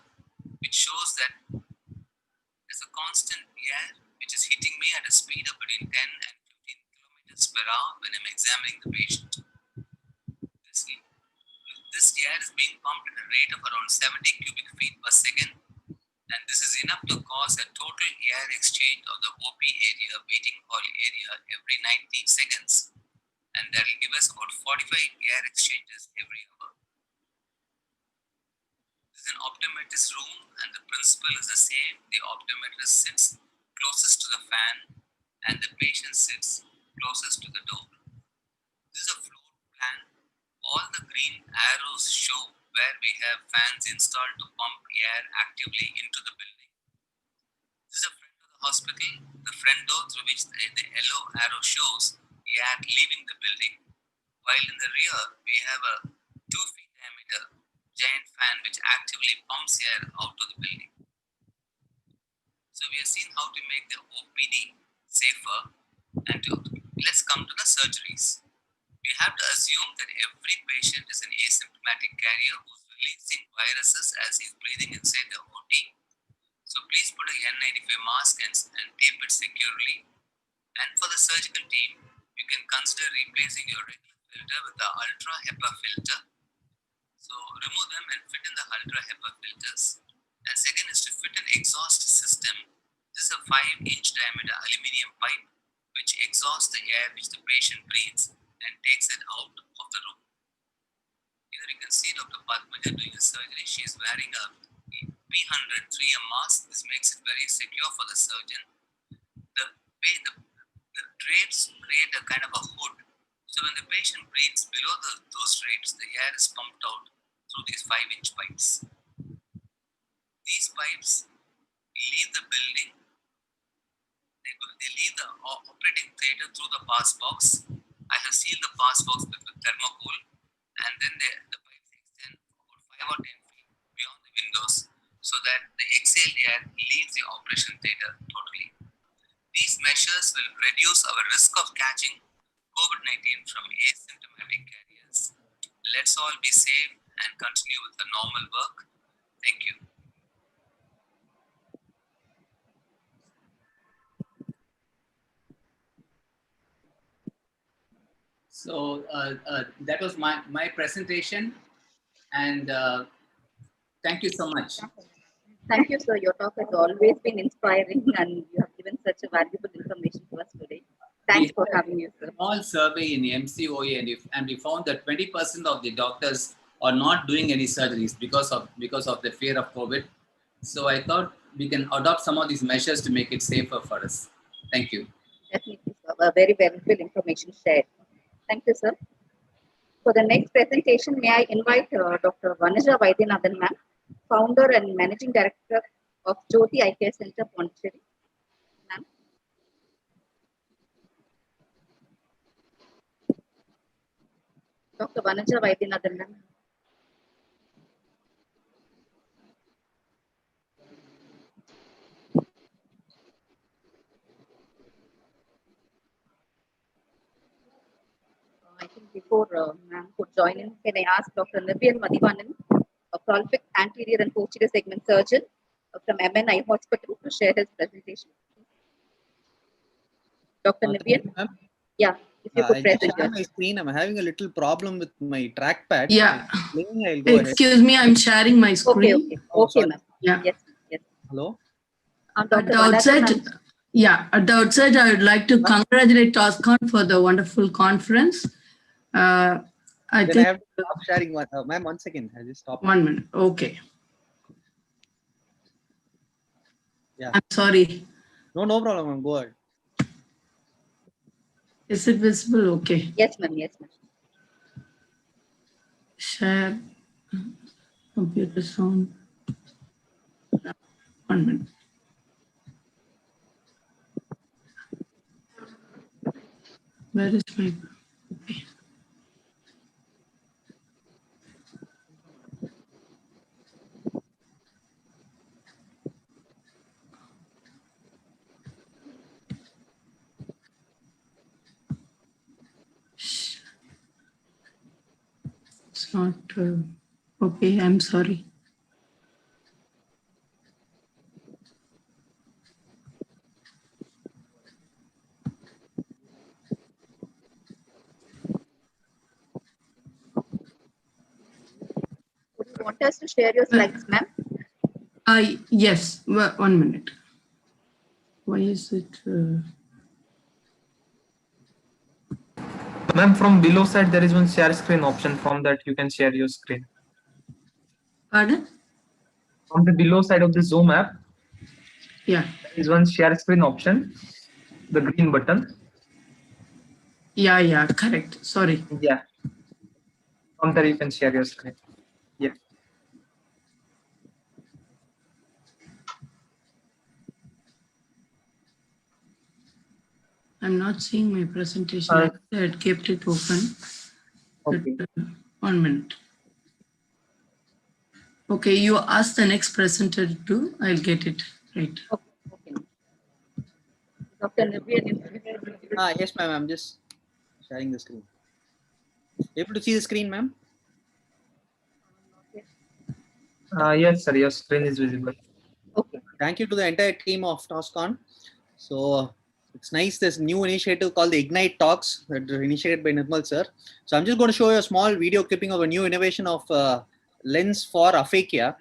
which shows that there's a constant air which is hitting me at a speed of between 10 and 15 kilometers per hour when I'm examining the patient. This air is being pumped at a rate of around 70 cubic feet per second, and this is enough to cause a total air exchange of the OP area, waiting hall area, every 90 seconds, and that will give us about 45 air exchanges every hour. This is an optometrist room, and the principle is the same. The optometrist sits closest to the fan, and the patient sits closest to the door. This is a floor plan. All the green arrows show where we have fans installed to pump air actively into the building. This is the front of the hospital, the front door through which the yellow arrow shows air leaving the building, while in the rear we have a 2 feet diameter giant fan which actively pumps air out to the building. So we have seen how to make the OPD safer, and let's come to the surgeries. We have to assume that every patient is an asymptomatic carrier who's releasing viruses as he's breathing inside the OT. So please put a N95 mask and tape it securely. And for the surgical team, you can consider replacing your regular filter with the Ultra HEPA filter. So remove them and fit in the Ultra HEPA filters. And second is to fit an exhaust system. This is a 5-inch diameter aluminum pipe which exhausts the air which the patient breathes and takes it out of the room. Here you can see Dr. Padmaja doing the surgery. She is wearing a P100 3M mask. This makes it very secure for the surgeon. The drapes create a kind of a hood. So when the patient breathes below those drapes, the air is pumped out through these 5-inch pipes. These pipes leave the building. They leave the operating theater through the pass box. I have sealed the pass box with thermocol, and then the pipes extend about 5 or 10 feet beyond the windows so that the exhaled air leaves the operation theater totally. These measures will reduce our risk of catching COVID-19 from asymptomatic carriers. Let's all be safe and continue with the normal work. Thank you. So that was my presentation, and thank you so much. Thank you, sir. Your talk has always been inspiring, and you have given such a valuable information to us today. Thanks for having you, sir. Small survey in the MCOA, and we found that 20% of the doctors are not doing any surgeries because of the fear of COVID. So I thought we can adopt some of these measures to make it safer for us. Thank you. Definitely, sir. Very valuable information shared. Thank you, sir. For the next presentation, may I invite Dr. Vanuja Vaidyanathan ma'am, founder and managing director of Jyoti Eye Care Center, Pondicherry. Ma'am. Dr. Vanuja Vaidyanathan ma'am. I think before ma'am could join in, can I ask Dr. Madhavan, a prolific anterior and posterior segment surgeon from MNI Hospital, to share his presentation? Dr. Nivian? Yeah, if you could present share my screen. I'm having a little problem with my trackpad. Yeah. I'll go Excuse me, I'm sharing my screen. Okay, okay, ma'am. Yeah. Yes, yes. Hello. At the outset, I would like to congratulate TOSCON for the wonderful conference. I think I have to stop sharing. Ma'am, 1 second. I'll just stop. 1 minute. Okay. Yeah. I'm sorry. No problem. Ma'am. Go ahead. Is it visible? Okay. Yes, ma'am. Yes, ma'am. Share computer sound. 1 minute. Where is my? Okay. It's not okay. I'm sorry. Would you want us to share your slides, ma'am? Yes. 1 minute. Why is it? Ma'am, from below side, there is one share screen option. From that, you can share your screen. Pardon? From the below side of the Zoom app, yeah, there is one share screen option, the green button. Yeah, correct. Sorry. Yeah. From there, you can share your screen. Yeah. I'm not seeing my presentation. I had kept it open. Okay. But, 1 minute. Okay, you ask the next presenter to do. I'll get it right. Okay. Dr. Nivian. Yes, ma'am. I'm just sharing the screen. Able to see the screen, ma'am? Yes, sir. Your screen is visible. Okay. Thank you to the entire team of TOSCON. So it's nice, this new initiative called the Ignite Talks that are initiated by Nirmal sir. So I'm just going to show you a small video clipping of a new innovation of lens for aphakia.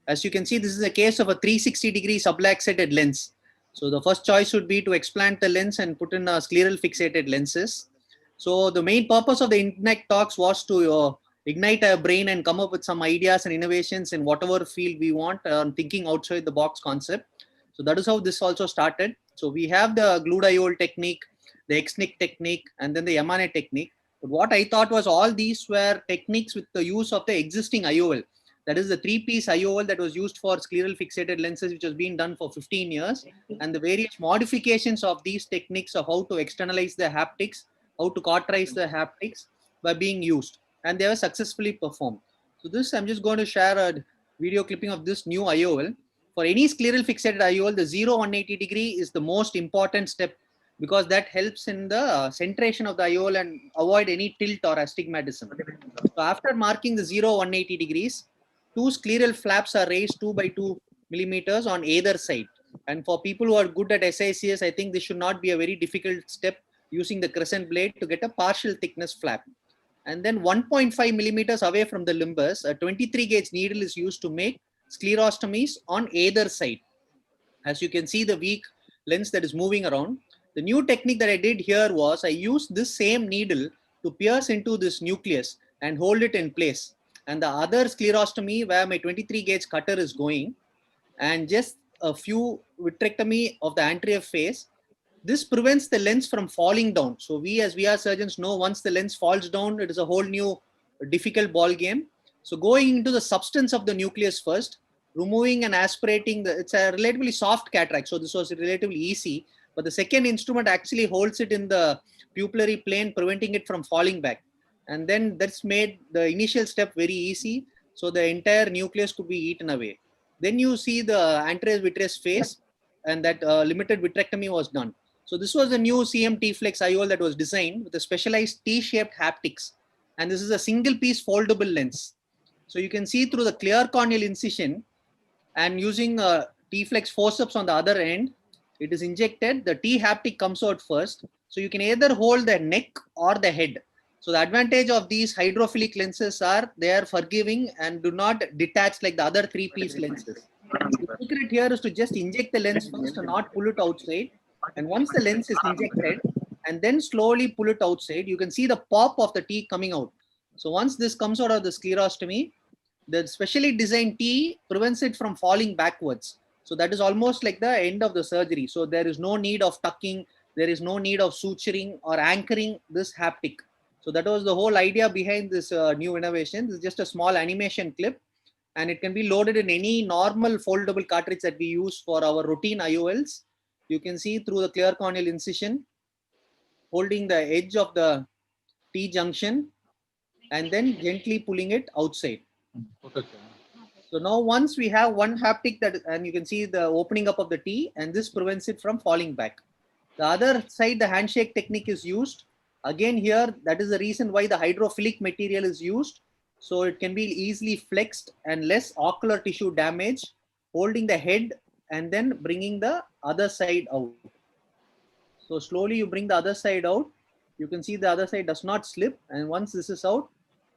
As you can see, this is a case of a 360-degree subluxated lens. So the first choice would be to explant the lens and put in scleral fixated lenses. So the main purpose of the Ignite Talks was to ignite our brain and come up with some ideas and innovations in whatever field we want, thinking outside the box concept. So that is how this also started. So we have the glued IOL technique, the XNIC technique, and then the MNA technique. But what I thought was all these were techniques with the use of the existing IOL. That is the 3-piece IOL that was used for scleral fixated lenses, which has been done for 15 years. And the various modifications of these techniques of how to externalize the haptics, how to cauterize the haptics were being used. And they were successfully performed. So this, I'm just going to share a video clipping of this new IOL. For any scleral fixated IOL, the 0-180 degree is the most important step because that helps in the centration of the IOL and avoid any tilt or astigmatism. So after marking the 0-180 degrees, 2 scleral flaps are raised 2 by 2 millimeters on either side. And for people who are good at SICS, I think this should not be a very difficult step using the crescent blade to get a partial thickness flap. And then 1.5 millimeters away from the limbus, a 23 gauge needle is used to make sclerostomies on either side. As you can see the weak lens that is moving around. The new technique that I did here was I used this same needle to pierce into this nucleus and hold it in place. And the other sclerostomy where my 23 gauge cutter is going, and just a few vitrectomy of the anterior face. This prevents the lens from falling down. So we as VR surgeons know once the lens falls down, it is a whole new difficult ball game. So going into the substance of the nucleus first, removing and aspirating, it's a relatively soft cataract, so this was relatively easy. But the second instrument actually holds it in the pupillary plane, preventing it from falling back. And then that's made the initial step very easy, so the entire nucleus could be eaten away. Then you see the anterior vitreous phase, and that limited vitrectomy was done. So this was the new CMT flex IOL that was designed with a specialized T-shaped haptics. And this is a single piece foldable lens. So you can see through the clear corneal incision, and using T-flex forceps on the other end, it is injected. The T haptic comes out first. So you can either hold the neck or the head. So the advantage of these hydrophilic lenses are they are forgiving and do not detach like the other 3-piece lenses. The secret here is to just inject the lens first and not pull it outside. And once the lens is injected and then slowly pull it outside, you can see the pop of the T coming out. So once this comes out of the sclerostomy, the specially designed T prevents it from falling backwards. So that is almost like the end of the surgery. So there is no need of tucking, there is no need of suturing or anchoring this haptic. So that was the whole idea behind this new innovation. This is just a small animation clip, and it can be loaded in any normal foldable cartridge that we use for our routine IOLs. You can see through the clear corneal incision, holding the edge of the T junction, and then gently pulling it outside. So now once we have one haptic that, and you can see the opening up of the T, and this prevents it from falling back. The other side, the handshake technique is used. Again here, that is the reason why the hydrophilic material is used. So it can be easily flexed and less ocular tissue damage, holding the head and then bringing the other side out. So slowly you bring the other side out. You can see the other side does not slip. And once this is out,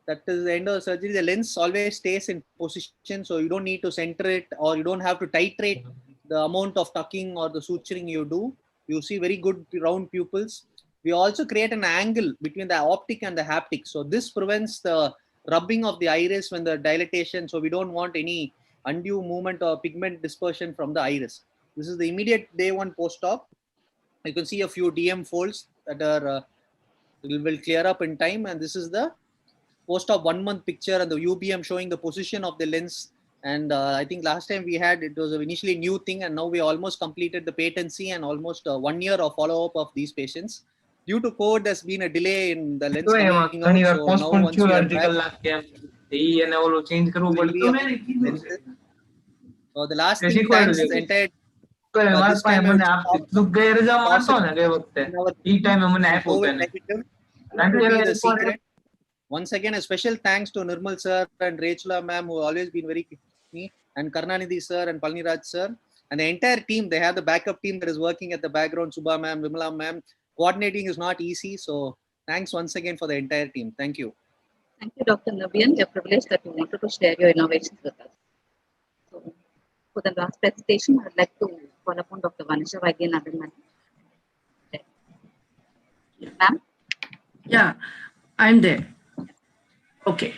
that is the end of the surgery. The lens always stays in position. So you don't need to center it, or you don't have to titrate the amount of tucking or the suturing you do. You see very good round pupils. We also create an angle between the optic and the haptic. So this prevents the rubbing of the iris when the dilatation. So we don't want any undue movement or pigment dispersion from the iris. This is the immediate day one post-op. You can see a few DM folds that are will clear up in time. And this is the post-op 1 month picture and the UBM showing the position of the lens. And I think last time we had, it was initially new thing, and now we almost completed the patency and almost 1 year of follow-up of these patients. Due to COVID, there's been a delay in the lens coming out. So now once we are back, so the last thing, thanks the entire this time the secret. Once again, a special thanks to Nirmal sir and Rachula ma'am, who have always been very good to me, and Karnanidhi sir and Palniraj sir, and the entire team. They have the backup team that is working at the background, Subha ma'am, Vimala ma'am. Coordinating is not easy, so thanks once again for the entire team. Thank you. Thank you, Dr. Nabian. We are privileged that you wanted to share your innovations with us. So, for the last presentation, I'd like to call upon Dr. Vanisha Vaidyanathan. Ma'am? Yeah, I'm there. Okay.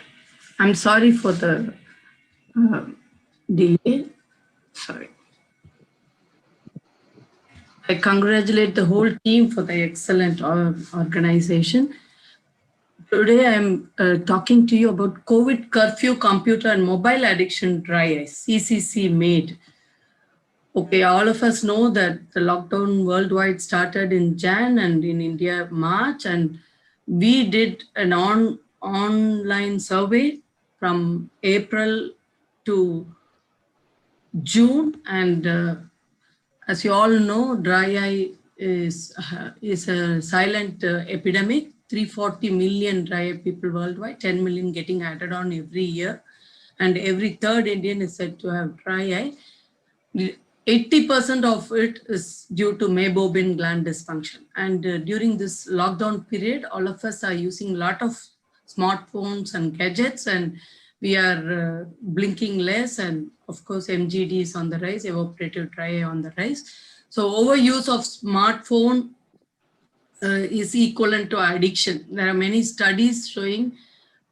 I'm sorry for the delay. Sorry. I congratulate the whole team for the excellent organization. Today I'm talking to you about COVID curfew, computer and mobile addiction dry eye, CCC made. Okay, all of us know that the lockdown worldwide started in Jan and in India March, and we did an online survey from April to June, and as you all know, dry eye is a silent epidemic. 340 million dry eye people worldwide, 10 million getting added on every year, and every third Indian is said to have dry eye. 80% of it is due to meibomian gland dysfunction. And during this lockdown period, all of us are using a lot of smartphones and gadgets, and we are blinking less, and of course MGD is on the rise, evaporative dry eye on the rise. So overuse of smartphone is equivalent to addiction. There are many studies showing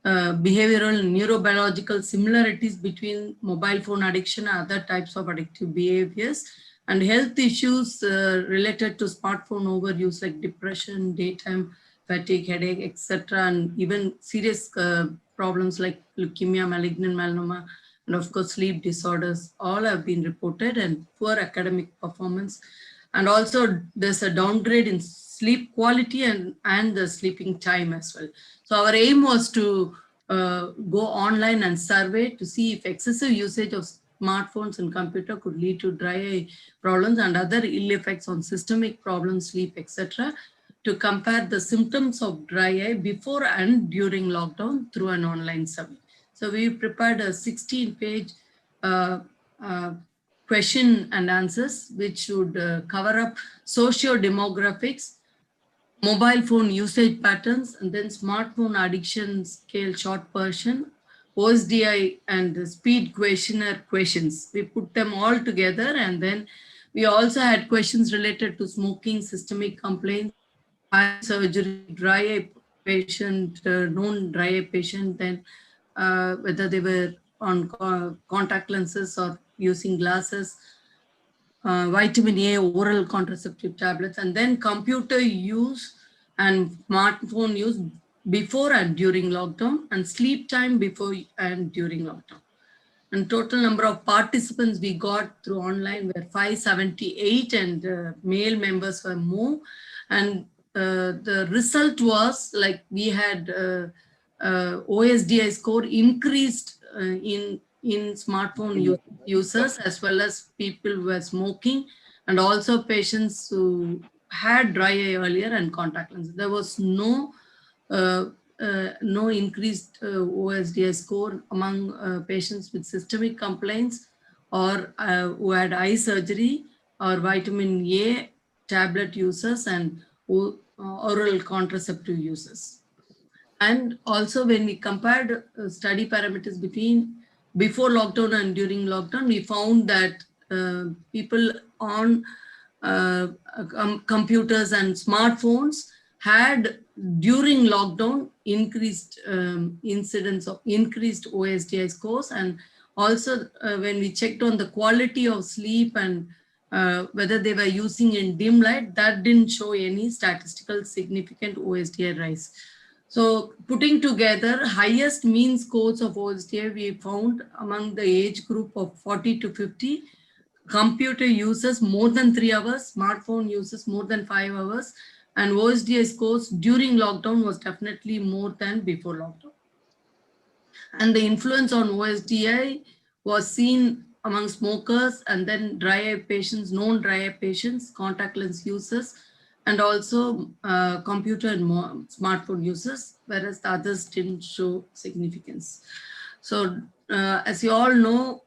behavioral and neurobiological similarities between mobile phone addiction and other types of addictive behaviors, and health issues related to smartphone overuse like depression, daytime fatigue, headache, etc., and even serious problems like leukemia, malignant melanoma, and of course sleep disorders, all have been reported, and poor academic performance. And also there's a downgrade in sleep quality and the sleeping time as well. So our aim was to go online and survey to see if excessive usage of smartphones and computer could lead to dry eye problems and other ill effects on systemic problems, sleep, etc., to compare the symptoms of dry eye before and during lockdown through an online survey. So we prepared a 16-page question and answers, which would cover up socio-demographics, mobile phone usage patterns, and then smartphone addiction scale short version, OSDI, and the speed questionnaire questions. We put them all together, and then we also had questions related to smoking, systemic complaints, eye surgery, dry eye patient, known dry eye patient, then whether they were on contact lenses or using glasses, vitamin A, oral contraceptive tablets, and then computer use and smartphone use before and during lockdown, and sleep time before and during lockdown. And total number of participants we got through online were 578, and male members were more. And the result was like we had OSDI score increased in smartphone users, as well as people who were smoking, and also patients who had dry eye earlier and contact lenses. There was no increased OSDI score among patients with systemic complaints or who had eye surgery or vitamin A tablet users and oral contraceptive users. And also when we compared study parameters between before lockdown and during lockdown, we found that people on computers and smartphones had during lockdown increased incidence of increased OSDI scores. And also when we checked on the quality of sleep and whether they were using in dim light, that didn't show any statistical significant OSDI rise. So putting together highest mean scores of OSDI we found among the age group of 40 to 50, computer users more than 3 hours, smartphone users more than 5 hours, and OSDI scores during lockdown was definitely more than before lockdown. And the influence on OSDI was seen among smokers, and then dry eye patients, known dry eye patients, contact lens users, and also computer and smartphone users, whereas the others didn't show significance. So as you all know,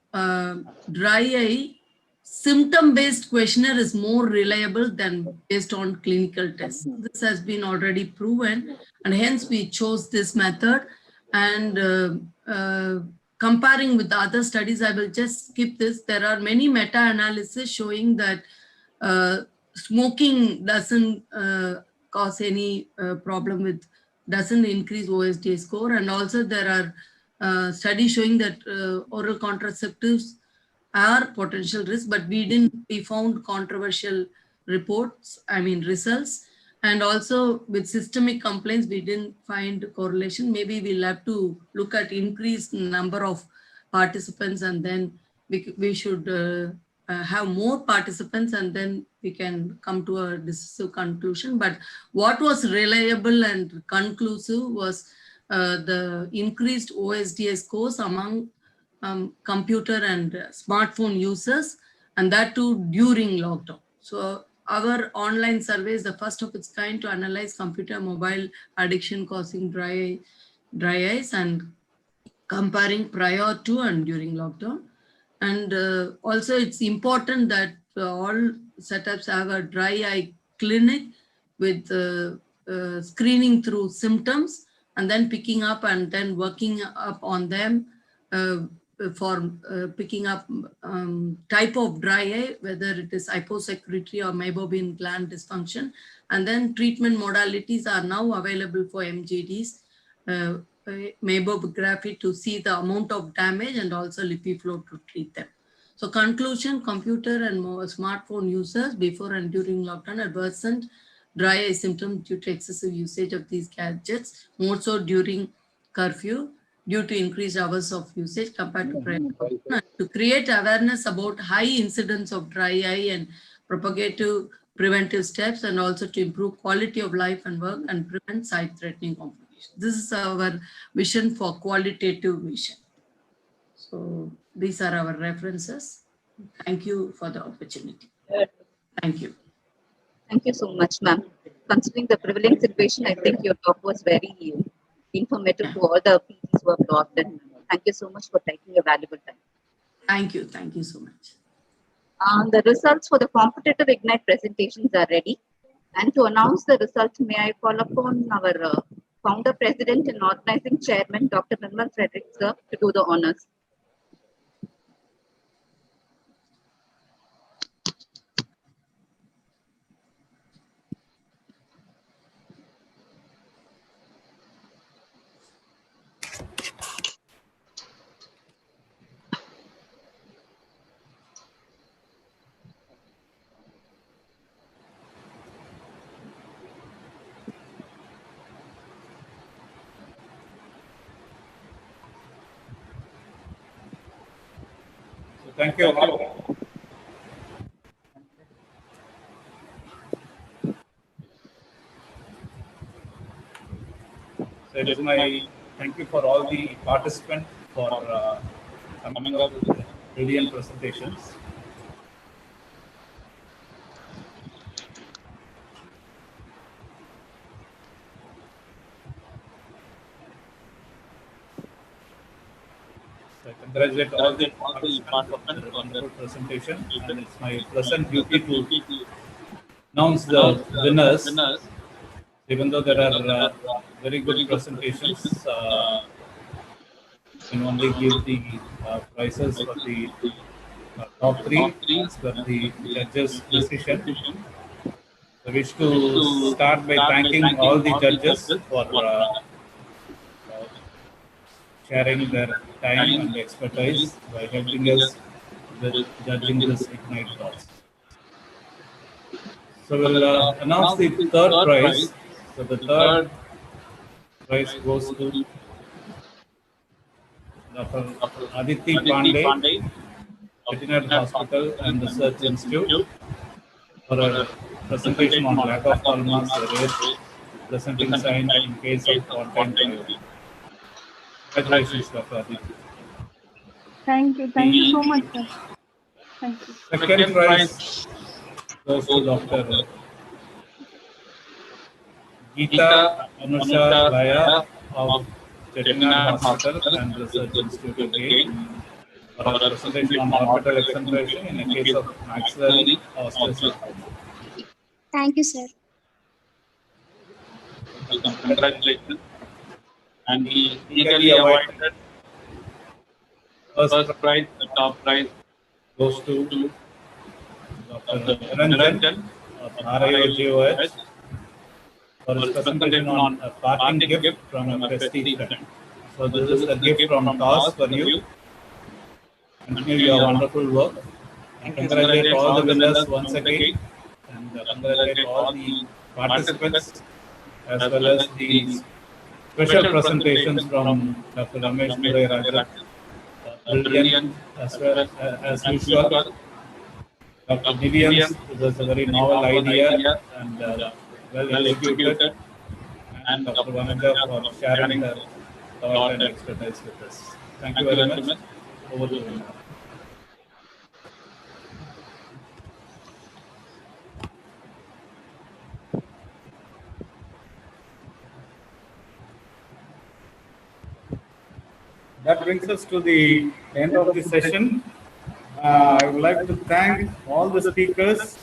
dry eye symptom-based questionnaire is more reliable than based on clinical tests. This has been already proven, and hence we chose this method. And comparing with the other studies, I will just skip this. There are many meta-analyses showing that smoking doesn't cause any problem with, doesn't increase OSDI score. And also there are studies showing that oral contraceptives are potential risk, but we found controversial results. And also with systemic complaints, we didn't find correlation. Maybe we'll have to look at increased number of participants, and then we should have more participants, and then we can come to a decisive conclusion. But what was reliable and conclusive was the increased OSDI scores among computer and smartphone users, and that too during lockdown. So our online survey is the first of its kind to analyze computer mobile addiction causing dry eyes and comparing prior to and during lockdown. And also it's important that all setups have a dry eye clinic with screening through symptoms, and then picking up and then working up on them for picking up type of dry eye, whether it is hyposecretory or meibomian gland dysfunction. And then treatment modalities are now available for MGDs, meibomography to see the amount of damage, and also LipiFlow to treat them. So conclusion, computer and smartphone users before and during lockdown had worsened dry eye symptoms due to excessive usage of these gadgets, more so during curfew, due to increased hours of usage compared to prior lockdown, to create awareness about high incidence of dry eye and propagative preventive steps, and also to improve quality of life and work and prevent sight-threatening complications. This is our vision for qualitative vision. So these are our references. Thank you for the opportunity. Thank you. Thank you so much, ma'am. Considering the prevalent situation, I think your talk was very informative to all the PGs who have logged in. Thank you so much for taking your valuable time. Thank you. Thank you so much. The results for the competitive IGNITE presentations are ready. And to announce the results, may I call upon our founder, president, and organizing chairman, Dr. Nirmal Frederick, sir, to do the honors. Thank you all. So it is my thank you for all the participants for coming up with brilliant presentations. So I congratulate all the participants for the wonderful presentation, and it's my pleasant duty to announce the winners. Even though there are very good presentations, can only give the prizes for the top three as per the judges' decision. I wish to start by thanking all the judges for sharing their time and expertise by helping us with judging this IGNITE talks. So we'll announce the third prize. So the third prize goes to Dr. Aditi Pandey, Veterinary Hospital and Research Institute, for a presentation on lack of hallmarks, a rare presenting sign in case of content drive. Congratulations, Dr. Aditi. Thank you so much, sir. Thank you. Second prize goes to Dr. Geeta Anusha Laya of Chettinad Hospital and Research Institute again, for a presentation on orbital eccentricity in a case of maxillary osteosarcoma. Thank you, sir. Congratulations. And he eagerly awarded first prize, the top prize goes to Dr. Ranjan of RIOGOH for his presentation on a parting gift from a prestige friend. So this is a gift from TOS for you. Continue your wonderful work. And congratulate all the winners once again. And congratulate all the participants as well as the special presentations from Dr. Ramesh Murali, brilliant as well as usual. Dr. Vivian's was a very novel idea and well executed. And Dr. Vanaja for sharing her thought and expertise with us. Thank you very much. Over to you. That brings us to the end of the session. I would like to thank all the speakers.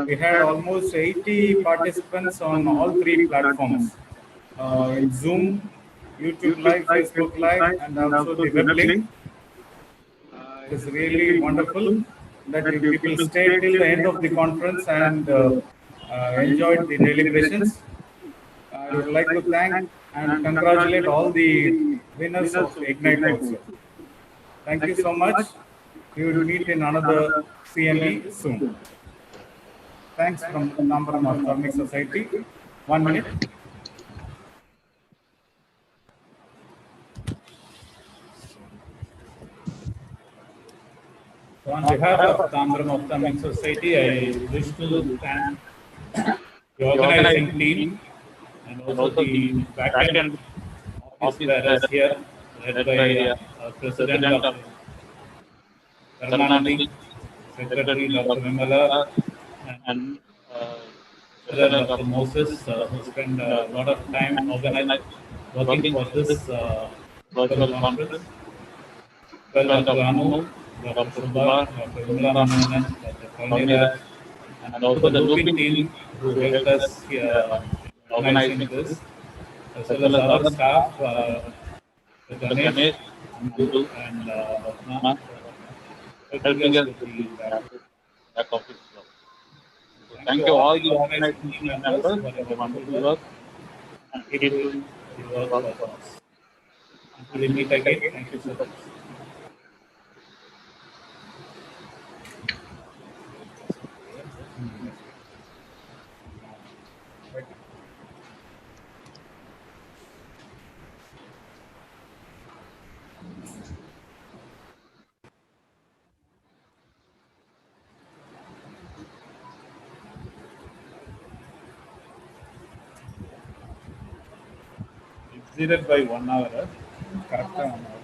We had almost 80 participants on all three platforms, in Zoom, YouTube Live, Facebook Live, and also the web link. It is really wonderful that you people stayed till the end of the conference and enjoyed the deliberations. I would like to thank and congratulate all the winners of IGNITE also. Thank you so much. We will meet in another CME soon. Thank Thanks from Tambaram Ophthalmic Society. 1 minute. So on behalf of Tambaram Ophthalmic Society, I wish to thank the organizing team and also the back-end office bearers here, led by President Dr. Ramanathan, Secretary Dr. Vimala, and President Dr. Moses, who spent a lot of time working for this virtual conference. Well, Dr. Anu, Dr. Subha, Dr. Vimala Menon, Dr. Kalniraj, and also the looping team who helped us here organizing this, as well as our staff, Ganesh, Andu, and Ratna, helping us with the back office job. Thank you all the organizing team members for the wonderful work and keep doing the work for us. Until we meet again, thank you so much. Exceeded by 1 hour, correct?